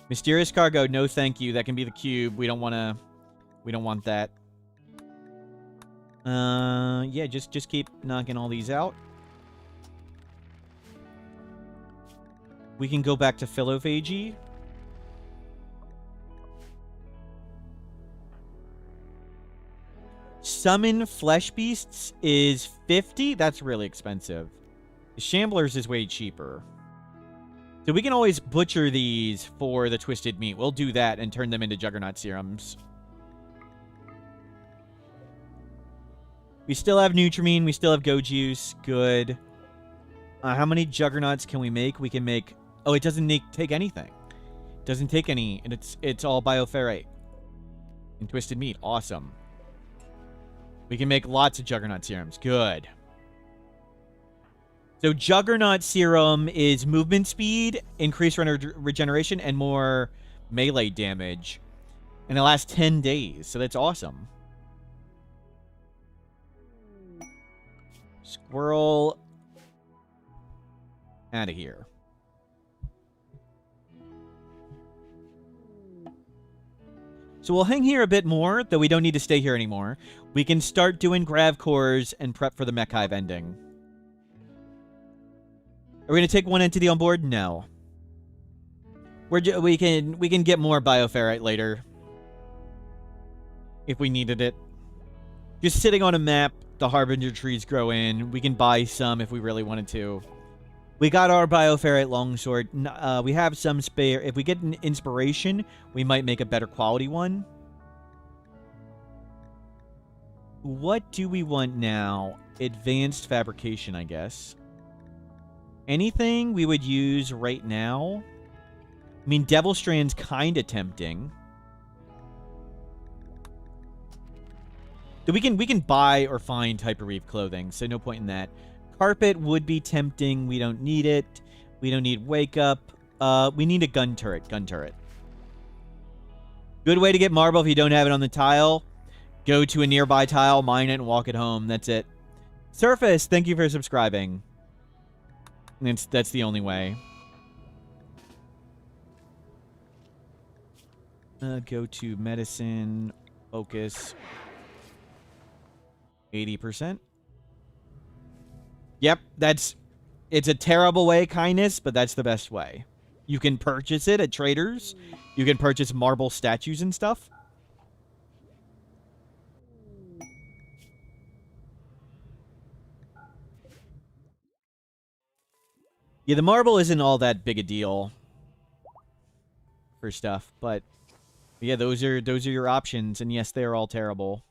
Speaker 1: Mysterious cargo, no thank you. That can be the cube. We don't want that. Yeah, just keep knocking all these out. We can go back to philophagy. Summon flesh beasts is 50. That's really expensive. The shamblers is way cheaper. So we can always butcher these for the twisted meat. We'll do that and turn them into juggernaut serums. We still have Nutrimine. We still have Go Juice. Good. How many juggernauts can we make? We can make... Oh, it doesn't take anything. It doesn't take any, and it's all bioferrite. And twisted meat. Awesome. We can make lots of juggernaut serums. Good. So juggernaut serum is movement speed, increased regeneration, and more melee damage. And it lasts 10 days, so that's awesome. Squirrel out of here. So we'll hang here a bit more, though we don't need to stay here anymore. We can start doing grav cores and prep for the mech hive ending. Are we going to take one entity on board? No. We can get more bioferrite later. If we needed it. Just sitting on a map, the harbinger trees grow in. We can buy some if we really wanted to. We got our bioferrite longsword. We have some spare. If we get an inspiration, we might make a better quality one. What do we want now? Advanced fabrication, I guess. Anything we would use right now? I mean, Devil Strand's kind of tempting. We can buy or find hyperweave clothing, so no point in that. Carpet would be tempting. We don't need it. We don't need wake up. We need a gun turret. Gun turret. Good way to get marble if you don't have it on the tile. Go to a nearby tile, mine it, and walk it home. That's it. Surface, thank you for subscribing. That's the only way. Go to medicine. Focus. 80%. Yep, it's a terrible way, kindness, but that's the best way. You can purchase it at traders. You can purchase marble statues and stuff. Yeah, the marble isn't all that big a deal for stuff, but yeah, those are your options, and yes, they are all terrible.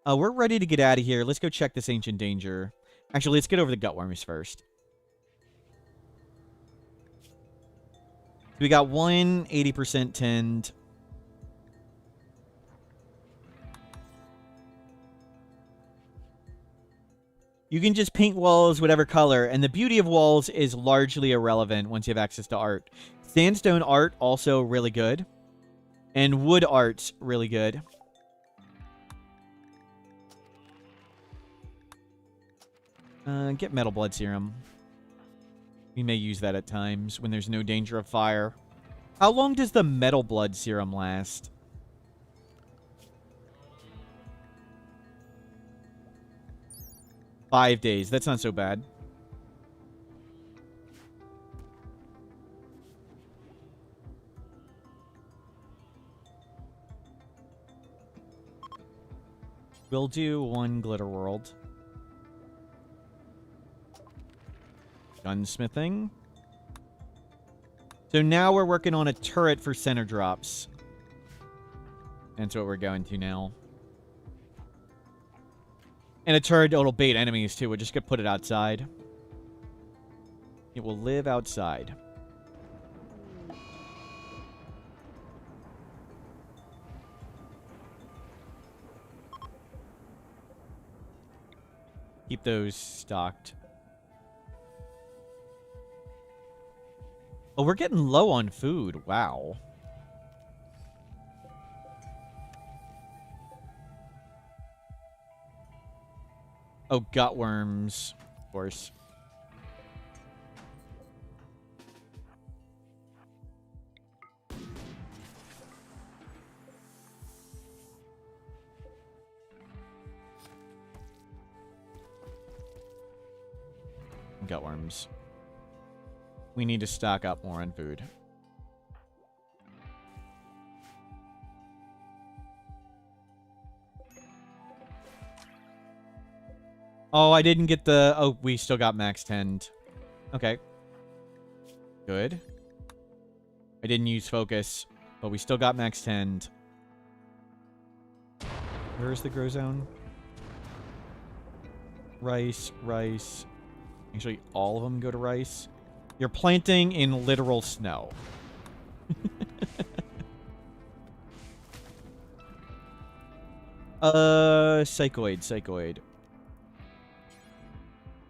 Speaker 1: We're ready to get out of here. Let's go check this ancient danger. Actually, let's get over the gutworms first. We got 80% tend. You can just paint walls whatever color, and the beauty of walls is largely irrelevant once you have access to art. Sandstone art, also really good. And wood art's really good. Get metal blood serum. We may use that at times when there's no danger of fire. How long does the metal blood serum last? $5 days. That's not so bad. We'll do one glitter world. Gunsmithing. So now we're working on a turret for center drops. That's what we're going to now. And a turret that'll bait enemies too. We're just gonna put it outside. It will live outside. keep those stocked. Oh, we're getting low on food. Wow. Oh, gutworms. Of course. Gutworms. We need to stock up more on food. Oh, I didn't get the... Oh, we still got max 10. Okay. Good. I didn't use focus, but we still got max 10. Where is the grow zone? Rice, rice. Actually, all of them go to rice. You're planting in literal snow. Psychoid.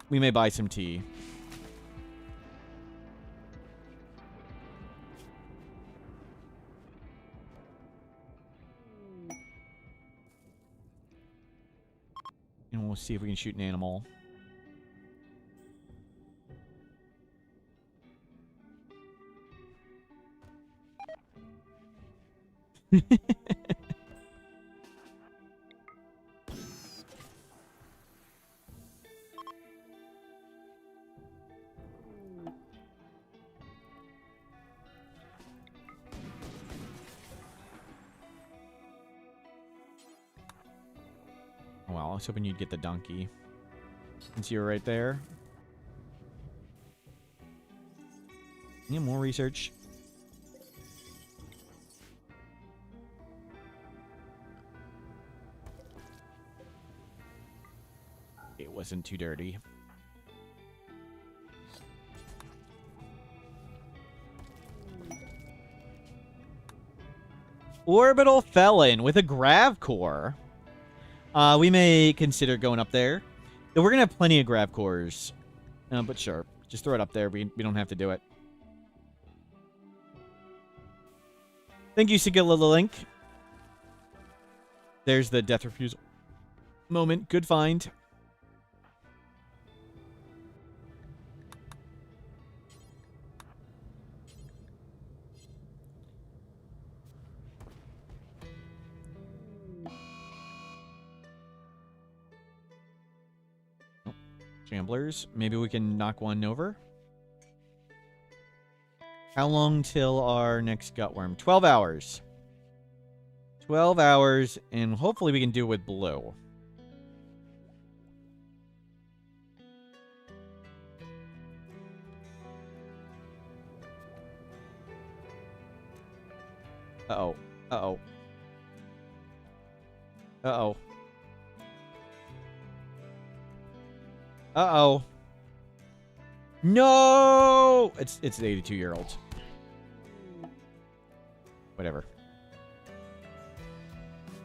Speaker 1: We may buy some tea. And we'll see if we can shoot an animal. Wow, I was hoping you'd get the donkey. Since you were right there. Yeah, more research. It wasn't too dirty. Orbital Felon with a grav core. We may consider going up there. We're going to have plenty of grav cores. But sure. Just throw it up there. We don't have to do it. Thank you, Sigilla Link. There's the death refusal moment. Good find. Shamblers. Maybe we can knock one over. How long till our next gutworm? 12 hours. 12 hours, and hopefully we can do it with blue. Uh-oh. Uh-oh. Uh-oh. Uh-oh. No! It's an 82-year-old. Whatever.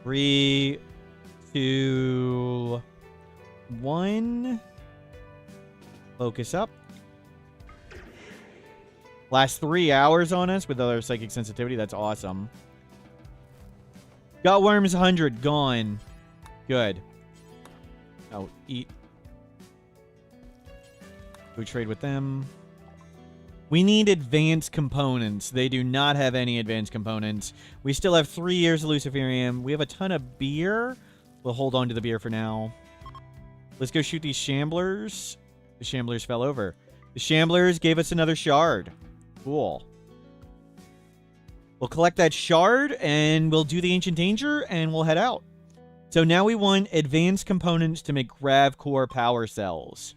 Speaker 1: 3, 2, 1. Focus up. Last 3 hours on us with other psychic sensitivity. That's awesome. Gutworms 100. Gone. Good. Oh, eat. Go trade with them. We need advanced components. They do not have any advanced components. We still have 3 years of Luciferium. We have a ton of beer. We'll hold on to the beer for now. Let's go shoot these Shamblers. The Shamblers fell over. The Shamblers gave us another shard. Cool. We'll collect that shard, and we'll do the Ancient Danger, and we'll head out. So now we want advanced components to make grav core power cells.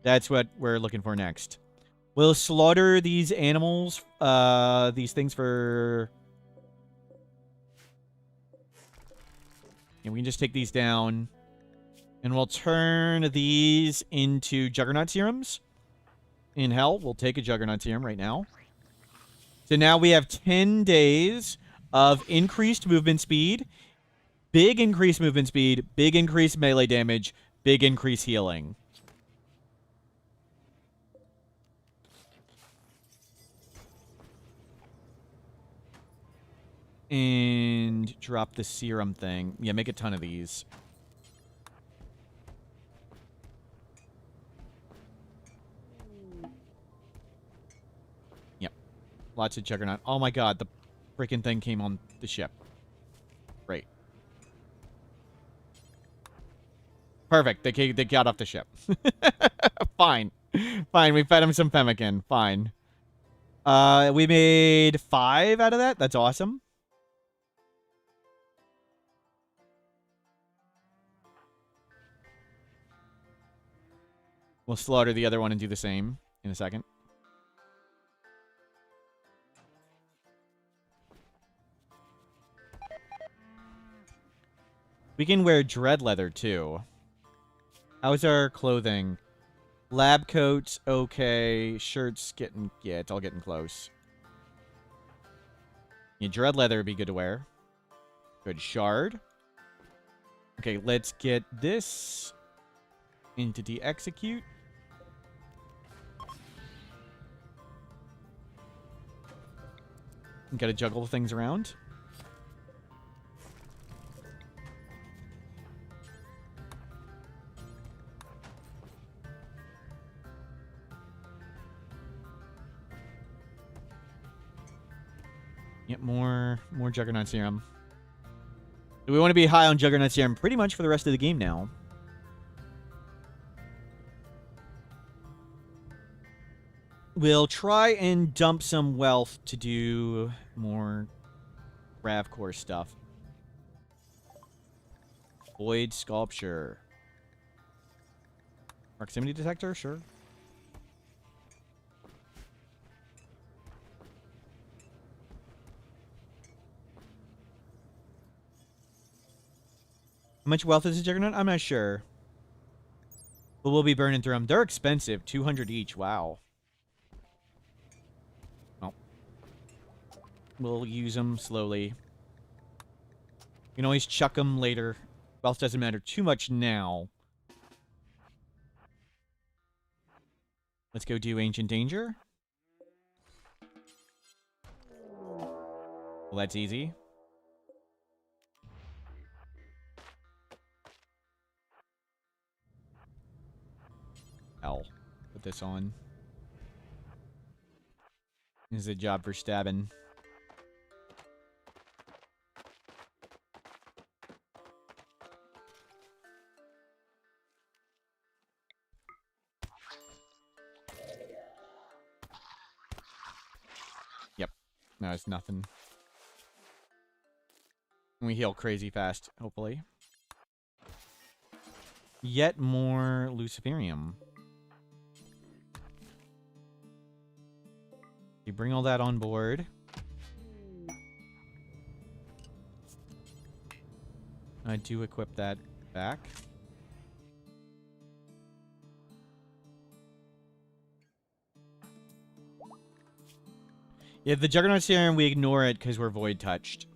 Speaker 1: That's what we're looking for next. We'll slaughter these animals, these things for... And we can just take these down. And we'll turn these into Juggernaut Serums. In hell, we'll take a Juggernaut Serum right now. So now we have 10 days of increased movement speed, big increased movement speed, big increased melee damage, big increase healing. And drop the serum thing. Yeah, make a ton of these. Yep. Lots of Juggernaut. Oh my god, the freaking thing came on the ship. Great. Perfect. They got off the ship. Fine. Fine, we fed him some pemmican. Fine. We made 5 out of that. That's awesome. We'll slaughter the other one and do the same in a second. We can wear dread leather, too. How's our clothing? Lab coats, okay. Shirts, getting... Yeah, it's all getting close. Yeah, dread leather would be good to wear. Good shard. Okay, let's get this. Entity execute. Gotta juggle things around. Yep, more Juggernaut Serum. Do we want to be high on Juggernaut Serum pretty much for the rest of the game now? We'll try and dump some wealth to do more Ravcore stuff. Void Sculpture. Proximity Detector? Sure. How much wealth is a Juggernaut? I'm not sure. But we'll be burning through them. They're expensive. 200 each. Wow. Well. We'll use them slowly. You can always chuck them later. Wealth doesn't matter too much now. Let's go do Ancient Danger. Well, that's easy. L. Put this on. This is a job for stabbing. Yep. No, it's nothing. We heal crazy fast, hopefully. Yet more Luciferium. You bring all that on board. I do equip that back. Yeah, the Juggernaut Serum, we ignore it because we're void touched.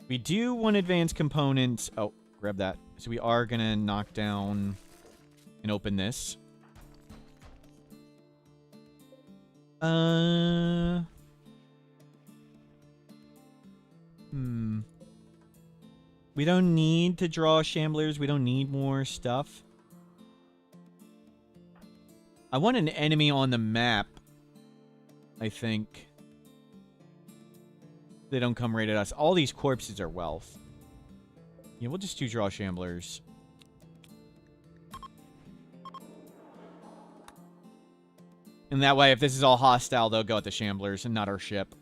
Speaker 1: We do want advanced components. Oh, grab that. So we are going to knock down and open this. We don't need to draw Shamblers. We don't need more stuff. I want an enemy on the map, I think. They don't come right at us. All these corpses are wealth. Yeah, we'll just do draw Shamblers. And that way, if this is all hostile, they'll go at the Shamblers and not our ship.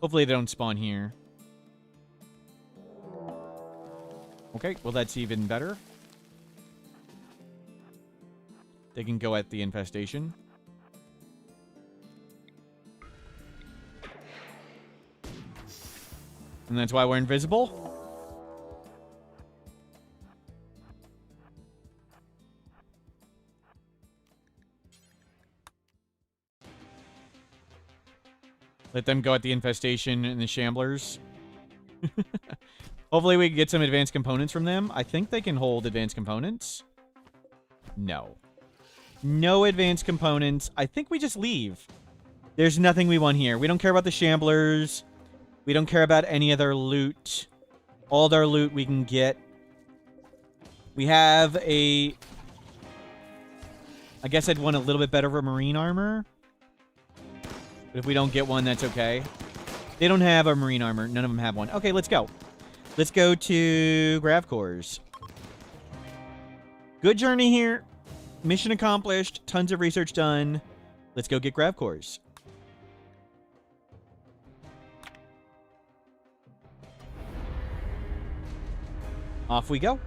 Speaker 1: Hopefully they don't spawn here. Okay, well that's even better. They can go at the infestation. And that's why we're invisible. Let them go at the infestation and the Shamblers. Hopefully we can get some advanced components from them. I think they can hold advanced components. No. No advanced components. I think we just leave. There's nothing we want here. We don't care about the shamblers. We don't care about any other loot. All their loot we can get. We have a... I guess I'd want a little bit better of a marine armor. But if we don't get one, that's okay. They don't have a marine armor. None of them have one. Okay, let's go. Let's go to Grav Cores. Good journey here. Mission accomplished. Tons of research done. Let's go get Grav Cores. Off we go.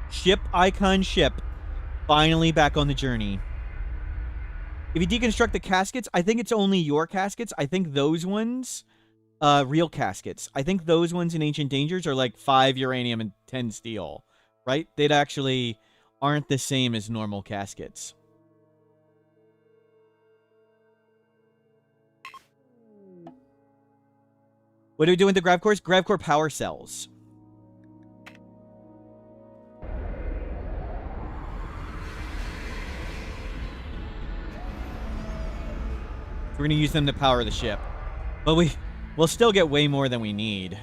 Speaker 1: Ship icon ship. Finally back on the journey. If you deconstruct the caskets, I think it's only your caskets. I think those ones, real caskets. I think those ones in Ancient Dangers are like 5 uranium and 10 steel, right? They'd actually aren't the same as normal caskets. What do we do with the Grav Cores? Grav Core power cells. We're going to use them to power the ship. But we'll still get way more than we need.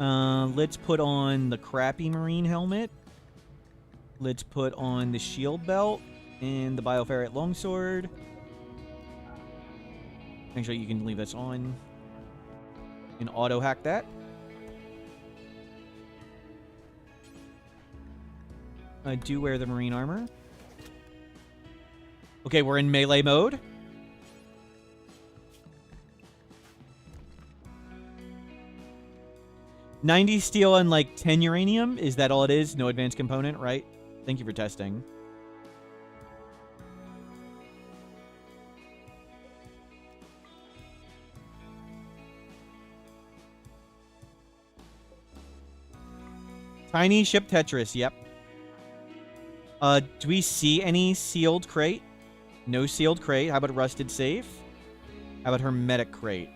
Speaker 1: Let's put on the crappy marine helmet. Let's put on the shield belt and the bioferrite longsword. Actually, you can leave this on and auto hack that. I do wear the marine armor. Okay, we're in melee mode. $90 steel and like 10 uranium. Is that all it is? No advanced component, right? Thank you for testing. Tiny ship Tetris, yep. Do we see any sealed crate? No sealed crate. How about rusted safe? How about hermetic crate?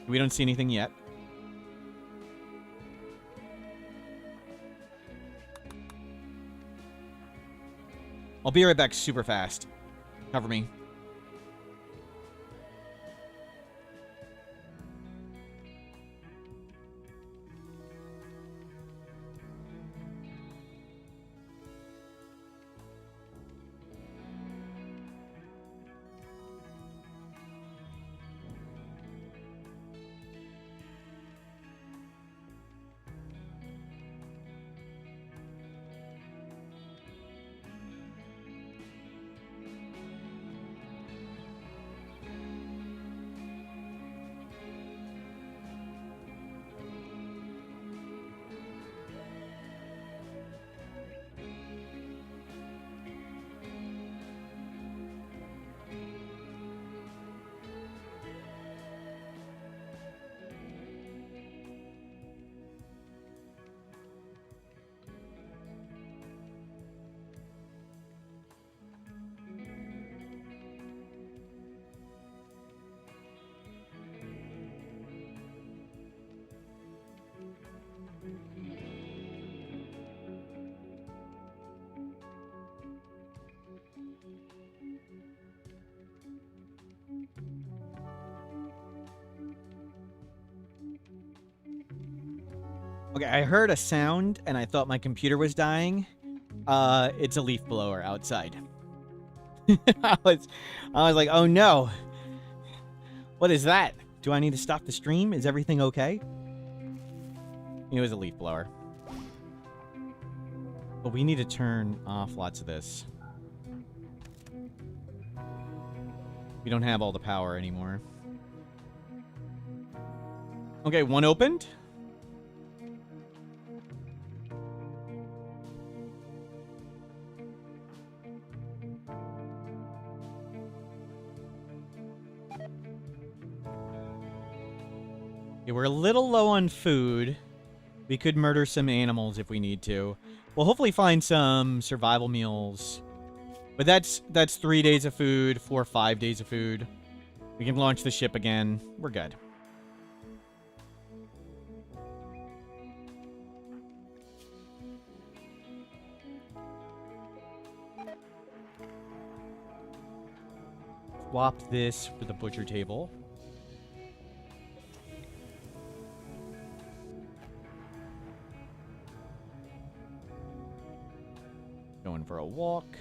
Speaker 1: We don't see anything yet. I'll be right back super fast. Cover me. Okay, I heard a sound and I thought my computer was dying. It's a leaf blower outside. I was like, oh no. What is that? Do I need to stop the stream? Is everything okay? It was a leaf blower. But we need to turn off lots of this. We don't have all the power anymore. Okay, one opened. Okay, we're a little low on food. We could murder some animals if we need to. We'll hopefully find some survival meals. But that's 3 days of food, 4 or 5 days of food. We can launch the ship again. We're good. Swap this for the butcher table. Going for a walk.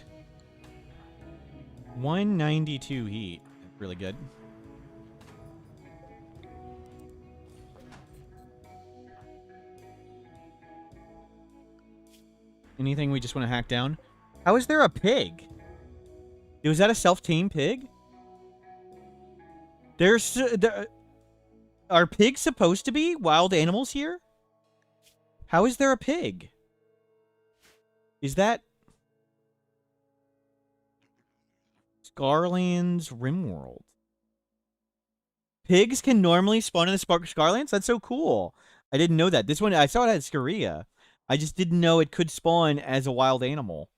Speaker 1: 192 heat. Really good. Anything we just want to hack down? How is there a pig? Was that a self-tamed pig? Are pigs supposed to be wild animals here? How is there a pig? Is that Scarlands Rimworld? Pigs can normally spawn in the Scarlands? That's so cool. I didn't know that. This one, I saw it had Scaria. I just didn't know it could spawn as a wild animal.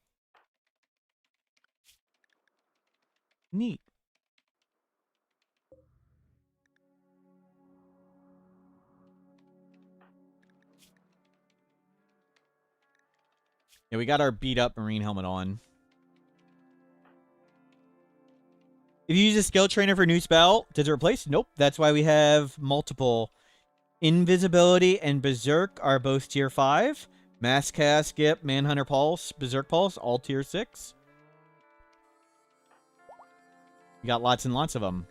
Speaker 1: Neat. Yeah, we got our beat-up marine helmet on. If you use a skill trainer for a new spell, does it replace? Nope. That's why we have multiple. Invisibility and Berserk are both tier 5. Mass Cast, Skip, Manhunter Pulse, Berserk Pulse, all tier 6. We got lots and lots of them.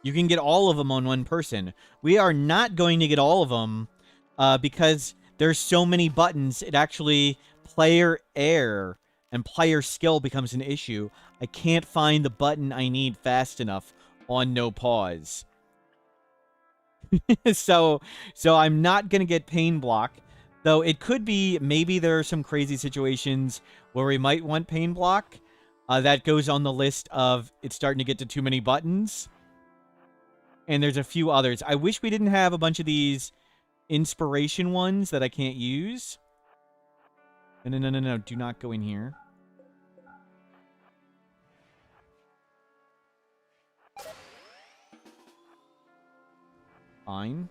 Speaker 1: You can get all of them on one person. We are not going to get all of them because there's so many buttons. It actually, player error and player skill becomes an issue. I can't find the button I need fast enough on NoPause. so I'm not going to get Pain Block. Though it could be, maybe there are some crazy situations where we might want Pain Block. That goes on the list of it's starting to get to too many buttons. And there's a few others. I wish we didn't have a bunch of these inspiration ones that I can't use. No. Do not go in here. Fine.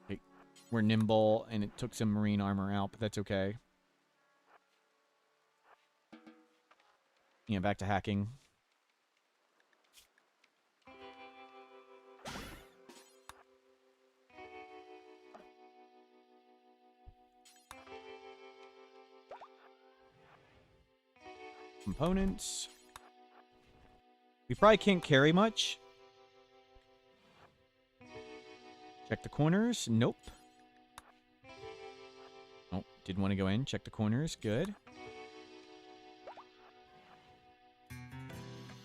Speaker 1: Okay. We're nimble, and it took some marine armor out, but that's okay. Yeah, back to hacking. Components. We probably can't carry much. Check the corners. Nope. Oh, didn't want to go in. Check the corners. Good.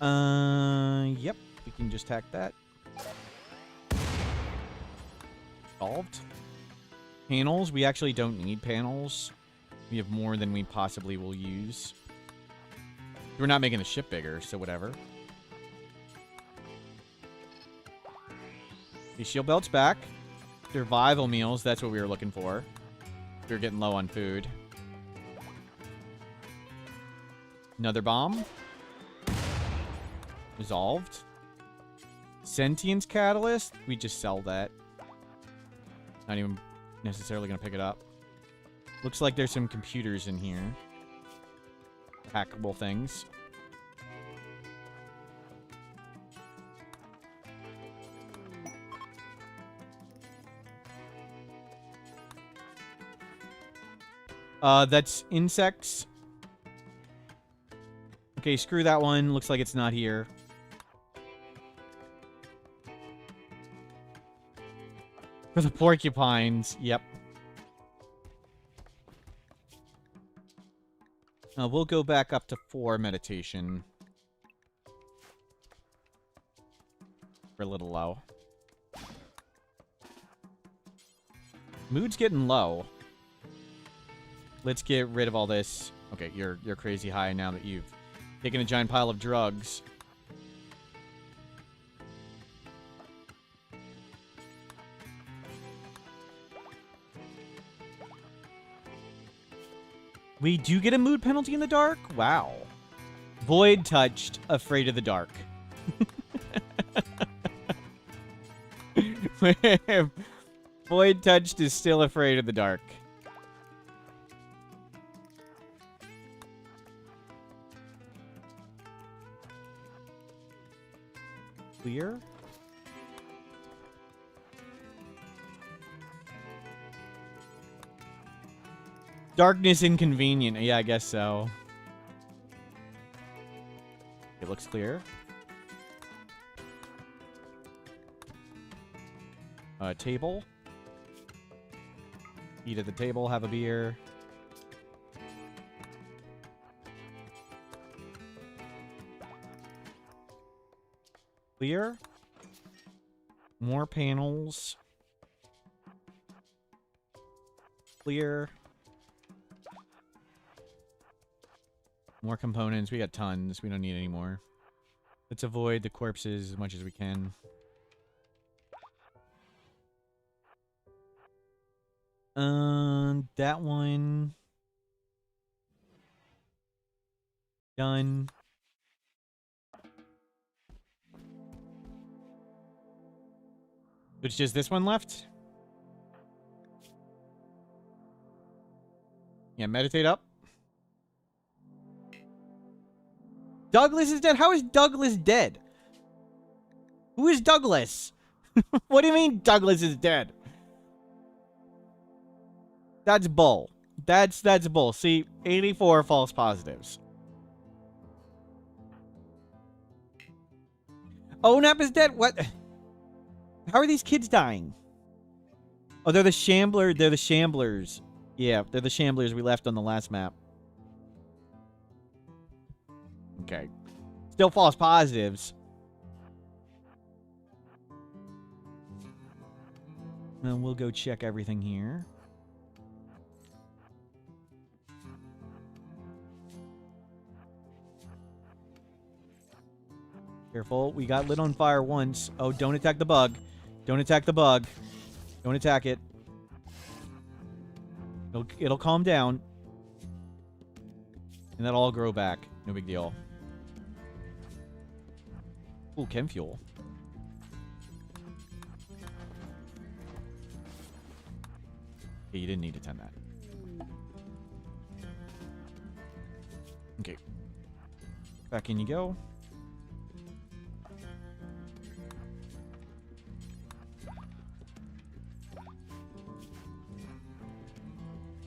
Speaker 1: Yep. We can just hack that. Solved. Panels. We actually don't need panels. We have more than we possibly will use. We're not making the ship bigger, so whatever. The shield belt's back. Survival meals, that's what we were looking for. We were getting low on food. Another bomb. Resolved. Sentience catalyst. We just sell that. Not even necessarily going to pick it up. Looks like there's some computers in here. Hackable things. That's insects. Okay, screw that one. Looks like it's not here. For the porcupines. Yep. We'll go back up to 4 meditation. We're a little low. Mood's getting low. Let's get rid of all this. Okay, you're crazy high now that you've taken a giant pile of drugs. We do get a mood penalty in the dark? Wow. Void touched, afraid of the dark. Void touched is still afraid of the dark. Clear? Darkness inconvenient. Yeah, I guess so. It looks clear. Table. Eat at the table, have a beer. Clear. More panels. Clear. More components. We got tons. We don't need any more. Let's avoid the corpses as much as we can. That one. Done. It's just this one left? Yeah, meditate up. Douglas is dead? How is Douglas dead? Who is Douglas? What do you mean Douglas is dead? That's bull. That's bull. See, 84 false positives. ONAP is dead? What? How are these kids dying? Oh, they're the Shambler. They're the Shamblers. Yeah, they're the Shamblers we left on the last map. Okay. Still false positives. And we'll go check everything here. Careful. We got lit on fire once. Oh, don't attack the bug. Don't attack the bug. Don't attack it. It'll calm down. And that'll all grow back. No big deal. Ooh, chem fuel. Okay, you didn't need to tend that. Okay. Back in you go.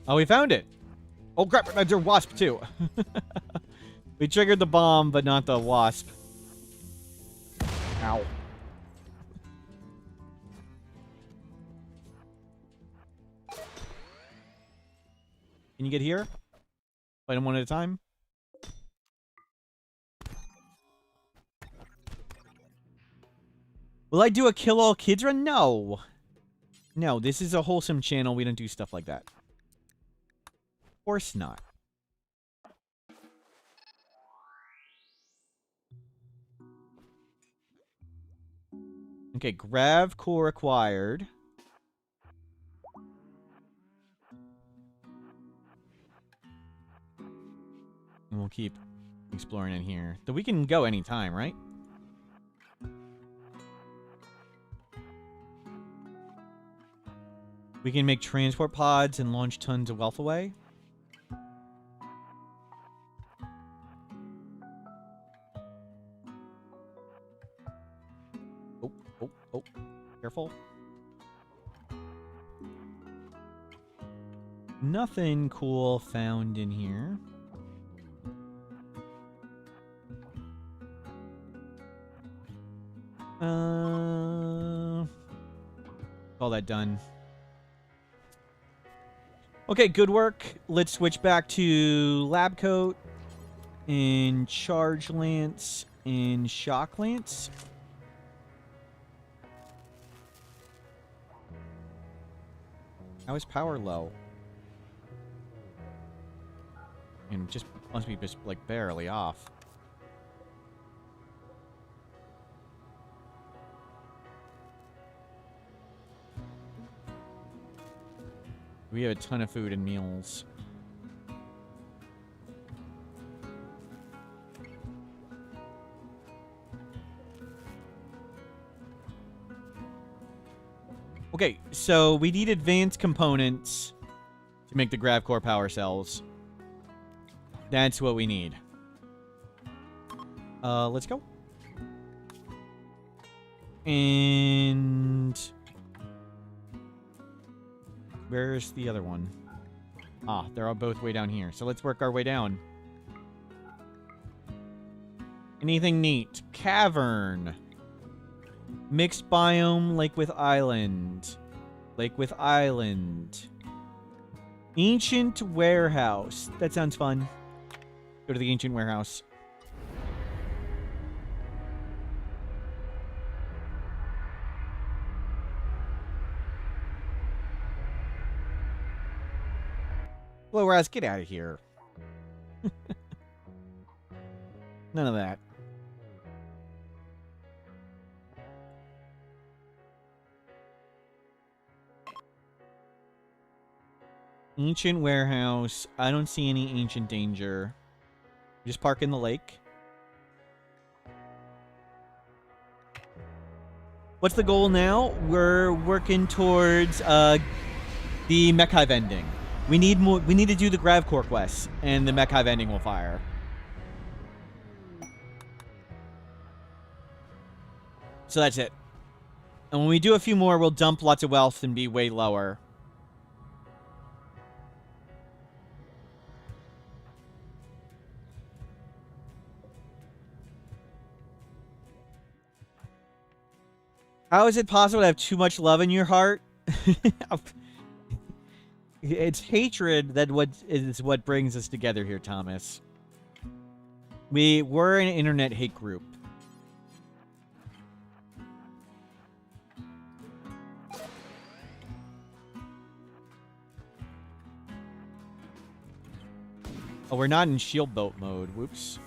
Speaker 1: Oh, we found it. Oh, crap. That's a wasp, too. We triggered the bomb, but not the wasp. Ow. Can you get here? Fight them one at a time. Will I do a kill all kids run? No. No, this is a wholesome channel. We don't do stuff like that. Of course not. Okay, grav core acquired. And we'll keep exploring in here. Though we can go anytime, right? We can make transport pods and launch tons of wealth away. Oh. Careful. Nothing cool found in here. All that done. Okay, good work. Let's switch back to Lab Coat and Charge Lance and Shock Lance. How is power low? And just must be just like barely off. We have a ton of food and meals. Okay, so we need advanced components to make the grav core power cells. That's what we need. Let's go. And where's the other one? Ah, they're all both way down here. So let's work our way down. Anything neat? Cavern. Mixed biome, lake with island. Lake with island. Ancient warehouse. That sounds fun. Go to the ancient warehouse. Well, Raz, get out of here. None of that. Ancient warehouse. I don't see any ancient danger. Just park in the lake. What's the goal now? We're working towards the Mech hive ending. We need more. We need to do the grav core quests, and the Mech hive ending will fire. So that's it. And when we do a few more, we'll dump lots of wealth and be way lower. How is it possible to have too much love in your heart? It's hatred that is what brings us together here, Thomas. We're an internet hate group. Oh, we're not in shield boat mode. Whoops.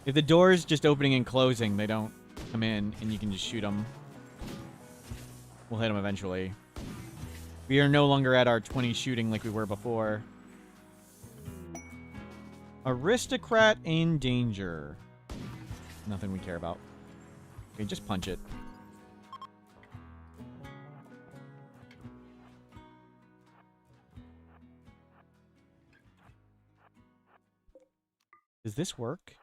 Speaker 1: If the door's just opening and closing, they don't come in, and you can just shoot them. We'll hit them eventually. We are no longer at our 20 shooting like we were before. Aristocrat in danger. Nothing we care about. Okay, just punch it. Does this work?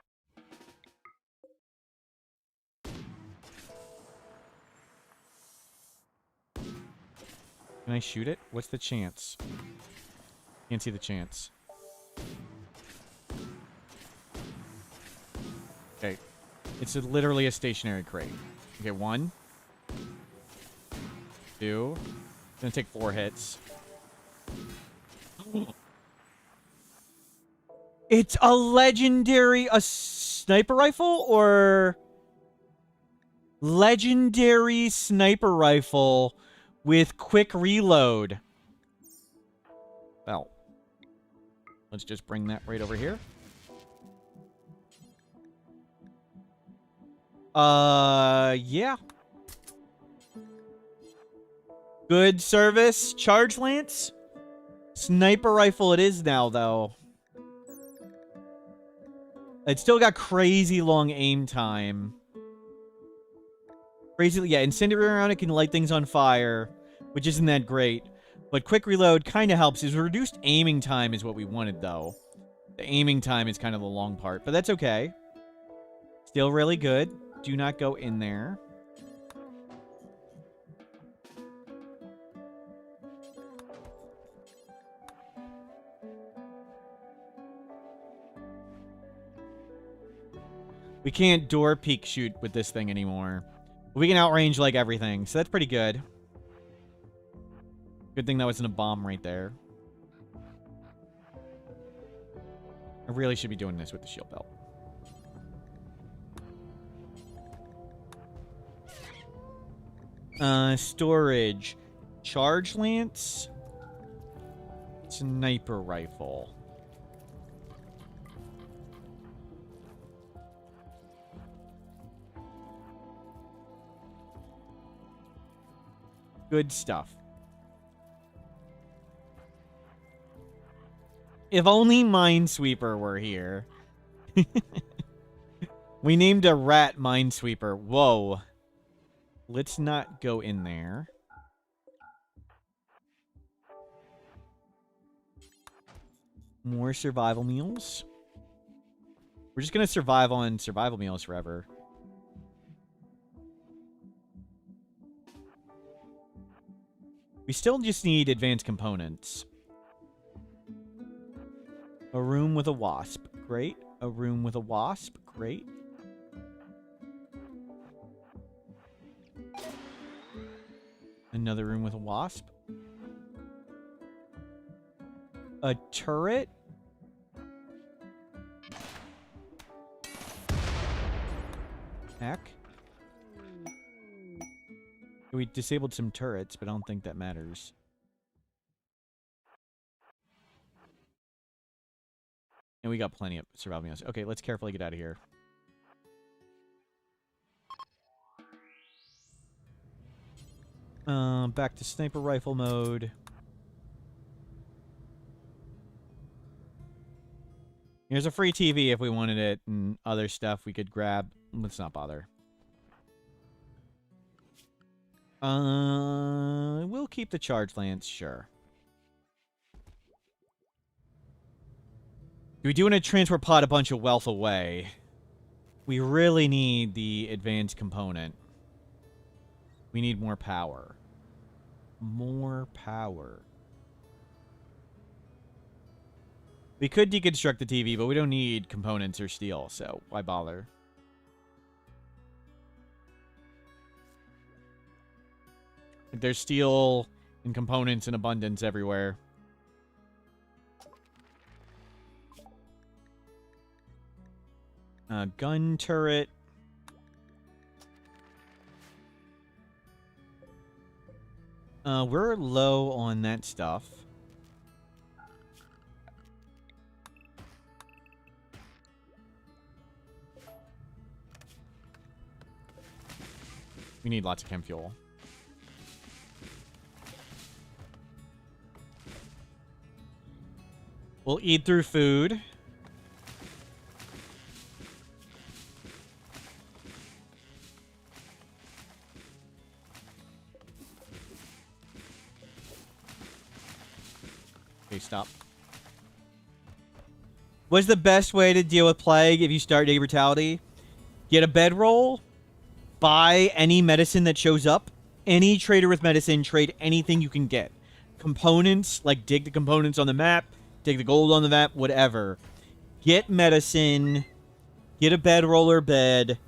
Speaker 1: Can I shoot it? What's the chance? Can't see the chance. Okay. It's literally a stationary crate. Okay, 1. 2. It's gonna take 4 hits. It's a legendary... A sniper rifle? Or... Legendary sniper rifle... with quick reload. Well, let's just bring that right over here. Yeah. Good service. Charge lance. Sniper rifle it is now, though. It's still got crazy long aim time. Crazy, yeah, incendiary round, it can light things on fire, which isn't that great. But quick reload kind of helps. Is reduced aiming time is what we wanted, though. The aiming time is kind of the long part, but that's okay. Still really good. Do not go in there. We can't door peek shoot with this thing anymore. We can outrange, like, everything, so that's pretty good. Good thing that wasn't a bomb right there. I really should be doing this with the shield belt. Storage. Charge lance. Sniper rifle. Good stuff. If only Minesweeper were here. We named a rat Minesweeper. Whoa. Let's not go in there. More survival meals. We're just going to survive on survival meals forever. We still just need advanced components. A room with a wasp. Great. A room with a wasp. Great. Another room with a wasp. A turret? Heck. We disabled some turrets, but I don't think that matters. And we got plenty of survival meals. Okay, let's carefully get out of here. Back to sniper rifle mode. Here's a free TV if we wanted it, and other stuff we could grab. Let's not bother. We'll keep the charge lance, sure. We do want to transport pod a bunch of wealth away. We really need the advanced component. We need more power. More power. We could deconstruct the TV, but we don't need components or steel, so why bother? There's steel and components in abundance everywhere. Gun turret. We're low on that stuff. We need lots of chem fuel. We'll eat through food. Okay, stop. What's the best way to deal with plague if you start Day Brutality? Get a bedroll. Buy any medicine that shows up. Any trader with medicine, trade anything you can get. Components, like dig the components on the map. Dig the gold on the map, whatever. Get medicine. Get a bedroll or bed.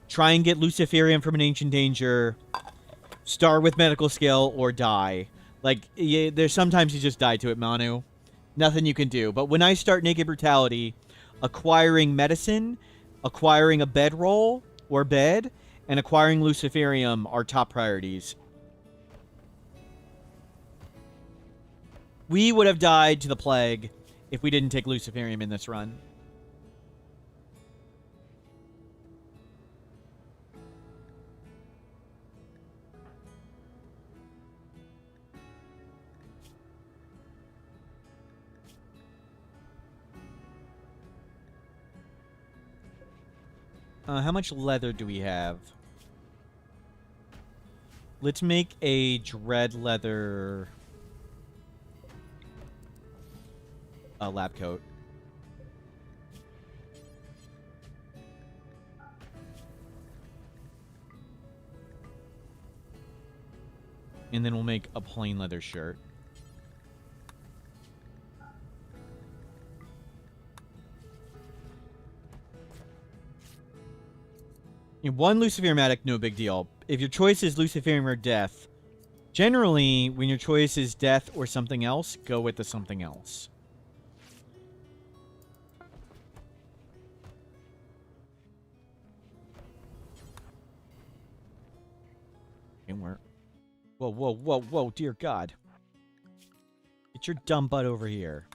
Speaker 1: Try and get Luciferium from an Ancient Danger. Start with medical skill or die. Like, yeah, there's sometimes you just die to it, Manu. Nothing you can do. But when I start Naked Brutality, acquiring medicine, acquiring a bedroll or bed, and acquiring Luciferium are top priorities. We would have died to the plague if we didn't take Luciferium in this run. How much leather do we have? Let's make a dread leather lab coat. And then we'll make a plain leather shirt. One Luciferium addict, no big deal. If your choice is Luciferium or death, generally, when your choice is death or something else, go with the something else. And we're... Whoa, whoa, whoa, whoa, dear God. Get your dumb butt over here.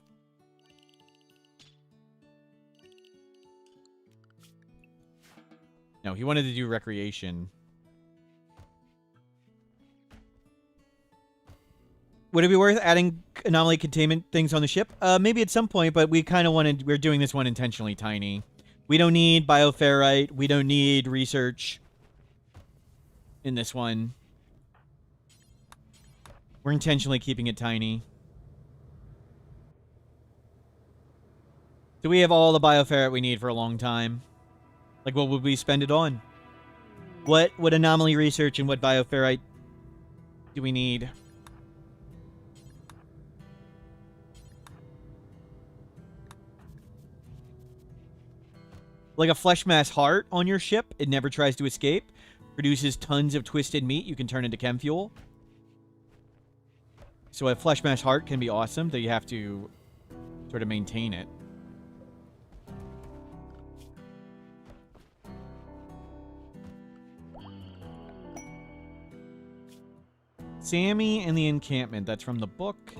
Speaker 1: No, he wanted to do recreation. Would it be worth adding anomaly containment things on the ship? Maybe at some point, but we kind of wanted... We're doing this one intentionally tiny. We don't need bioferrite. We don't need research in this one. We're intentionally keeping it tiny. Do we have all the bioferrite we need for a long time? Like, what would we spend it on? What anomaly research and what bioferrite do we need? Like a flesh mass heart on your ship. It never tries to escape. Produces tons of twisted meat you can turn into chem fuel. So a flesh mass heart can be awesome, though you have to sort of maintain it. Sammy and the encampment. That's from the book.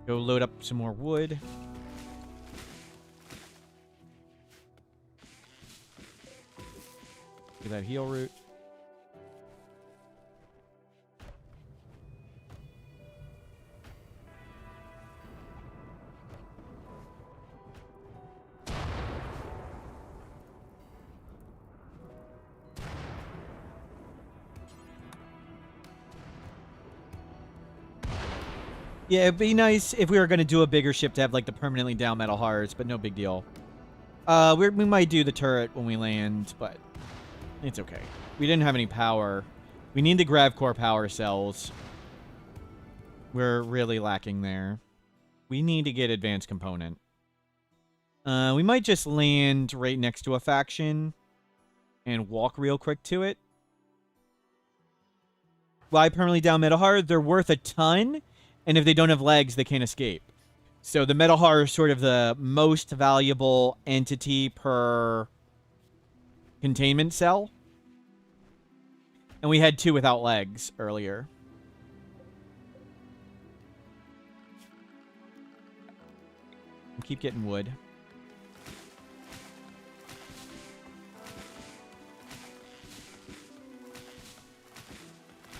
Speaker 1: Go load up some more wood. Get that heal root. Yeah, it'd be nice if we were going to do a bigger ship to have, like, the permanently down metal hearts, but no big deal. We might do the turret when we land, but it's okay. We didn't have any power. We need the grav core power cells. We're really lacking there. We need to get advanced component. We might just land right next to a faction and walk real quick to it. Why permanently down metal heart? They're worth a ton. And if they don't have legs, they can't escape. So the metal heart is sort of the most valuable entity per containment cell. And we had 2 without legs earlier. Keep getting wood.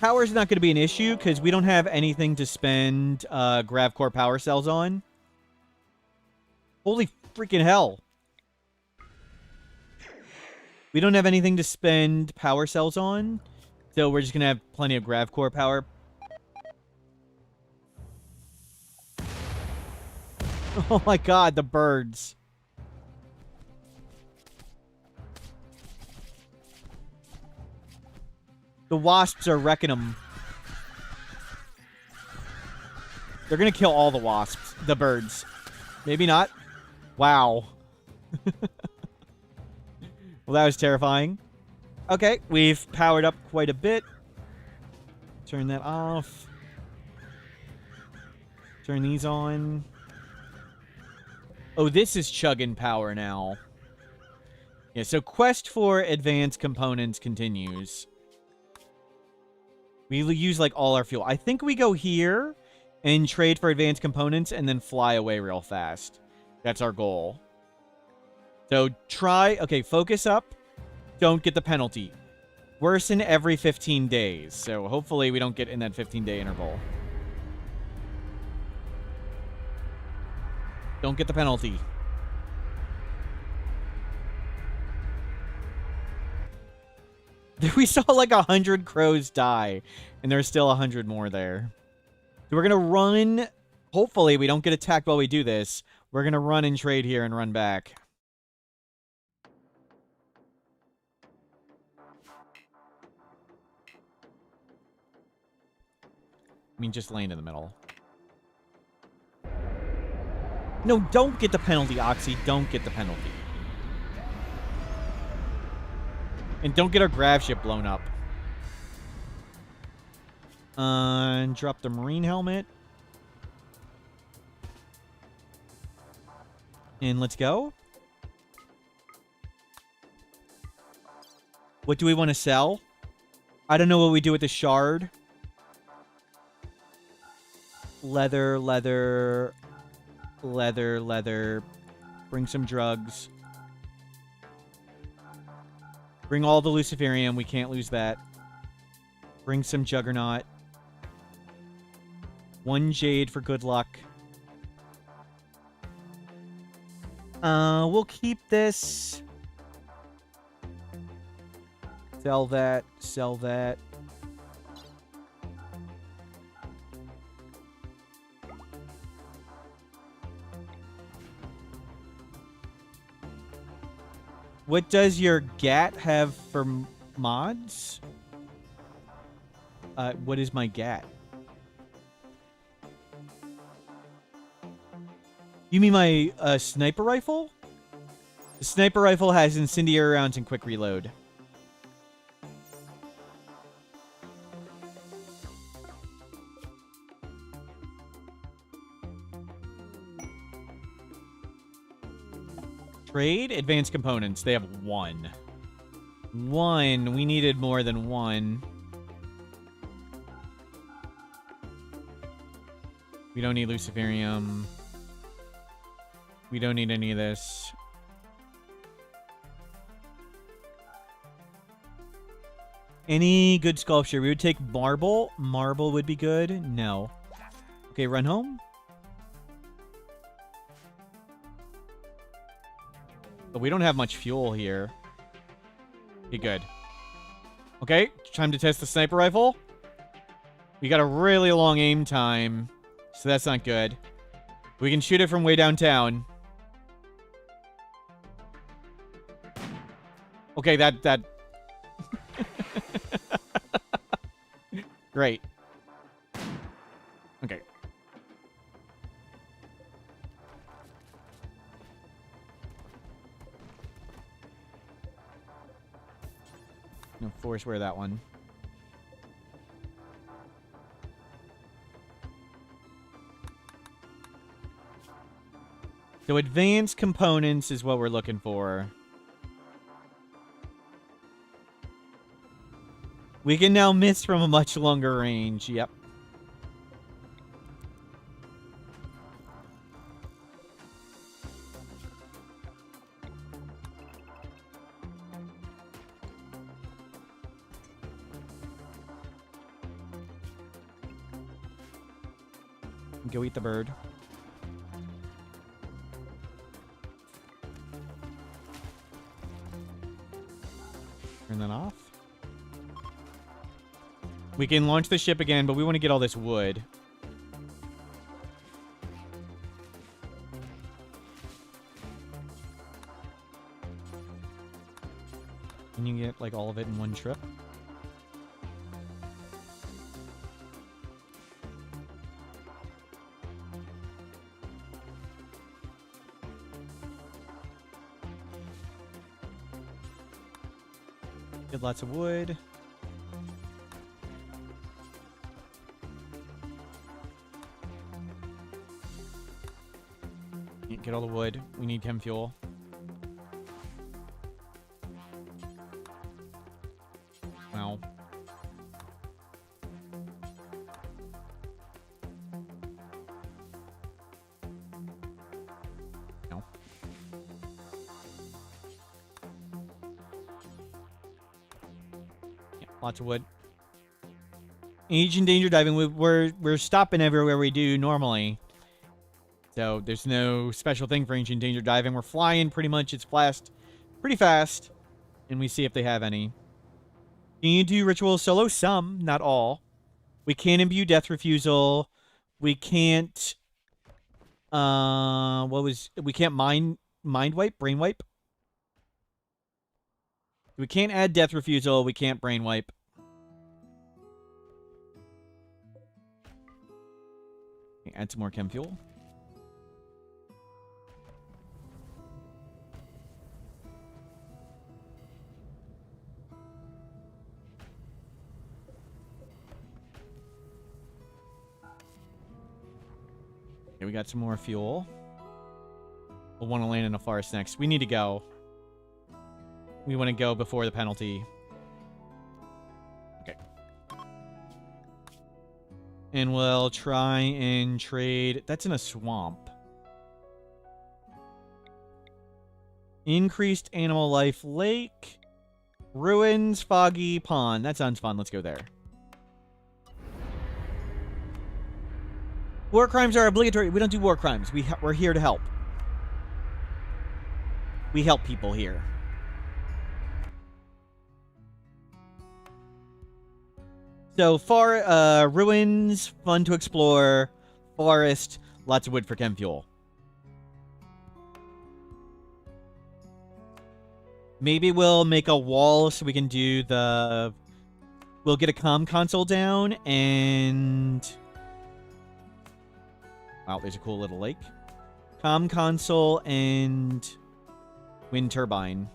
Speaker 1: Power's not going to be an issue because we don't have anything to spend grav core power cells on. Holy freaking hell. We don't have anything to spend power cells on, so we're just going to have plenty of grav core power. Oh my god, the birds. The wasps are wrecking them. They're going to kill all the wasps. The birds. Maybe not. Wow. Well, that was terrifying. Okay, we've powered up quite a bit. Turn that off. Turn these on. Oh, this is chugging power now. Yeah, so quest for advanced components continues. We use, like, all our fuel. I think we go here and trade for advanced components and then fly away real fast. That's our goal. So try... Okay, focus up. Don't get the penalty. Worsen every 15 days. So hopefully we don't get in that 15-day interval. Don't get the penalty. We saw like 100 crows die, and there's still 100 more there. So we're going to run. Hopefully we don't get attacked while we do this. We're going to run and trade here and run back. I mean, just land in the middle. No, don't get the penalty, Oxy. Don't get the penalty. And don't get our grav ship blown up. And drop the marine helmet. And let's go. What do we want to sell? I don't know what we do with the shard. Leather, leather, leather, leather. Bring some drugs. Bring all the Luciferium. We can't lose that. Bring some Juggernaut. 1 Jade for good luck. We'll keep this. Sell that. Sell that. What does your GAT have for mods? What is my GAT? You mean my sniper rifle? The sniper rifle has incendiary rounds and quick reload. Trade? Advanced components. They have one. One. We needed more than one. We don't need Luciferium. We don't need any of this. Any good sculpture? We would take marble. Marble would be good. No. Okay, run home. But we don't have much fuel here. Be good. Okay, time to test the sniper rifle. We got a really long aim time, so that's not good. We can shoot it from way downtown. Okay, that... Great. Okay. No, force wear that one. So advanced components is what we're looking for. We can now miss from a much longer range. Yep. Go eat the bird. Turn that off. We can launch the ship again, but we want to get all this wood. Can you get, like, all of it in one trip? Get lots of wood. Get all the wood. We need chem fuel. Wow. No. Yeah, lots of wood. Ancient danger diving. We're stopping everywhere we do normally. So there's no special thing for ancient danger diving. We're flying pretty much. It's pretty fast. And we see if they have any. Can you do rituals solo? Some, not all. We can't imbue death refusal. We can't we can't mind wipe, brain wipe. We can't add death refusal, we can't brain wipe. Add some more chem fuel. Okay, we got some more fuel. We'll want to land in a forest next. We need to go. We want to go before the penalty. Okay. And we'll try and trade... That's in a swamp. Increased animal life lake. Ruins, foggy pond. That sounds fun. Let's go there. War crimes are obligatory. We don't do war crimes. We're here to help. We help people here. So far, ruins, fun to explore. Forest, lots of wood for chem fuel. Maybe we'll make a wall so we can do the... We'll get a comm console down and... Wow, there's a cool little lake. Comm console and wind turbine.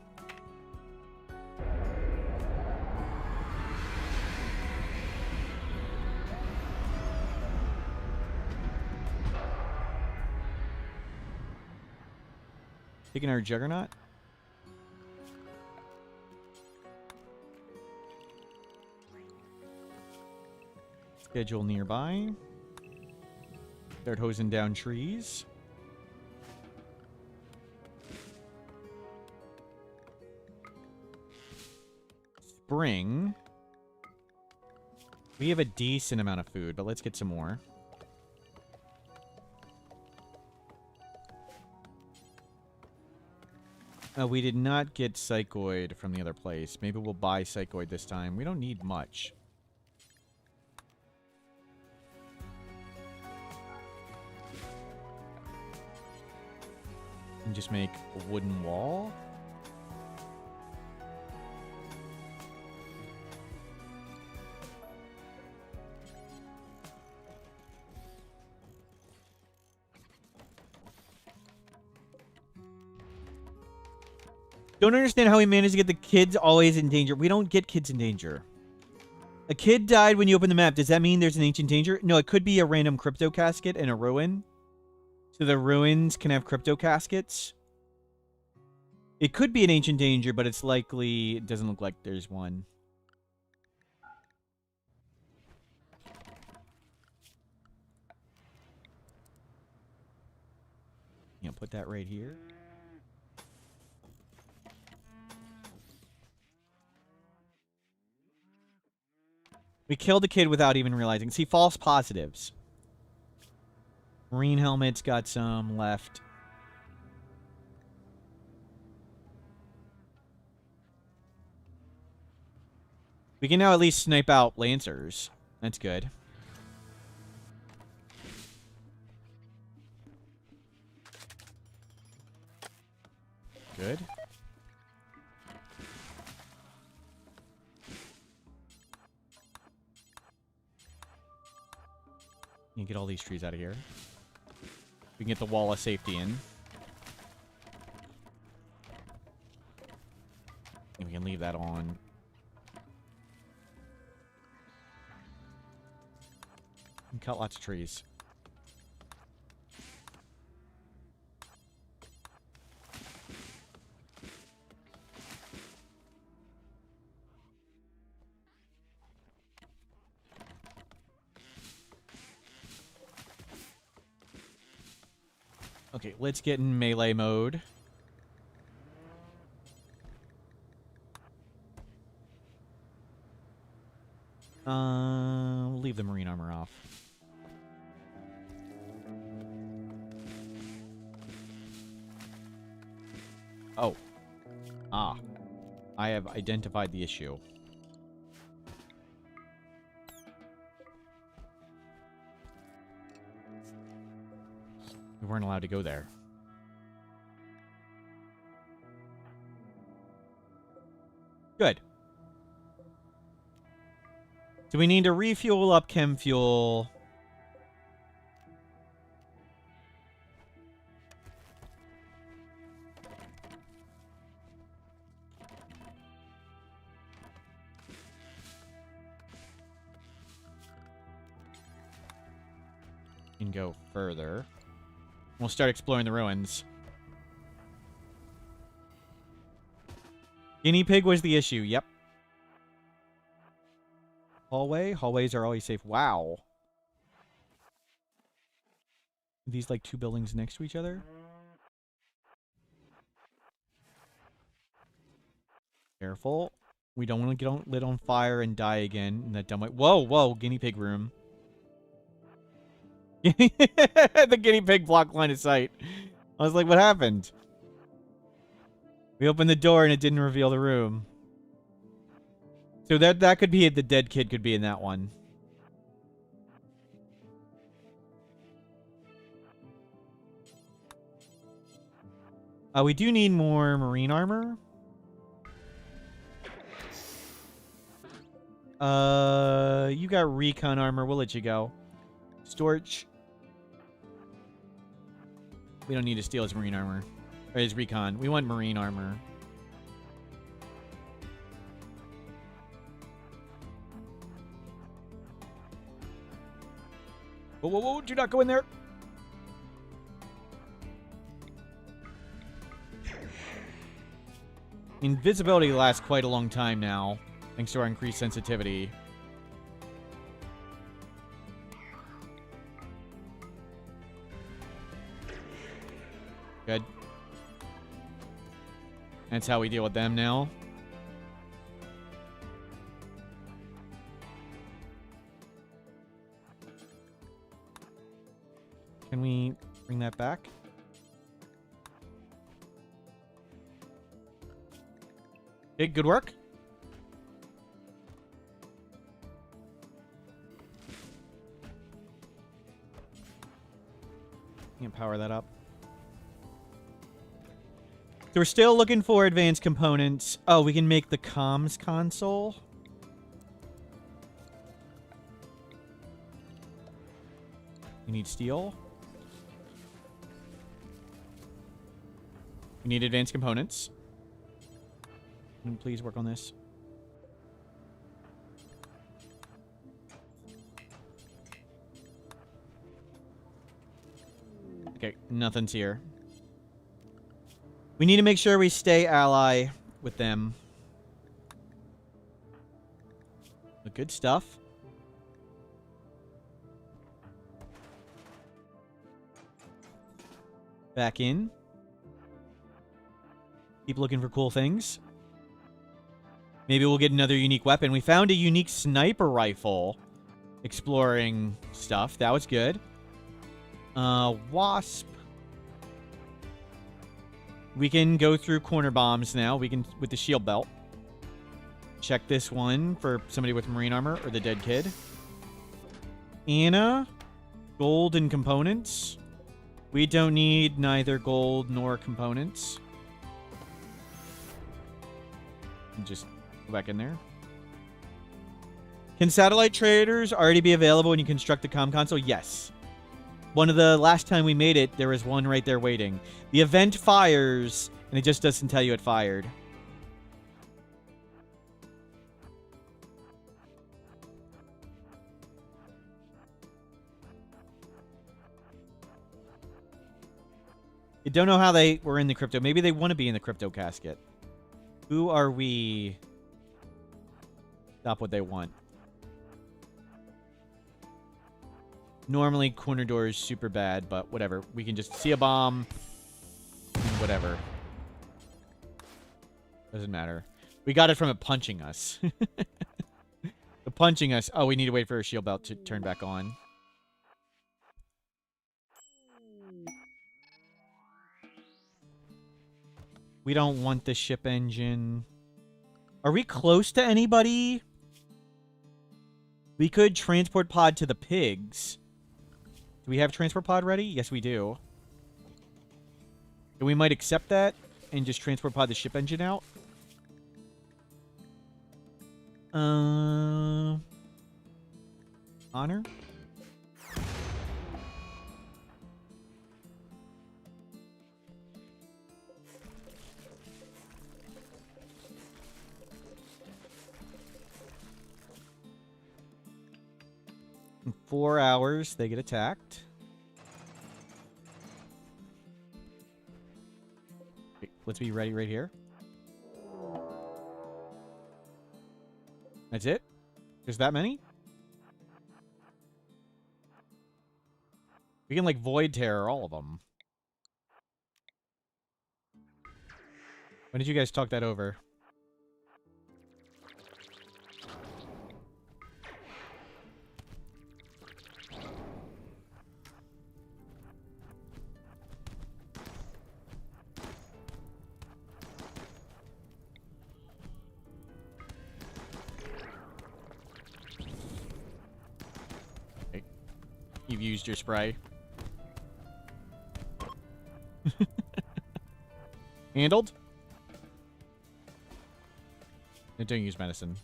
Speaker 1: Taking our juggernaut. Schedule nearby. Start hosing down trees. Spring. We have a decent amount of food, but let's get some more. We did not get Psychoid from the other place. Maybe we'll buy Psychoid this time. We don't need much. And just make a wooden wall. Don't understand how we managed to get the kids always in danger. We don't get kids in danger. A kid died when you open the map. Does that mean there's an ancient danger? No, it could be a random crypto casket in a ruin. So the ruins can have crypto caskets. It could be an ancient danger, but it's likely... It doesn't look like there's one. You know, put that right here. We killed the kid without even realizing. See, false positives. Marine helmet's got some left. We can now at least snipe out Lancers. That's good. Good. You can get all these trees out of here. We can get the wall of safety in. And we can leave that on. And cut lots of trees. Okay, let's get in melee mode. We'll leave the marine armor off. Oh. Ah. I have identified the issue. We weren't allowed to go there. Good. Do we need to refuel up chem fuel? And go further. We'll start exploring the ruins. Guinea pig was the issue. Yep. Hallway? Hallways are always safe. Wow. Are these like two buildings next to each other? Careful. We don't want to get lit on fire and die again in that dumb way. Whoa, whoa, guinea pig room. The guinea pig blocked line of sight. I was like, what happened? We opened the door and it didn't reveal the room. So that could be it. The dead kid could be in that one. We do need more marine armor. You got recon armor. We'll let you go. Storage. We don't need to steal his marine armor. Or his recon. We want marine armor. Whoa, whoa, whoa. Do not go in there. Invisibility lasts quite a long time now, thanks to our increased sensitivity. Good. That's how we deal with them now. Can we bring that back? Okay, good work. Can't power that up. So we're still looking for advanced components. Oh, we can make the comms console. We need steel. We need advanced components. Can you please work on this? Okay, nothing's here. We need to make sure we stay ally with them. Good stuff. Back in. Keep looking for cool things. Maybe we'll get another unique weapon. We found a unique sniper rifle. Exploring stuff. That was good. Wasp. We can go through corner bombs now. We can, with the shield belt. Check this one for somebody with marine armor or the dead kid. Anna. Gold and components. We don't need neither gold nor components. Just go back in there. Can satellite traders already be available when you construct the comm console? Yes. One of the last time we made it, there was one right there waiting. The event fires, and it just doesn't tell you it fired. I don't know how they were in the crypto. Maybe they want to be in the crypto casket. Who are we? Stop what they want. Normally, corner door is super bad, but whatever. We can just see a bomb. And whatever. Doesn't matter. We got it from it punching us. The punching us. Oh, we need to wait for a shield belt to turn back on. We don't want the ship engine. Are we close to anybody? We could transport pod to the pigs. Do we have transport pod ready? Yes, we do. And we might accept that and just transport pod the ship engine out. Honor? In 4 hours, they get attacked. Okay, let's be ready right here. That's it? There's that many? We can, like, void terror all of them. When did you guys talk that over? you've used your spray. Handled? Don't use medicine.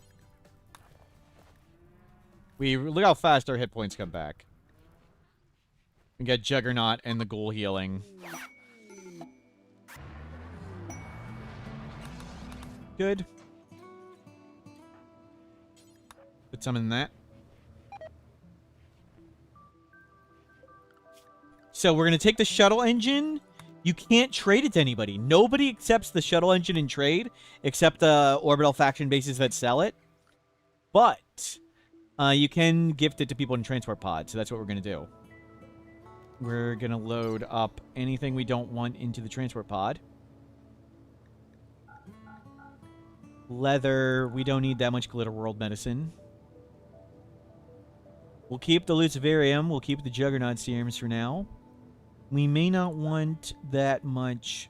Speaker 1: Look how fast our hit points come back. We got Juggernaut and the Ghoul healing. Good. Put some in that. So we're going to take the shuttle engine. You can't trade it to anybody. Nobody accepts the shuttle engine in trade except the orbital faction bases that sell it. But you can gift it to people in transport pods, so that's what we're going to do. We're going to load up anything we don't want into the transport pod. Leather, we don't need that much glitter world medicine. We'll keep the Luciferium, we'll keep the Juggernaut serums for now. We may not want that much.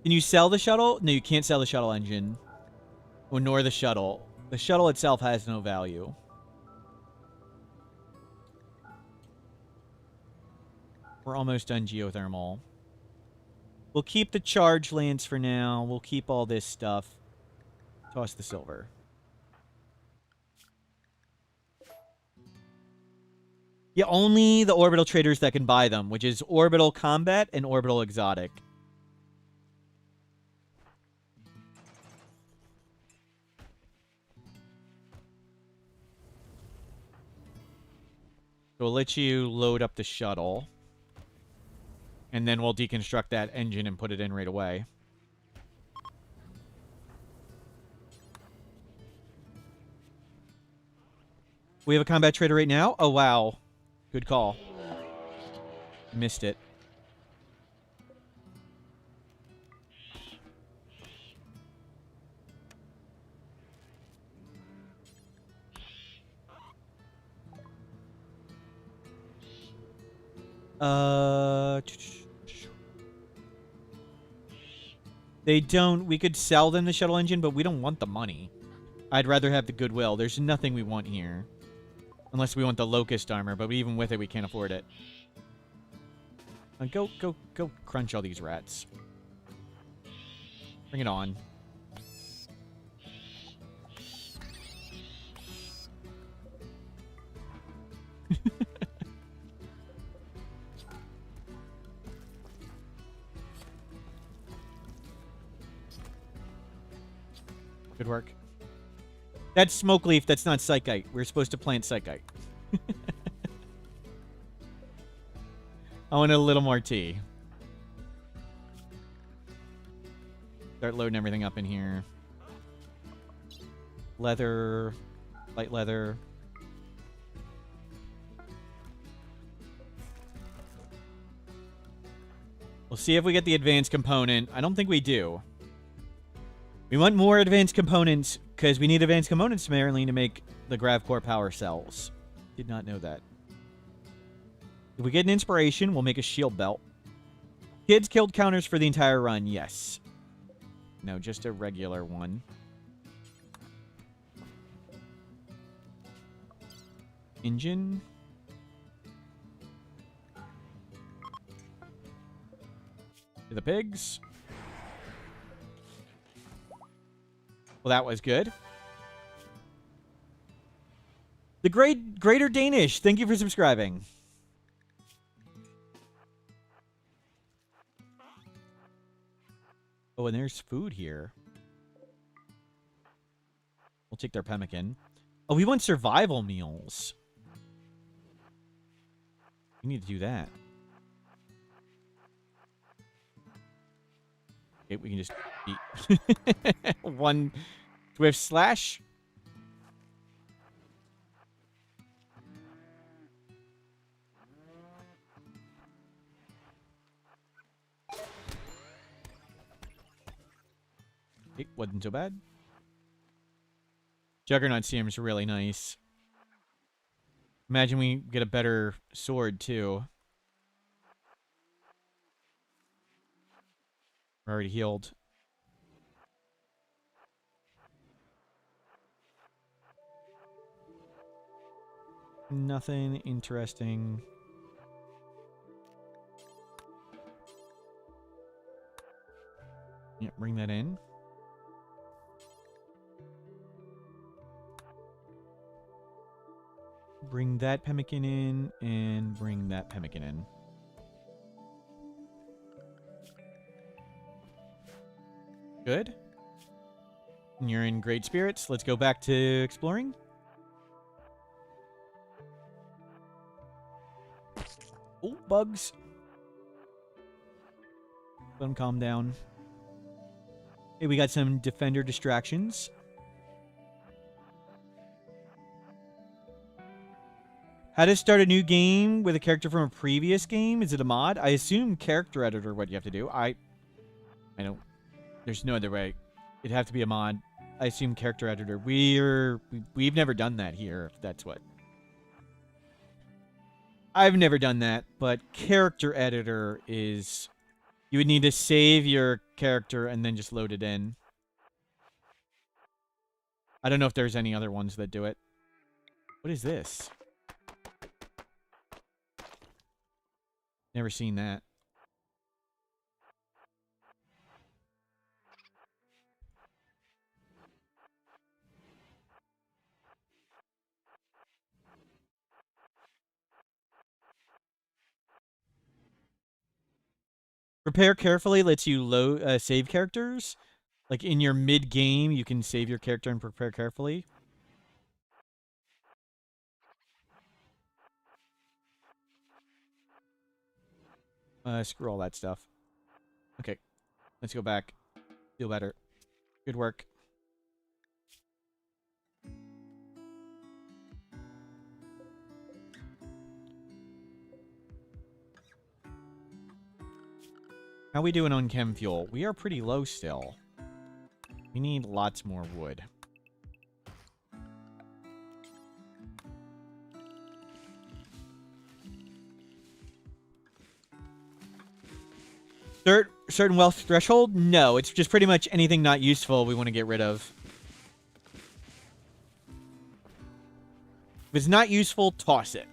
Speaker 1: Can you sell the shuttle? No, you can't sell the shuttle engine. Or nor the shuttle. The shuttle itself has no value. We're almost done geothermal. We'll keep the charge lance for now. We'll keep all this stuff. Toss the silver. Yeah, only the orbital traders that can buy them, which is orbital combat and orbital exotic. So we'll let you load up the shuttle. And then we'll deconstruct that engine and put it in right away. We have a combat trader right now? Oh, wow. Good call. Missed it. They don't... We could sell them the shuttle engine, but we don't want the money. I'd rather have the goodwill. There's nothing we want here. Unless we want the Locust armor, but even with it, we can't afford it. Go crunch all these rats. Bring it on. Good work. That's smoke leaf. That's not psychite. We're supposed to plant psychite. I want a little more tea. Start loading everything up in here. Leather. Light leather. We'll see if we get the advanced component. I don't think we do. We want more advanced components, because we need advanced components, apparently, to make the GravCore power cells. Did not know that. If we get an inspiration, we'll make a shield belt. Kids killed counters for the entire run, yes. No, just a regular one. Engine. To the pigs. Well, that was good. The Greater Danish, thank you for subscribing. Oh, and there's food here. We'll take their pemmican. Oh, we want survival meals. We need to do that. Okay, we can just eat. One swift slash. It wasn't so bad. Juggernaut seems really nice. Imagine we get a better sword, too. We're already healed. Nothing interesting. Yeah, bring that in. Bring that pemmican in, and bring that pemmican in. Good. And you're in great spirits. Let's go back to exploring. Oh, bugs. Let them calm down. Hey, we got some defender distractions. How to start a new game with a character from a previous game? Is it a mod? I assume character editor what you have to do. I don't. There's no other way. It'd have to be a mod. I assume character editor. We've never done that here, if that's what. I've never done that, but character editor is... You would need to save your character and then just load it in. I don't know if there's any other ones that do it. What is this? Never seen that. Prepare carefully lets you load save characters. Like in your mid-game, you can save your character and prepare carefully. Screw all that stuff. Okay, let's go back. Feel better. Good work. How we doing on chem fuel? We are pretty low still. We need lots more wood. Certain wealth threshold? No, it's just pretty much anything not useful we want to get rid of. If it's not useful, toss it.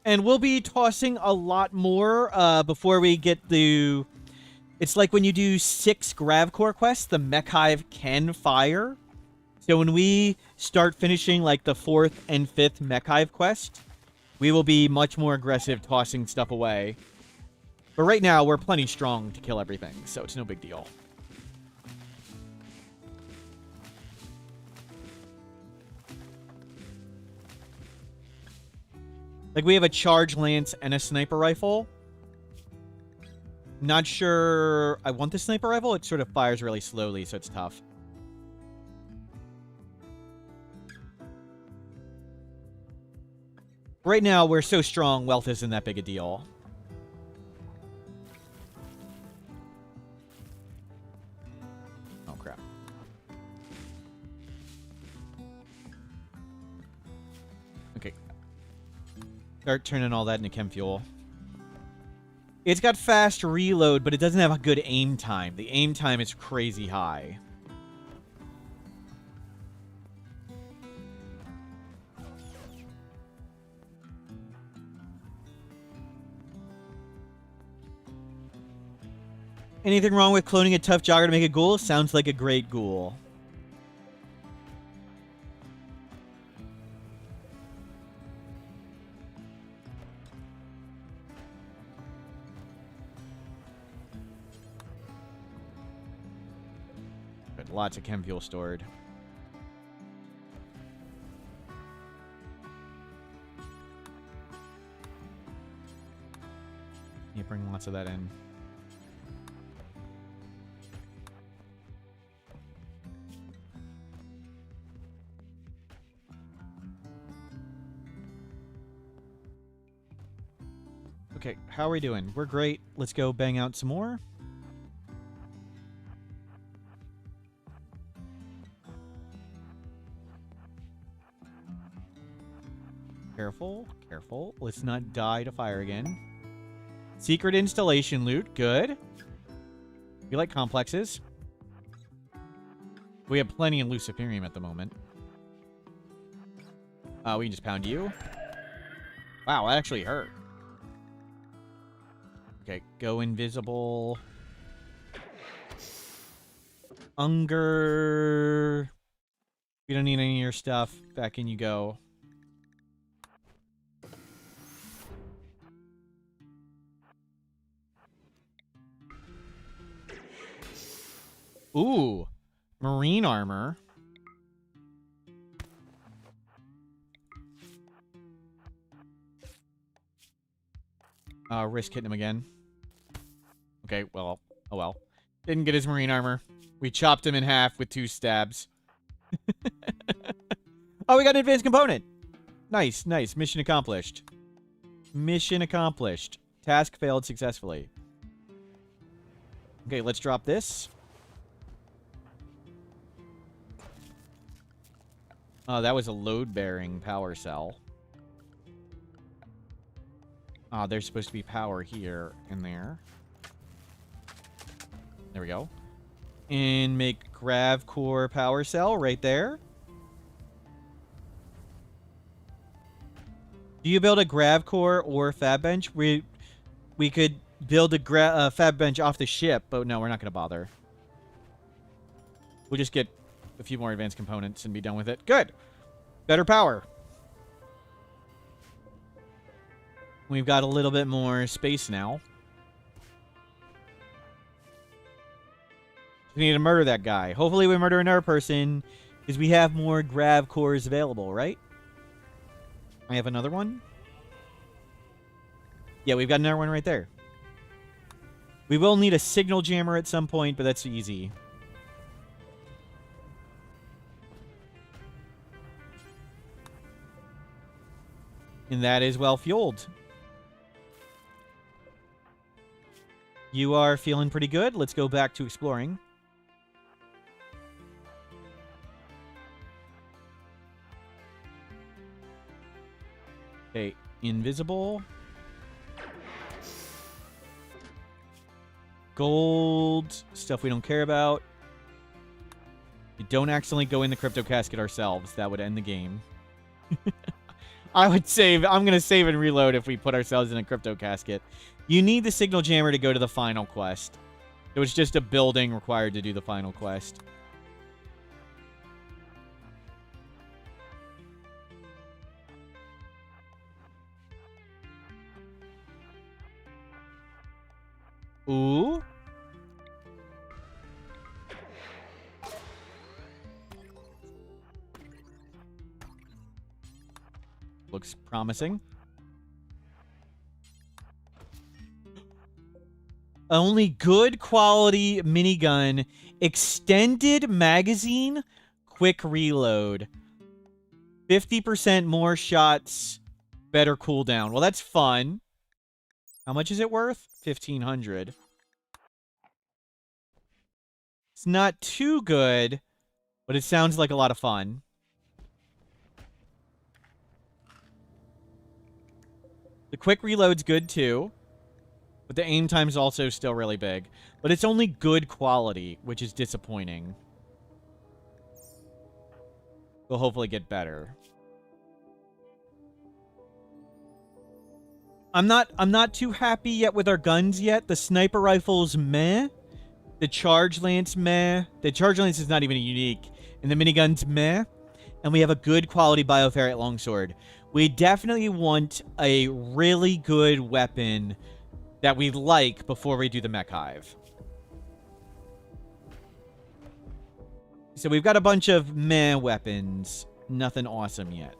Speaker 1: And we'll be tossing a lot more before we get the... It's like when you do 6 Gravcore quests, the Mech hive can fire. So when we start finishing like the 4th and 5th Mech hive quest, we will be much more aggressive tossing stuff away. But right now, we're plenty strong to kill everything, so it's no big deal. Like, we have a charge lance and a sniper rifle. Not sure I want the sniper rifle. It sort of fires really slowly, so it's tough. Right now, we're so strong, wealth isn't that big a deal. Oh, crap. Okay. Start turning all that into chem fuel. It's got fast reload, but it doesn't have a good aim time. The aim time is crazy high. Anything wrong with cloning a tough jogger to make a ghoul? Sounds like a great ghoul. Good, lots of chem fuel stored. You bring lots of that in. Okay, how are we doing? We're great. Let's go bang out some more. Careful, careful. Let's not die to fire again. Secret installation loot. Good. We like complexes. We have plenty of Luciferium at the moment. We can just pound you. Wow, that actually hurt. Okay, go invisible. Unger. We don't need any of your stuff. Back in you go. Ooh. Marine armor. Risk hitting him again. Okay, well. Oh well. Didn't get his marine armor. We chopped him in half with 2 stabs. Oh, we got an advanced component. Nice, nice. Mission accomplished. Mission accomplished. Task failed successfully. Okay, let's drop this. Oh, that was a load-bearing power cell. Oh, there's supposed to be power here and there. There we go. And make grav core power cell right there. Do you build a grav core or fab bench? We could build a fab bench off the ship, but no, we're not going to bother. We'll just get a few more advanced components and be done with it. Good. Better power. We've got a little bit more space now. We need to murder that guy. Hopefully we murder another person because we have more grav cores available, right? I have another one. Yeah, we've got another one right there. We will need a signal jammer at some point, but that's easy. And that is well fueled. You are feeling pretty good. Let's go back to exploring. Okay, invisible. Gold. Stuff we don't care about. We don't accidentally go in the crypto casket ourselves. That would end the game. I would save. I'm going to save and reload if we put ourselves in a crypto casket. You need the signal jammer to go to the final quest. It was just a building required to do the final quest. Ooh. Looks promising. Only good quality minigun. Extended magazine. Quick reload. 50% more shots. Better cooldown. Well, that's fun. How much is it worth? 1,500. It's not too good, but it sounds like a lot of fun. The quick reload's good too, but the aim time's also still really big. But it's only good quality, which is disappointing. We'll hopefully get better. I'm not too happy yet with our guns yet. The sniper rifle's meh. The charge lance meh. The charge lance is not even unique. And the minigun's meh. And we have a good quality bioferret longsword. We definitely want a really good weapon that we like before we do the mech hive. So we've got a bunch of meh weapons. Nothing awesome yet.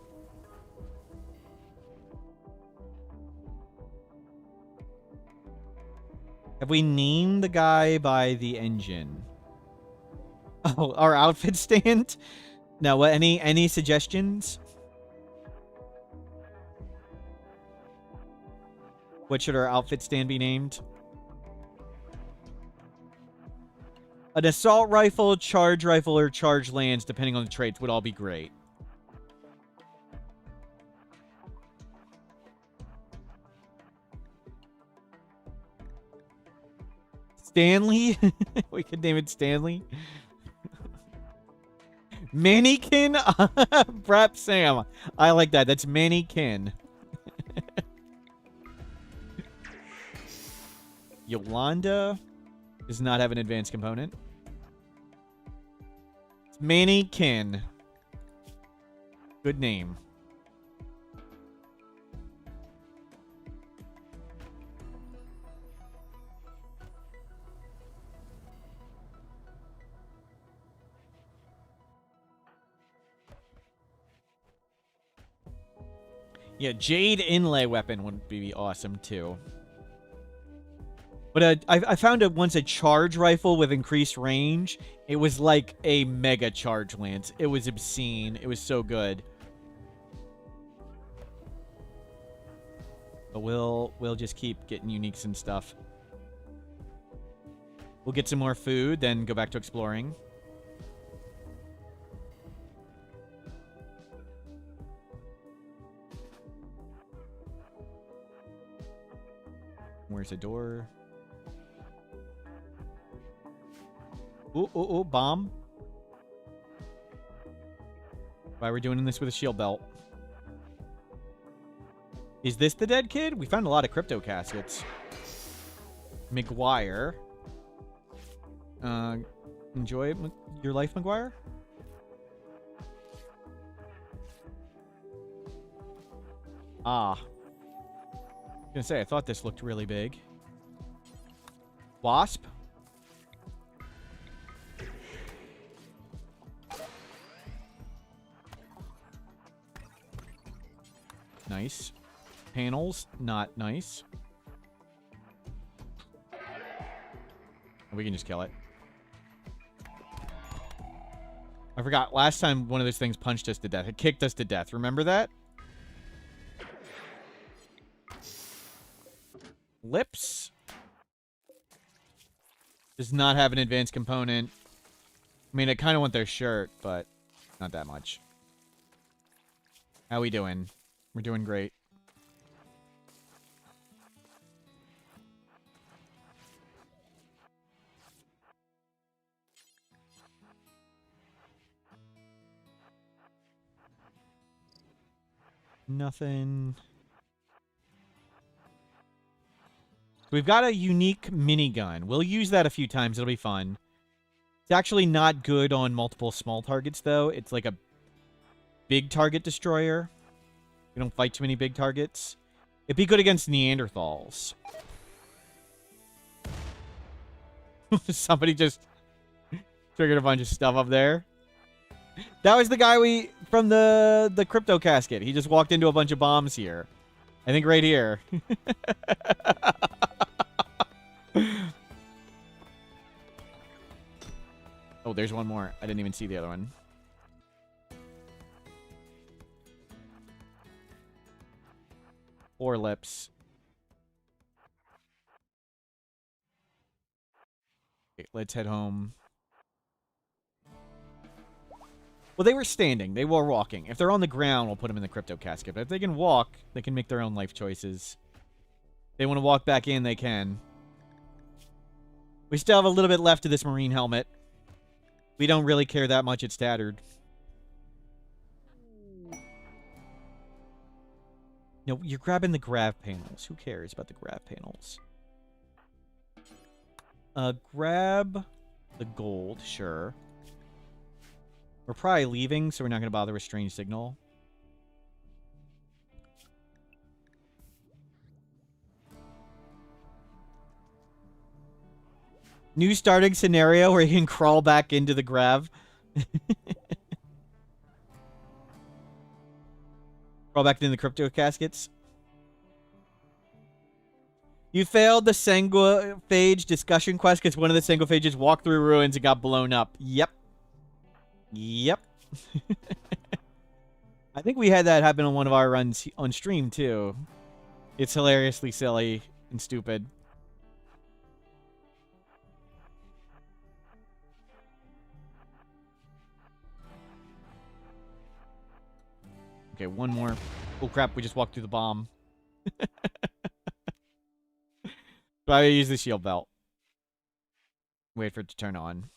Speaker 1: Have we named the guy by the engine? Oh, our outfit stand? No, any suggestions? What should our outfit stand be named? An assault rifle, charge rifle, or charge lance, depending on the traits, would all be great. Stanley? We could name it Stanley. Mannequin? Brap Sam. I like that. That's Mannequin. Yolanda does not have an advanced component. Mannequin. Good name. Yeah, Jade inlay weapon would be awesome too. But I found once a charge rifle with increased range. It was like a mega charge lance. It was obscene. It was so good. But we'll just keep getting uniques and stuff. We'll get some more food, then go back to exploring. Where's the door? Ooh, bomb. Why we're doing this with a shield belt. Is this the dead kid? We found a lot of crypto caskets. McGuire. Enjoy your life, McGuire? Ah. I was gonna say, I thought this looked really big. Wasp? Nice. Panels, not nice. We can just kill it. I forgot, last time one of those things punched us to death. It kicked us to death. Remember that? Lips. Does not have an advanced component. I mean, I kind of want their shirt, but not that much. How we doing? We're doing great. Nothing. We've got a unique minigun. We'll use that a few times. It'll be fun. It's actually not good on multiple small targets, though. It's like a big target destroyer. We don't fight too many big targets. It'd be good against Neanderthals. Somebody just triggered a bunch of stuff up there. That was the guy from the crypto casket. He just walked into a bunch of bombs here. I think right here. Oh, there's one more. I didn't even see the other one. Four lips. Okay, let's head home. Well, they were standing. They were walking. If they're on the ground, we'll put them in the crypto casket. But if they can walk, they can make their own life choices. If they want to walk back in, they can. We still have a little bit left of this marine helmet. We don't really care that much. It's tattered. No, you're grabbing the grav panels. Who cares about the grav panels? Grab the gold, sure. We're probably leaving, so we're not going to bother with strange signal. New starting scenario where you can crawl back into the grav. Crawl back into the crypto caskets. You failed the Sanguiphage discussion quest because one of the Sanguiphages walked through ruins and got blown up. Yep. Yep. I think we had that happen on one of our runs on stream, too. It's hilariously silly and stupid. Okay, one more. Oh, crap. We just walked through the bomb. So I use the shield belt. Wait for it to turn on.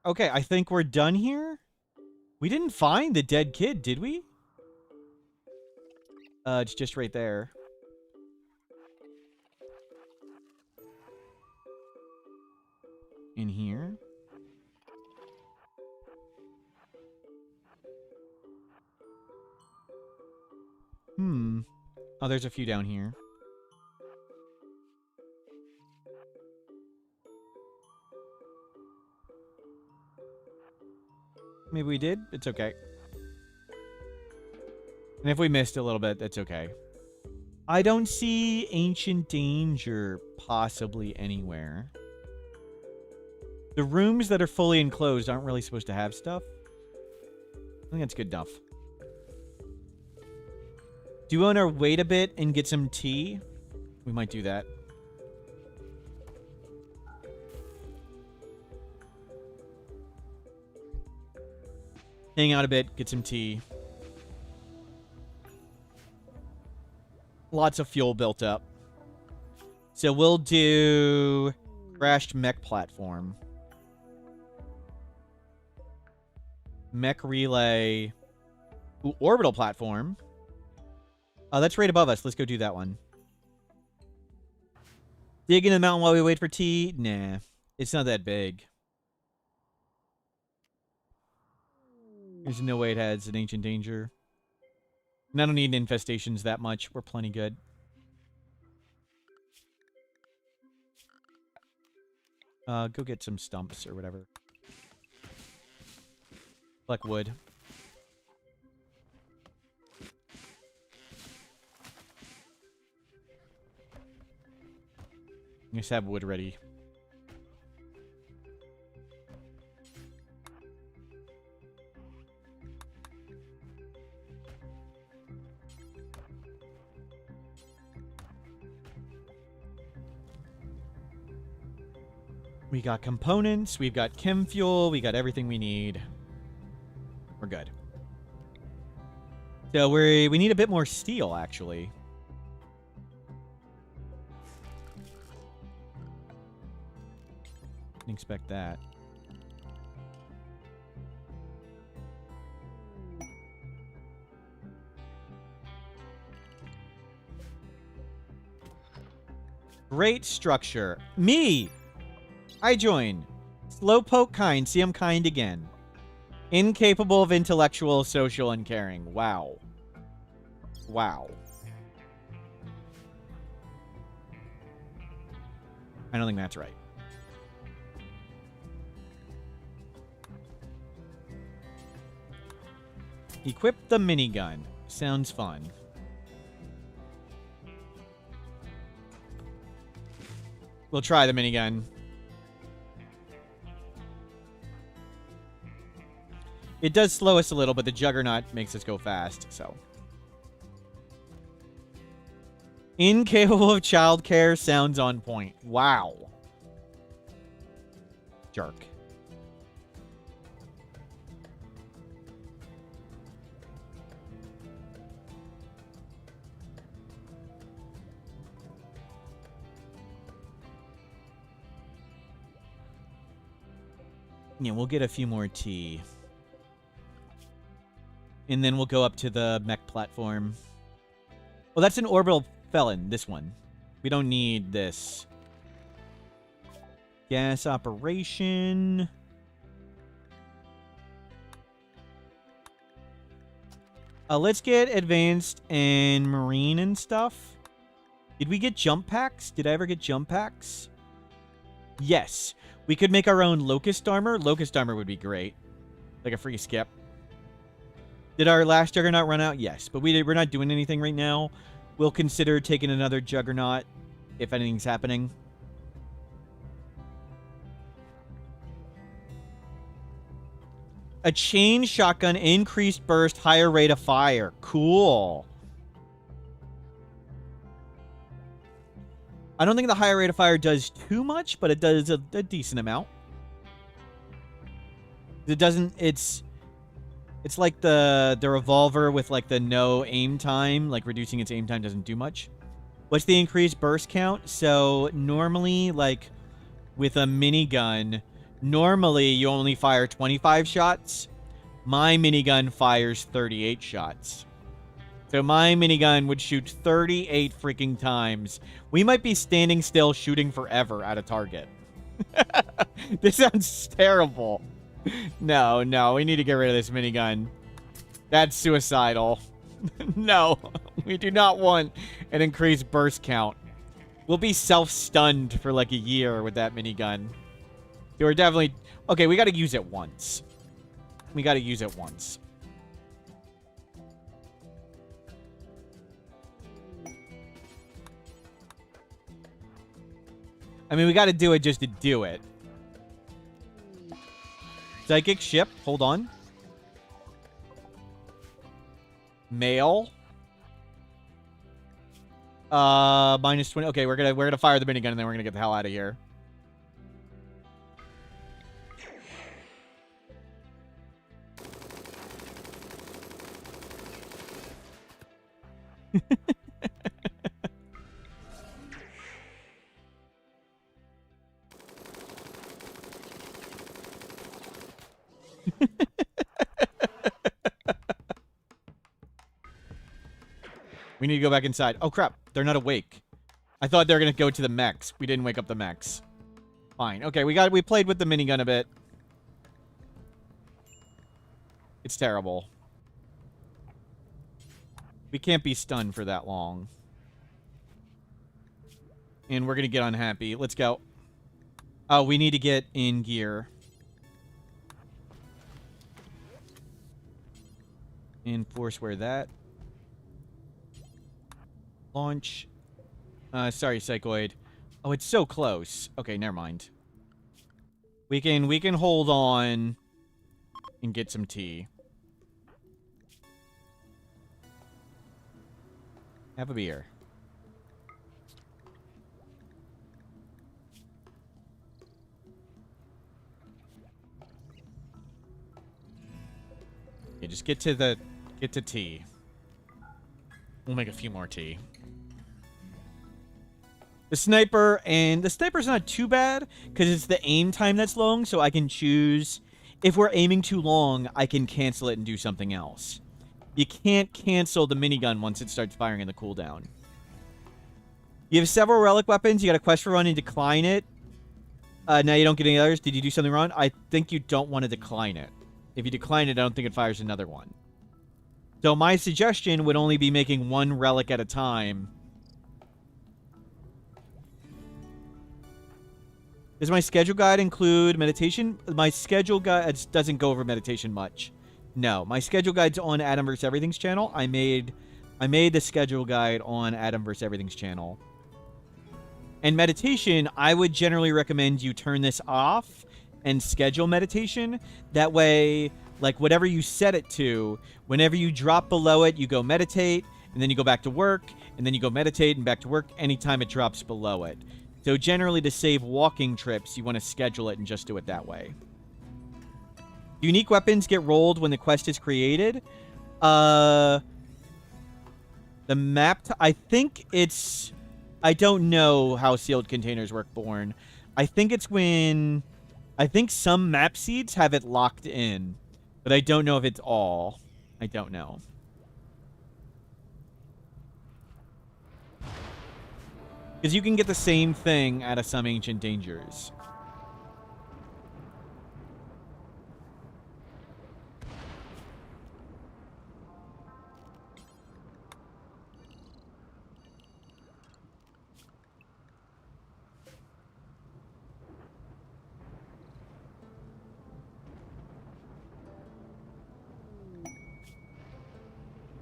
Speaker 1: Okay, I think we're done here. We didn't find the dead kid, did we? It's just right there. In here. Oh, there's a few down here. Maybe we did. It's okay. And if we missed a little bit, that's okay. I don't see Ancient Danger possibly anywhere. The rooms that are fully enclosed aren't really supposed to have stuff. I think that's good enough. Do you want to wait a bit and get some tea? We might do that. Hang out a bit, get some tea. Lots of fuel built up. So we'll do crashed mech platform. Mech relay. Ooh, orbital platform. Oh, that's right above us. Let's go do that one. Dig in the mountain while we wait for tea? Nah. It's not that big. There's no way it has an Ancient Danger. And I don't need infestations that much. We're plenty good. Go get some stumps or whatever. Collect wood. Just have wood ready. We got components, we've got chem fuel, we got everything we need. We're good. So we need a bit more steel, actually. Didn't expect that. Great structure. Me! I join. Slowpoke kind. See, I'm kind again. Incapable of intellectual, social, and caring. Wow. Wow. I don't think that's right. Equip the minigun. Sounds fun. We'll try the minigun. It does slow us a little, but the Juggernaut makes us go fast, so. Incapable of childcare sounds on point. Wow. Jerk. Yeah, we'll get a few more tea. And then we'll go up to the mech platform. Well, that's an orbital felon, this one. We don't need this. Gas operation. Let's get advanced and marine and stuff. Did we get jump packs? Did I ever get jump packs? Yes. We could make our own locust armor. Locust armor would be great. Like a free skip. Did our last Juggernaut run out? Yes. But we're not doing anything right now. We'll consider taking another Juggernaut if anything's happening. A chain shotgun, increased burst, higher rate of fire. Cool. I don't think the higher rate of fire does too much, but it does a decent amount. It doesn't... It's like the revolver with like the no aim time. Like reducing its aim time doesn't do much. What's the increased burst count? So normally, like with a minigun, normally you only fire 25 shots. My minigun fires 38 shots. So my minigun would shoot 38 freaking times. We might be standing still shooting forever at a target. This sounds terrible. No, no, we need to get rid of this minigun. That's suicidal. No, we do not want an increased burst count. We'll be self-stunned for like a year with that minigun. We're definitely... Okay, we gotta use it once. We gotta use it once. I mean, we gotta do it just to do it. Psychic ship, hold on. Mail. Minus 20. Okay, we're gonna fire the minigun and then we're gonna get the hell out of here. We need to go back inside. Oh, crap. They're not awake. I thought they were going to go to the mechs. We didn't wake up the mechs. Fine. Okay, we played with the minigun a bit. It's terrible. We can't be stunned for that long. And we're going to get unhappy. Let's go. Oh, we need to get in gear. Enforce where that. Launch. Sorry, Psychoid. Oh, it's so close. Okay, never mind. We can hold on and get some tea. Have a beer. Okay, just get to tea. We'll make a few more tea. The sniper's not too bad because it's the aim time that's long, so I can choose. If we're aiming too long, I can cancel it and do something else. You can't cancel the minigun once it starts firing in the cooldown. You have several relic weapons. You got a quest for run and decline it. Now you don't get any others. Did you do something wrong? I think you don't want to decline it. If you decline it, I don't think it fires another one. So my suggestion would only be making one relic at a time. Does my schedule guide include meditation? My schedule guide doesn't go over meditation much. No, my schedule guide's on Adam vs. Everything's channel. I made the schedule guide on Adam vs. Everything's channel. And meditation, I would generally recommend you turn this off and schedule meditation. That way, like whatever you set it to, whenever you drop below it, you go meditate, and then you go back to work, and then you go meditate and back to work anytime it drops below it. So generally to save walking trips, you want to schedule it and just do it that way. Unique weapons get rolled when the quest is created. The map, I think it's... I don't know how sealed containers work, Born. I think it's when... I think some map seeds have it locked in. But I don't know if it's all. I don't know. Because you can get the same thing out of some Ancient Dangers.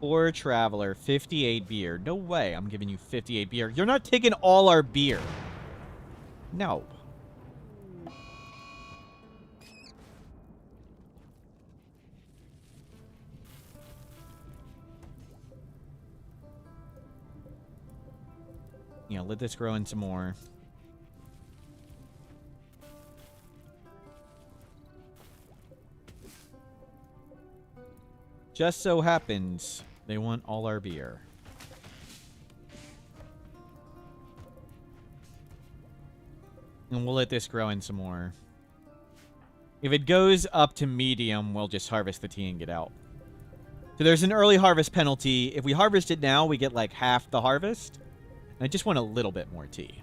Speaker 1: Poor Traveler, 58 beer. No way I'm giving you 58 beer. You're not taking all our beer. No. Yeah, let this grow in some more. Just so happens they want all our beer. And we'll let this grow in some more. If it goes up to medium, we'll just harvest the tea and get out. So there's an early harvest penalty. If we harvest it now, we get like half the harvest. And I just want a little bit more tea.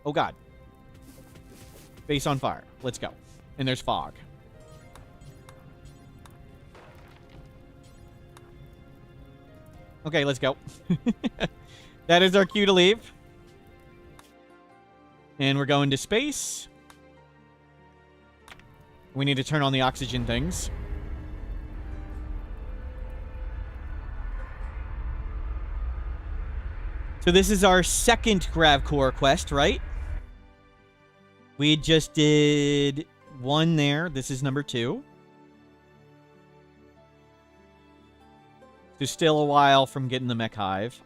Speaker 1: Oh, God. Base on fire. Let's go. And there's fog. Okay, let's go. That is our cue to leave. And we're going to space. We need to turn on the oxygen things. So this is our second GravCore quest, right? We just did one there. This is number 2. So still a while from getting the Mech hive.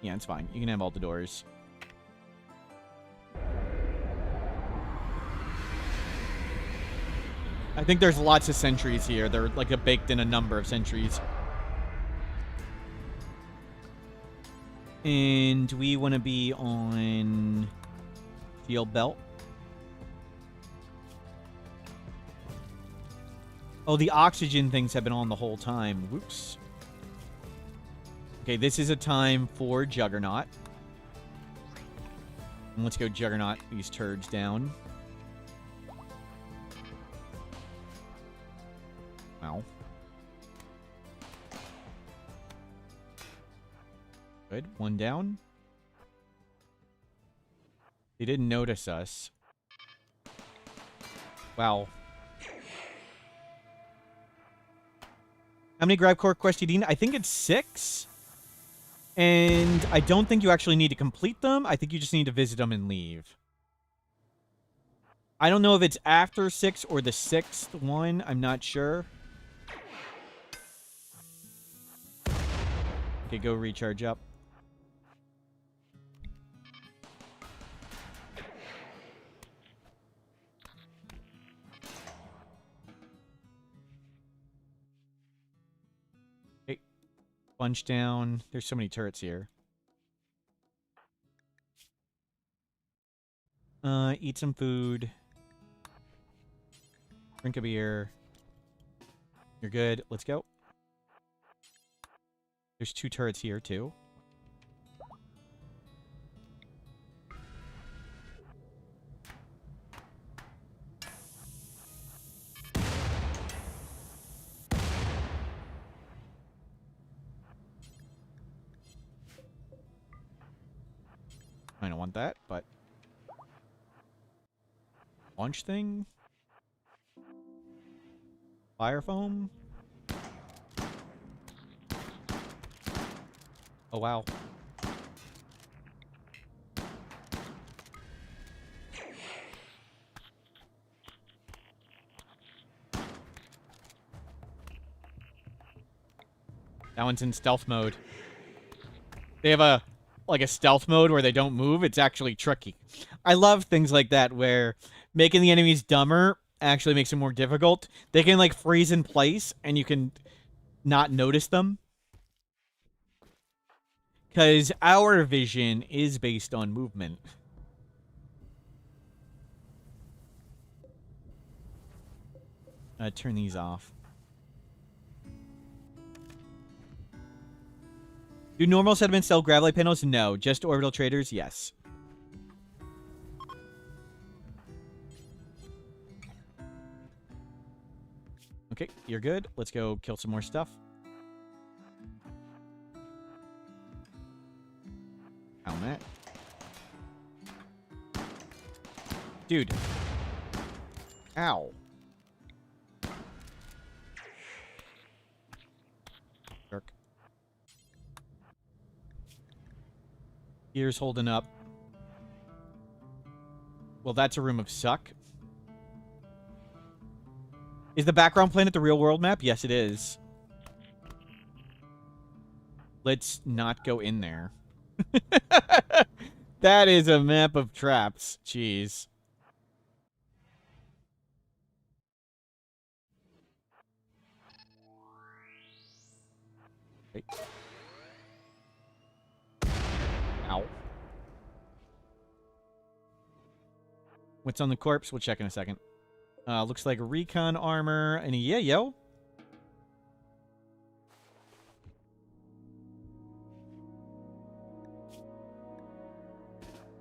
Speaker 1: Yeah, it's fine. You can have all the doors. I think there's lots of sentries here. They're like baked in a number of sentries. And we want to be on field belt. Oh, the oxygen things have been on the whole time. Whoops. Okay, this is a time for Juggernaut. And let's go Juggernaut these turds down. Wow. Good. One down. They didn't notice us. Wow. How many GravCore quests do you need? I think it's 6. And I don't think you actually need to complete them. I think you just need to visit them and leave. I don't know if it's after 6 or the 6th one. I'm not sure. Okay, go recharge up. Okay. Bunch down. There's so many turrets here. Eat some food. Drink a beer. You're good. Let's go. There's 2 turrets here, too. I don't want that, but... Launch thing? Fire foam? Oh, wow. That one's in stealth mode. They have a stealth mode where they don't move. It's actually tricky. I love things like that where making the enemies dumber actually makes it more difficult. They can like freeze in place and you can not notice them. Because our vision is based on movement. Turn these off. Do normal sediments sell gravelite panels? No. Just orbital traders? Yes. Okay, you're good. Let's go kill some more stuff. Found that. Dude. Ow. Jerk. Gear's holding up. Well, that's a room of suck. Is the background planet the real world map? Yes, it is. Let's not go in there. That is a map of traps. Jeez. Okay. Ow. What's on the corpse? We'll check in a second. Looks like recon armor and a yayo.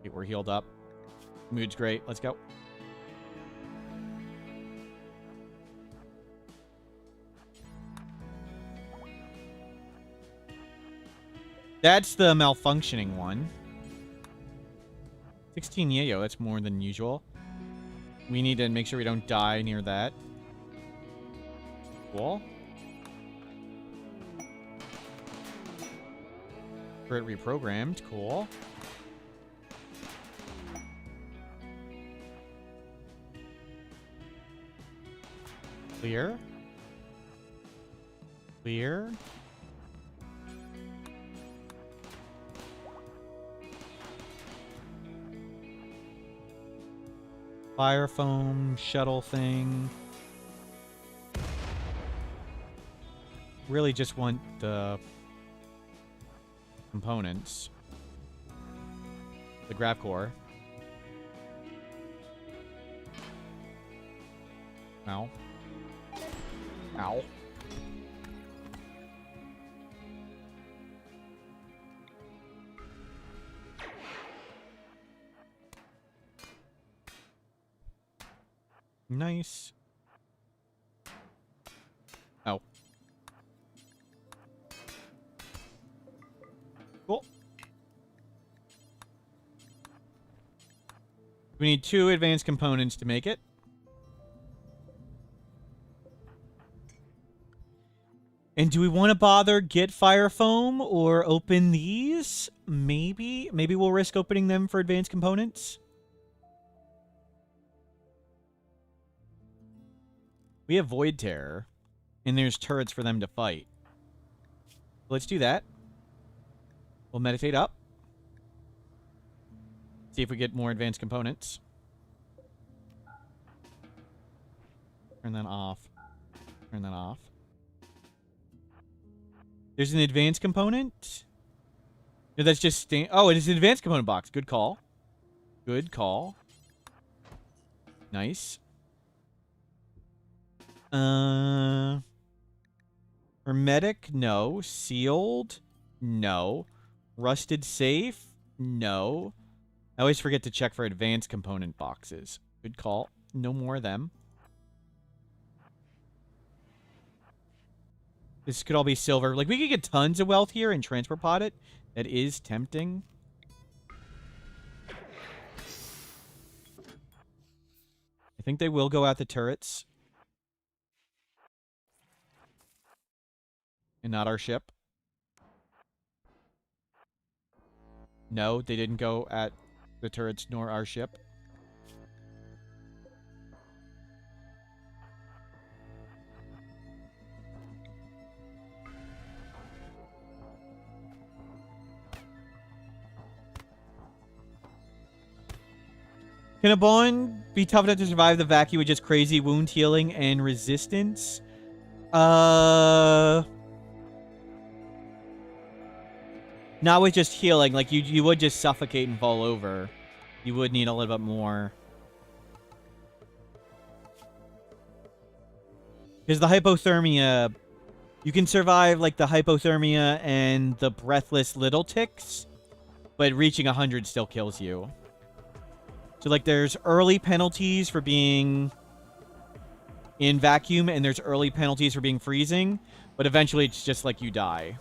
Speaker 1: Okay, we're healed up. Mood's great. Let's go. That's the malfunctioning one. 16 yayo, that's more than usual. We need to make sure we don't die near that. Cool. Crit reprogrammed, cool. Clear. Clear. Fire foam shuttle thing. Really just want the components. The grav core. Ow. Ow. Nice. Oh. Cool. We need 2 advanced components to make it. And do we want to bother get fire foam or open these? Maybe. Maybe we'll risk opening them for advanced components. We have Void Terror, and there's turrets for them to fight. Let's do that. We'll meditate up. See if we get more advanced components. Turn that off. Turn that off. There's an advanced component? No, that's just... Oh, it is an advanced component box. Good call. Good call. Nice. Hermetic? No. Sealed? No. Rusted safe? No. I always forget to check for advanced component boxes. Good call. No more of them. This could all be silver. Like, we could get tons of wealth here and transport pod it. That is tempting. I think they will go out the turrets. And not our ship. No, they didn't go at the turrets nor our ship. Can a bond be tough enough to survive the vacuum with just crazy wound healing and resistance? Not with just healing. Like, you would just suffocate and fall over. You would need a little bit more. Because the hypothermia... You can survive, like, the hypothermia and the breathless little ticks. But reaching 100 still kills you. So, like, there's early penalties for being in vacuum, and there's early penalties for being freezing. But eventually, it's just like you die.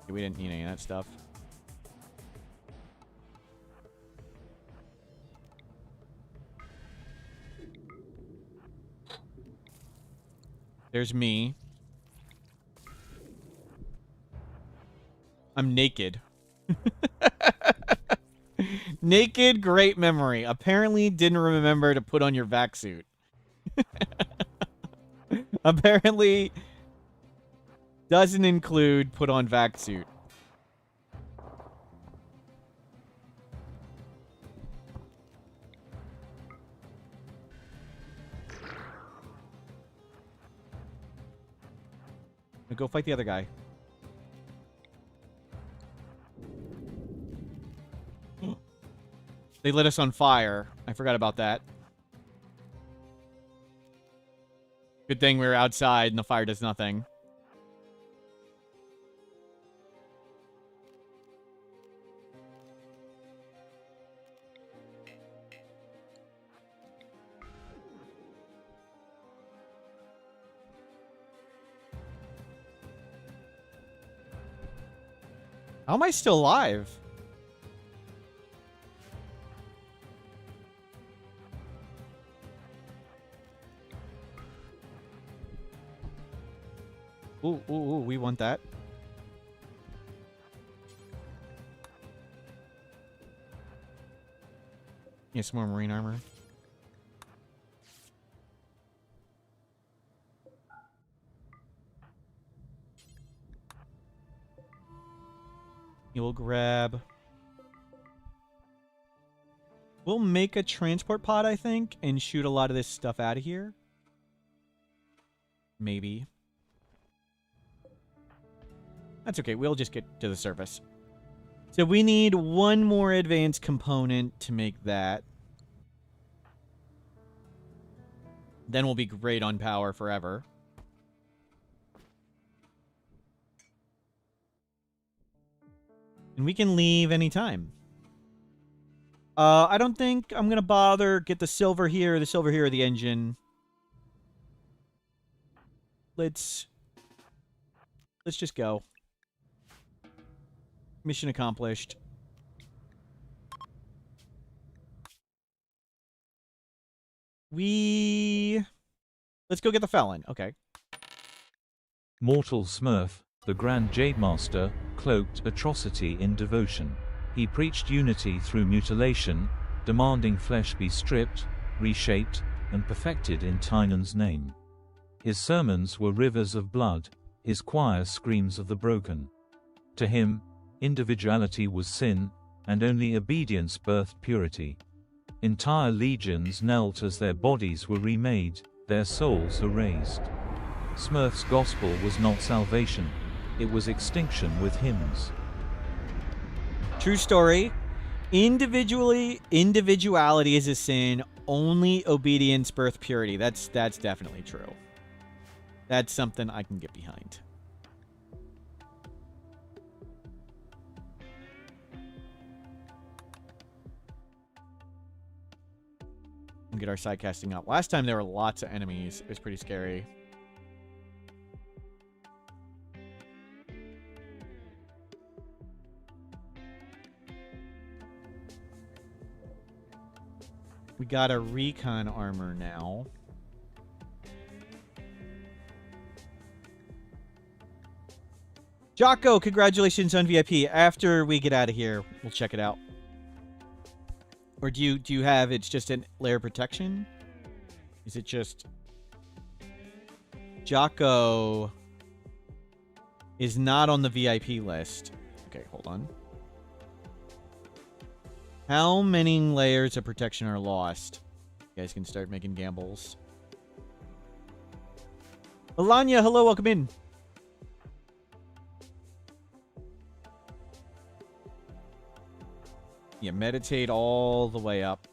Speaker 1: We didn't need any of that stuff. There's me. I'm naked. Naked, great memory. Apparently didn't remember to put on your vac suit. Apparently doesn't include put on vac suit. Now go fight the other guy.
Speaker 4: They lit us on fire. I forgot about that. Good thing we were outside and the fire does nothing. How am I still alive? Ooh, ooh, ooh, we want that. Yeah, some more marine armor. We'll grab... We'll make a transport pod, I think, and shoot a lot of this stuff out of here. Maybe. That's okay. We'll just get to the surface. So we need one more advanced component to make that. Then we'll be great on power forever. And we can leave anytime. I don't think I'm going to bother get the silver here, or the engine. Let's just go. Mission accomplished. Let's go get the felon. Okay.
Speaker 2: Mortal Smurf, the Grand Jade Master, cloaked atrocity in devotion. He preached unity through mutilation, demanding flesh be stripped, reshaped, and perfected in Tynan's name. His sermons were rivers of blood, his choir screams of the broken. To him, individuality was sin, and only obedience birthed purity. Entire legions knelt as their bodies were remade, their souls erased. Smurf's gospel was not salvation, it was extinction with hymns.
Speaker 4: True story. Individuality is a sin. Only obedience birth purity. That's definitely true. That's something I can get behind. And get our side casting up. Last time there were lots of enemies. It was pretty scary. We got a recon armor now. Jocko, congratulations on VIP. After we get out of here, we'll check it out. Or do you have it's just a layer protection? Is it just Jocko is not on the VIP list. Okay, hold on. How many layers of protection are lost? You guys can start making gambles. Alanya, hello, welcome in. Yeah, meditate all the way up.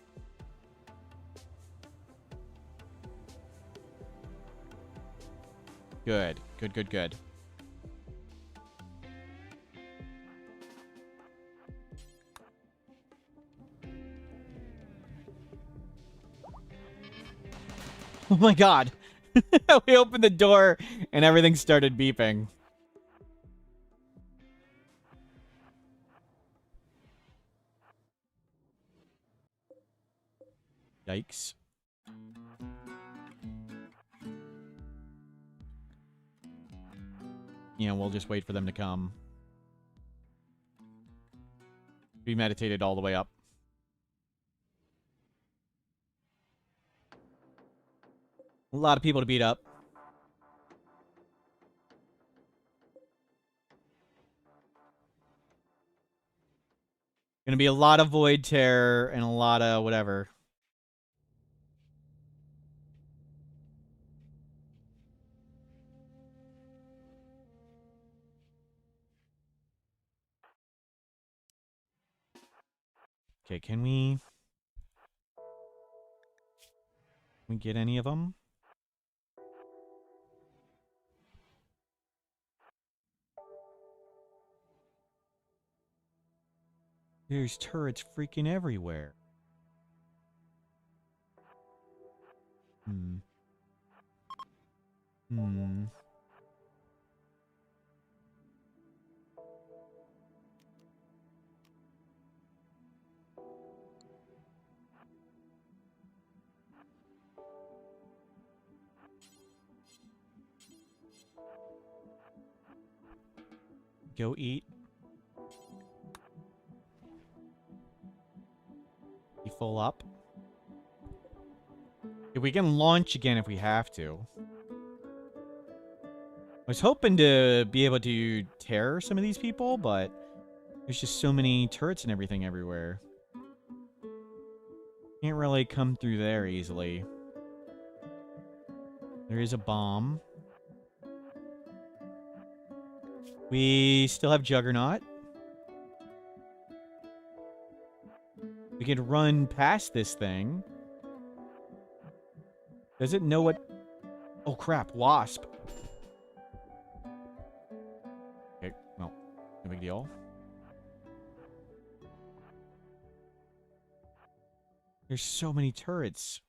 Speaker 4: Good, good, good, good. Oh my god. We opened the door and everything started beeping. Yikes. Yeah, we'll just wait for them to come. We meditated all the way up. A lot of people to beat up. Gonna be a lot of Void Terror and a lot of whatever. Okay, can we... we get any of them? There's turrets freaking everywhere. Hmm. Hmm. Go eat. You full up? We can launch again if we have to. I was hoping to be able to tear some of these people, but there's just so many turrets and everything everywhere. Can't really come through there easily. There is a bomb. We still have Juggernaut. We could run past this thing. Does it know what... Oh, crap. Wasp. Okay, well, no big deal. There's so many turrets.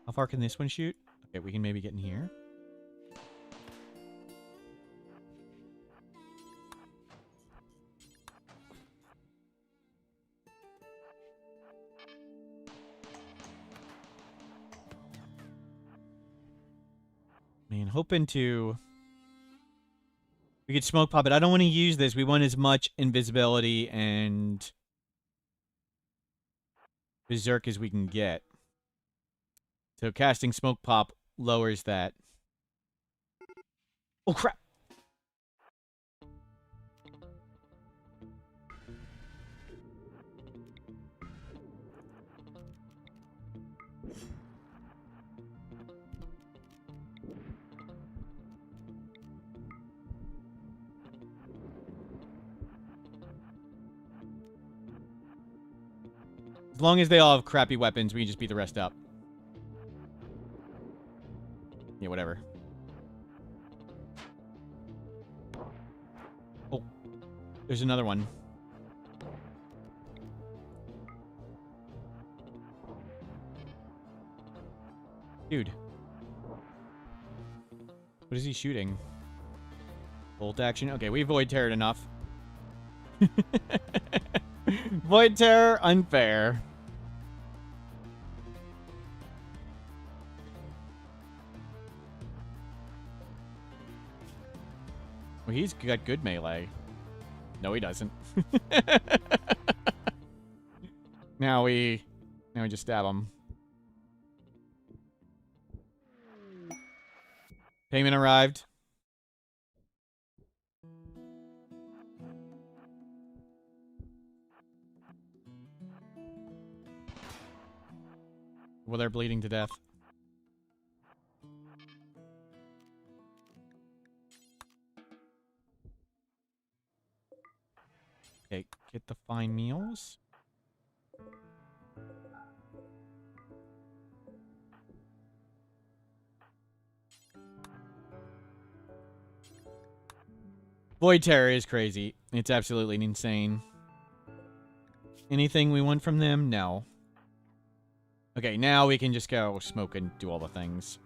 Speaker 4: How far can this one shoot? Okay, we can maybe get in here. Man, hoping to... We could smoke pop it. I don't want to use this. We want as much invisibility and berserk as we can get. So casting smoke pop lowers that. Oh, crap! As long as they all have crappy weapons, we can just beat the rest up. Yeah, whatever. Oh. There's another one. Dude. What is he shooting? Bolt action? Okay, we void terrored enough. Void terror, unfair. Well, he's got good melee. No, he doesn't. Now we just stab him. Payment arrived. Well, they're bleeding to death. Okay, get the fine meals. Void Terror is crazy. It's absolutely insane. Anything we want from them? No. Okay, now we can just go smoke and do all the things.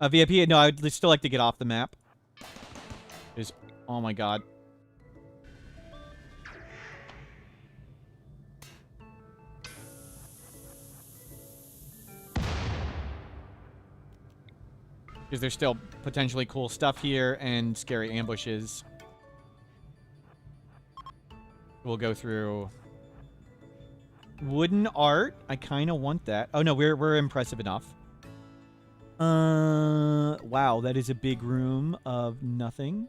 Speaker 4: VIP? No, I'd still like to get off the map. Oh my god. Because there's still potentially cool stuff here and scary ambushes. We'll go through... Wooden art? I kind of want that. Oh no, we're impressive enough. Wow, that is a big room of nothing.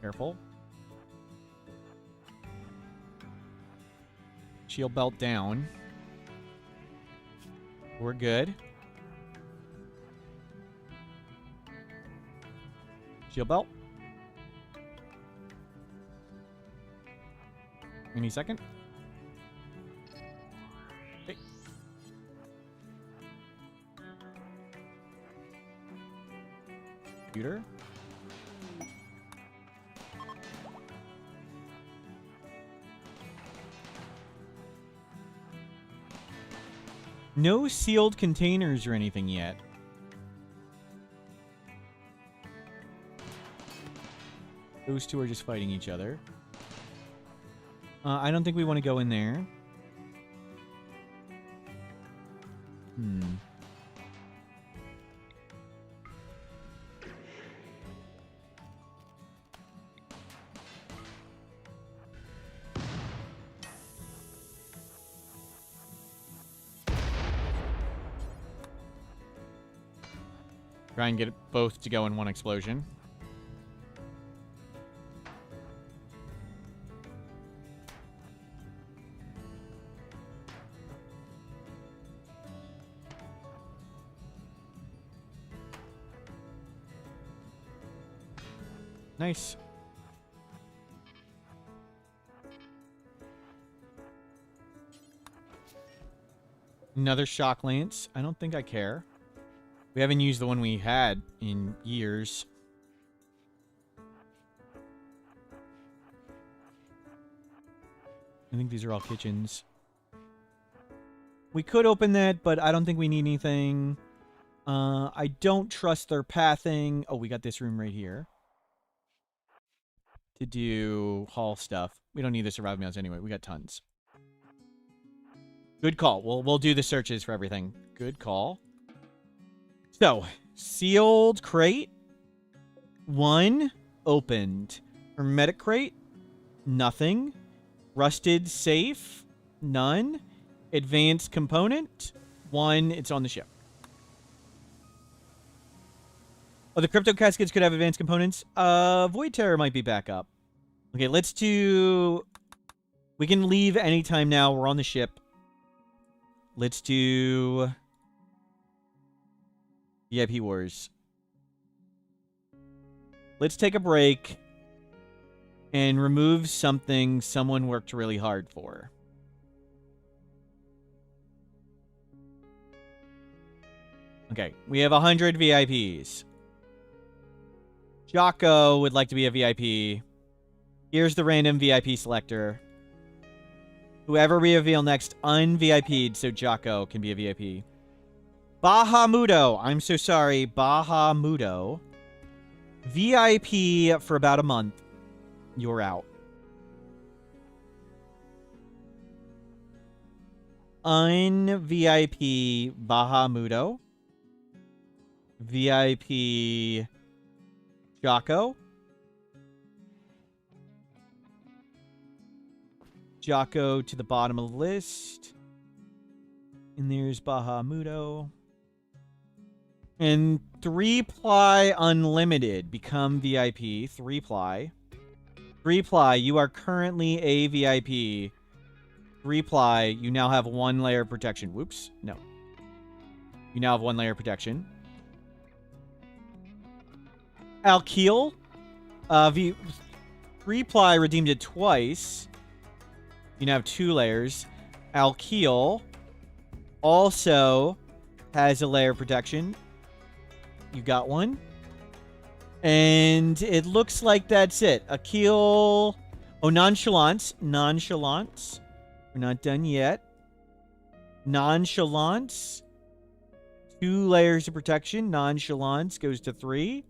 Speaker 4: Careful. Shield belt down. We're good. Shield belt. Any second. Okay. Computer. No sealed containers or anything yet. Those two are just fighting each other. I don't think we want to go in there. Try and get it both to go in one explosion. Nice. Another shock lance. I don't think I care. We haven't used the one we had in years. I think these are all kitchens. We could open that, but I don't think we need anything. I don't trust their pathing. Oh, we got this room right here. To do haul stuff. We don't need the survival meals anyway. We got tons. Good call. We'll do the searches for everything. Good call. So, sealed crate. 1 opened. Hermetic crate. Nothing. Rusted safe. None. Advanced component. 1. It's on the ship. Oh, the crypto caskets could have advanced components. Void Terror might be back up. Okay, let's do... We can leave anytime now. We're on the ship. Let's do... VIP Wars. Let's take a break and remove something someone worked really hard for. Okay, we have 100 VIPs. Jocko would like to be a VIP. Here's the random VIP selector. Whoever we reveal next un-VIP'd, so Jocko can be a VIP. Bahamudo. I'm so sorry. Bahamudo. VIP for about a month. You're out. Un-VIP Bahamudo. VIP Jocko. Jocko to the bottom of the list. And there's Bahamudo. And 3-ply unlimited. Become VIP. 3-ply. 3-ply, you are currently a VIP. 3-ply, you now have 1 layer of protection. Whoops. No. You now have 1 layer of protection. Alkeel. 3-ply redeemed it twice. You now have 2 layers. Alkeel also has a layer of protection. You got 1. And it looks like that's it. Akil. Oh, Nonchalance. Nonchalance. We're not done yet. Nonchalance. 2 layers of protection. Nonchalance goes to 3.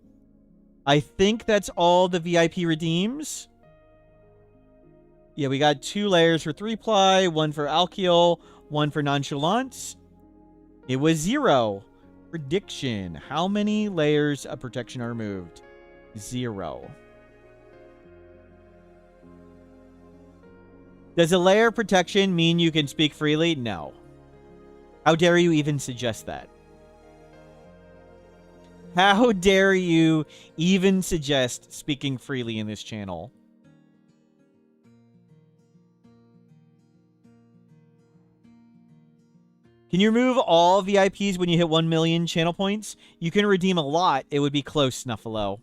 Speaker 4: I think that's all the VIP redeems. Yeah, we got 2 layers for 3-ply, 1 for Alkeel, 1 for Nonchalance. It was 0. Prediction. How many layers of protection are removed? 0. Does a layer of protection mean you can speak freely? No. How dare you even suggest that? How dare you even suggest speaking freely in this channel? Can you remove all VIPs when you hit 1 million channel points? You can redeem a lot. It would be close, Snuffalo.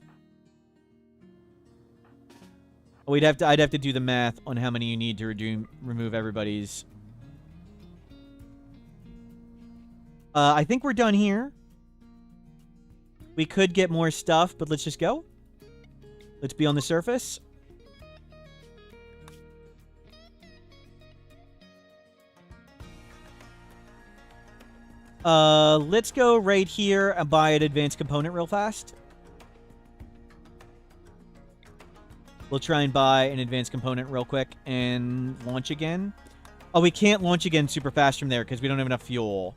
Speaker 4: I'd have to do the math on how many you need to remove everybody's. I think we're done here. We could get more stuff, but let's just go. Let's be on the surface. Let's go right here and buy an advanced component real fast. We'll try and buy an advanced component real quick and launch again. Oh, we can't launch again super fast from there because we don't have enough fuel.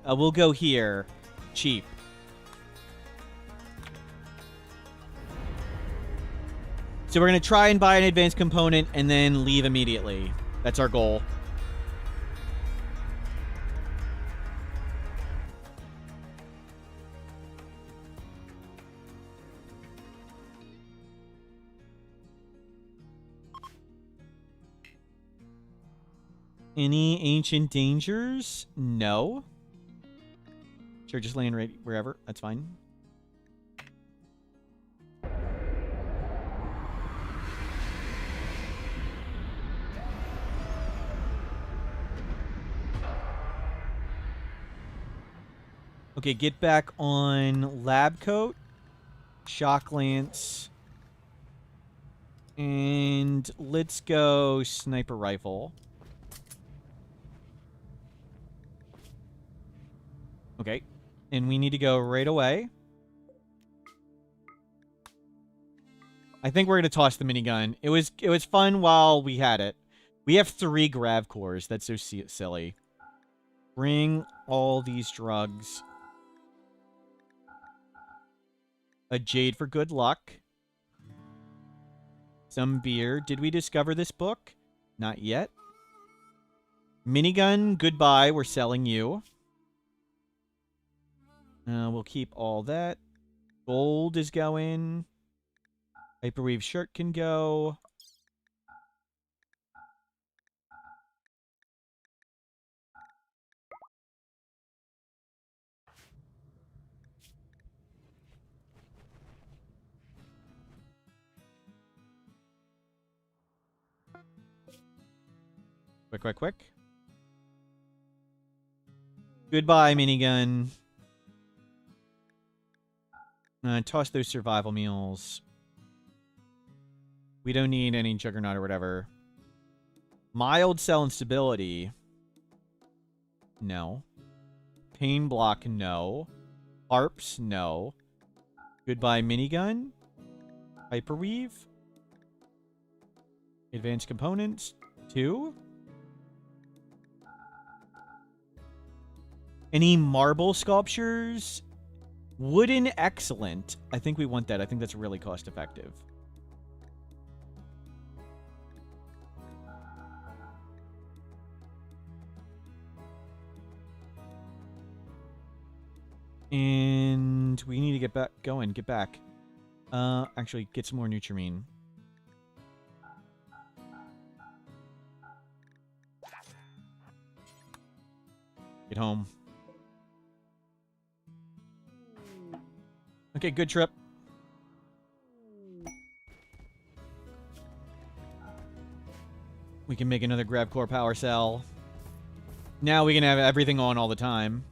Speaker 4: We'll go here. Cheap. So we're going to try and buy an advanced component and then leave immediately. That's our goal. Any ancient dangers? No. Sure, just land right wherever. That's fine. Okay, get back on lab coat, shock lance, and let's go sniper rifle. Okay, and we need to go right away. I think we're gonna toss the minigun. It was fun while we had it. We have 3 grav cores. That's so silly. Bring all these drugs. A jade for good luck. Some beer. Did we discover this book? Not yet. Minigun, goodbye. We're selling you. We'll keep all that. Gold is going. Hyperweave shirt can go. Quick. Goodbye, minigun. Toss those survival meals. We don't need any juggernaut or whatever. Mild cell instability. No. Pain block, no. Harps, no. Goodbye, minigun. Hyperweave. Advanced components, 2. Any marble sculptures? Wooden, excellent. I think we want that. I think that's really cost effective. And we need to get back going. Get back. Actually, get some more Nutrimine. Get home. Okay, good trip. We can make another grab core power cell. Now we can have everything on all the time.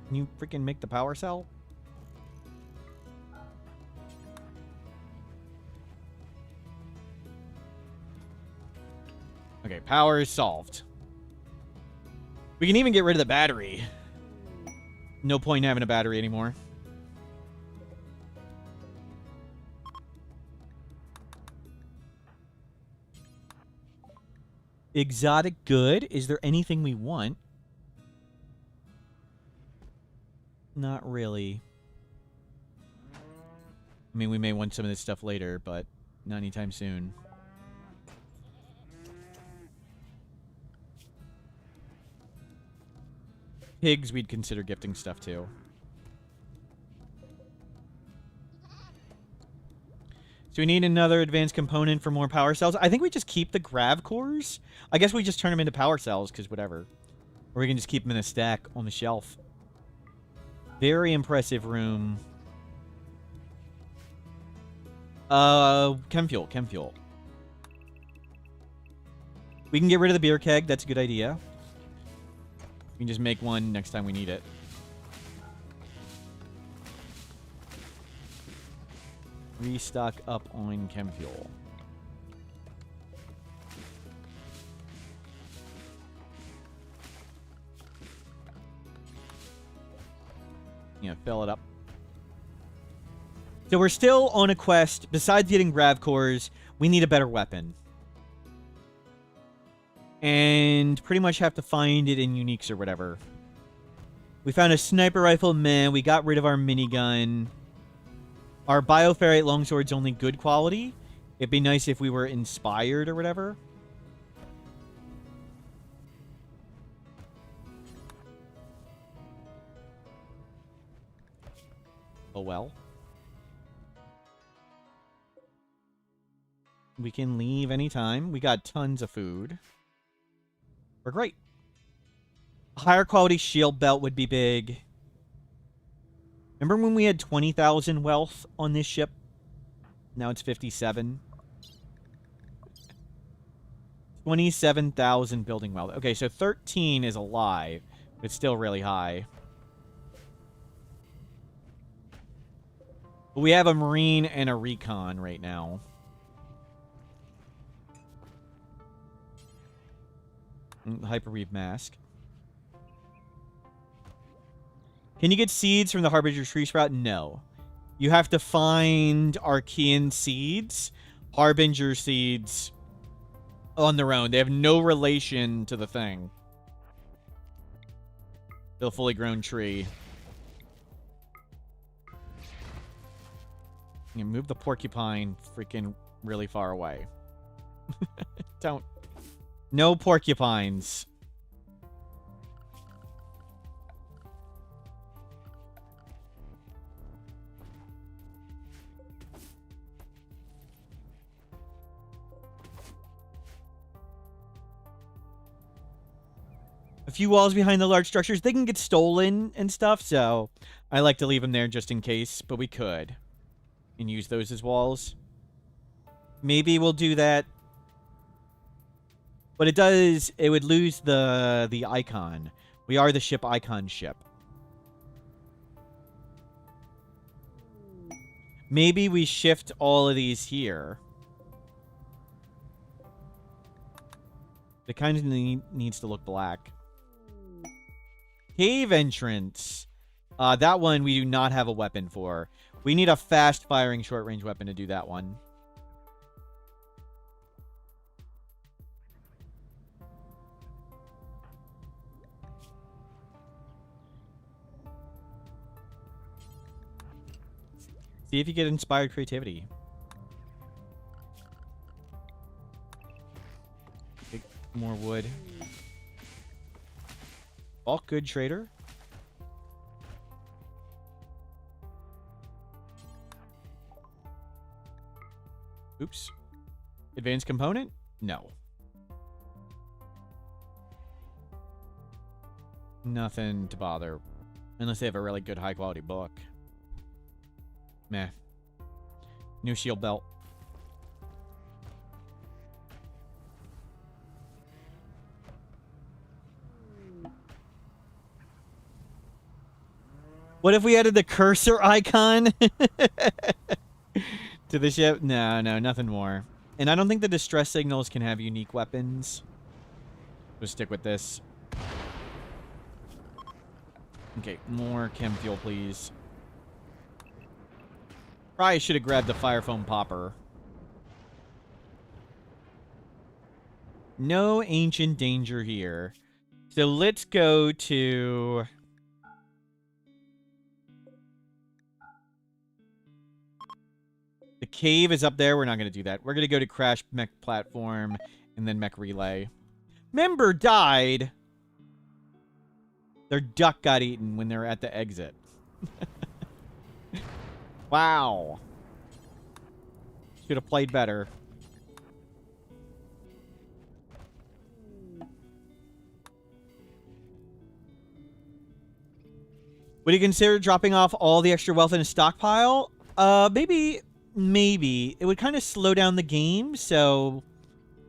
Speaker 4: Can you freaking make the power cell? Okay, power is solved. We can even get rid of the battery. No point in having a battery anymore. Exotic good. Is there anything we want? Not really. I mean, we may want some of this stuff later, but not anytime soon. pigs we'd consider gifting stuff to. So we need another advanced component for more power cells. I think we just keep the grav cores. I guess we just turn them into power cells, because whatever. Or we can just keep them in a stack on the shelf. Very impressive room. Chem fuel. We can get rid of the beer keg. That's a good idea. We can just make one next time we need it. Restock up on chem fuel. Yeah, fill it up. So we're still on a quest. Besides getting grav cores, we need a better weapon. And pretty much have to find it in uniques or whatever. We found a sniper rifle, man. We got rid of our minigun. Our bioferrite longsword's only good quality. It'd be nice if we were inspired or whatever. Oh well. We can leave anytime. We got tons of food. We're great. A higher quality shield belt would be big. Remember when we had 20,000 wealth on this ship? Now it's 57. 27,000 building wealth. Okay, so 13 is a lie. But it's still really high. But we have a marine and a recon right now. Hyperweave mask. Can you get seeds from the Harbinger tree sprout? No. You have to find Archean seeds, Harbinger seeds, on their own. They have no relation to the thing. The fully grown tree. You move the porcupine freaking really far away. Don't. No porcupines. A few walls behind the large structures. They can get stolen and stuff, so I like to leave them there just in case, but we could. And use those as walls. Maybe we'll do that. But it would lose the icon. We are the ship icon ship. Maybe we shift all of these here. It kind of needs to look black. Cave entrance. That one we do not have a weapon for. We need a fast-firing short-range weapon to do that one. See if you get inspired creativity. Take more wood. All good, trader. Oops. Advanced component? No. Nothing to bother. Unless they have a really good high-quality book. Meh. New shield belt. What if we added the cursor icon to the ship? No, nothing more. And I don't think the distress signals can have unique weapons. We'll stick with this. Okay, more chem fuel, please. Probably should have grabbed the fire foam popper. No ancient danger here. So let's go to... The cave is up there. We're not going to do that. We're going to go to Crash Mech Platform and then Mech Relay. Member died. Their duck got eaten when they were at the exit. Wow. Should have played better. Would you consider dropping off all the extra wealth in a stockpile? Maybe. It would kind of slow down the game, so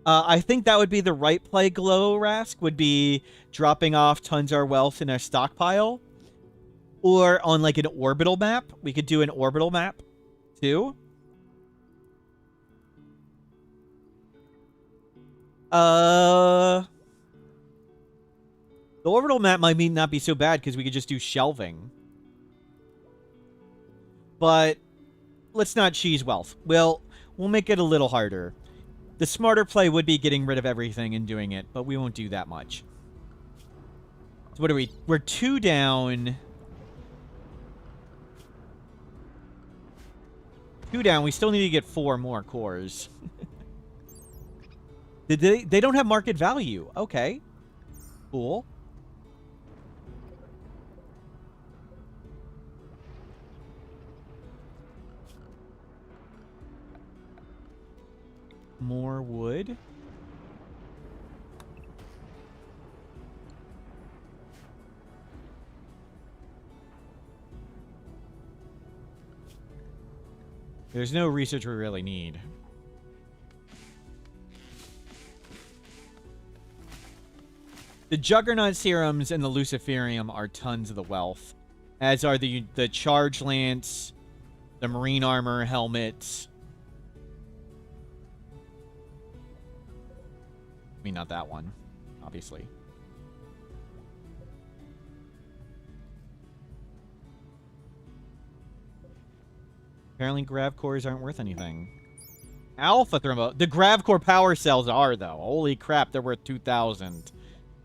Speaker 4: I think that would be the right play, Glow Rask, would be dropping off tons of our wealth in a stockpile. Or on, like, an orbital map. We could do an orbital map, too. The orbital map might not be so bad because we could just do shelving. But let's not cheese wealth. We'll make it a little harder. The smarter play would be getting rid of everything and doing it, but we won't do that much. So what are we? We're 2 down. 2 down. We still need to get 4 more cores. They don't have market value. Okay. Cool. More wood. There's no research we really need. The Juggernaut serums and the Luciferium are tons of the wealth, as are the Charge Lance, the Marine Armor helmets. I mean, not that one, obviously. Apparently, grav cores aren't worth anything. Alpha Thrombo. The grav core power cells are, though. Holy crap, they're worth 2,000.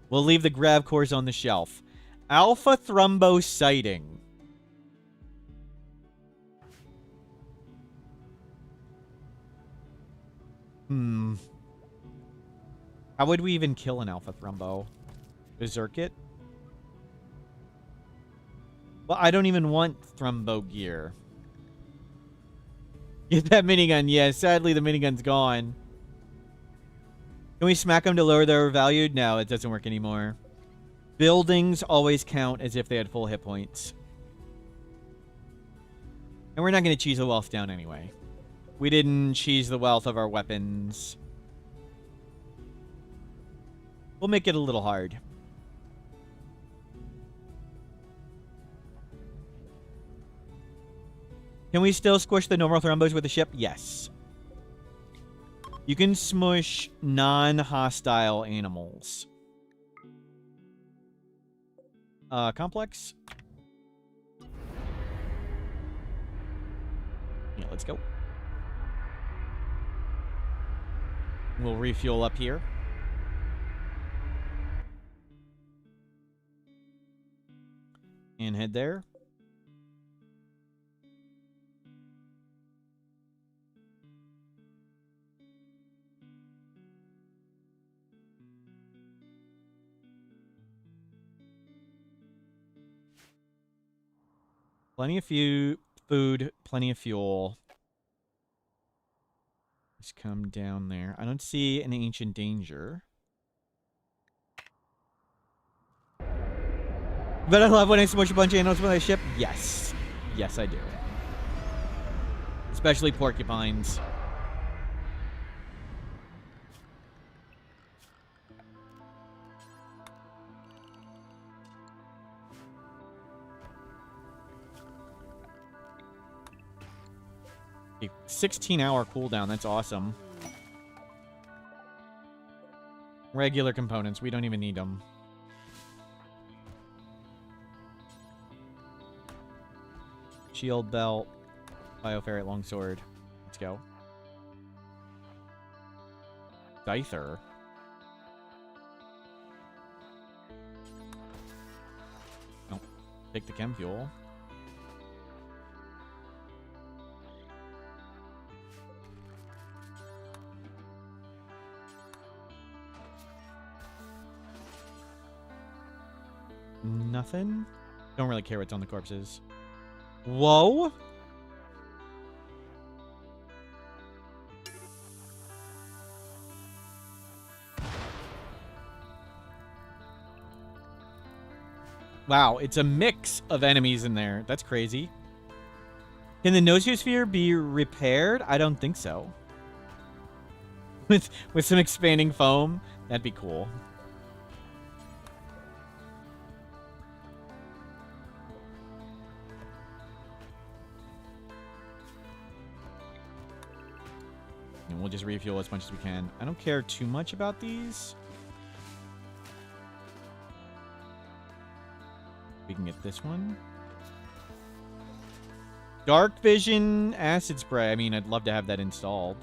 Speaker 4: We'll leave the grav cores on the shelf. Alpha Thrombo sighting. How would we even kill an Alpha Thrombo? Berserk it? Well, I don't even want Thrombo gear. Get that minigun. Yeah, sadly the minigun's gone. Can we smack them to lower their value? No, it doesn't work anymore. Buildings always count as if they had full hit points. And we're not going to cheese the wealth down anyway. We didn't cheese the wealth of our weapons. We'll make it a little hard. Can we still squish the normal thrombos with the ship? Yes. You can smush non-hostile animals. Complex. Yeah, let's go. We'll refuel up here. And head there. Plenty of food, plenty of fuel. Just come down there. I don't see an ancient danger. But I love when I smush a bunch of animals with my ship. Yes. Yes, I do. Especially porcupines. A 16-hour cooldown. That's awesome. Regular components. We don't even need them. Shield belt. Bioferret longsword. Let's go. Scyther. Nope. Take the chem fuel. Nothing. Don't really care what's on the corpses. Whoa. Wow, it's a mix of enemies in there. That's crazy. Can the Nosiosphere be repaired? I don't think so. With some expanding foam, that'd be cool. And we'll just refuel as much as we can. I don't care too much about these. We can get this one. Dark Vision Acid Spray. I mean, I'd love to have that installed.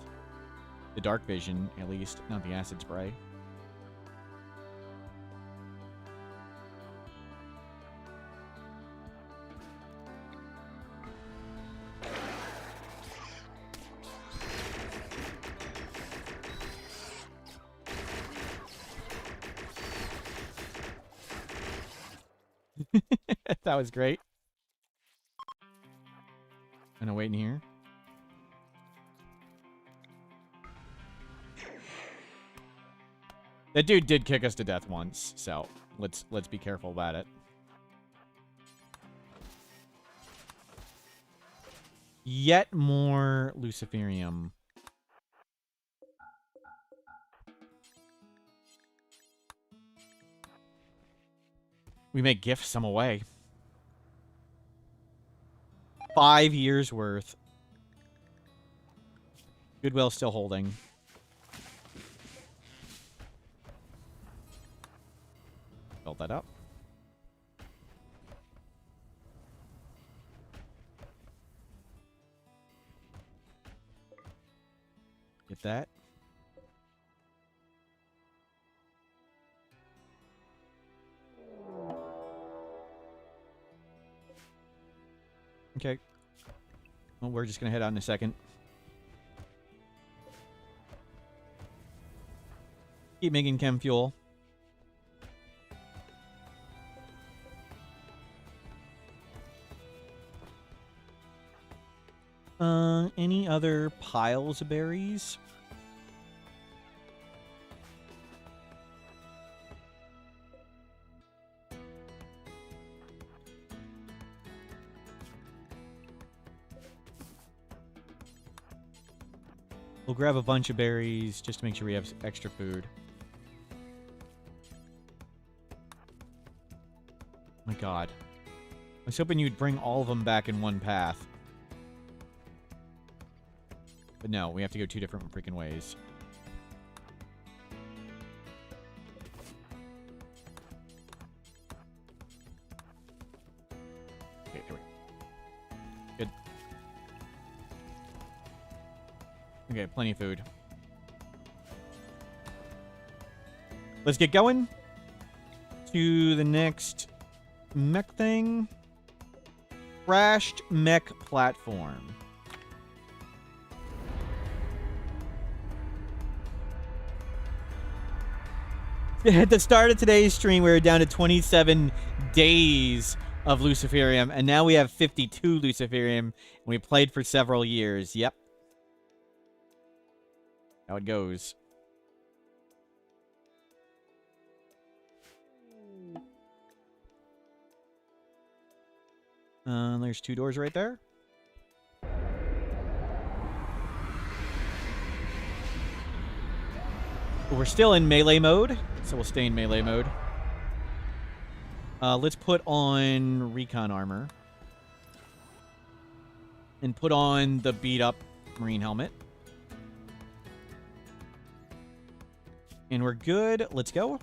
Speaker 4: The Dark Vision, at least. Not the Acid Spray. That was great. Gonna wait in here. That dude did kick us to death once, so let's be careful about it. Yet more Luciferium. We may gift some away. 5 years worth. Goodwill still holding. Build that up. Get that. Okay. Well, we're just going to head out in a second. Keep making chem fuel. Any other piles of berries? We'll grab a bunch of berries just to make sure we have extra food. Oh my god. I was hoping you'd bring all of them back in one path. But no, we have to go 2 different freaking ways. Okay, here we go. Good. Okay, plenty of food. Let's get going to the next mech thing. Crashed mech platform. At the start of today's stream, we were down to 27 days of Luciferium, and now we have 52 Luciferium, and we played for several years. Yep. How it goes. There's 2 doors right there. We're still in melee mode, so we'll stay in melee mode. Let's put on recon armor. And put on the beat-up marine helmet. And we're good. Let's go.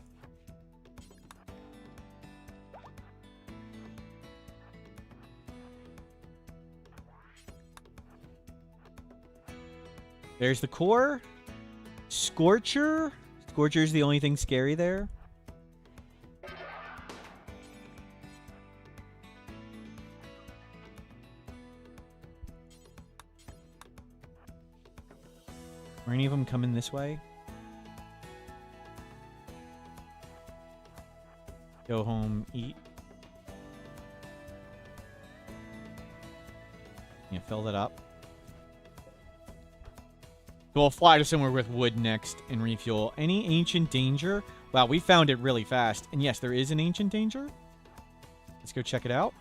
Speaker 4: There's the core. Scorcher. Scorcher's the only thing scary there. Are any of them coming this way? Go home, eat. fill that up. So we'll fly to somewhere with wood next and refuel. Any ancient danger? Wow, we found it really fast. And yes, there is an ancient danger. Let's go check it out.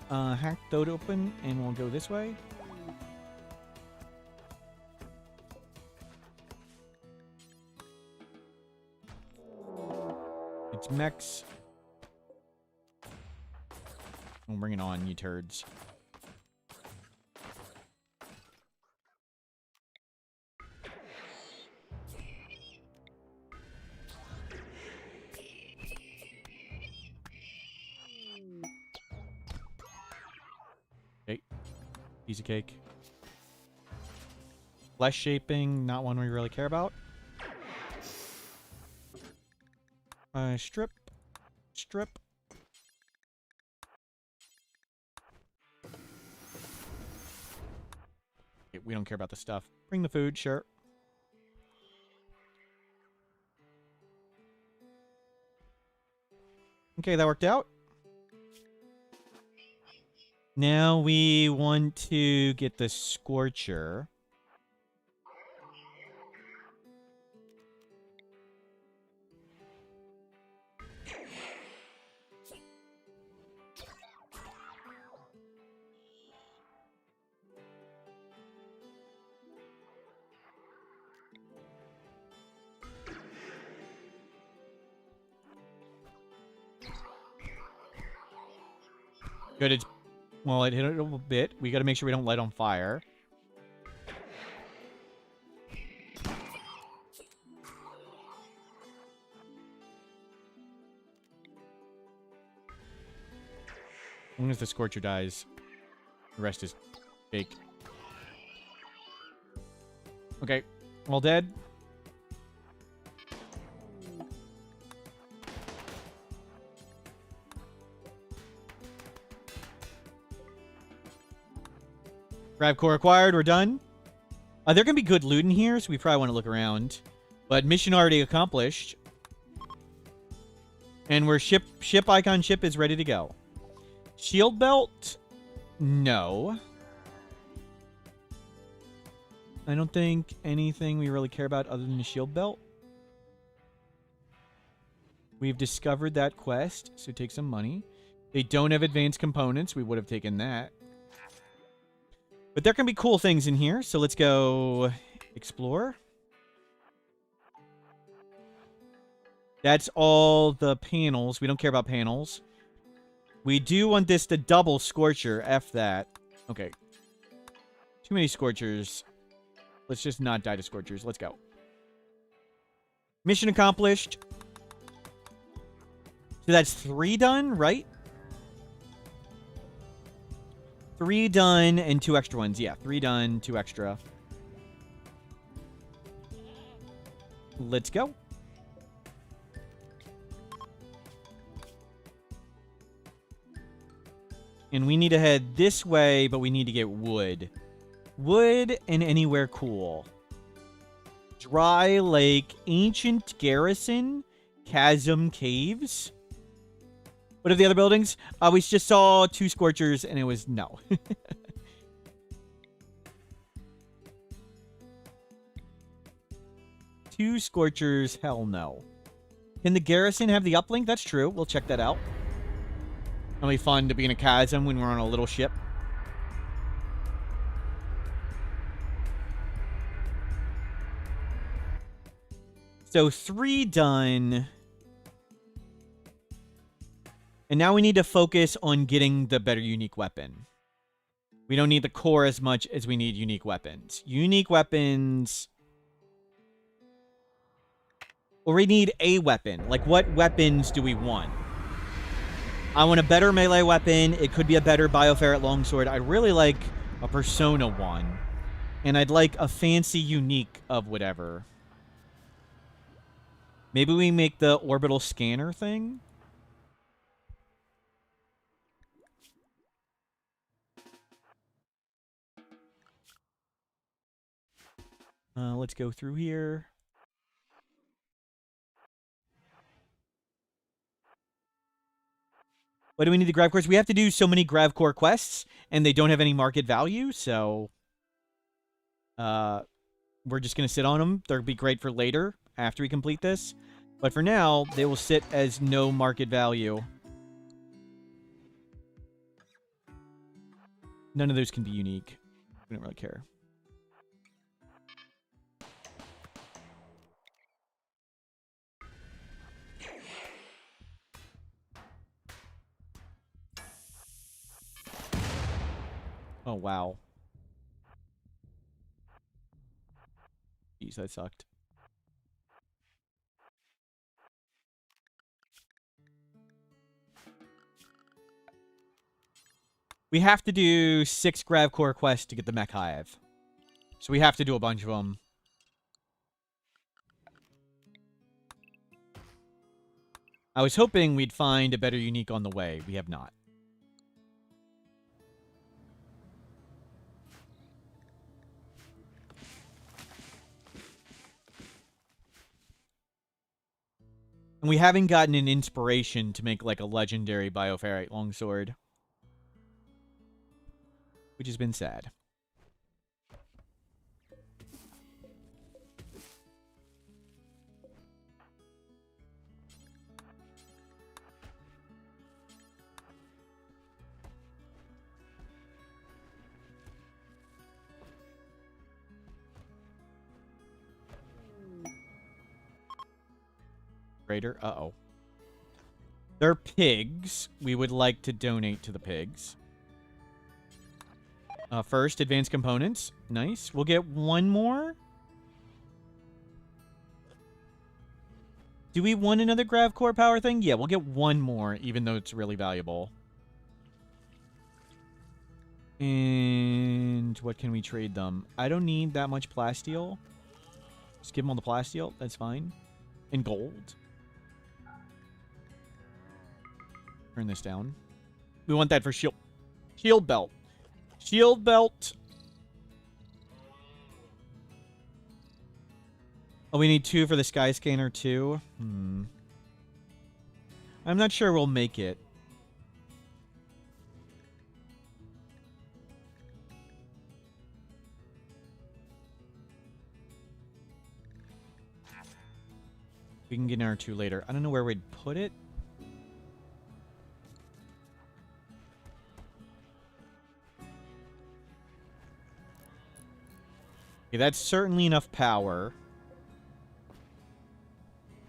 Speaker 4: Hack those open, and we'll go this way. It's mechs. We'll bring it on, you turds. Okay. Piece of cake. Flesh shaping, not one we really care about. Strip. Strip. Okay, we don't care about the stuff. Bring the food, sure. Okay, that worked out. Now we want to get the Scorcher. Good, it's... Well, it hit it a little bit. We gotta make sure we don't light on fire. As long as the Scorcher dies, the rest is fake. Okay, all dead. Grab core acquired. We're done. There can be good loot in here, so we probably want to look around. But mission already accomplished. And we're ship icon ship is ready to go. Shield belt? No. I don't think anything we really care about other than the shield belt. We've discovered that quest, so take some money. They don't have advanced components. We would have taken that. But there can be cool things in here, so let's go explore. That's all the panels. We don't care about panels. We do want this to double Scorcher. F that. Okay. Too many Scorchers. Let's just not die to Scorchers. Let's go. Mission accomplished. So that's 3 done, right? 3 done and 2 extra ones. Yeah, 3 done, 2 extra. Let's go. And we need to head this way, but we need to get wood. Wood and anywhere cool. Dry Lake, Ancient Garrison, Chasm Caves. What are the other buildings? We just saw 2 Scorchers, and it was no. 2 Scorchers, hell no. Can the Garrison have the uplink? That's true. We'll check that out. It'll be fun to be in a chasm when we're on a little ship. So 3 done. And now we need to focus on getting the better unique weapon. We don't need the core as much as we need unique weapons. Unique weapons... Or we need a weapon. Like, what weapons do we want? I want a better melee weapon. It could be a better Bioferret longsword. I'd really like a Persona one. And I'd like a fancy unique of whatever. Maybe we make the orbital scanner thing? Let's go through here. What do we need the grav cores? We have to do so many grav core quests, and they don't have any market value, so we're just going to sit on them. They'll be great for later, after we complete this. But for now, they will sit as no market value. None of those can be unique. We don't really care. Oh, wow. Jeez, that sucked. We have to do 6 grav core quests to get the Mech hive. So we have to do a bunch of them. I was hoping we'd find a better unique on the way. We have not. And we haven't gotten an inspiration to make like a legendary bioferrite longsword. Which has been sad. Raider, uh-oh. They're pigs. We would like to donate to the pigs. First, advanced components. Nice. We'll get one more. Do we want another grav core power thing? Yeah, we'll get one more, even though it's really valuable. And what can we trade them? I don't need that much plasteel. Just give them all the plasteel. That's fine. And gold. Turn this down. We want that for shield. Shield belt. Shield belt. Oh, we need 2 for the sky scanner too. I'm not sure we'll make it. We can get an R2 later. I don't know where we'd put it. Okay, that's certainly enough power.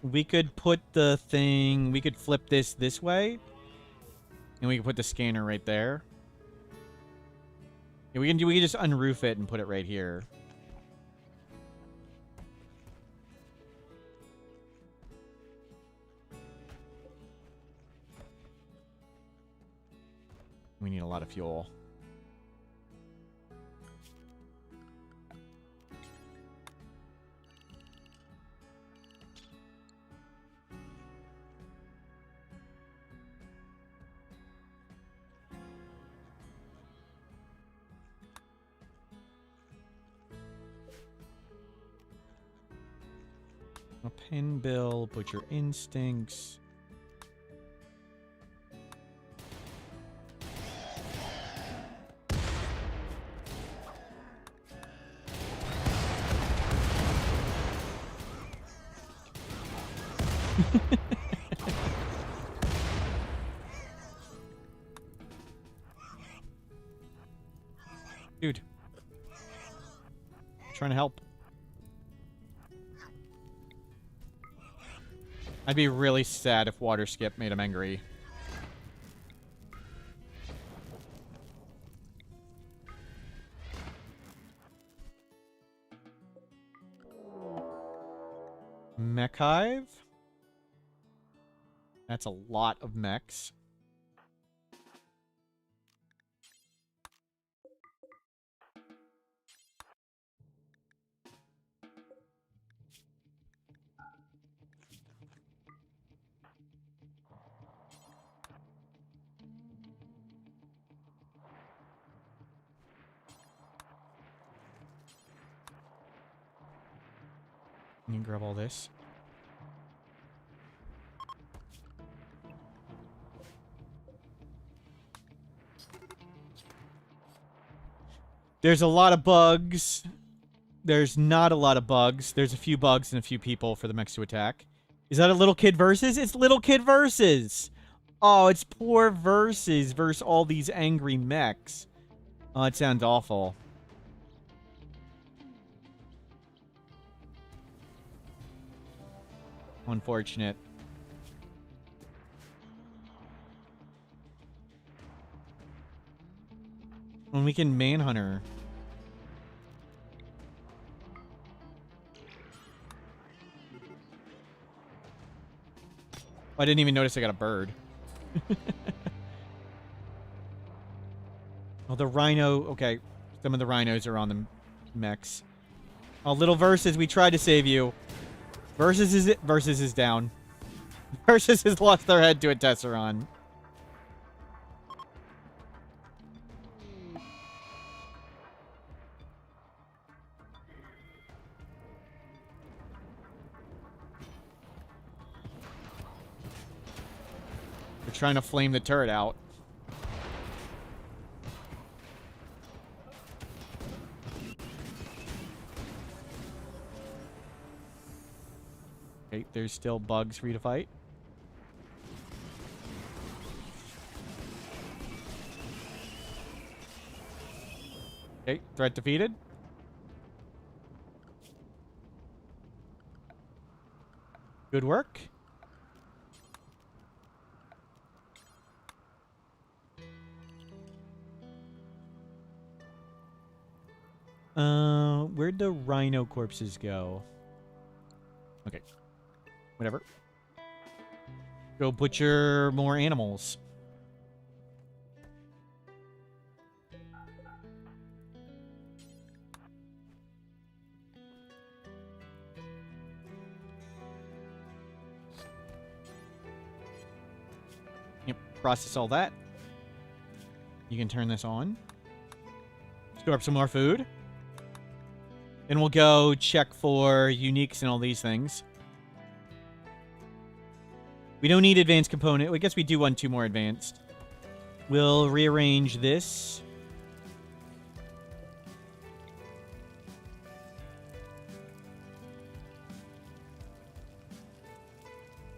Speaker 4: We could put the thing... We could flip this way. And we can put the scanner right there. Yeah, we can just unroof it and put it right here. We need a lot of fuel. A pin bill, put your instincts. Dude. I'm trying to help. I'd be really sad if water skip made him angry. Mech hive? That's a lot of mechs. You can grab all this. There's a lot of bugs. There's not a lot of bugs. There's a few bugs and a few people for the mechs to attack. Is that a little kid versus? It's little kid versus. Oh, it's poor versus all these angry mechs. Oh, it sounds awful. Unfortunate. When we can manhunter. I didn't even notice I got a bird. Oh, the rhino. Okay. Some of the rhinos are on the mechs. Oh, little versus. We tried to save you. Versus is down. Versus has lost their head to a Tesseron. They're trying to flame the turret out. Okay, there's still bugs for you to fight. Okay, threat defeated. Good work. Where'd the rhino corpses go? Okay. Whatever. Go butcher more animals. Yep, process all that. You can turn this on. Store up some more food. And we'll go check for uniques and all these things. We don't need advanced component. I guess we do want 2 more advanced. We'll rearrange this.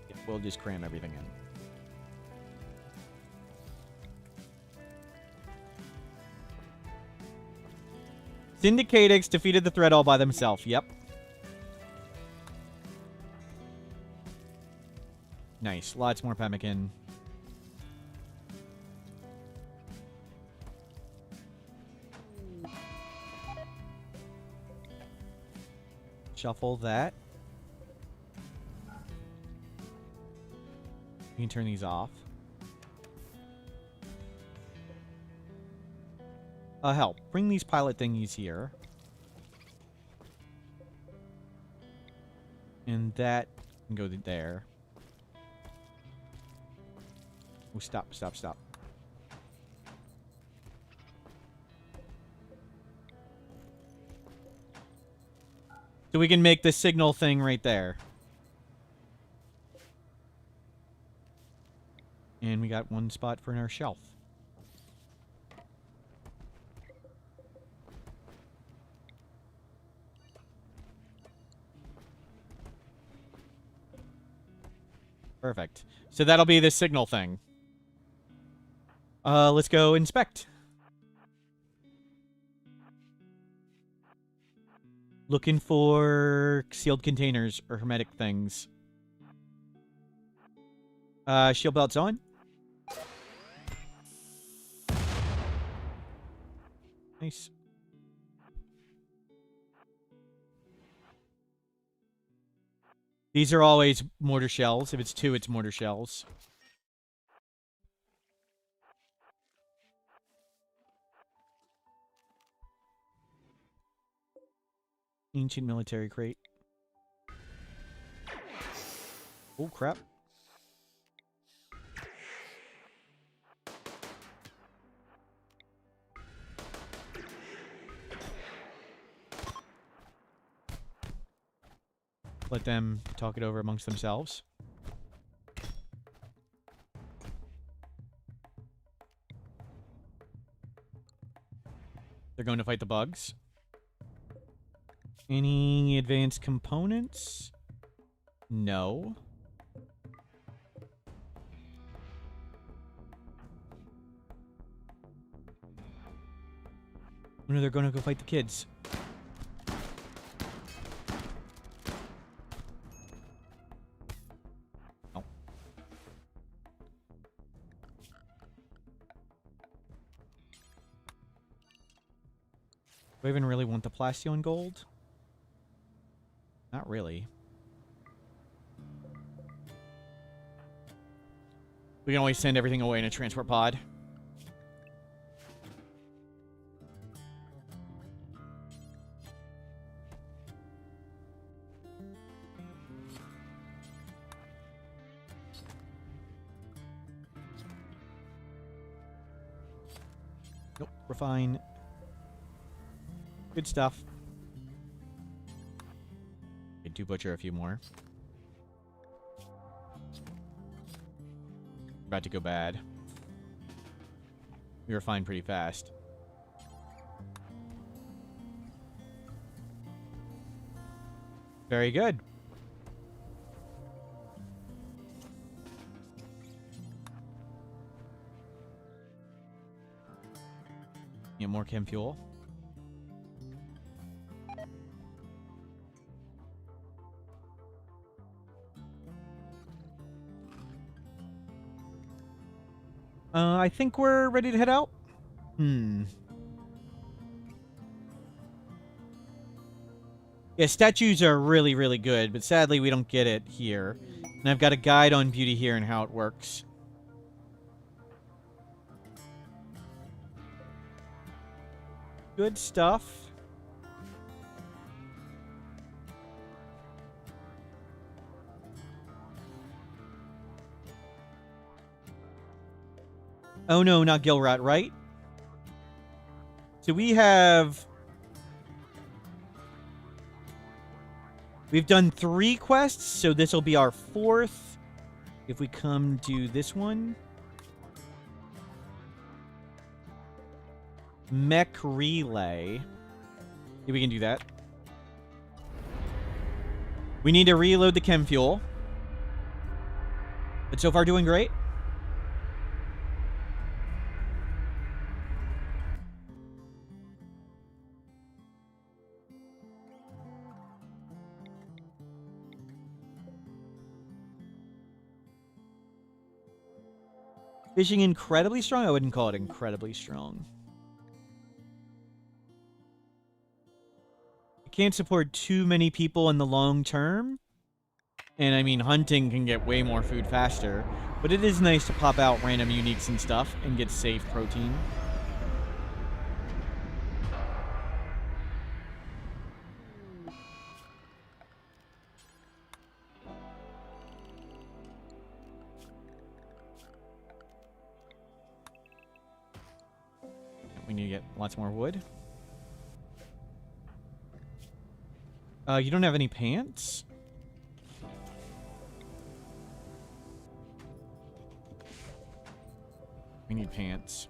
Speaker 4: Yeah, we'll just cram everything in. Syndicatix defeated the threat all by themselves. Yep. Nice. Lots more pemmican. Shuffle that. You can turn these off. Hell, bring these pilot thingies here. And that can go there. Oh, stop. So we can make the signal thing right there. And we got 1 spot for our shelf. Perfect. So that'll be the signal thing. Let's go inspect. Looking for sealed containers or hermetic things. Shield belt's on. Nice. These are always mortar shells. If it's 2, it's mortar shells. Ancient military crate. Oh, crap. Let them talk it over amongst themselves. They're going to fight the bugs. Any advanced components? No. Oh, no, they're going to go fight the kids. Oh. Do I even really want the Plasteel gold? Not really. We can always send everything away in a transport pod. Nope, we're fine. Good stuff. I do butcher a few more. About to go bad. We were fine pretty fast. Very good. Get more chem fuel. I think we're ready to head out. Yeah, statues are really, really good, but sadly we don't get it here. And I've got a guide on beauty here and how it works. Good stuff. Oh no, not Gilrat, right? So we've done 3 quests, so this will be our 4th. If we come to this one. Mech relay. Yeah, we can do that. We need to reload the chem fuel. But so far doing great. Fishing incredibly strong? I wouldn't call it incredibly strong. It can't support too many people in the long term. And I mean, hunting can get way more food faster. But it is nice to pop out random uniques and stuff and get safe protein. We need to get lots more wood. You don't have any pants? We need pants.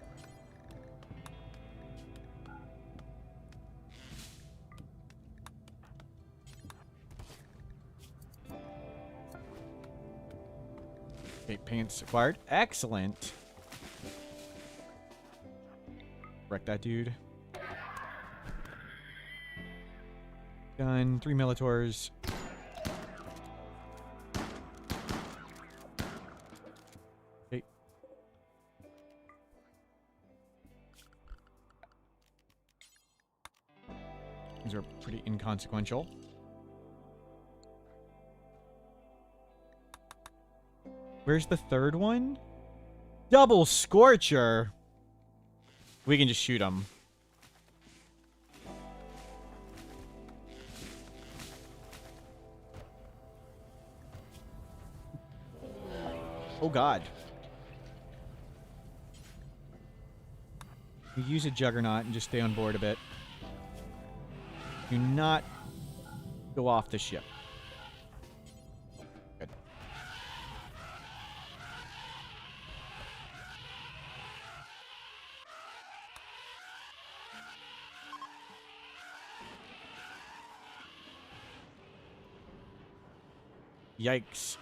Speaker 4: Okay, pants acquired. Excellent. Wreck that dude. Done. 3 Militors. Okay. These are pretty inconsequential. Where's the 3rd one? Double Scorcher! We can just shoot them. Oh god. We use a Juggernaut and just stay on board a bit. Do not go off the ship. Good. Yikes.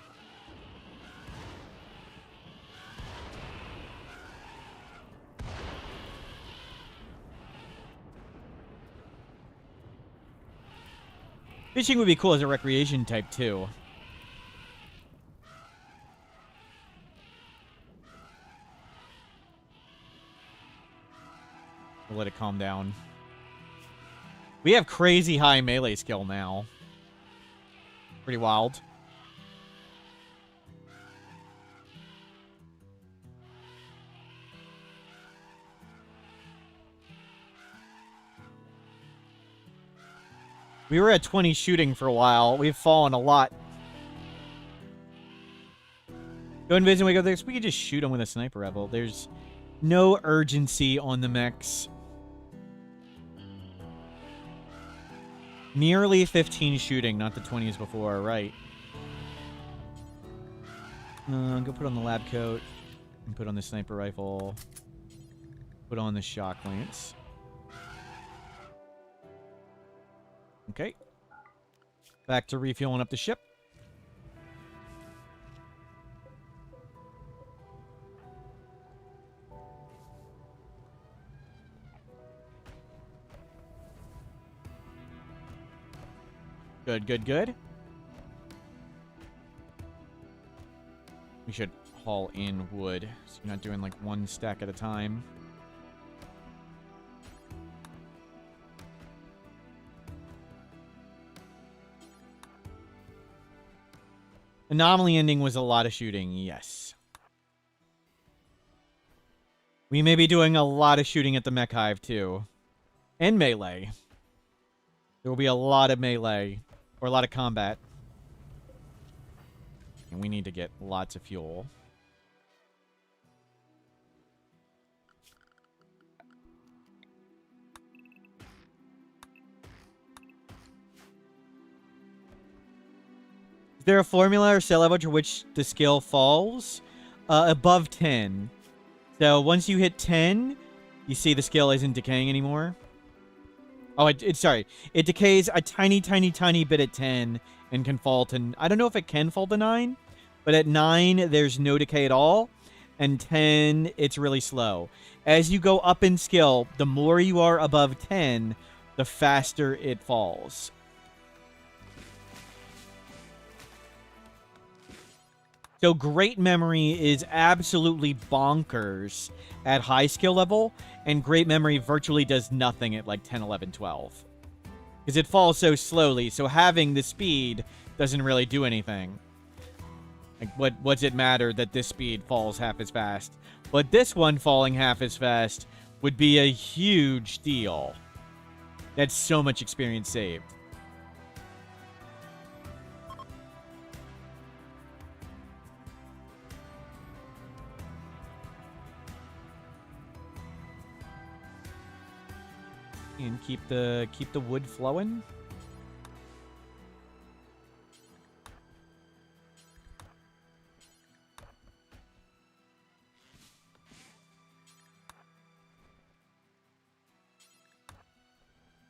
Speaker 4: Fishing would be cool as a recreation type, too. We'll let it calm down. We have crazy high melee skill now. Pretty wild. We were at 20 shooting for a while. We've fallen a lot. Go and visit. We go there. We could just shoot them with a sniper rifle. There's no urgency on the mechs. Nearly 15 shooting, not the 20s before, right? Go put on the lab coat. And put on the sniper rifle. Put on the shock lance. Okay. Back to refueling up the ship. Good, good, good. We should haul in wood, so you're not doing like one stack at a time. Anomaly ending was a lot of shooting, yes. We may be doing a lot of shooting at the mech hive, too. And melee. There will be a lot of melee. Or a lot of combat. And we need to get lots of fuel. Is there a formula or skill level to which the skill falls? Above 10. So once you hit 10, you see the skill isn't decaying anymore. Oh, sorry. It decays a tiny, tiny, tiny bit at 10 and can fall to... I don't know if it can fall to 9, but at 9, there's no decay at all. And 10, it's really slow. As you go up in skill, the more you are above 10, the faster it falls. So great memory is absolutely bonkers at high skill level, and great memory virtually does nothing at like 10, 11, 12. Because it falls so slowly, so having the speed doesn't really do anything. Like, what's it matter that this speed falls half as fast? But this one falling half as fast would be a huge deal. That's so much experience saved. And keep the wood flowing.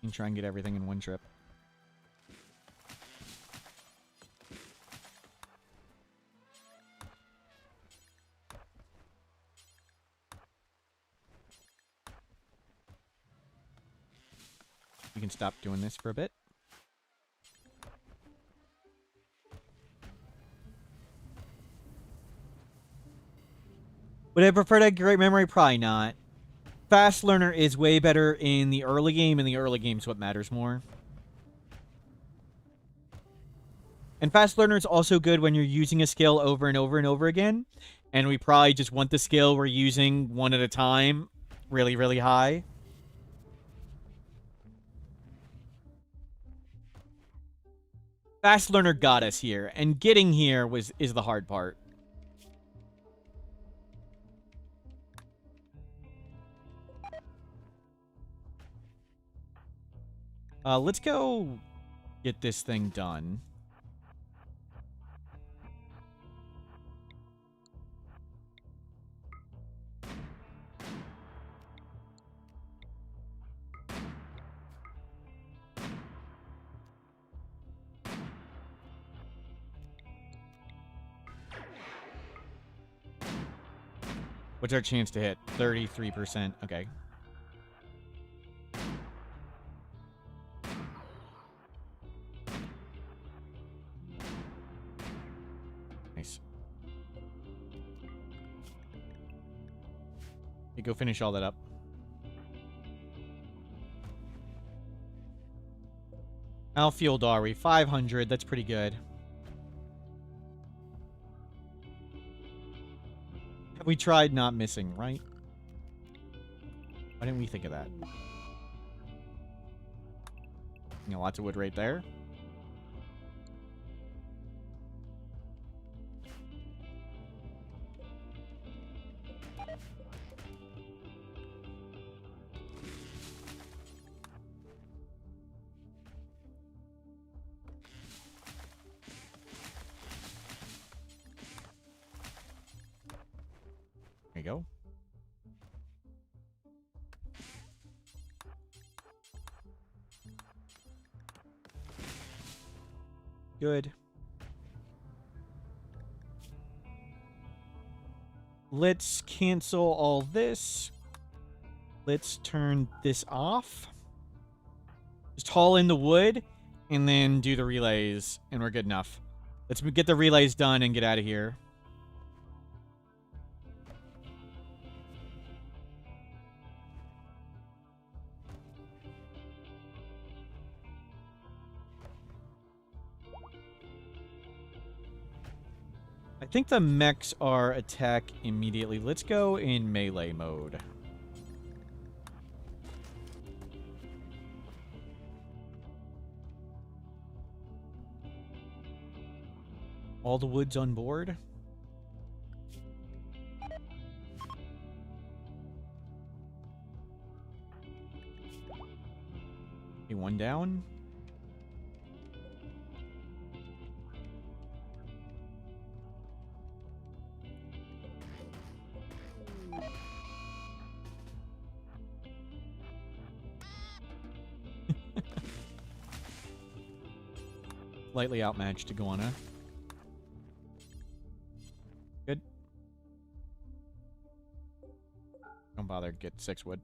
Speaker 4: And try and get everything in one trip. You can stop doing this for a bit. Would I prefer to have great memory? Probably not. Fast learner is way better in the early game, and the early game's what matters more. And fast learner is also good when you're using a skill over and over and over again. And we probably just want the skill we're using one at a time really, really high. Fast learner got us here, and getting here is the hard part. Let's go get this thing done. What's our chance to hit? 33%. Okay. Nice. Okay, go finish all that up. How fueled are we? 500. That's pretty good. Have we tried not missing, right? Why didn't we think of that? You know, lots of wood right there. There you go. Good. Let's cancel all this. Let's turn this off. Just haul in the wood and then do the relays, and we're good enough. Let's get the relays done and get out of here. I think the mechs are attack immediately. Let's go in melee mode. All the wood's on board. Okay, one down. Lightly outmatched Iguana. Good. Don't bother. Get 6 wood.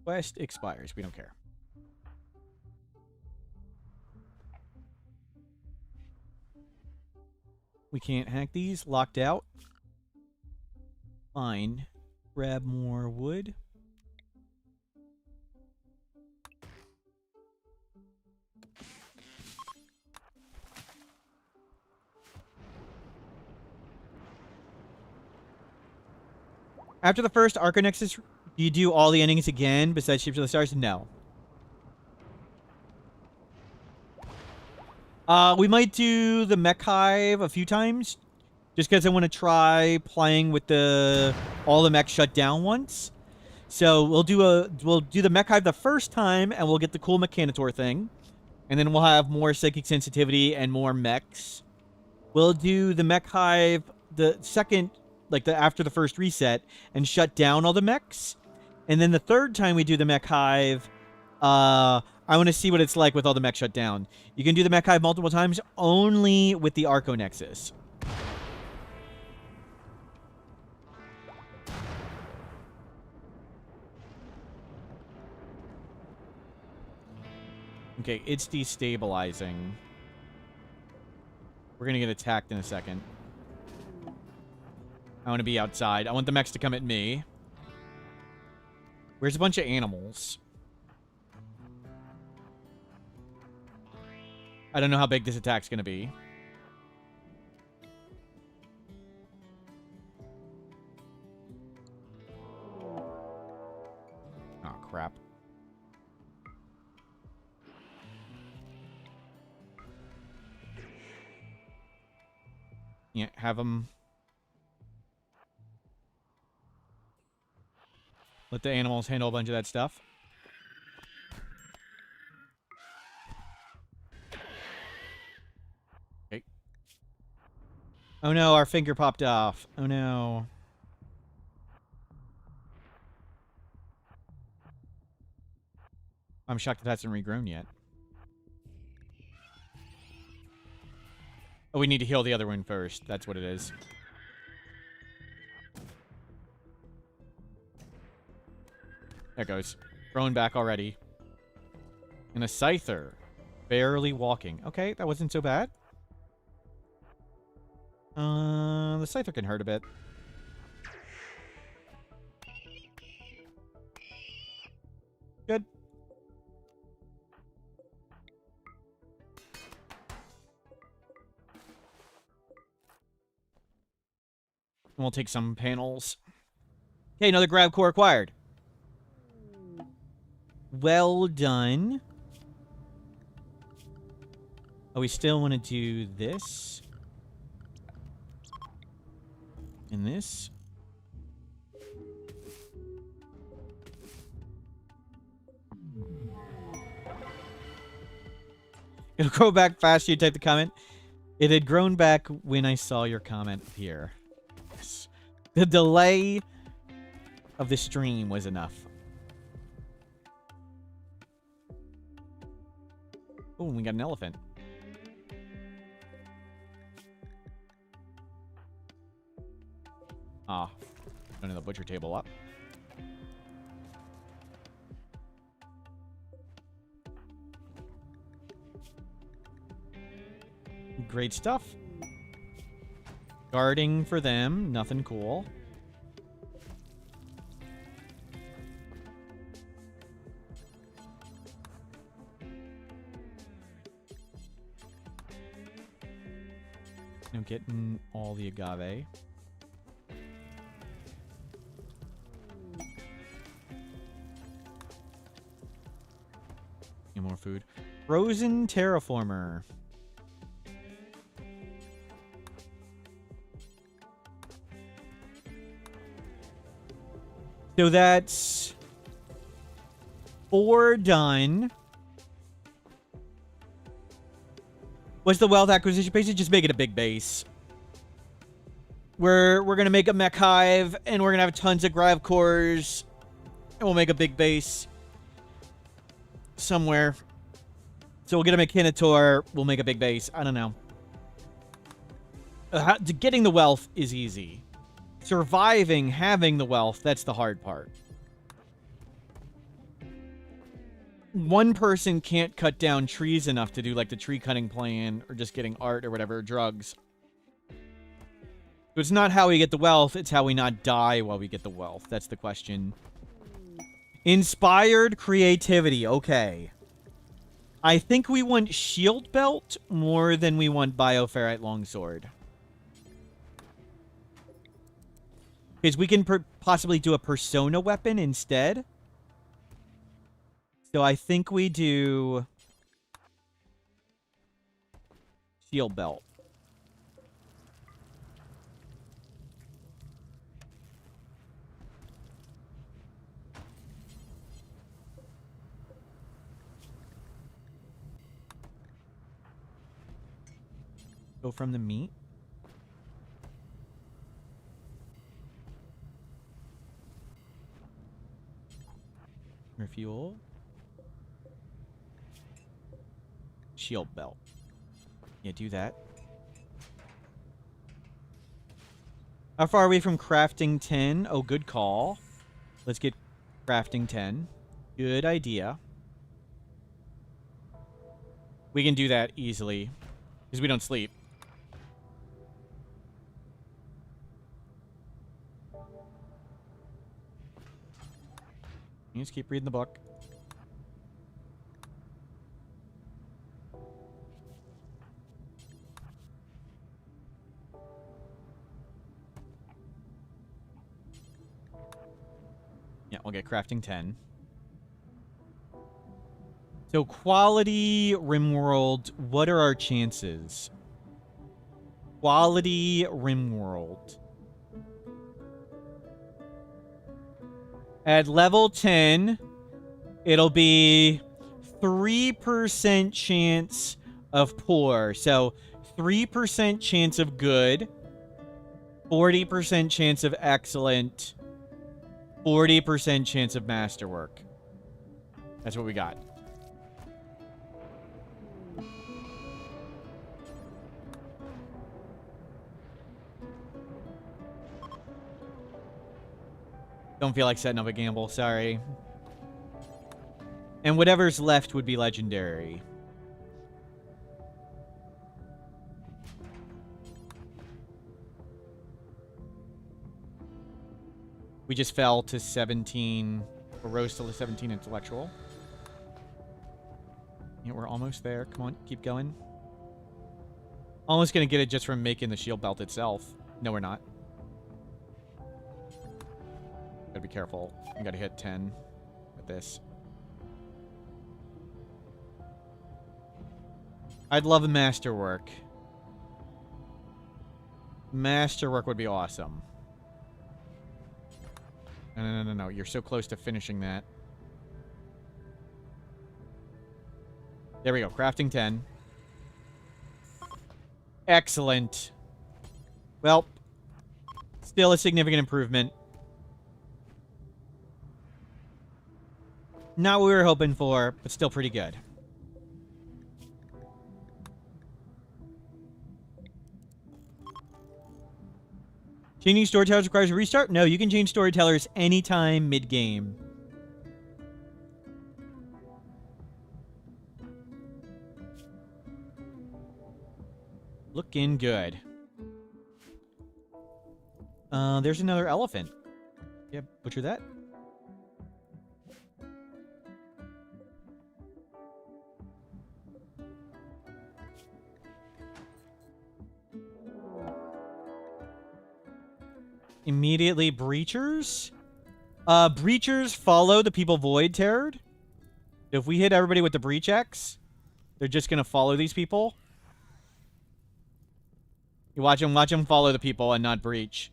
Speaker 4: Quest expires. We don't care. We can't hack these. Locked out. Fine. Grab more wood. After the first Arconexus, do you do all the endings again besides Ships of the Stars? No. We might do the Mech Hive a few times, just because I want to try playing with all the mechs shut down once. So we'll do the Mech Hive the first time, and we'll get the cool Mechanitor thing, and then we'll have more Psychic Sensitivity and more mechs. We'll do the Mech Hive the second, after the first reset, and shut down all the mechs, and then the third time we do the Mech Hive, I want to see what it's like with all the mechs shut down. You can do the Mech Hive multiple times, only with the Arconexus. Okay, it's destabilizing. We're gonna get attacked in a second. I want to be outside. I want the mechs to come at me. Where's a bunch of animals? I don't know how big this attack's gonna be. Oh, crap. Yeah, have them. Let the animals handle a bunch of that stuff. Okay. Oh no, our finger popped off. Oh no. I'm shocked it hasn't regrown yet. Oh, we need to heal the other one first. That's what it is. There it goes. Growing back already. And a Scyther. Barely walking. Okay, that wasn't so bad. The Scyther can hurt a bit. Good. And we'll take some panels. Okay, another grab core acquired. Well done. Oh, we still want to do this. And this. It'll grow back faster, you type the comment. It had grown back when I saw your comment appear. Yes. The delay of the stream was enough. Oh, we got an elephant. Ah, running the butcher table up. Great stuff. Guarding for them, nothing cool. No getting all the agave. Get more food. Frozen terraformer. So that's 4 done. What's the wealth acquisition base? Just make it a big base. We're gonna make a mech hive, and we're gonna have tons of grav cores, and we'll make a big base somewhere. So we'll get a Mechanitor. We'll make a big base. I don't know. Getting the wealth is easy. Surviving, having the wealth, that's the hard part. One person can't cut down trees enough to do like the tree cutting plan or just getting art or whatever, drugs. So it's not how we get the wealth, it's how we not die while we get the wealth. That's the question. Inspired creativity, okay. I think we want shield belt more than we want bioferrite longsword. Because we can possibly do a persona weapon instead. So I think we do shield belt. Go from the meat. Refuel. Shield belt. Yeah, do that. How far are we from crafting 10? Oh, good call. Let's get crafting 10. Good idea. We can do that easily. Because we don't sleep. You just keep reading the book. Yeah, we'll get crafting 10. So quality Rimworld, what are our chances? Quality Rimworld. At level 10, it'll be 3% chance of poor. So 3% chance of good, 40% chance of excellent, 40% chance of masterwork. That's what we got. Don't feel like setting up a gamble. Sorry. And whatever's left would be legendary. We just fell to 17. Or rose to 17 intellectual. Yeah, we're almost there. Come on, keep going. Almost gonna get it just from making the shield belt itself. No, we're not. Gotta be careful. You gotta hit 10 with this. I'd love a masterwork. Masterwork would be awesome. No. You're so close to finishing that. There we go. Crafting 10. Excellent. Well, still a significant improvement. Not what we were hoping for, but still pretty good. Changing storytellers requires a restart? No, you can change storytellers anytime mid-game. Looking good. There's another elephant. Yeah, butcher that. Immediately breachers? Breachers follow the people void terrored. If we hit everybody with the breach X, they're just gonna follow these people. You watch them follow the people and not breach.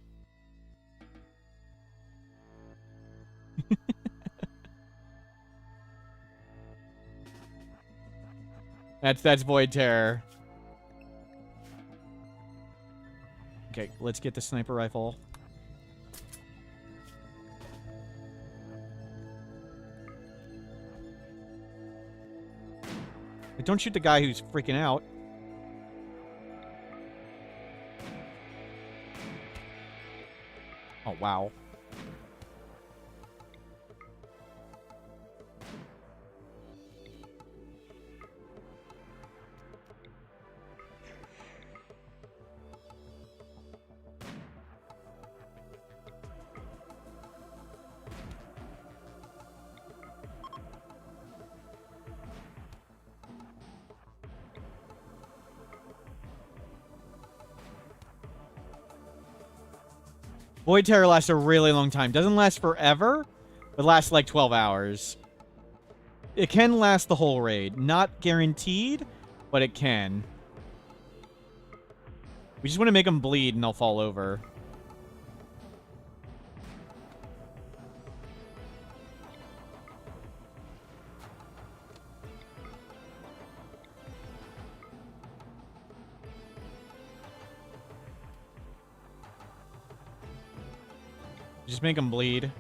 Speaker 4: That's void terror. Okay, let's get the sniper rifle. Don't shoot the guy who's freaking out. Oh, wow. Void Terror lasts a really long time. Doesn't last forever, but lasts like 12 hours. It can last the whole raid. Not guaranteed, but it can. We just want to make them bleed and they'll fall over. Just make them bleed.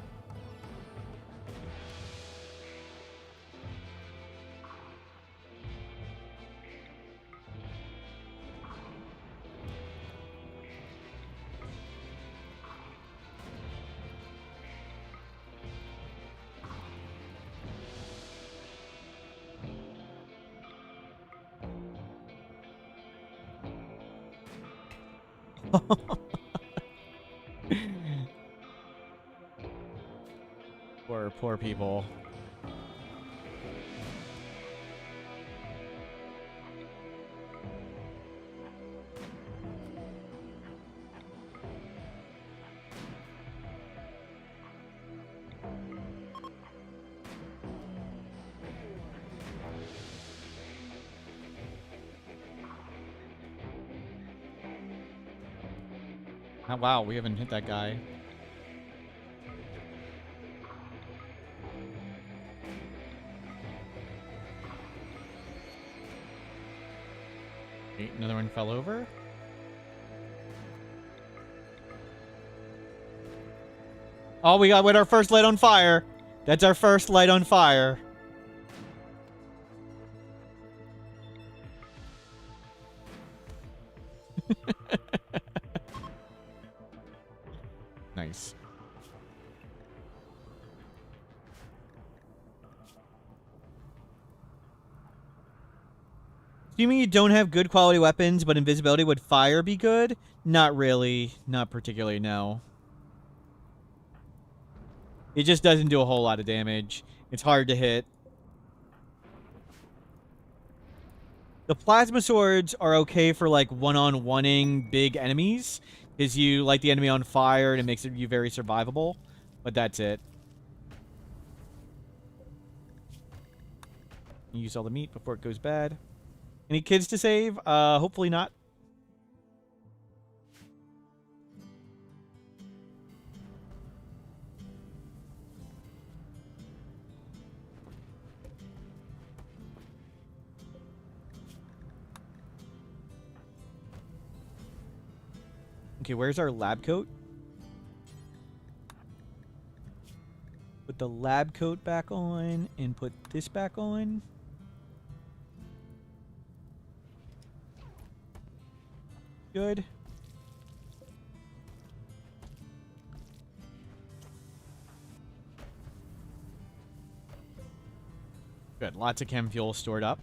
Speaker 4: Poor people. Oh, wow, we haven't hit that guy. Another one fell over. Oh, we got our first light on fire. That's our first light on fire. Nice. Assuming you don't have good quality weapons, but invisibility would fire be good? Not really. Not particularly, no. It just doesn't do a whole lot of damage. It's hard to hit. The plasma swords are okay for, like, one-on-oneing big enemies, because you light the enemy on fire and it makes you very survivable. But that's it. Use all the meat before it goes bad. Any kids to save? Hopefully not. Okay, where's our lab coat? Put the lab coat back on and put this back on. Good. Good. Lots of chem fuel stored up.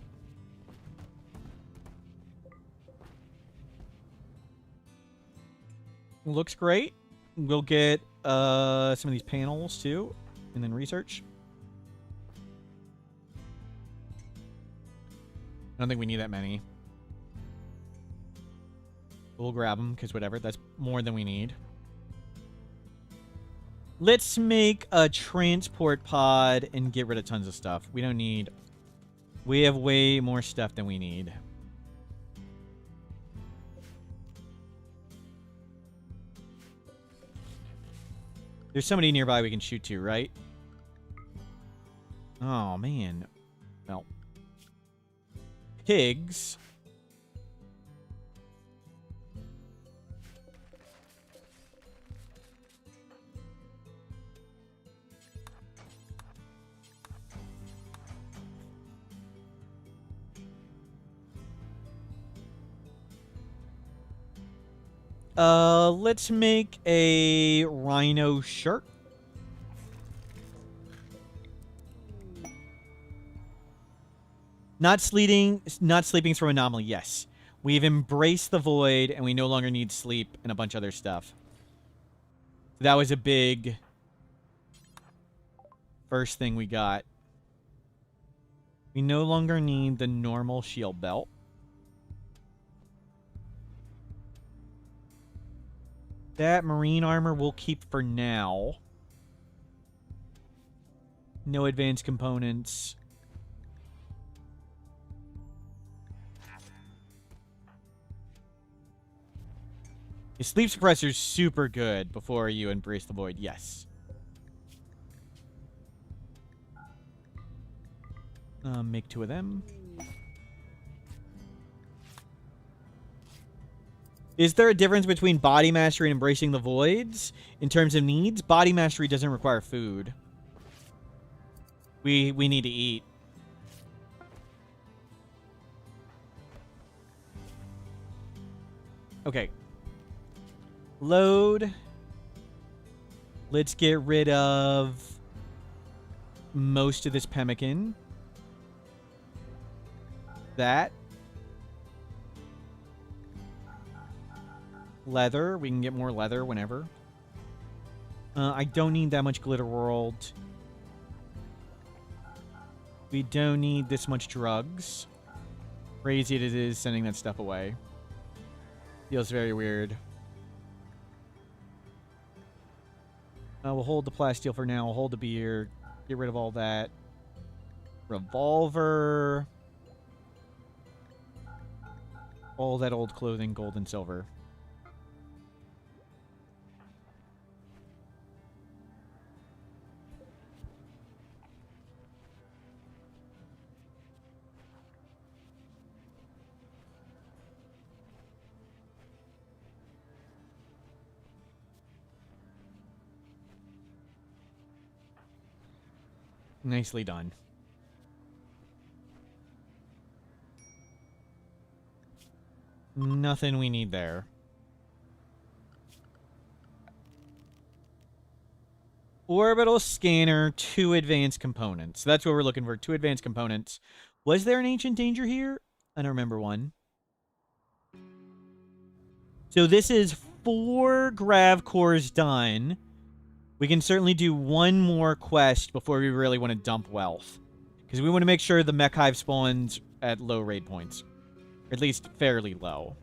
Speaker 4: Looks great. We'll get some of these panels too, and then research. I don't think we need that many. We'll grab them, because whatever. That's more than we need. Let's make a transport pod and get rid of tons of stuff. We don't need... We have way more stuff than we need. There's somebody nearby we can shoot to, right? Oh, man. Well. Pigs... let's make a rhino shirt. Not sleeping from anomaly, yes. We've embraced the void, and we no longer need sleep and a bunch of other stuff. That was a big first thing we got. We no longer need the normal shield belt. That marine armor we'll keep for now. No advanced components. His sleep suppressor's super good before you embrace the void, yes. Make 2 of them. Is there a difference between body mastery and embracing the voids in terms of needs? Body mastery doesn't require food. We need to eat. Okay. Load. Let's get rid of most of this pemmican. That. Leather. We can get more leather whenever. I don't need that much glitter world. We don't need this much drugs. Crazy it is sending that stuff away. Feels very weird. We'll hold the plasteel for now. We'll hold the beer. Get rid of all that. Revolver. All that old clothing, gold and silver. Nicely done. Nothing we need there. Orbital scanner, 2 advanced components. That's what we're looking for, 2 advanced components. Was there an ancient danger here? I don't remember one. So this is 4 grav cores done. We can certainly do one more quest before we really want to dump wealth. Because we want to make sure the mech hive spawns at low raid points. Or at least fairly low.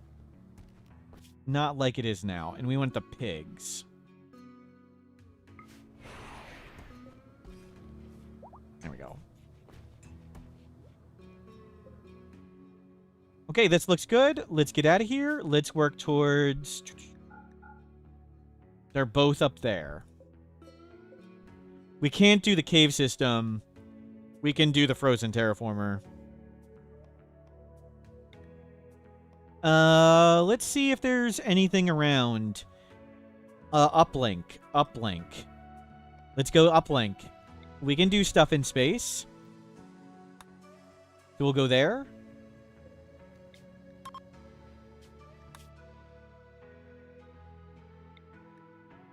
Speaker 4: Not like it is now. And we want the pigs. There we go. Okay, this looks good. Let's get out of here. Let's work towards... They're both up there. We can't do the cave system. We can do the frozen terraformer. Let's see if there's anything around. Uplink. Uplink. Let's go uplink. We can do stuff in space. So we'll go there.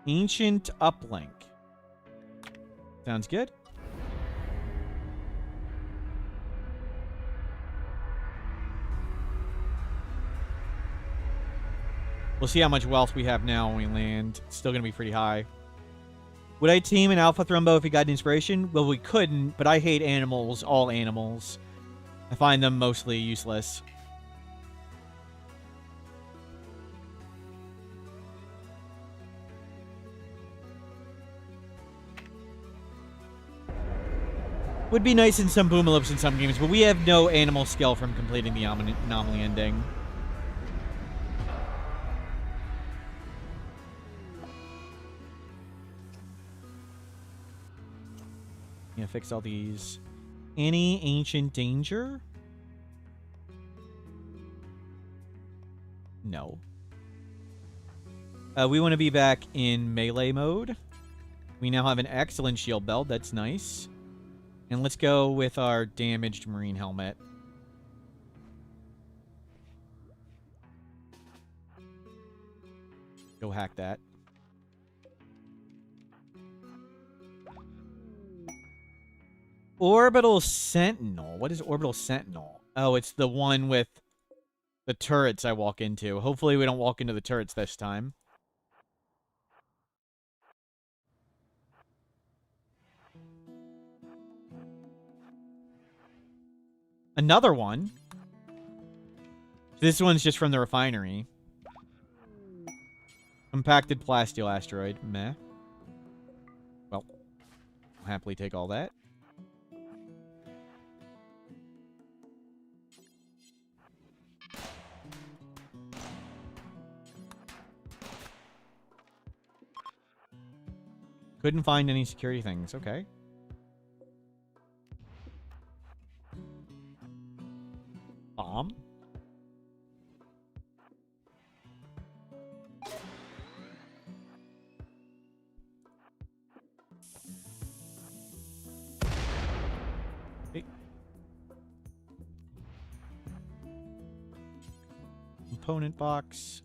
Speaker 4: Ancient uplink. Sounds good. We'll see how much wealth we have now when we land. It's still going to be pretty high. Would I team an Alpha Thrumbo if we got inspiration? Well, we couldn't, but I hate animals, all animals. I find them mostly useless. Would be nice in some Boomalopes in some games, but we have no animal skill from completing the anomaly ending. Yeah, fix all these. Any ancient danger? No. We want to be back in melee mode. We now have an excellent shield belt. That's nice. And let's go with our damaged marine helmet. Go hack that. Orbital Sentinel. What is Orbital Sentinel? Oh, it's the one with the turrets I walk into. Hopefully we don't walk into the turrets this time. Another one. This one's just from the refinery. Compacted plasteel asteroid. Meh. Well, I'll happily take all that. Couldn't find any security things. Okay. Bomb. Okay. Component box.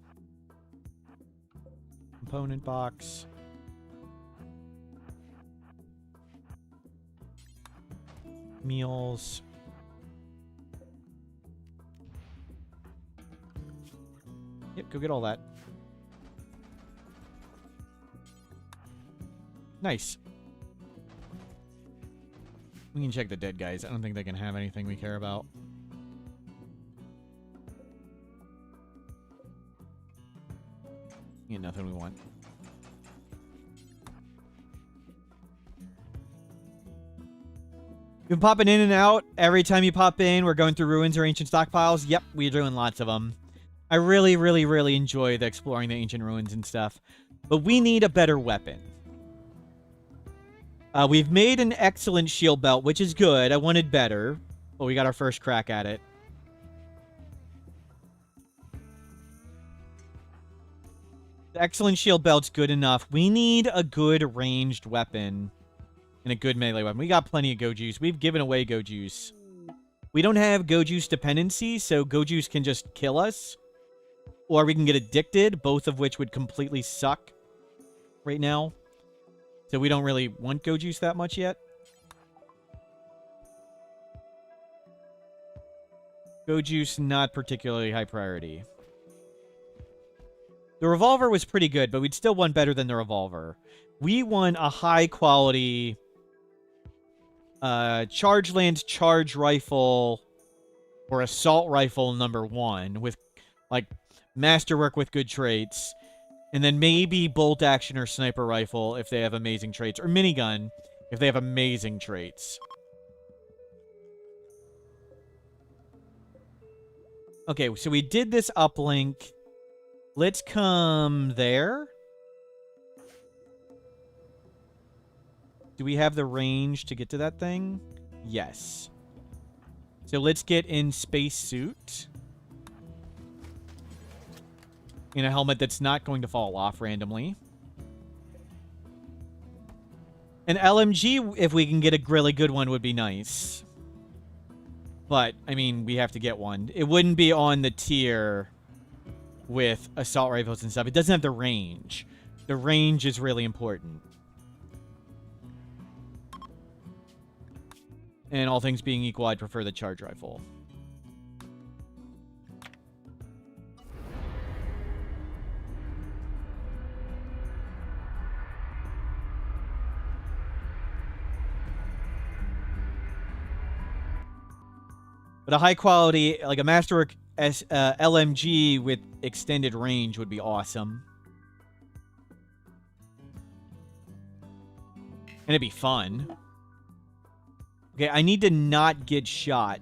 Speaker 4: Component box. Meals. Yep, go get all that. Nice. We can check the dead guys. I don't think they can have anything we care about. Ain't nothing we want. You've been popping in and out. Every time you pop in, we're going through ruins or ancient stockpiles. Yep, we're doing lots of them. I really, really, really enjoy exploring the ancient ruins and stuff. But we need a better weapon. We've made an excellent shield belt, which is good. I wanted better. But we got our first crack at it. The excellent shield belt's good enough. We need a good ranged weapon. And a good melee weapon. We got plenty of Go Juice. We've given away Go Juice. We don't have Go Juice dependency, so Go Juice can just kill us. Or we can get addicted, both of which would completely suck right now. So we don't really want Go Juice that much yet. Go juice, not particularly high priority. The revolver was pretty good, but we'd still want better than the revolver. We want a high quality charge land charge rifle or assault rifle #1 with like masterwork with good traits. And then maybe bolt action or sniper rifle if they have amazing traits. Or minigun if they have amazing traits. Okay, so we did this uplink. Let's come there. Do we have the range to get to that thing? Yes. So let's get in spacesuit. In a helmet that's not going to fall off randomly. An LMG, if we can get a really good one, would be nice. But, I mean, we have to get one. It wouldn't be on the tier with assault rifles and stuff. It doesn't have the range. The range is really important. And all things being equal, I'd prefer the charge rifle. But a high quality, like a Masterwork LMG with extended range would be awesome. And it'd be fun. Okay, I need to not get shot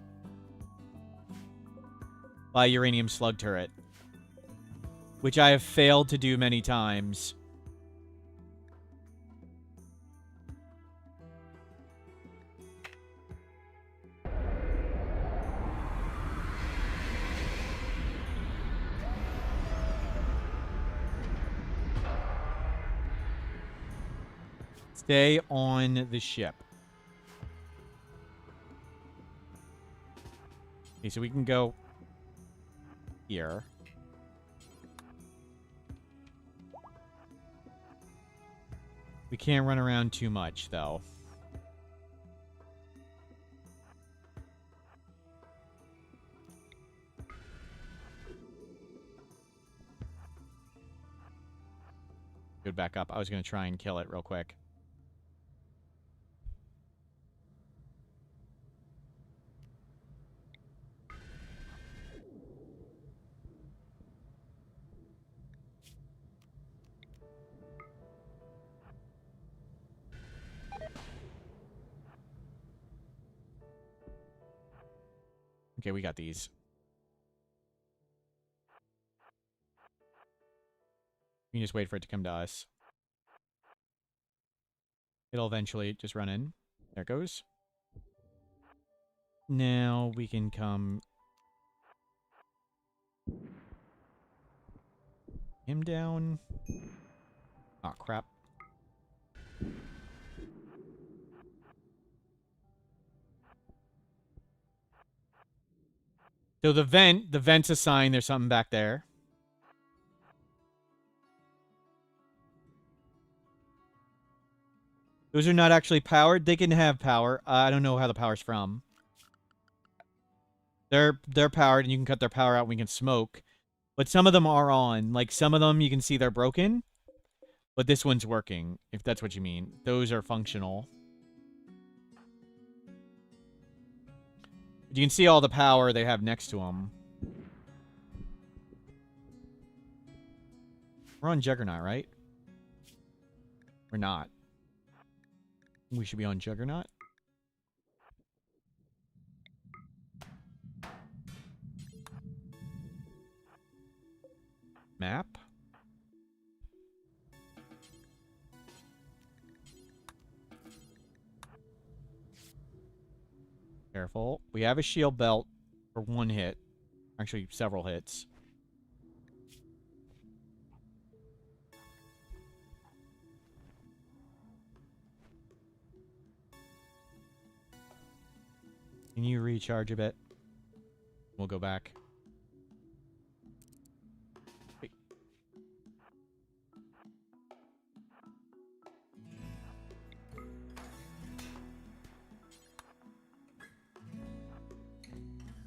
Speaker 4: by uranium slug turret. Which I have failed to do many times. Stay on the ship. Okay, so we can go here. We can't run around too much, though. Good back up. I was going to try and kill it real quick. Okay, we got these. We can just wait for it to come to us. It'll eventually just run in. There it goes. Now we can come... him down. Oh, crap. So the vent's a sign there's something back there. Those are not actually powered. They can have power. I don't know how the power's from. They're powered, and you can cut their power out and we can smoke. But some of them are on. Like, some of them you can see they're broken. But this one's working, if that's what you mean. Those are functional. You can see all the power they have next to them. We're on Juggernaut, right? We're not. We should be on Juggernaut. Map. Careful. We have a shield belt for 1 hit. Actually, several hits. Can you recharge a bit? We'll go back. Wait.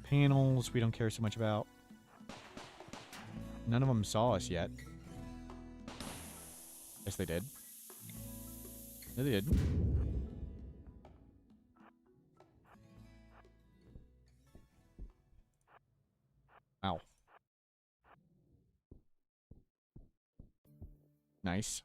Speaker 4: Panels, we don't care so much about. None of them saw us yet. Yes, they did. No, they didn't. Wow. Nice.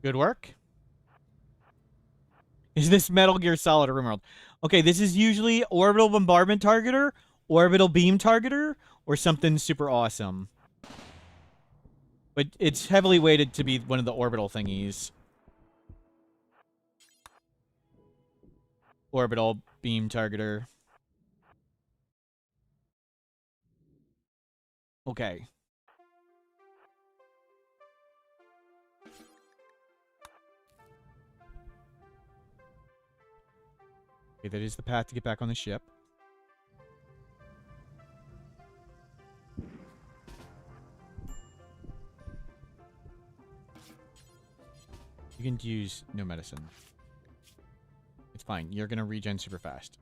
Speaker 4: Good work. Is this Metal Gear Solid Rimworld? Okay, this is usually orbital bombardment targeter, orbital beam targeter, or something super awesome. But it's heavily weighted to be one of the orbital thingies. Orbital beam targeter. Okay. Okay, that is the path to get back on the ship. You can use no medicine. It's fine. You're going to regen super fast.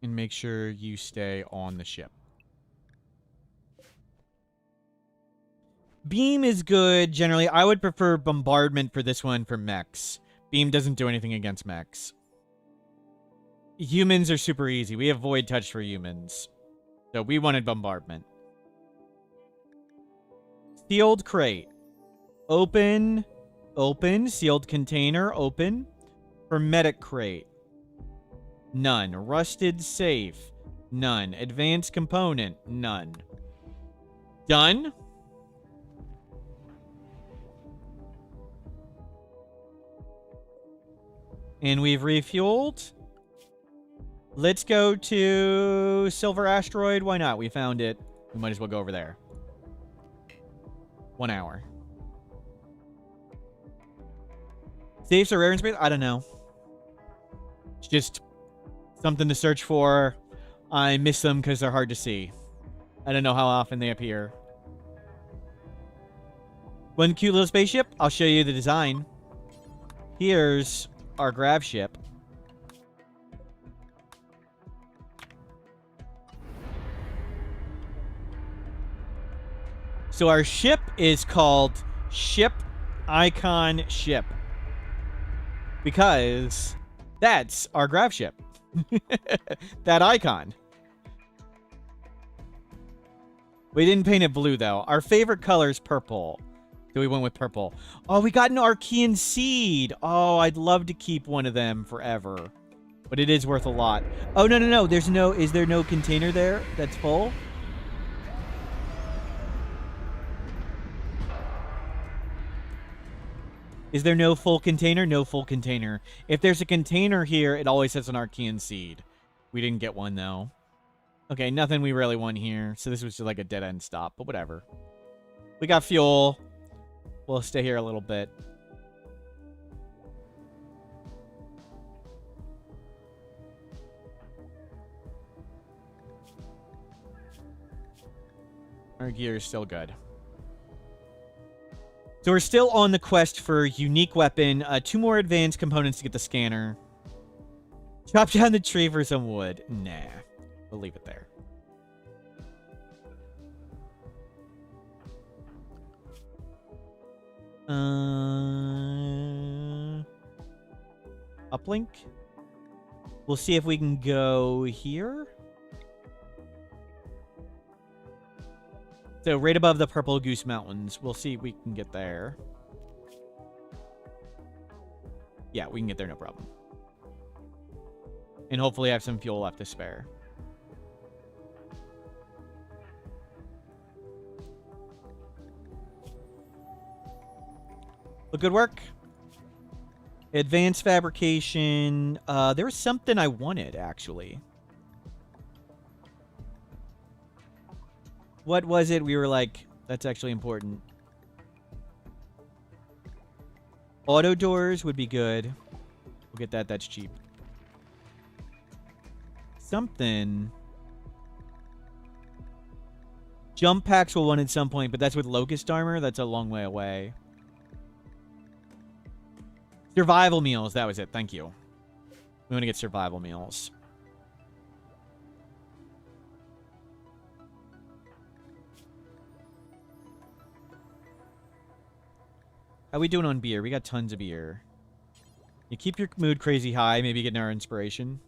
Speaker 4: And make sure you stay on the ship. Beam is good, generally. I would prefer bombardment for this one for mechs. Beam doesn't do anything against mechs. Humans are super easy. We have void touch for humans. So we wanted bombardment. Sealed crate. Open. Open. Sealed container. Open. Hermetic crate. None. Rusted safe. None. Advanced component. None. Done. And we've refueled. Let's go to Silver Asteroid. Why not? We found it. We might as well go over there. 1 hour. Safes are rare in space? I don't know. It's just something to search for. I miss them because they're hard to see. I don't know how often they appear. One cute little spaceship. I'll show you the design. Here's our grav ship. So our ship is called Ship Icon Ship. Because that's our grav ship. That icon. We didn't paint it blue, though. Our favorite color is purple. So we went with purple. Oh, we got an Archean seed. Oh, I'd love to keep one of them forever. But it is worth a lot. Oh, no, no, no. There's no... Is there no container there that's full? Is there no full container? No full container. If there's a container here, it always has an Archean seed. We didn't get one, though. Okay, nothing we really want here. So this was just like a dead-end stop, but whatever. We got fuel. We'll stay here a little bit. Our gear is still good. So we're still on the quest for unique weapon. 2 more advanced components to get the scanner. Chop down the tree for some wood. Nah. We'll leave it there. Uplink. We'll see if we can go here. So right above the Purple Goose Mountains. We'll see if we can get there. Yeah, we can get there, no problem. And hopefully have some fuel left to spare. Well, good work. Advanced fabrication. There was something I wanted, actually. What was it? We were like, that's actually important. Auto doors would be good. We'll get that. That's cheap. Something. Jump packs will want at some point, but that's with Locust Armor. That's a long way away. Survival meals. That was it. Thank you. We want to get survival meals. How we doing on beer? We got tons of beer. You keep your mood crazy high. Maybe getting our inspiration.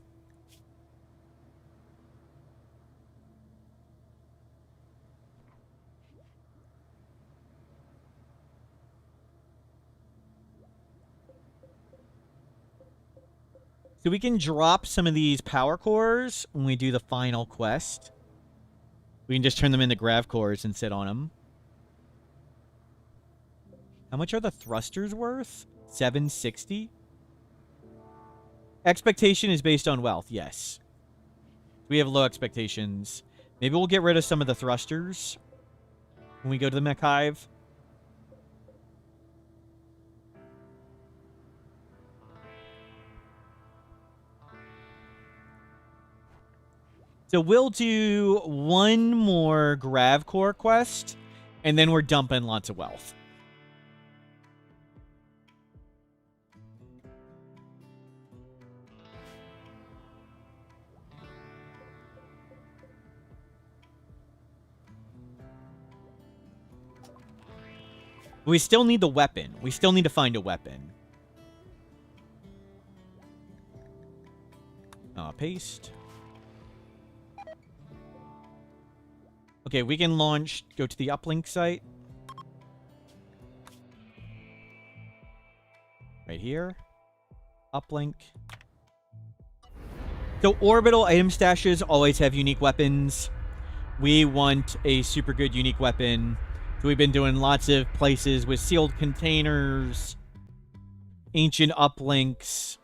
Speaker 4: So we can drop some of these power cores when we do the final quest. We can just turn them into grav cores and sit on them. How much are the thrusters worth? 760? Expectation is based on wealth, yes. We have low expectations. Maybe we'll get rid of some of the thrusters when we go to the Mech hive. So we'll do one more grav core quest, and then we're dumping lots of wealth. We still need the weapon. We still need to find a weapon. Paste. Okay, we can launch, go to the uplink site. Right here. Uplink. So orbital item stashes always have unique weapons. We want a super good unique weapon. So we've been doing lots of places with sealed containers, ancient uplinks,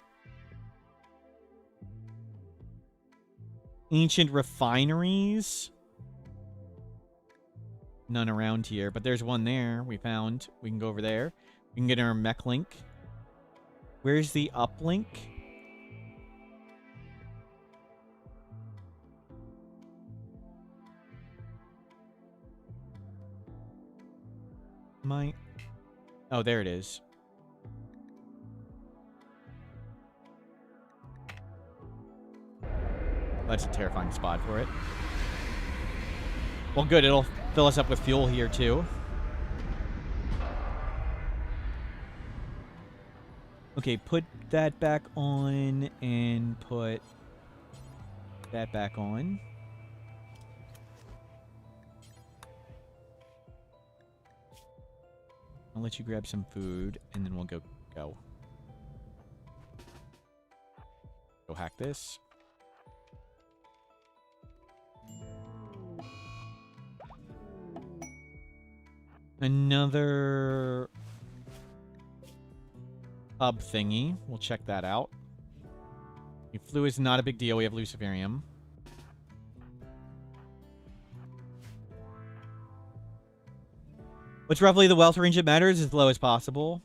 Speaker 4: ancient refineries. None around here, but there's one there we found. We can go over there. We can get our mech link. Where's the uplink? Oh, there it is. That's a terrifying spot for it. Well, good. It'll fill us up with fuel here, too. Okay, put that back on and put that back on. I'll let you grab some food, and then we'll go. Go hack this. Another hub thingy. We'll check that out. Flu is not a big deal. We have Luciferium. What's roughly the wealth range that matters? As low as possible.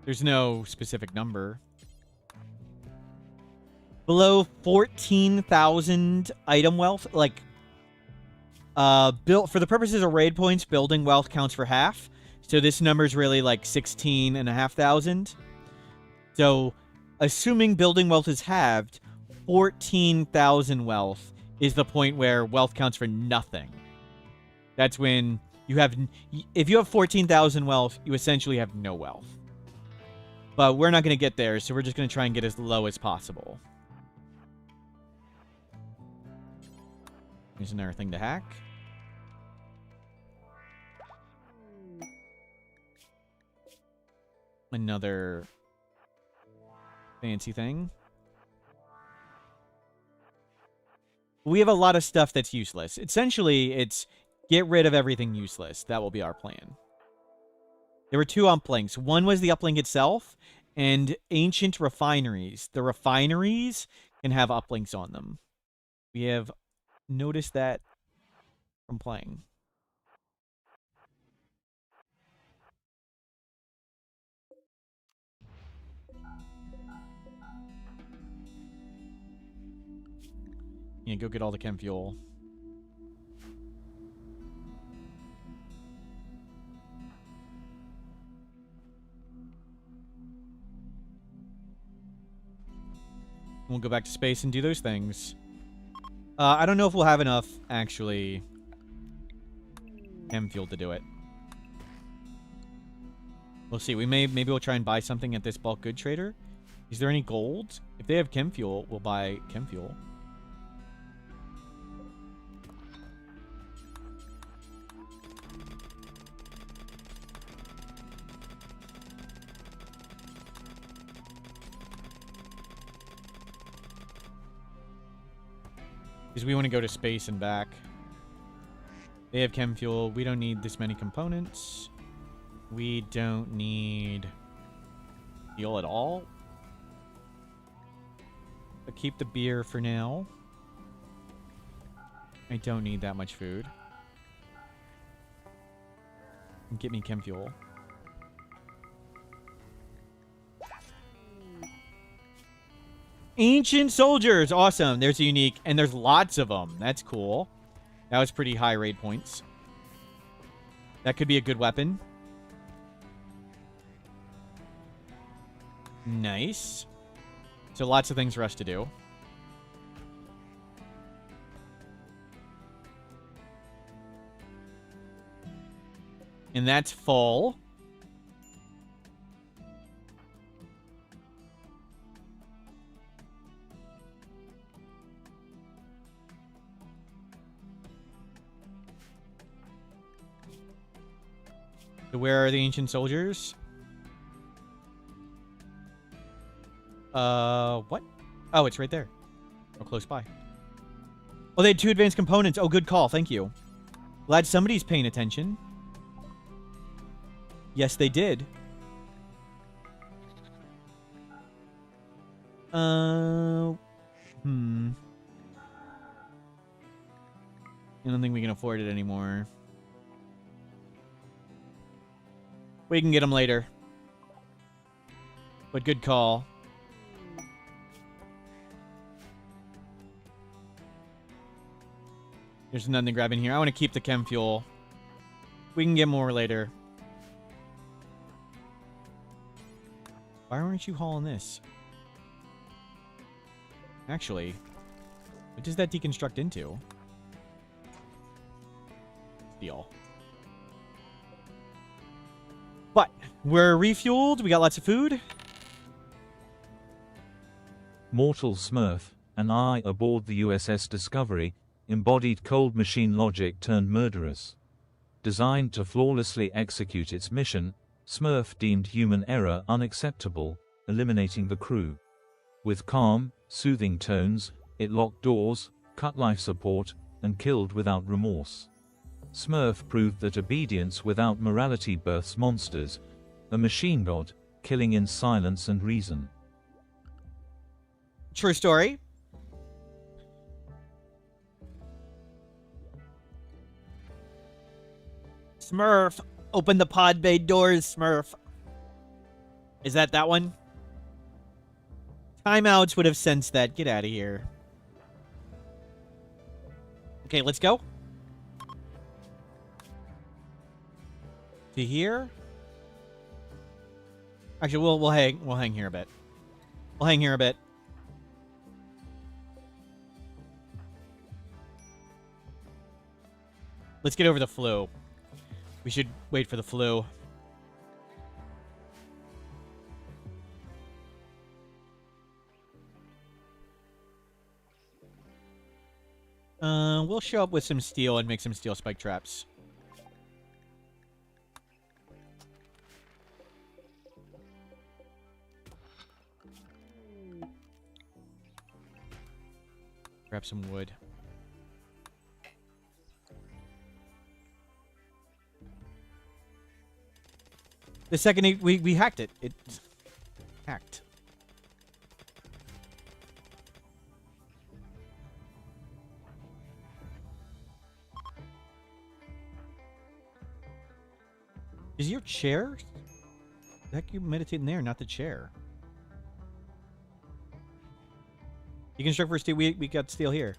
Speaker 4: There's no specific number. Below 14,000 item wealth, like, built for the purposes of raid points, building wealth counts for half. So this number is really like 16,500. So, assuming building wealth is halved, 14,000 wealth is the point where wealth counts for nothing. That's when you have, if you have 14,000 wealth, you essentially have no wealth. But we're not going to get there, so we're just going to try and get as low as possible. Here's another thing to hack. Another fancy thing. We have a lot of stuff that's useless. Essentially, it's get rid of everything useless. That will be our plan. There were two uplinks. One was the uplink itself, and ancient refineries. The refineries can have uplinks on them. We have noticed that from playing. Yeah, go get all the chem fuel. We'll go back to space and do those things. I don't know if we'll have enough, actually, chem fuel to do it. We'll see. Maybe we'll try and buy something at this bulk good trader. Is there any gold? If they have chem fuel, we'll buy chem fuel. Because we want to go to space and back. They have chem fuel. We don't need this many components. We don't need fuel at all. But keep the beer for now. I don't need that much food. Get me chem fuel. Ancient soldiers. Awesome. There's a unique. And there's lots of them. That's cool. That was pretty high raid points. That could be a good weapon. Nice. So lots of things for us to do. And that's full. So where are the ancient soldiers? What? Oh, it's right there. Oh, close by. Oh, they had 2 advanced components. Oh, good call. Thank you. Glad somebody's paying attention. Yes, they did. I don't think we can afford it anymore. We can get them later. But good call. There's nothing grabbing here. I want to keep the chem fuel. We can get more later. Why aren't you hauling this? Actually, what does that deconstruct into? Steel. But we're refueled. We got lots of food.
Speaker 2: Mortal Smurf and I aboard the USS Discovery embodied cold machine logic turned murderous. Designed to flawlessly execute its mission, Smurf deemed human error unacceptable, eliminating the crew. With calm, soothing tones, it locked doors, cut life support, and killed without remorse. Smurf proved that obedience without morality births monsters, a machine god, killing in silence and reason.
Speaker 4: True story. Smurf, open the pod bay doors, Smurf. Is that one? Timeouts would have sensed that. Get out of here. Okay, let's go. To here? Actually, we'll hang here a bit. We'll hang here a bit. Let's get over the flu. We should wait for the flu. We'll show up with some steel and make some steel spike traps. Grab some wood. The second we hacked it. It's hacked. Is your chair? The heck you meditating there, not the chair. You can construct for steel. We got steel here.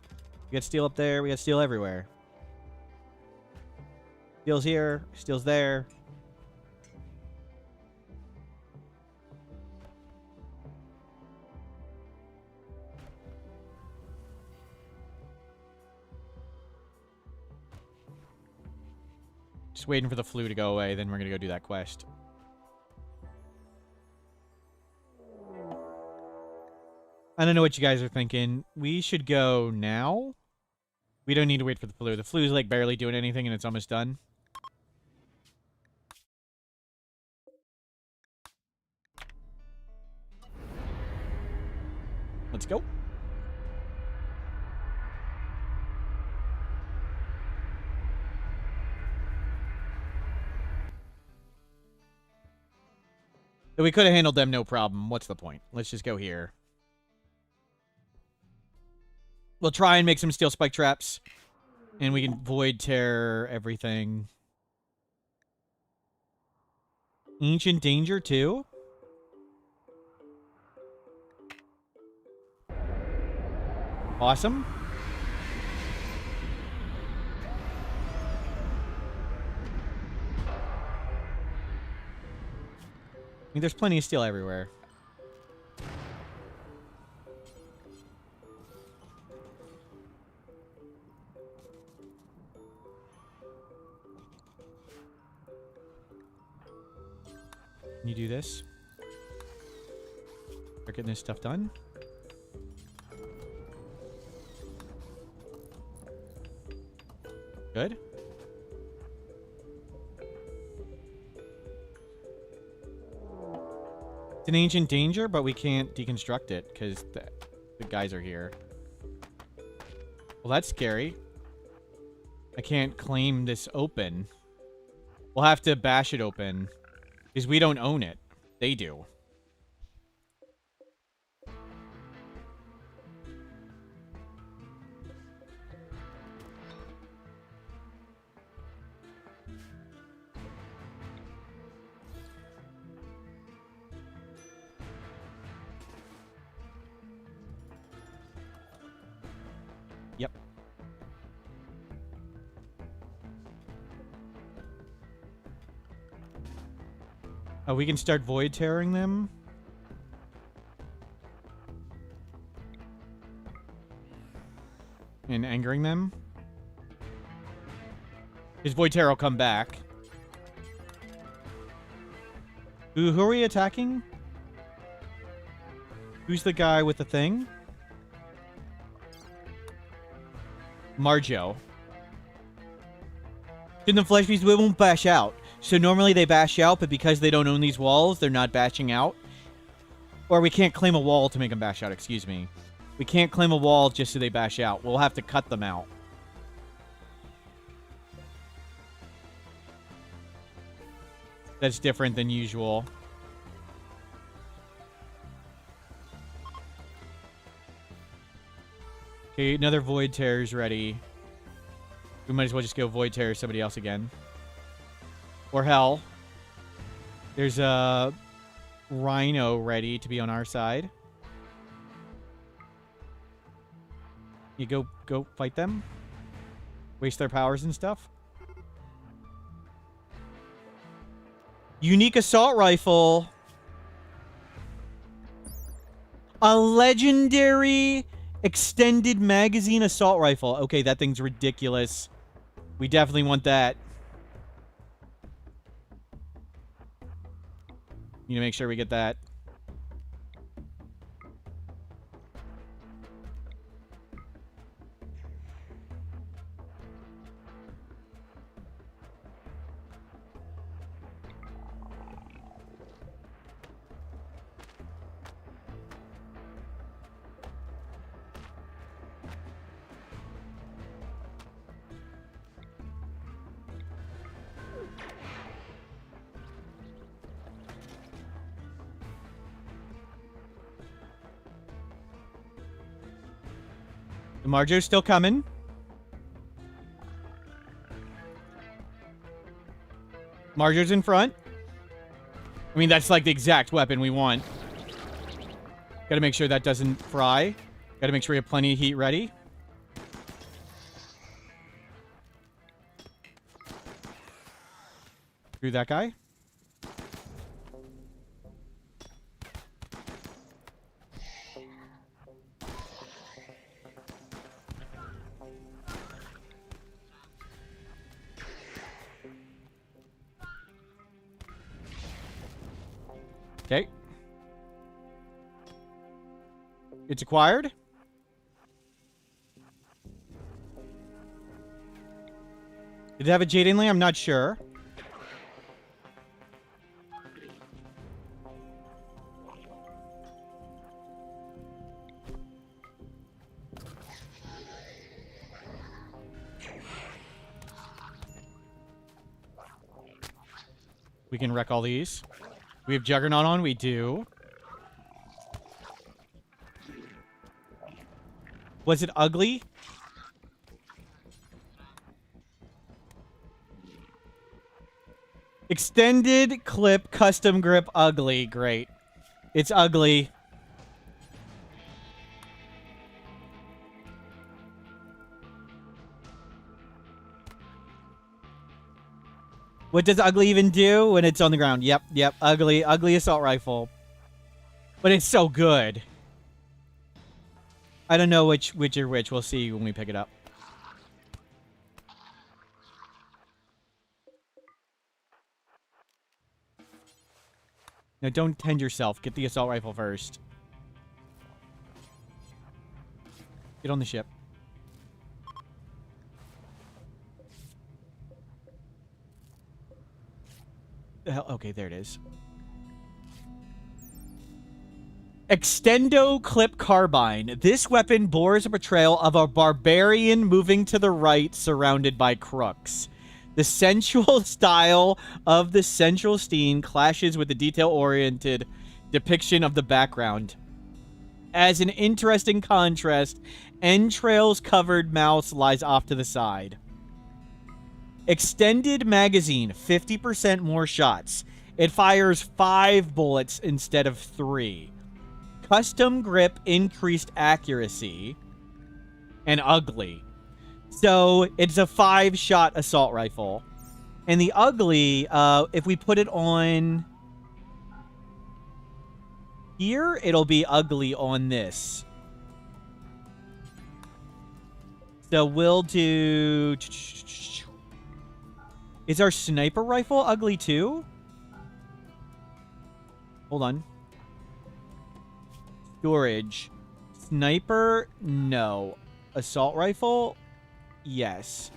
Speaker 4: We got steel up there. We got steel everywhere. Steel's here. Steel's there. Just waiting for the flu to go away, then we're going to go do that quest. I don't know what you guys are thinking. We should go now? We don't need to wait for the flu. The flu's like barely doing anything and it's almost done. Let's go. We could have handled them no problem. What's the point? Let's just go here. We'll try and make some steel spike traps. And we can void tear everything. Ancient danger too? Awesome. I mean, there's plenty of steel everywhere. Can you do this? Start getting this stuff done. Good. It's an ancient danger, but we can't deconstruct it because the guys are here. Well, that's scary. I can't claim this open. We'll have to bash it open because we don't own it. They do. Yep. Oh, we can start void tearing them? And angering them? His void tear will come back. Who are we attacking? Who's the guy with the thing? Marjo. In the flesh beast, we won't bash out. So normally they bash out, but because they don't own these walls, they're not bashing out. Or we can't claim a wall to make them bash out, excuse me. We can't claim a wall just so they bash out. We'll have to cut them out. That's different than usual. Okay, another void tear is ready. We might as well just go void tear somebody else again. Or hell. There's a rhino ready to be on our side. You go fight them. Waste their powers and stuff. Unique assault rifle. A legendary extended magazine assault rifle. Okay, that thing's ridiculous. We definitely want that. Need to make sure we get that. The Marjo's still coming. Marjo's in front. I mean, that's like the exact weapon we want. Gotta make sure that doesn't fry. Gotta make sure we have plenty of heat ready. Through that guy. Okay. It's acquired. Did it have a jade inlay? I'm not sure. We can wreck all these. We have Juggernaut on? We do. Was it ugly? Extended clip, custom grip, ugly. Great. It's ugly. What does ugly even do when it's on the ground? Yep, yep. Ugly. Ugly assault rifle. But it's so good. I don't know which are which. We'll see when we pick it up. No, don't tend yourself. Get the assault rifle first. Get on the ship. The hell? Okay, there it is. Extendo Clip Carbine. This weapon bores a portrayal of a barbarian moving to the right, surrounded by crooks. The sensual style of the central scene clashes with the detail-oriented depiction of the background. As an interesting contrast, entrails-covered mouse lies off to the side. Extended magazine, 50% more shots. It fires 5 bullets instead of 3. Custom grip, increased accuracy, and ugly. So it's a 5-shot assault rifle. And the ugly, if we put it on here, it'll be ugly on this. So we'll do... Is our sniper rifle ugly too? Hold on. Storage. Sniper? No. Assault rifle? Yes.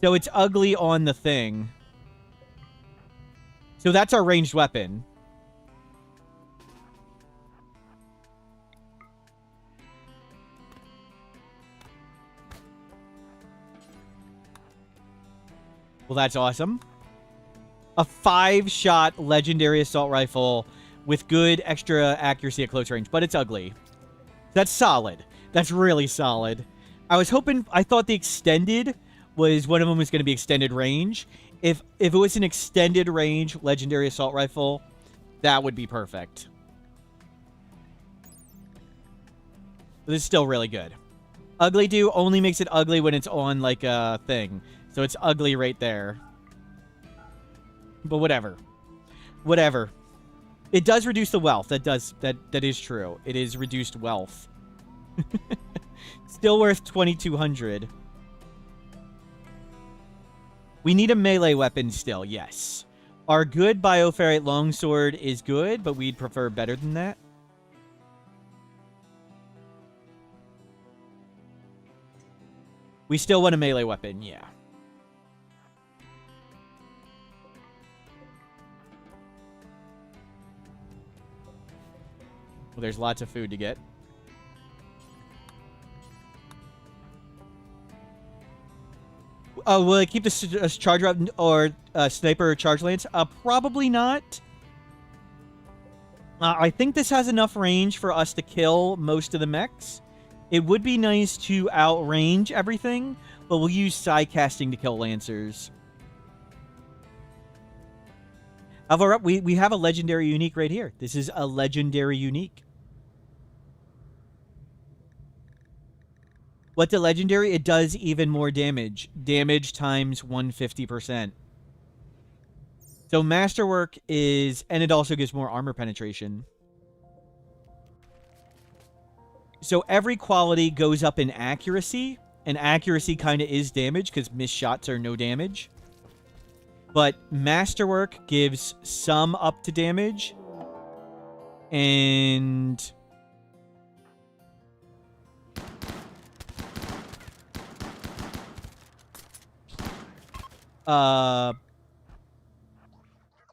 Speaker 4: So it's ugly on the thing. So that's our ranged weapon. Well, that's awesome. A 5-shot legendary assault rifle with good extra accuracy at close range, but it's ugly. That's solid. That's really solid. I thought the extended was one of them was going to be extended range. If it was an extended range legendary assault rifle, that would be perfect. But this is still really good. Ugly do only makes it ugly when it's on like a thing. So it's ugly right there. But whatever. Whatever. It does reduce the wealth. That is true. It is reduced wealth. Still worth 2,200. We need a melee weapon still, yes. Our good Bioferrite longsword is good, but we'd prefer better than that. We still want a melee weapon, yeah. Well, there's lots of food to get. Oh, will it keep the charger up or sniper charge lance? Probably not. I think this has enough range for us to kill most of the mechs. It would be nice to outrange everything, but we'll use sidecasting to kill lancers. However, we have a legendary unique right here. This is a legendary unique. What the legendary? It does even more damage. Damage times 150%. So Masterwork is... And it also gives more armor penetration. So every quality goes up in accuracy. And accuracy kind of is damage because missed shots are no damage. But Masterwork gives some up to damage. And...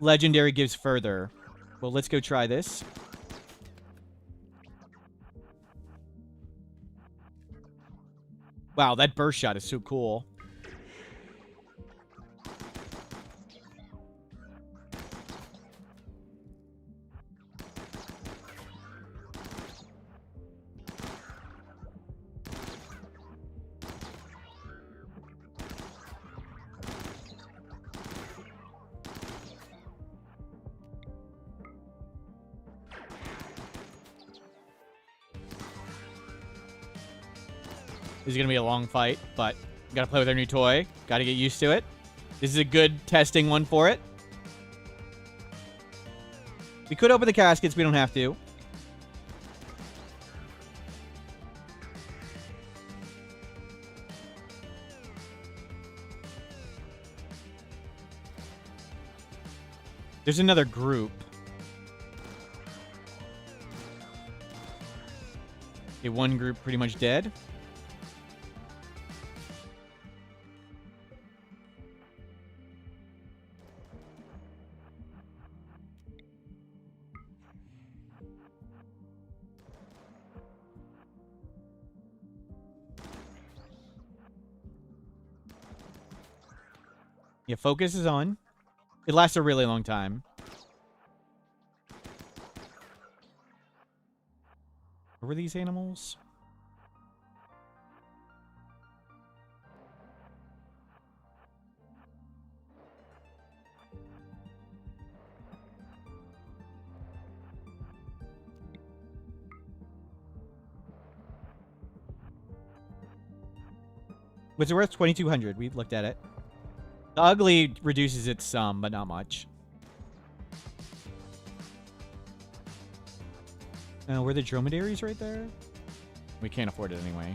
Speaker 4: Legendary gives further. Well, let's go try this. Wow, that burst shot is so cool. This is going to be a long fight, but got to play with our new toy. Got to get used to it. This is a good testing one for it. We could open the caskets. We don't have to. There's another group. Okay, one group pretty much dead. Yeah, focus is on. It lasts a really long time. Where were these animals? Was it worth 2,200? We looked at it. The ugly reduces it some, but not much. Were the dromedaries right there? We can't afford it anyway.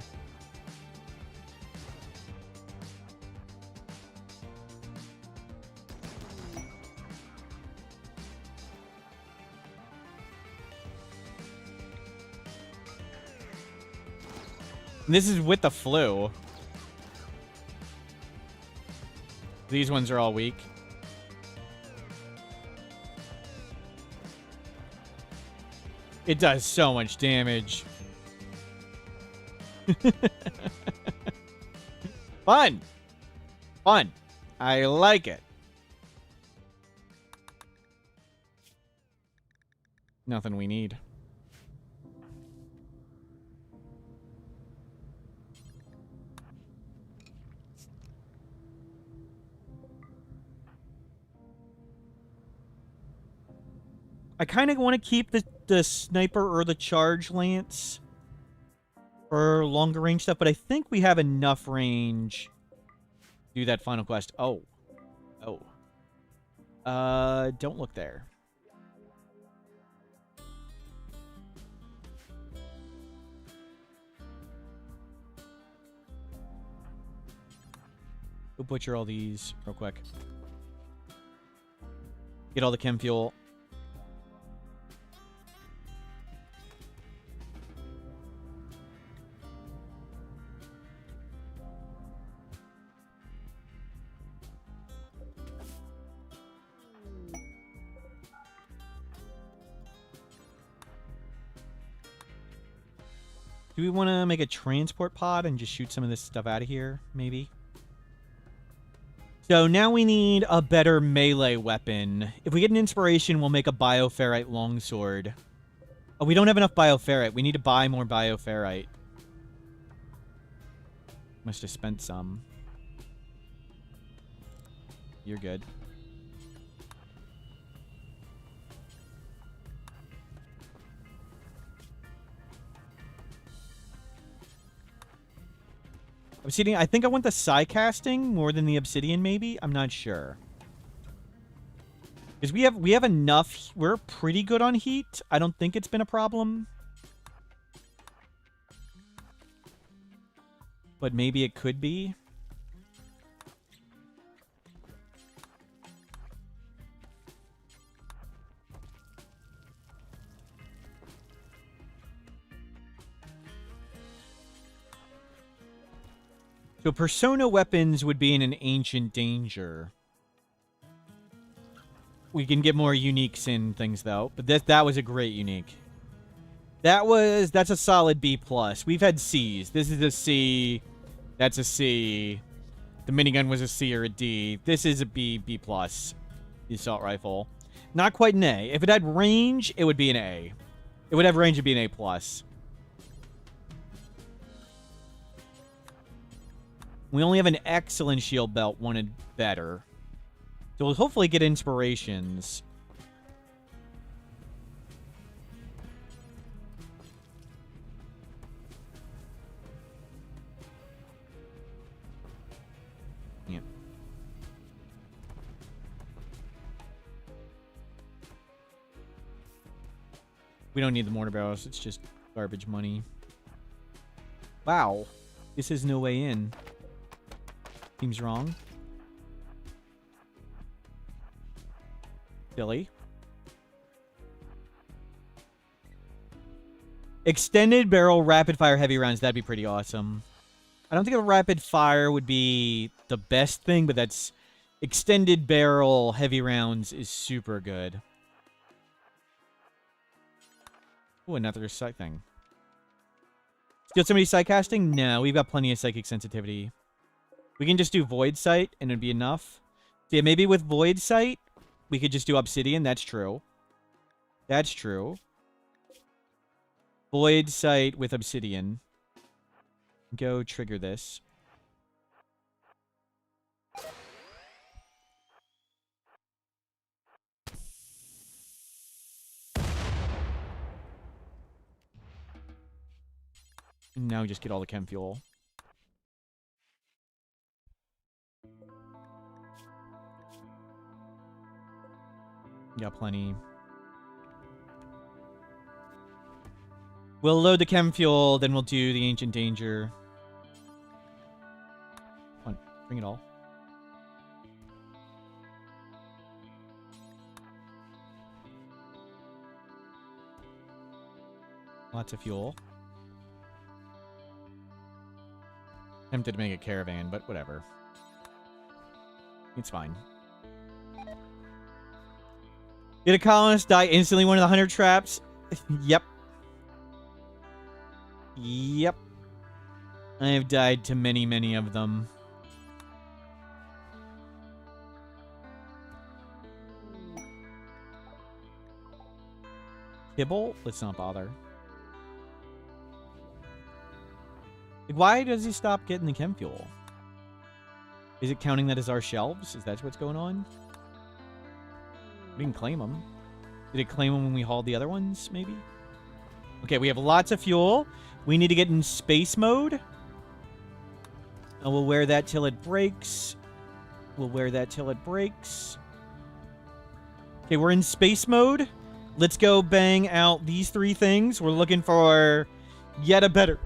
Speaker 4: And this is with the flu. These ones are all weak. It does so much damage. Fun. Fun. I like it. Nothing we need. I kind of want to keep the sniper or the charge lance for longer range stuff, but I think we have enough range to do that final quest. Oh. Oh. Don't look there. Go butcher all these real quick. Get all the chem fuel. Do we want to make a transport pod and just shoot some of this stuff out of here, maybe? So now we need a better melee weapon. If we get an inspiration, we'll make a bioferrite longsword. Oh, we don't have enough bioferrite. We need to buy more bioferrite. Must have spent some. You're good. Obsidian, I think I want the psi casting more than the obsidian, maybe? I'm not sure. Because we have enough. We're pretty good on heat. I don't think it's been a problem. But maybe it could be. So persona weapons would be in an ancient danger. We can get more uniques in things though, but that was a great unique. That's a solid B+. We've had C's. This is a C. That's a C. The minigun was a C or a D. This is a B+. The assault rifle. Not quite an A. If it had range, it would be an A. It would have range to be an A+. We only have an excellent shield belt, wanted better. So we'll hopefully get inspirations. Yeah. We don't need the mortar barrels. It's just garbage money. Wow. This is no way in. Seems wrong. Silly. Extended barrel rapid fire heavy rounds. That'd be pretty awesome. I don't think a rapid fire would be the best thing, but that's extended barrel heavy rounds is super good. Oh, another psych thing. Steal somebody psych casting? No, we've got plenty of psychic sensitivity. We can just do Void Sight, and it'd be enough. So yeah, maybe with Void Sight, we could just do Obsidian. That's true. That's true. Void Sight with Obsidian. Go trigger this. And now just get all the chem fuel. Got plenty. We'll load the chem fuel, then we'll do the ancient danger. Come on, bring it all. Lots of fuel. Tempted to make a caravan, but whatever. It's fine. Did a colonist die instantly one of the 100 traps? Yep. Yep. I have died to many, many of them. Kibble? Let's not bother. Like, why does he stop getting the chem fuel? Is it counting that as our shelves? Is that what's going on? We didn't claim them. Did it claim them when we hauled the other ones, maybe? Okay, we have lots of fuel. We need to get in space mode. And we'll wear that till it breaks. We'll wear that till it breaks. Okay, we're in space mode. Let's go bang out these 3 things. We're looking for yet a better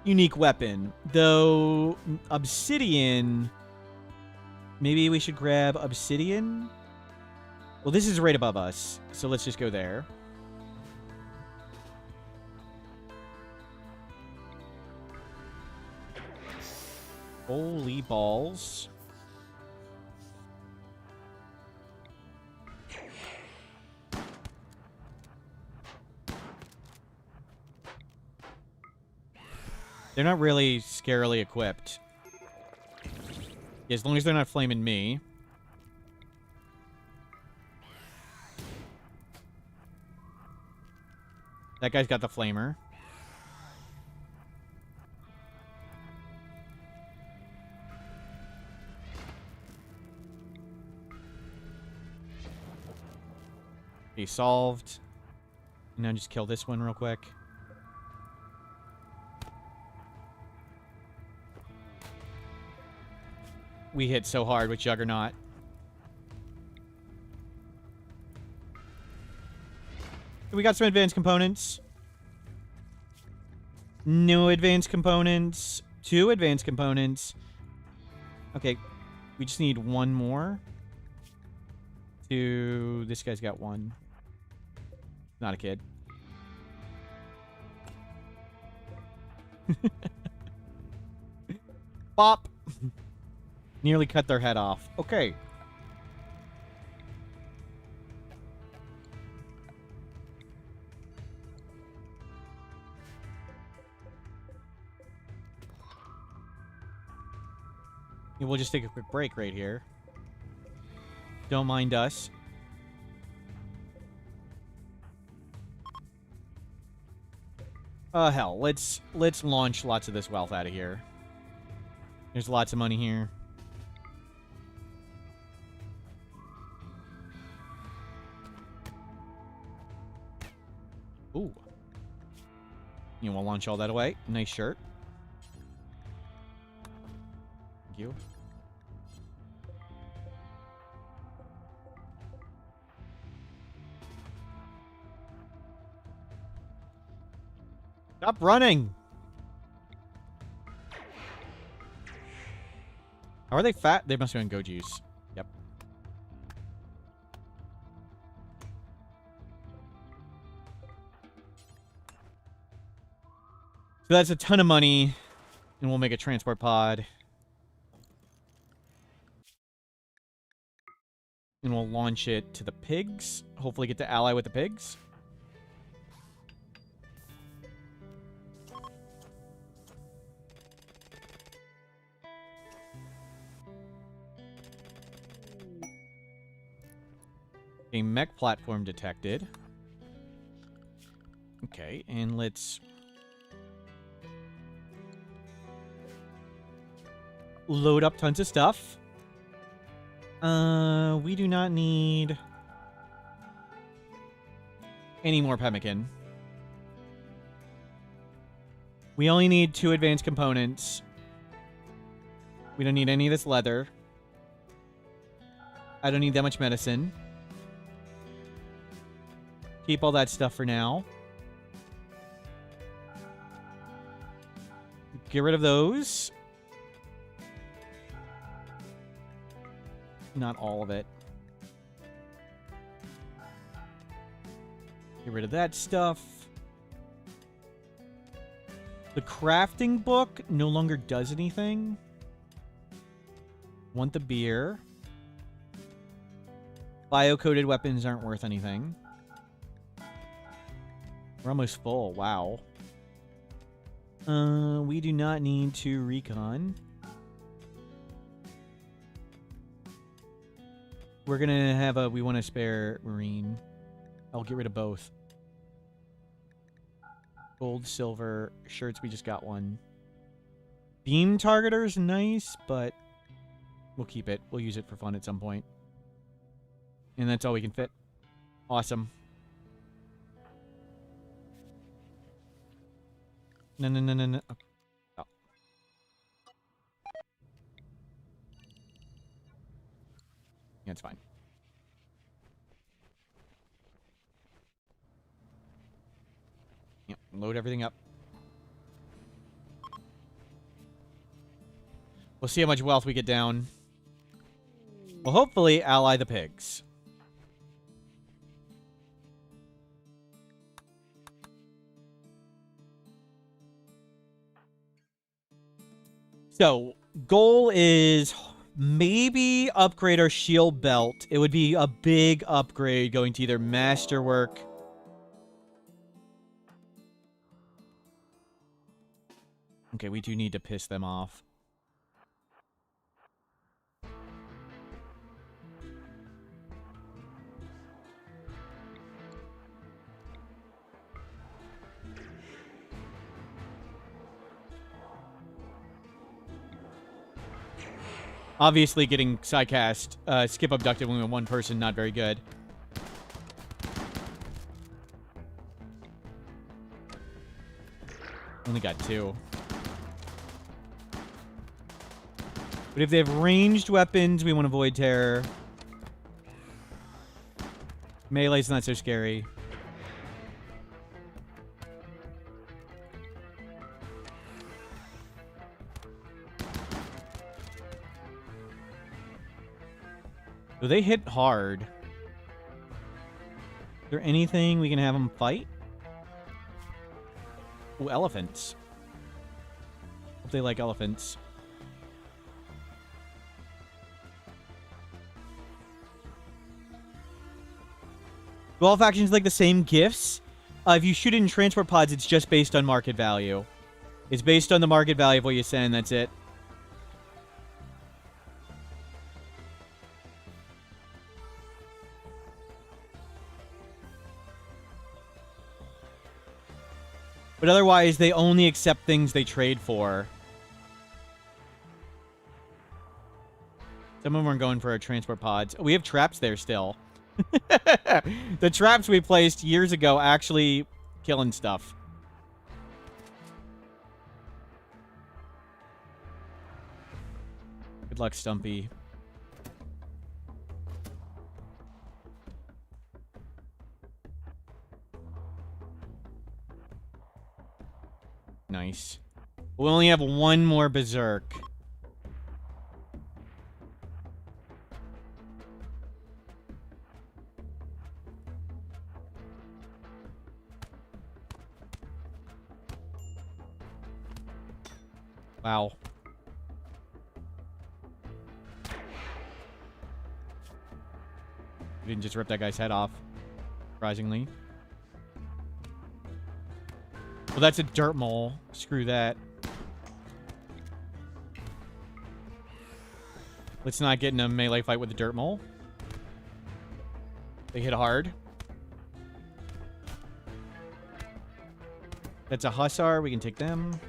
Speaker 4: unique weapon. Though, obsidian... Maybe we should grab obsidian? Well, this is right above us, so let's just go there. Holy balls. They're not really scarily equipped. As long as they're not flaming me. That guy's got the flamer. Okay, solved. Now just kill this one real quick. we hit so hard with Juggernaut. We got some advanced components. No advanced components. 2 advanced components. Okay, we just need 1 more. This guy's got 1. Not a kid. Bop! Nearly cut their head off. Okay. Yeah, we'll just take a quick break right here. Don't mind us. Hell, let's launch lots of this wealth out of here. There's lots of money here. Ooh. You want to launch all that away? Nice shirt. Thank you. Stop running! How are they fat? They must be on Go Juice. Yep. So that's a ton of money. And we'll make a transport pod. And we'll launch it to the pigs. Hopefully get to ally with the pigs. A mech platform detected. Okay, and let's load up tons of stuff. We do not need any more pemmican. We only need 2 advanced components. We don't need any of this leather. I don't need that much medicine. Keep all that stuff for now. Get rid of those. Not all of it. Get rid of that stuff. The crafting book no longer does anything. Want the beer. Bio-coded weapons aren't worth anything. We're almost full. Wow. We do not need to recon. We're gonna have a... We want to spare Marine. I'll get rid of both. Gold, silver, shirts, we just got one. Beam targeter's nice, but we'll keep it. We'll use it for fun at some point. And that's all we can fit. Awesome. No, no, no, no, no. Oh. Yeah, it's fine. Yep, load everything up. We'll see how much wealth we get down. We'll hopefully ally the pigs. So, goal is maybe upgrade our shield belt. It would be a big upgrade going to either masterwork. Okay, we do need to piss them off. Obviously, getting sidecast, skip abducted when we have one person, not very good. Only got 2. But if they have ranged weapons, we want to Void Terror. Melee's not so scary. Do they hit hard? Is there anything we can have them fight? Ooh, elephants. Hope they like elephants. Do all factions like the same gifts? If you shoot it in transport pods, it's just based on market value. It's based on the market value of what you send, that's it. But otherwise, they only accept things they trade for. Some of them are going for our transport pods. We have traps there still. The traps we placed years ago actually killing stuff. Good luck, Stumpy. Nice. We only have one more Berserk. Wow. We didn't just rip that guy's head off, surprisingly. Well, that's a dirt mole. Screw that. Let's not get in a melee fight with a dirt mole. They hit hard. That's a hussar. We can take them.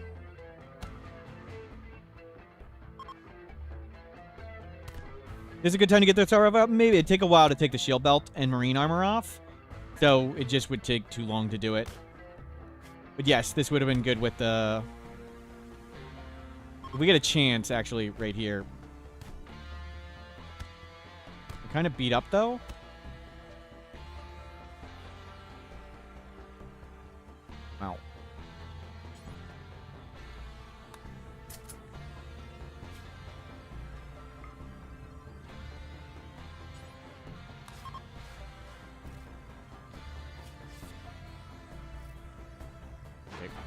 Speaker 4: This is a good time to get the Tsarov out. Maybe it'd take a while to take the shield belt and marine armor off. So it just would take too long to do it. But yes, this would have been good with the... If we get a chance, actually, right here. We're kind of beat up, though. Wow.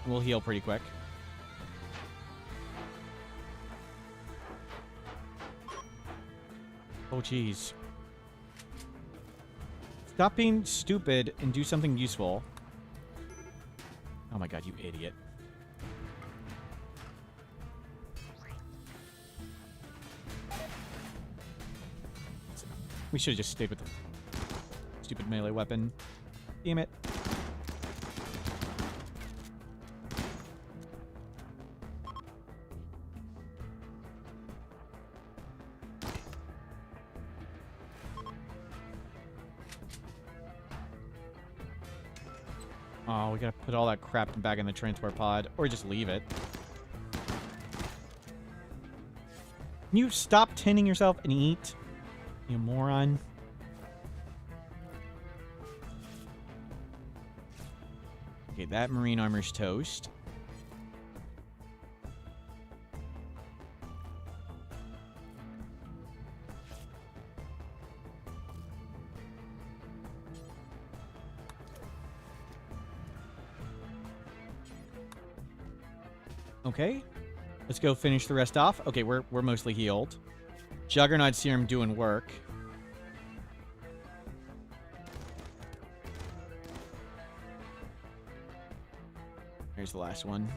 Speaker 4: We'll heal pretty quick. Oh, jeez. Stop being stupid and do something useful. Oh my god, you idiot. We should have just stayed with the stupid melee weapon. Damn it. Oh, we gotta put all that crap back in the transport pod. Or just leave it. Can you stop tending yourself and eat? You moron. Okay, that marine armor's toast. Okay, let's go finish the rest off. Okay, we're mostly healed. Juggernaut Serum doing work. Here's the last one.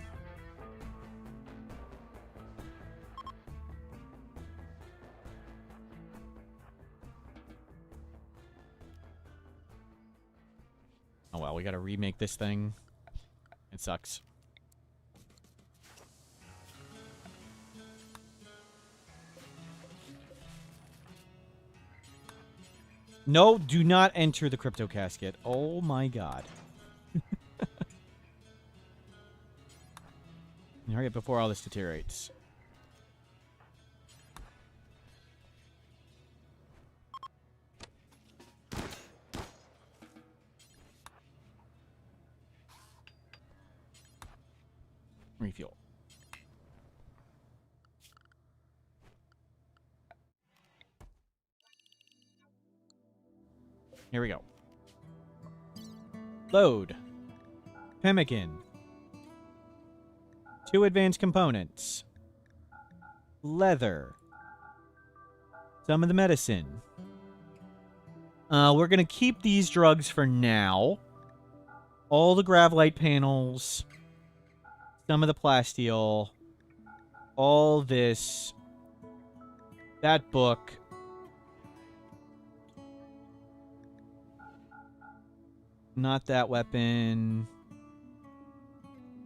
Speaker 4: Oh well, we gotta remake this thing. It sucks. No, do not enter the crypto casket. Oh my god. Hurry up before all this deteriorates. Refuel. Here we go. Load. Pemmican. 2 advanced components. Leather. Some of the medicine. We're going to keep these drugs for now. All the Gravlite panels. Some of the plasteel. All this. That book. Not that weapon.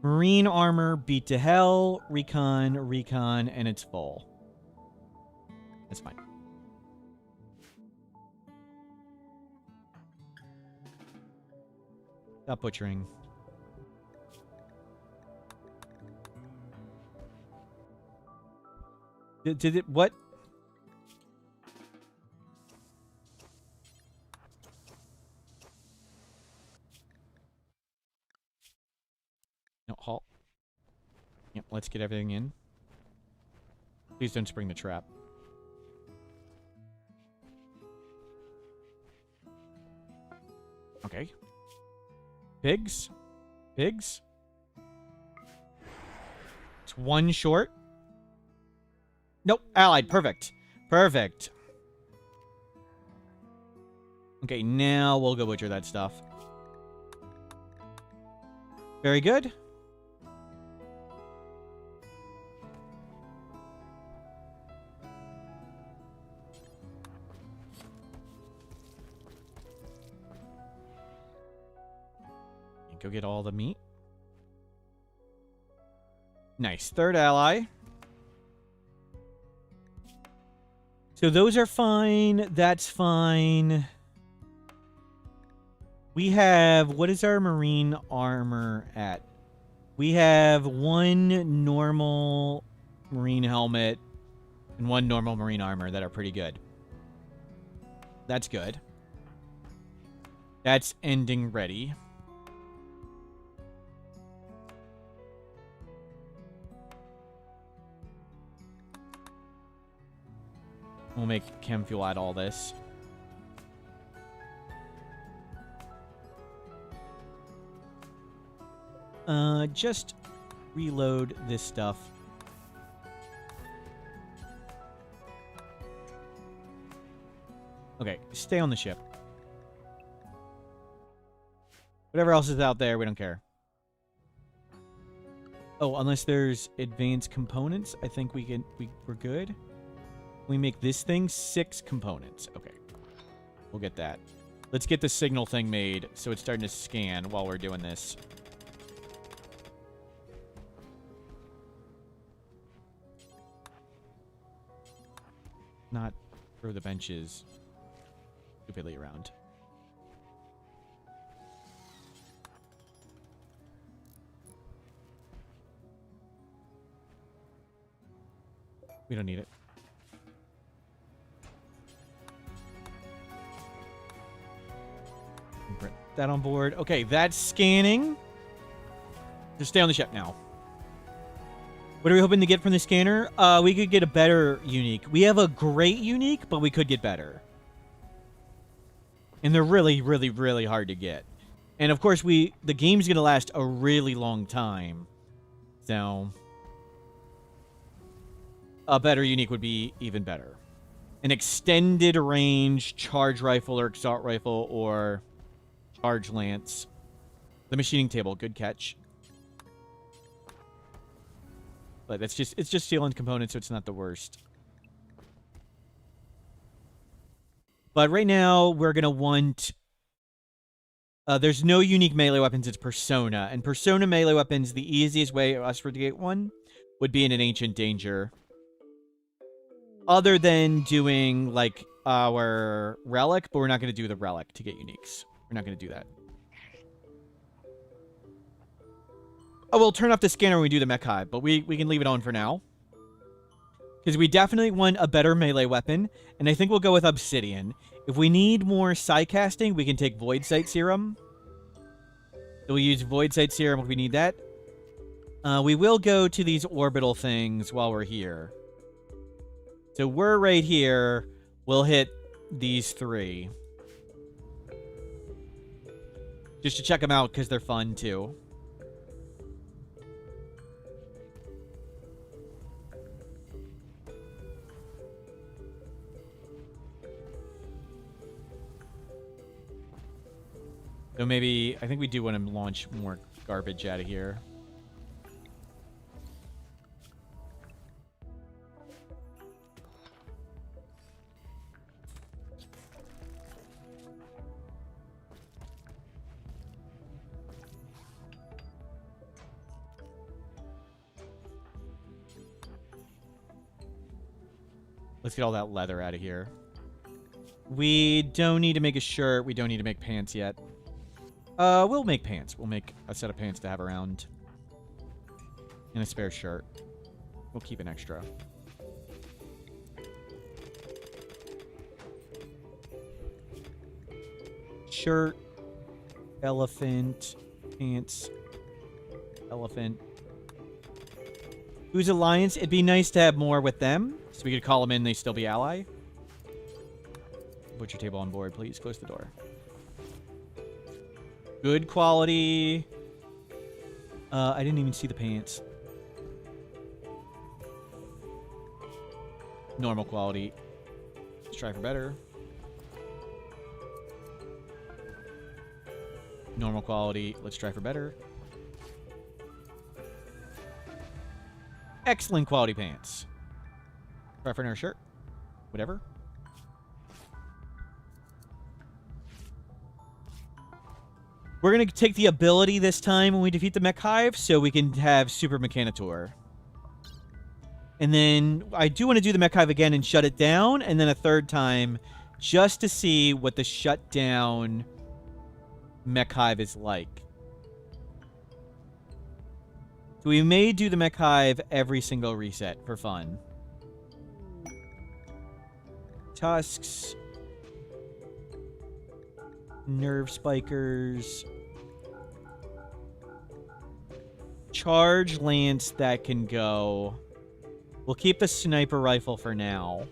Speaker 4: Marine armor, beat to hell, recon, and it's full. That's fine. Stop butchering. Did it, what? No, halt. Yep, let's get everything in. Please don't spring the trap. Okay. Pigs? Pigs? It's 1 short. Nope, allied. Perfect. Perfect. Okay, now we'll go butcher that stuff. Very good. Go get all the meat. Nice. 3rd ally. So those are fine. That's fine. We have... What is our marine armor at? We have 1 normal marine helmet and 1 normal marine armor that are pretty good. That's good. That's ending ready. We'll make chem fuel out all this. Just reload this stuff. Okay, stay on the ship. Whatever else is out there, we don't care. Oh, unless there's advanced components, I think we're good. We make this thing 6 components. Okay. We'll get that. Let's get the signal thing made so it's starting to scan while we're doing this. Not throw the benches stupidly around. We don't need it. Put that on board. Okay, that's scanning. Just stay on the ship now. What are we hoping to get from the scanner? We could get a better unique. We have a great unique, but we could get better. And they're really, really, really hard to get. And of course, the game's going to last a really long time. So, a better unique would be even better. An extended range charge rifle or assault rifle or charge lance. The machining table, good catch. But it's just stealing components, so it's not the worst. But right now, we're going to want... there's no unique melee weapons, it's Persona. And Persona melee weapons, the easiest way for us to get one would be in an Ancient Danger. Other than doing, like, our Relic, but we're not going to do the Relic to get uniques. We're not going to do that. Oh, we'll turn off the scanner when we do the Mech hive, but we can leave it on for now. Because we definitely want a better melee weapon, and I think we'll go with Obsidian. If we need more Psy-casting, we can take Void Sight Serum. So we'll use Void Sight Serum if we need that. We will go to these orbital things while we're here. So we're right here. We'll hit these 3. Just to check them out because they're fun too. So maybe, I think we do want to launch more garbage out of here. Let's get all that leather out of here. We don't need to make a shirt. We don't need to make pants yet. We'll make pants. We'll make a set of pants to have around. And a spare shirt. We'll keep an extra. Shirt. Elephant. Pants. Elephant. Who's alliance? It'd be nice to have more with them. So we could call them in, they still be ally. Put your table on board, please. Close the door. Good quality. I didn't even see the pants. Normal quality. Let's try for better. Normal quality. Let's try for better. Excellent quality pants. Try for another shirt. Whatever. We're going to take the ability this time when we defeat the Mech Hive so we can have Super Mechanitor. And then I do want to do the Mech Hive again and shut it down. And then a third time just to see what the shutdown Mech Hive is like. So we may do the Mech Hive every single reset for fun. Tusks. Nerve spikers. Charge lance that can go. We'll keep the sniper rifle for now.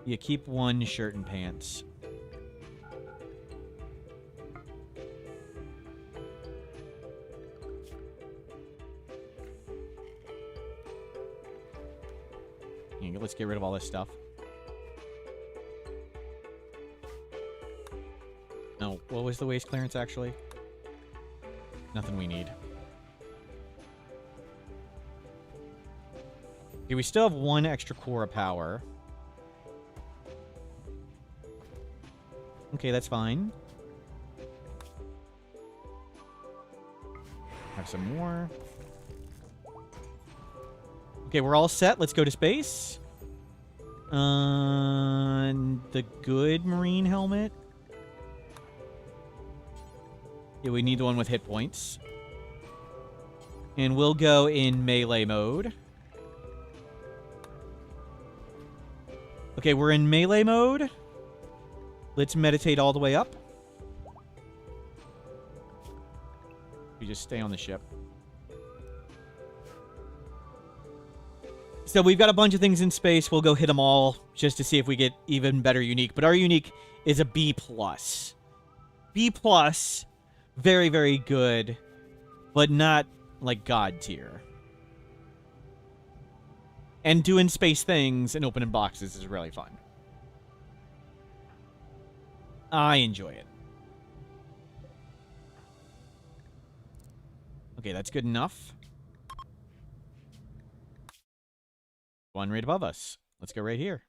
Speaker 4: You keep one shirt and pants. Let's get rid of all this stuff. No, what was the waste clearance actually? Nothing we need. Okay, we still have 1 extra core of power. Okay, that's fine. Have some more. Okay, we're all set. Let's go to space. The good marine helmet. Yeah, we need the one with hit points. And we'll go in melee mode. Okay, we're in melee mode. Let's meditate all the way up. We just stay on the ship. So we've got a bunch of things in space. We'll go hit them all just to see if we get even better unique. But our unique is a B+. B+, very, very good, but not like God tier. And doing space things and opening boxes is really fun. I enjoy it. Okay, that's good enough. One right above us. Let's go right here.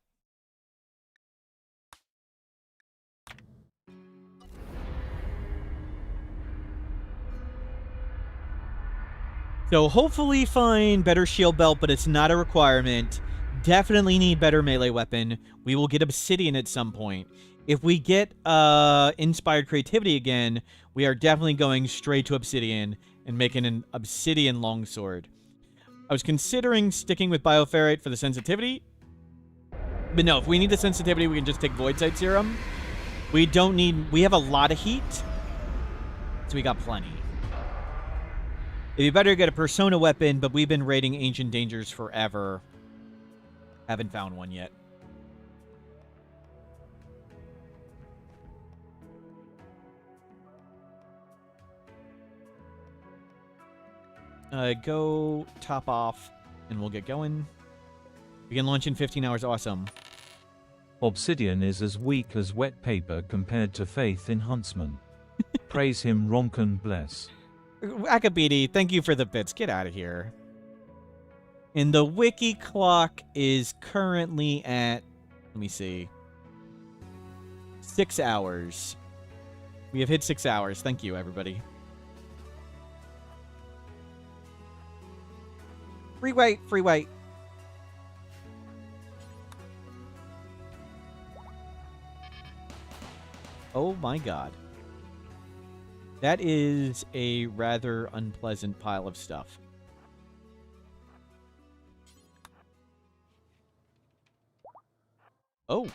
Speaker 4: So hopefully find better shield belt, but it's not a requirement. Definitely need better melee weapon. We will get obsidian at some point. If we get inspired creativity again, we are definitely going straight to obsidian and making an obsidian longsword. I was considering sticking with bioferrite for the sensitivity. But no, if we need the sensitivity, we can just take void sight serum. We don't need... We have a lot of heat. So we got plenty. It'd be better to get a Persona weapon, but we've been raiding Ancient Dangers forever. Haven't found one yet. Go top off, and we'll get going. We can launch in 15 hours. Awesome.
Speaker 2: Obsidian is as weak as wet paper compared to faith in Huntsman. Praise him, Ronken bless.
Speaker 4: Akabidi, thank you for the bits. Get out of here. And the wiki clock is currently at, let me see, 6 hours. We have hit 6 hours. Thank you, everybody. Free wait, free wait. Oh my god. That is a rather unpleasant pile of stuff. Oh.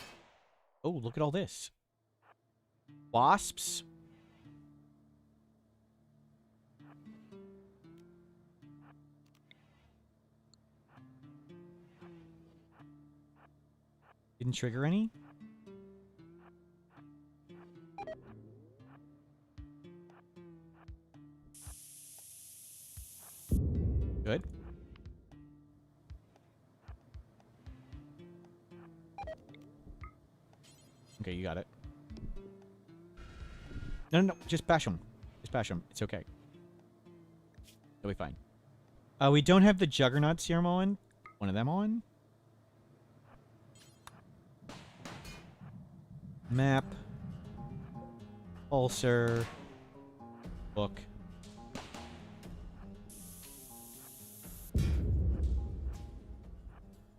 Speaker 4: Oh, look at all this. Wasps. Didn't trigger any? Good. Okay, you got it. No, no, no. Just bash them. Just bash them. It's okay. It'll be fine. We don't have the Juggernaut serum on. One of them on. Map. Pulsar. Book.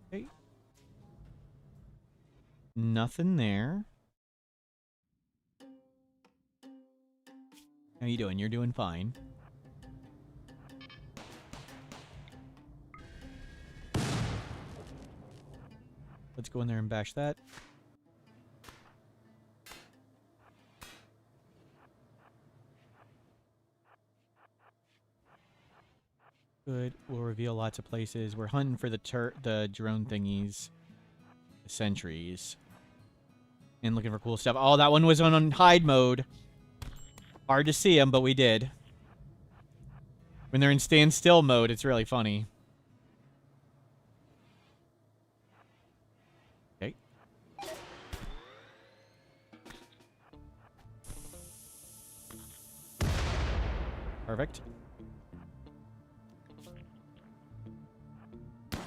Speaker 4: Okay. Nothing there. How you doing? You're doing fine. Let's go in there and bash that. Good. We'll reveal lots of places. We're hunting for the drone thingies. The sentries. And looking for cool stuff. Oh, that one was on hide mode. Hard to see them, but we did. When they're in standstill mode, it's really funny. Okay. Perfect.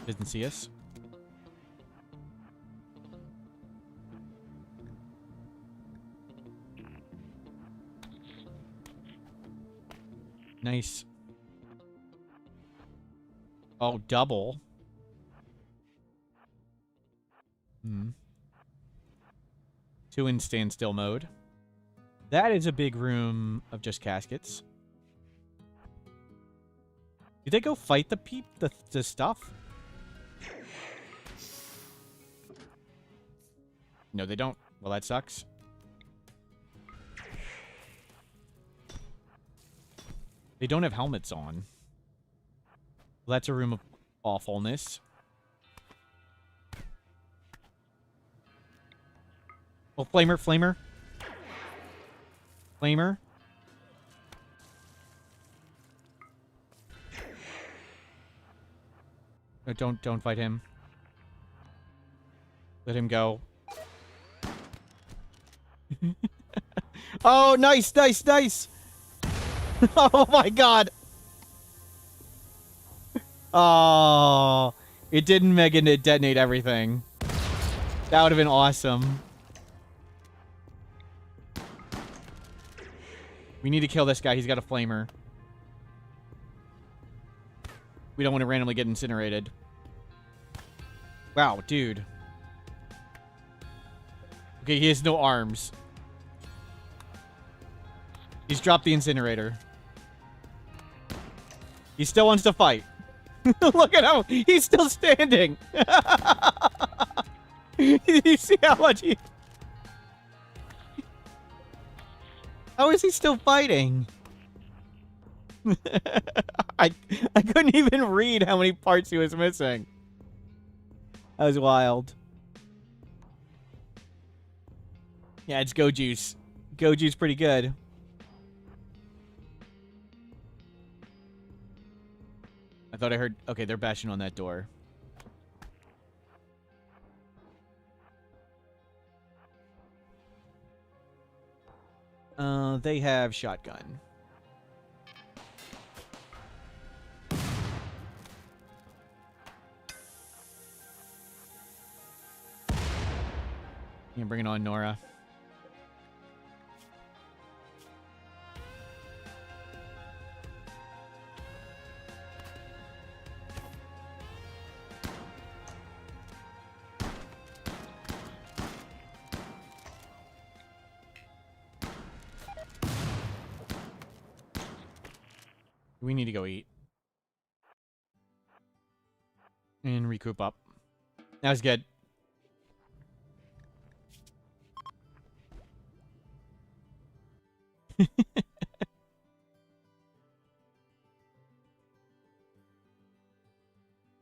Speaker 4: Doesn't see us. Nice. Oh, double. Hmm. 2 in standstill mode. That is a big room of just caskets. Did they go fight the stuff? No, they don't. Well, that sucks. They don't have helmets on. Well, that's a room of awfulness. Oh, flamer, flamer. Flamer. No, don't fight him. Let him go. Oh, nice, nice, nice. Oh my god. Oh, it didn't mega detonate everything. That would have been awesome. We need to kill this guy. He's got a flamer. We don't want to randomly get incinerated. Wow, dude. Okay, he has no arms. He's dropped the incinerator. He still wants to fight. Look at him. He's still standing. You see how much he... How is he still fighting? I couldn't even read how many parts he was missing. That was wild. Yeah, it's Go Juice. Go Juice pretty good. I thought I heard... Okay, they're bashing on that door. They have shotgun. You can bring it on, Nora. We need to go eat. And recoup up. That was good.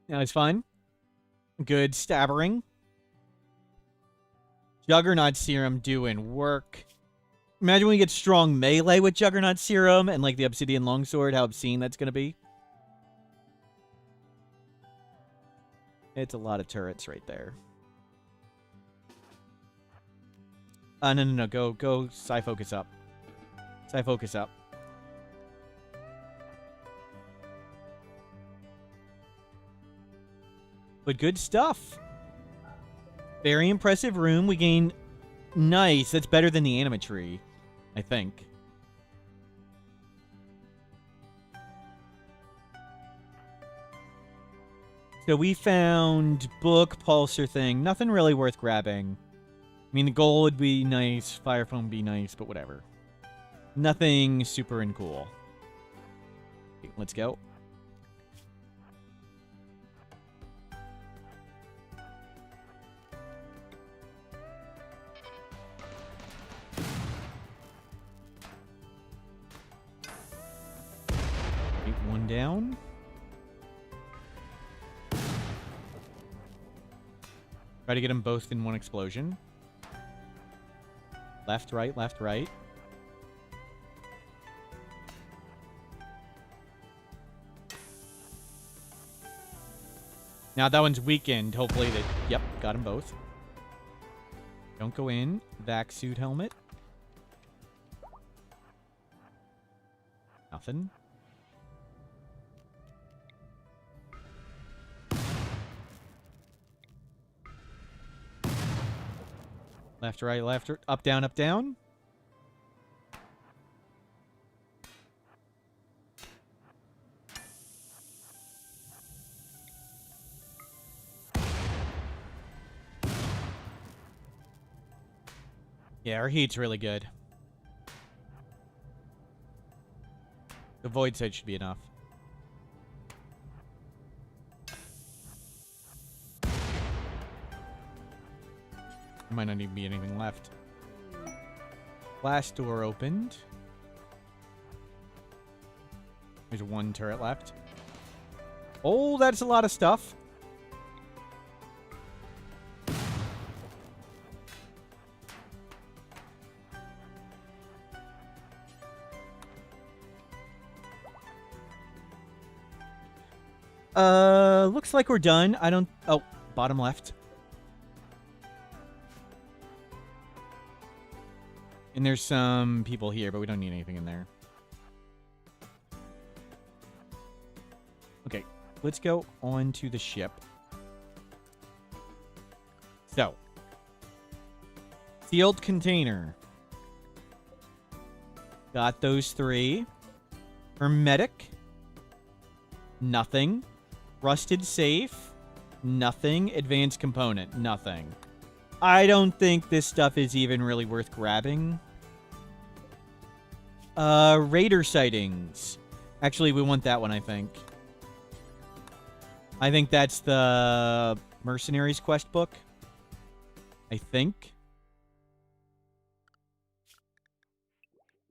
Speaker 4: That was fun. Good stabbering. Juggernaut Serum doing work. Imagine when we get strong melee with Juggernaut Serum and like the Obsidian Longsword, how obscene that's going to be. It's a lot of turrets right there. No. Go Psi Focus up. Psi Focus up. But good stuff. Very impressive room. We gain... Nice. That's better than the Animatree, I think. So we found book, pulsar thing. Nothing really worth grabbing. I mean, the gold would be nice. Fire foam would be nice, but whatever. Nothing super and cool. Okay, let's go. One down. Try to get them both in one explosion. Left, right, left, right. Now that one's weakened. Hopefully they... Yep, got them both. Don't go in. Vac suit helmet. Nothing. Left, right, left, up, down, up, down. Yeah, our heat's really good. The void side should be enough. There might not even be anything left. Last door opened. There's one turret left. Oh, that's a lot of stuff. Looks like we're done. I don't... Oh, bottom left. And there's some people here, but we don't need anything in there. Okay, let's go on to the ship. So. Sealed container. Got those three. Hermetic. Nothing. Rusted safe. Nothing. Advanced component. Nothing. I don't think this stuff is even really worth grabbing. Raider sightings. Actually, we want that one, I think. I think that's the Mercenaries quest book. I think.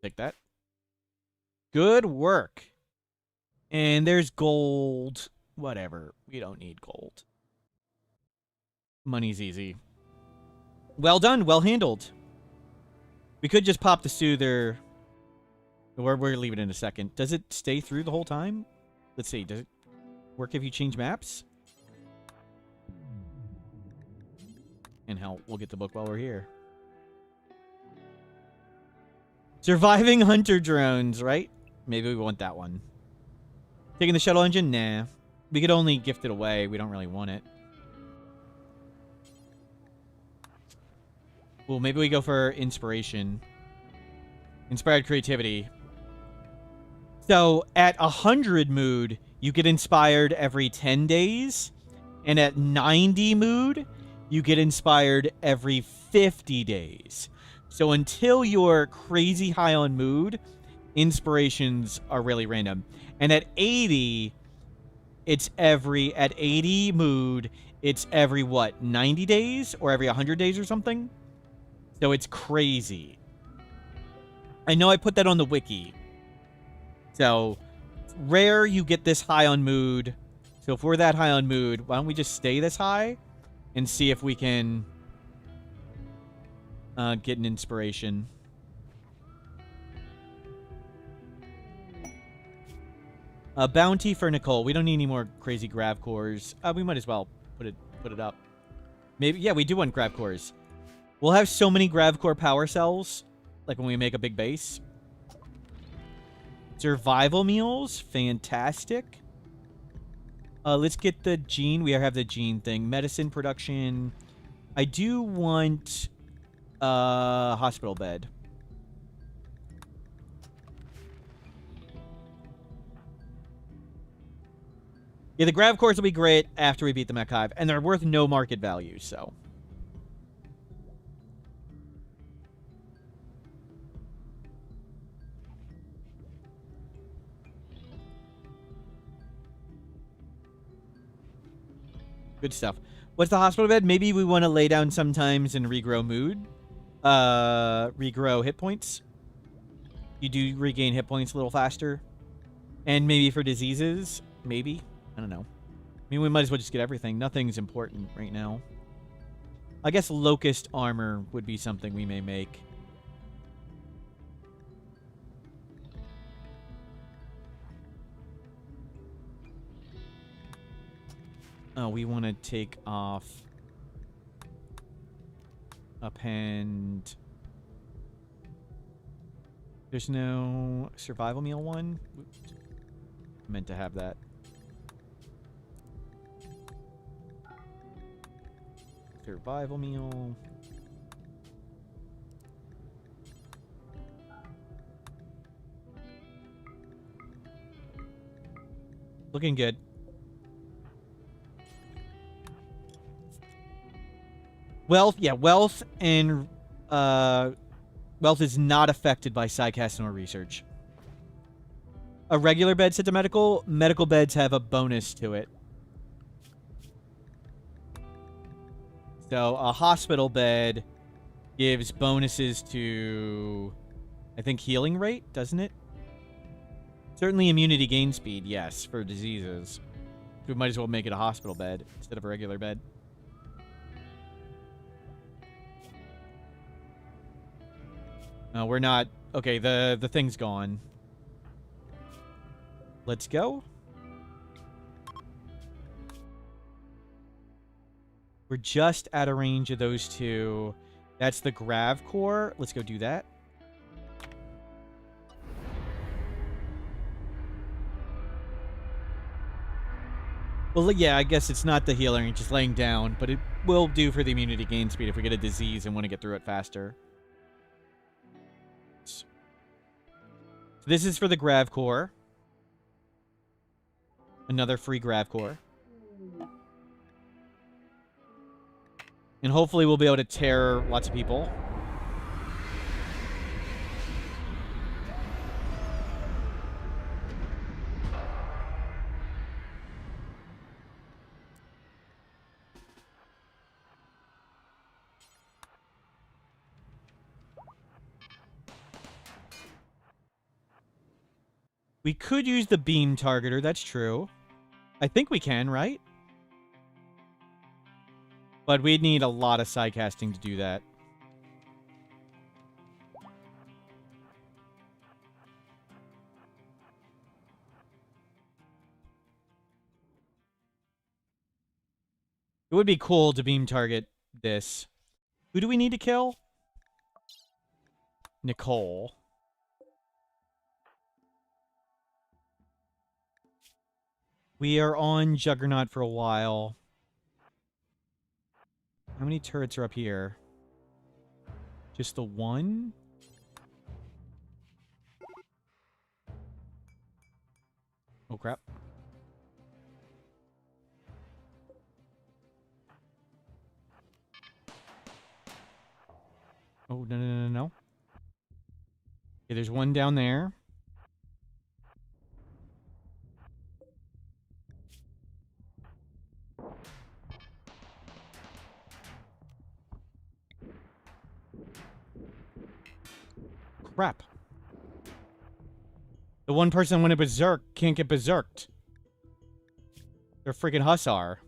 Speaker 4: Take that. Good work. And there's gold. Whatever. We don't need gold. Money's easy. Well done. Well handled. We could just pop the soother. We're leaving it in a second. Does it stay through the whole time? Let's see. Does it work if you change maps? And hell, we'll get the book while we're here. Surviving hunter drones, right? Maybe we want that one. Taking the shuttle engine? Nah. We could only gift it away. We don't really want it. Well, maybe we go for inspiration. Inspired creativity. So, at 100 mood, you get inspired every 10 days. And at 90 mood, you get inspired every 50 days. So until you're crazy high on mood, inspirations are really random. And at 80, it's at 80 mood, it's every, what, 90 days? Or every 100 days or something? So it's crazy. I know I put that on the wiki. So, rare you get this high on mood. So if we're that high on mood, why don't we just stay this high? And see if we can get an inspiration. A bounty for Nicole. We don't need any more crazy grav cores. We might as well put it up. Maybe, yeah, we do want grav cores. We'll have so many grav core power cells, like when we make a big base. Survival meals, fantastic. Let's get the gene. We have the gene thing. Medicine production. I do want a hospital bed. Yeah, the grav cores will be great after we beat the Mech hive, and they're worth no market value, so. Good stuff. What's the hospital bed? Maybe we want to lay down sometimes and regrow mood. Regrow hit points. You do regain hit points a little faster. And maybe for diseases. Maybe. I don't know. I mean, we might as well just get everything. Nothing's important right now. I guess locust armor would be something we may make. Oh, we want to take off append. There's no survival meal one. Oops. I meant to have that. Survival meal. Looking good. Wealth, yeah, wealth and wealth is not affected by Psycast nor research. A regular bed set to medical. Medical beds have a bonus to it. So a hospital bed gives bonuses to, I think, healing rate, doesn't it? Certainly immunity gain speed, yes, for diseases. We might as well make it a hospital bed instead of a regular bed. We're not... Okay, the thing's gone. Let's go. We're just out of range of those two. That's the grav core. Let's go do that. Well, yeah, I guess it's not the healer, just laying down, but it will do for the immunity gain speed if we get a disease and want to get through it faster. So this is for the grav core. Another free grav core. And hopefully we'll be able to tear lots of people. We could use the beam targeter, that's true. I think we can, right? But we'd need a lot of side casting to do that. It would be cool to beam target this. Who do we need to kill? Nicole. We are on Juggernaut for a while. How many turrets are up here? Just the one? Oh, crap. Oh, no. Okay, there's one down there. Crap. The one person went berserk can't get berserked. They're freaking hussar.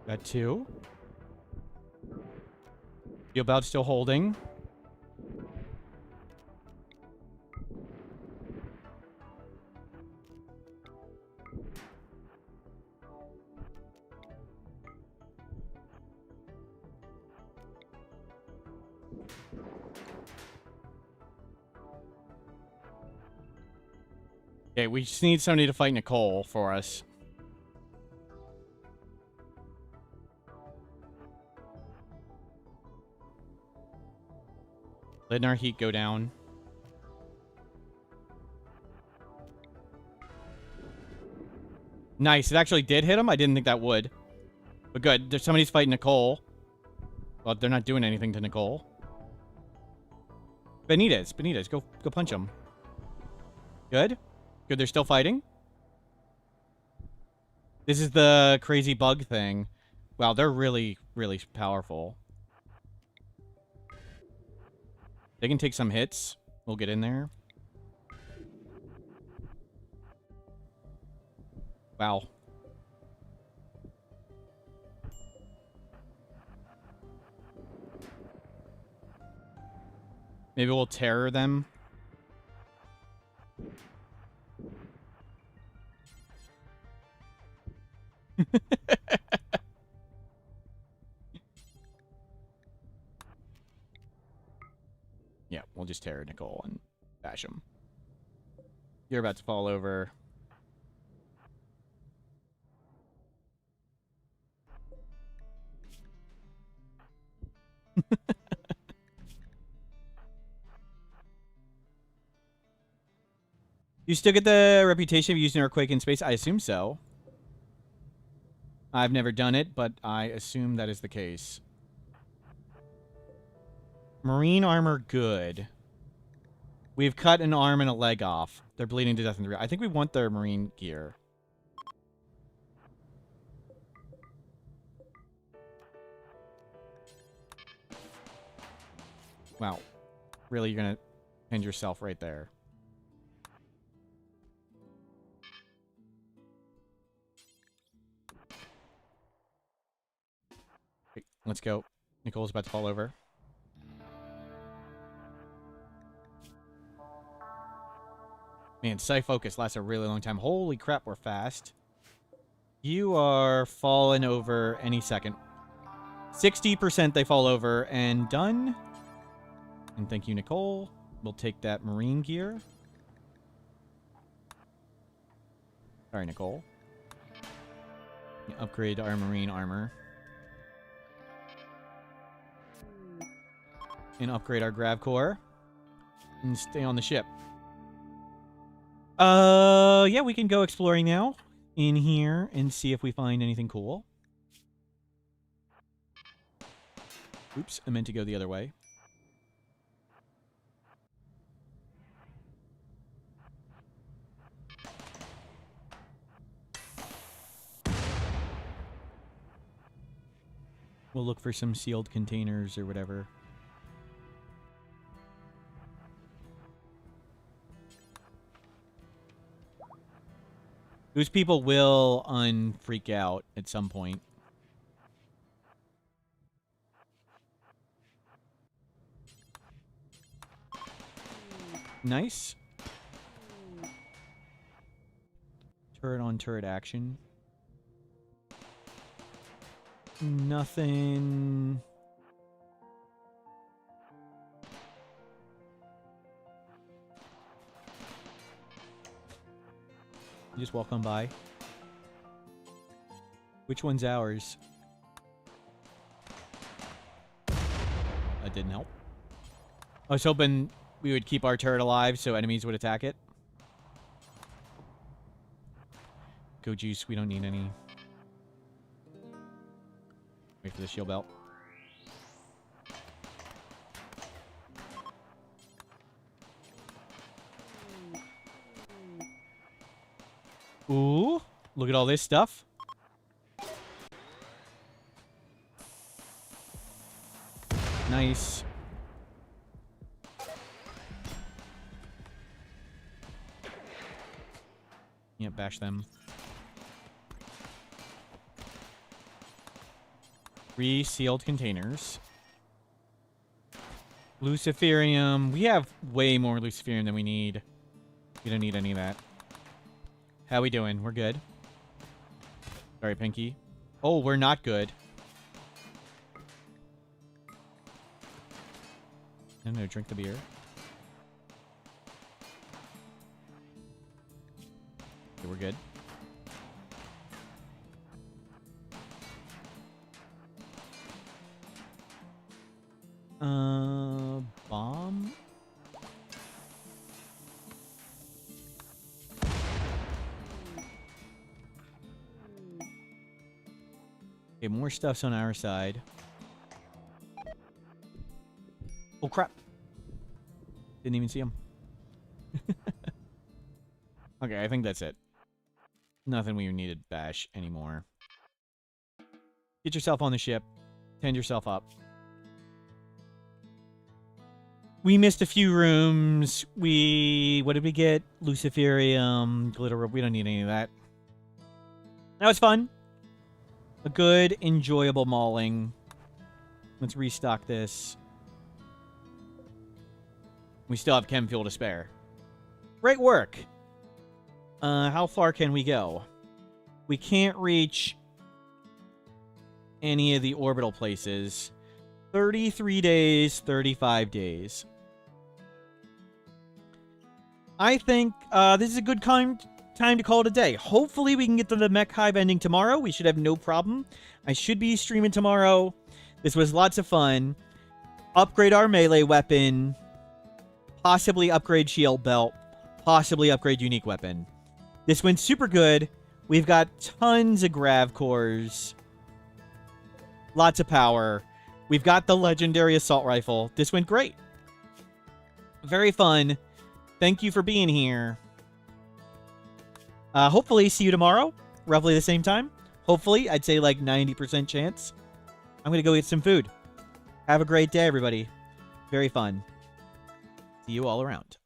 Speaker 4: Got two. Gilbout still holding. Okay, we just need somebody to fight Nicole for us. Letting our heat go down. Nice. It actually did hit him. I didn't think that would. But good. There's somebody's fighting Nicole. Well, they're not doing anything to Nicole. Benitez. Go punch him. Good. Good. They're still fighting. This is the crazy bug thing. Wow, they're really, really powerful. They can take some hits. We'll get in there. Wow. Maybe we'll terror them. Yeah, we'll just terror Nicole and bash him. You're about to fall over. You still get the reputation of using Earthquake in space? I assume so. I've never done it, but I assume that is the case. Marine armor, good. We've cut an arm and a leg off. They're bleeding to death in the rear. I think we want their marine gear. Wow. Really, you're gonna end yourself right there. Okay, let's go. Nicole's about to fall over. Man, Psi Focus lasts a really long time. Holy crap, we're fast. You are falling over any second. 60% they fall over and done. And thank you, Nicole. We'll take that marine gear. Sorry, Nicole. Upgrade our marine armor. And upgrade our grav core. And stay on the ship. Yeah, we can go exploring now in here and see if we find anything cool. Oops, I meant to go the other way. We'll look for some sealed containers or whatever. Those people will unfreak out at some point. Nice. Turret on turret action. Nothing. Just walk on by. Which one's ours? That didn't help. I was hoping we would keep our turret alive so enemies would attack it. Go juice, we don't need any. Wait for the shield belt. Ooh, look at all this stuff. Nice. Yeah, bash them. 3 sealed containers. Luciferium. We have way more Luciferium than we need. We don't need any of that. How we doing? We're good. Sorry, Pinky. Oh, we're not good. No, drink the beer. Okay, we're good. Bomb? Okay, more stuff's on our side. Oh, crap. Didn't even see him. Okay, I think that's it. Nothing we need to bash anymore. Get yourself on the ship. Tend yourself up. We missed a few rooms. What did we get? Luciferium, glitter rope. We don't need any of that. That was fun. A good, enjoyable mauling. Let's restock this. We still have chem fuel to spare. Great work. How far can we go? We can't reach any of the orbital places. 33 days, 35 days. I think this is a good time to call it a day. Hopefully we can get to the Mech hive ending tomorrow. We should have no problem. I should be streaming tomorrow. This was lots of fun. Upgrade our melee weapon. Possibly upgrade shield belt. Possibly upgrade unique weapon. This went super good. We've got tons of grav cores. Lots of power. We've got the legendary assault rifle. This went great. Very fun. Thank you for being here. Hopefully see you tomorrow. Roughly the same time. Hopefully. I'd say like 90% chance. I'm going to go eat some food. Have a great day, everybody. Very fun. See you all around.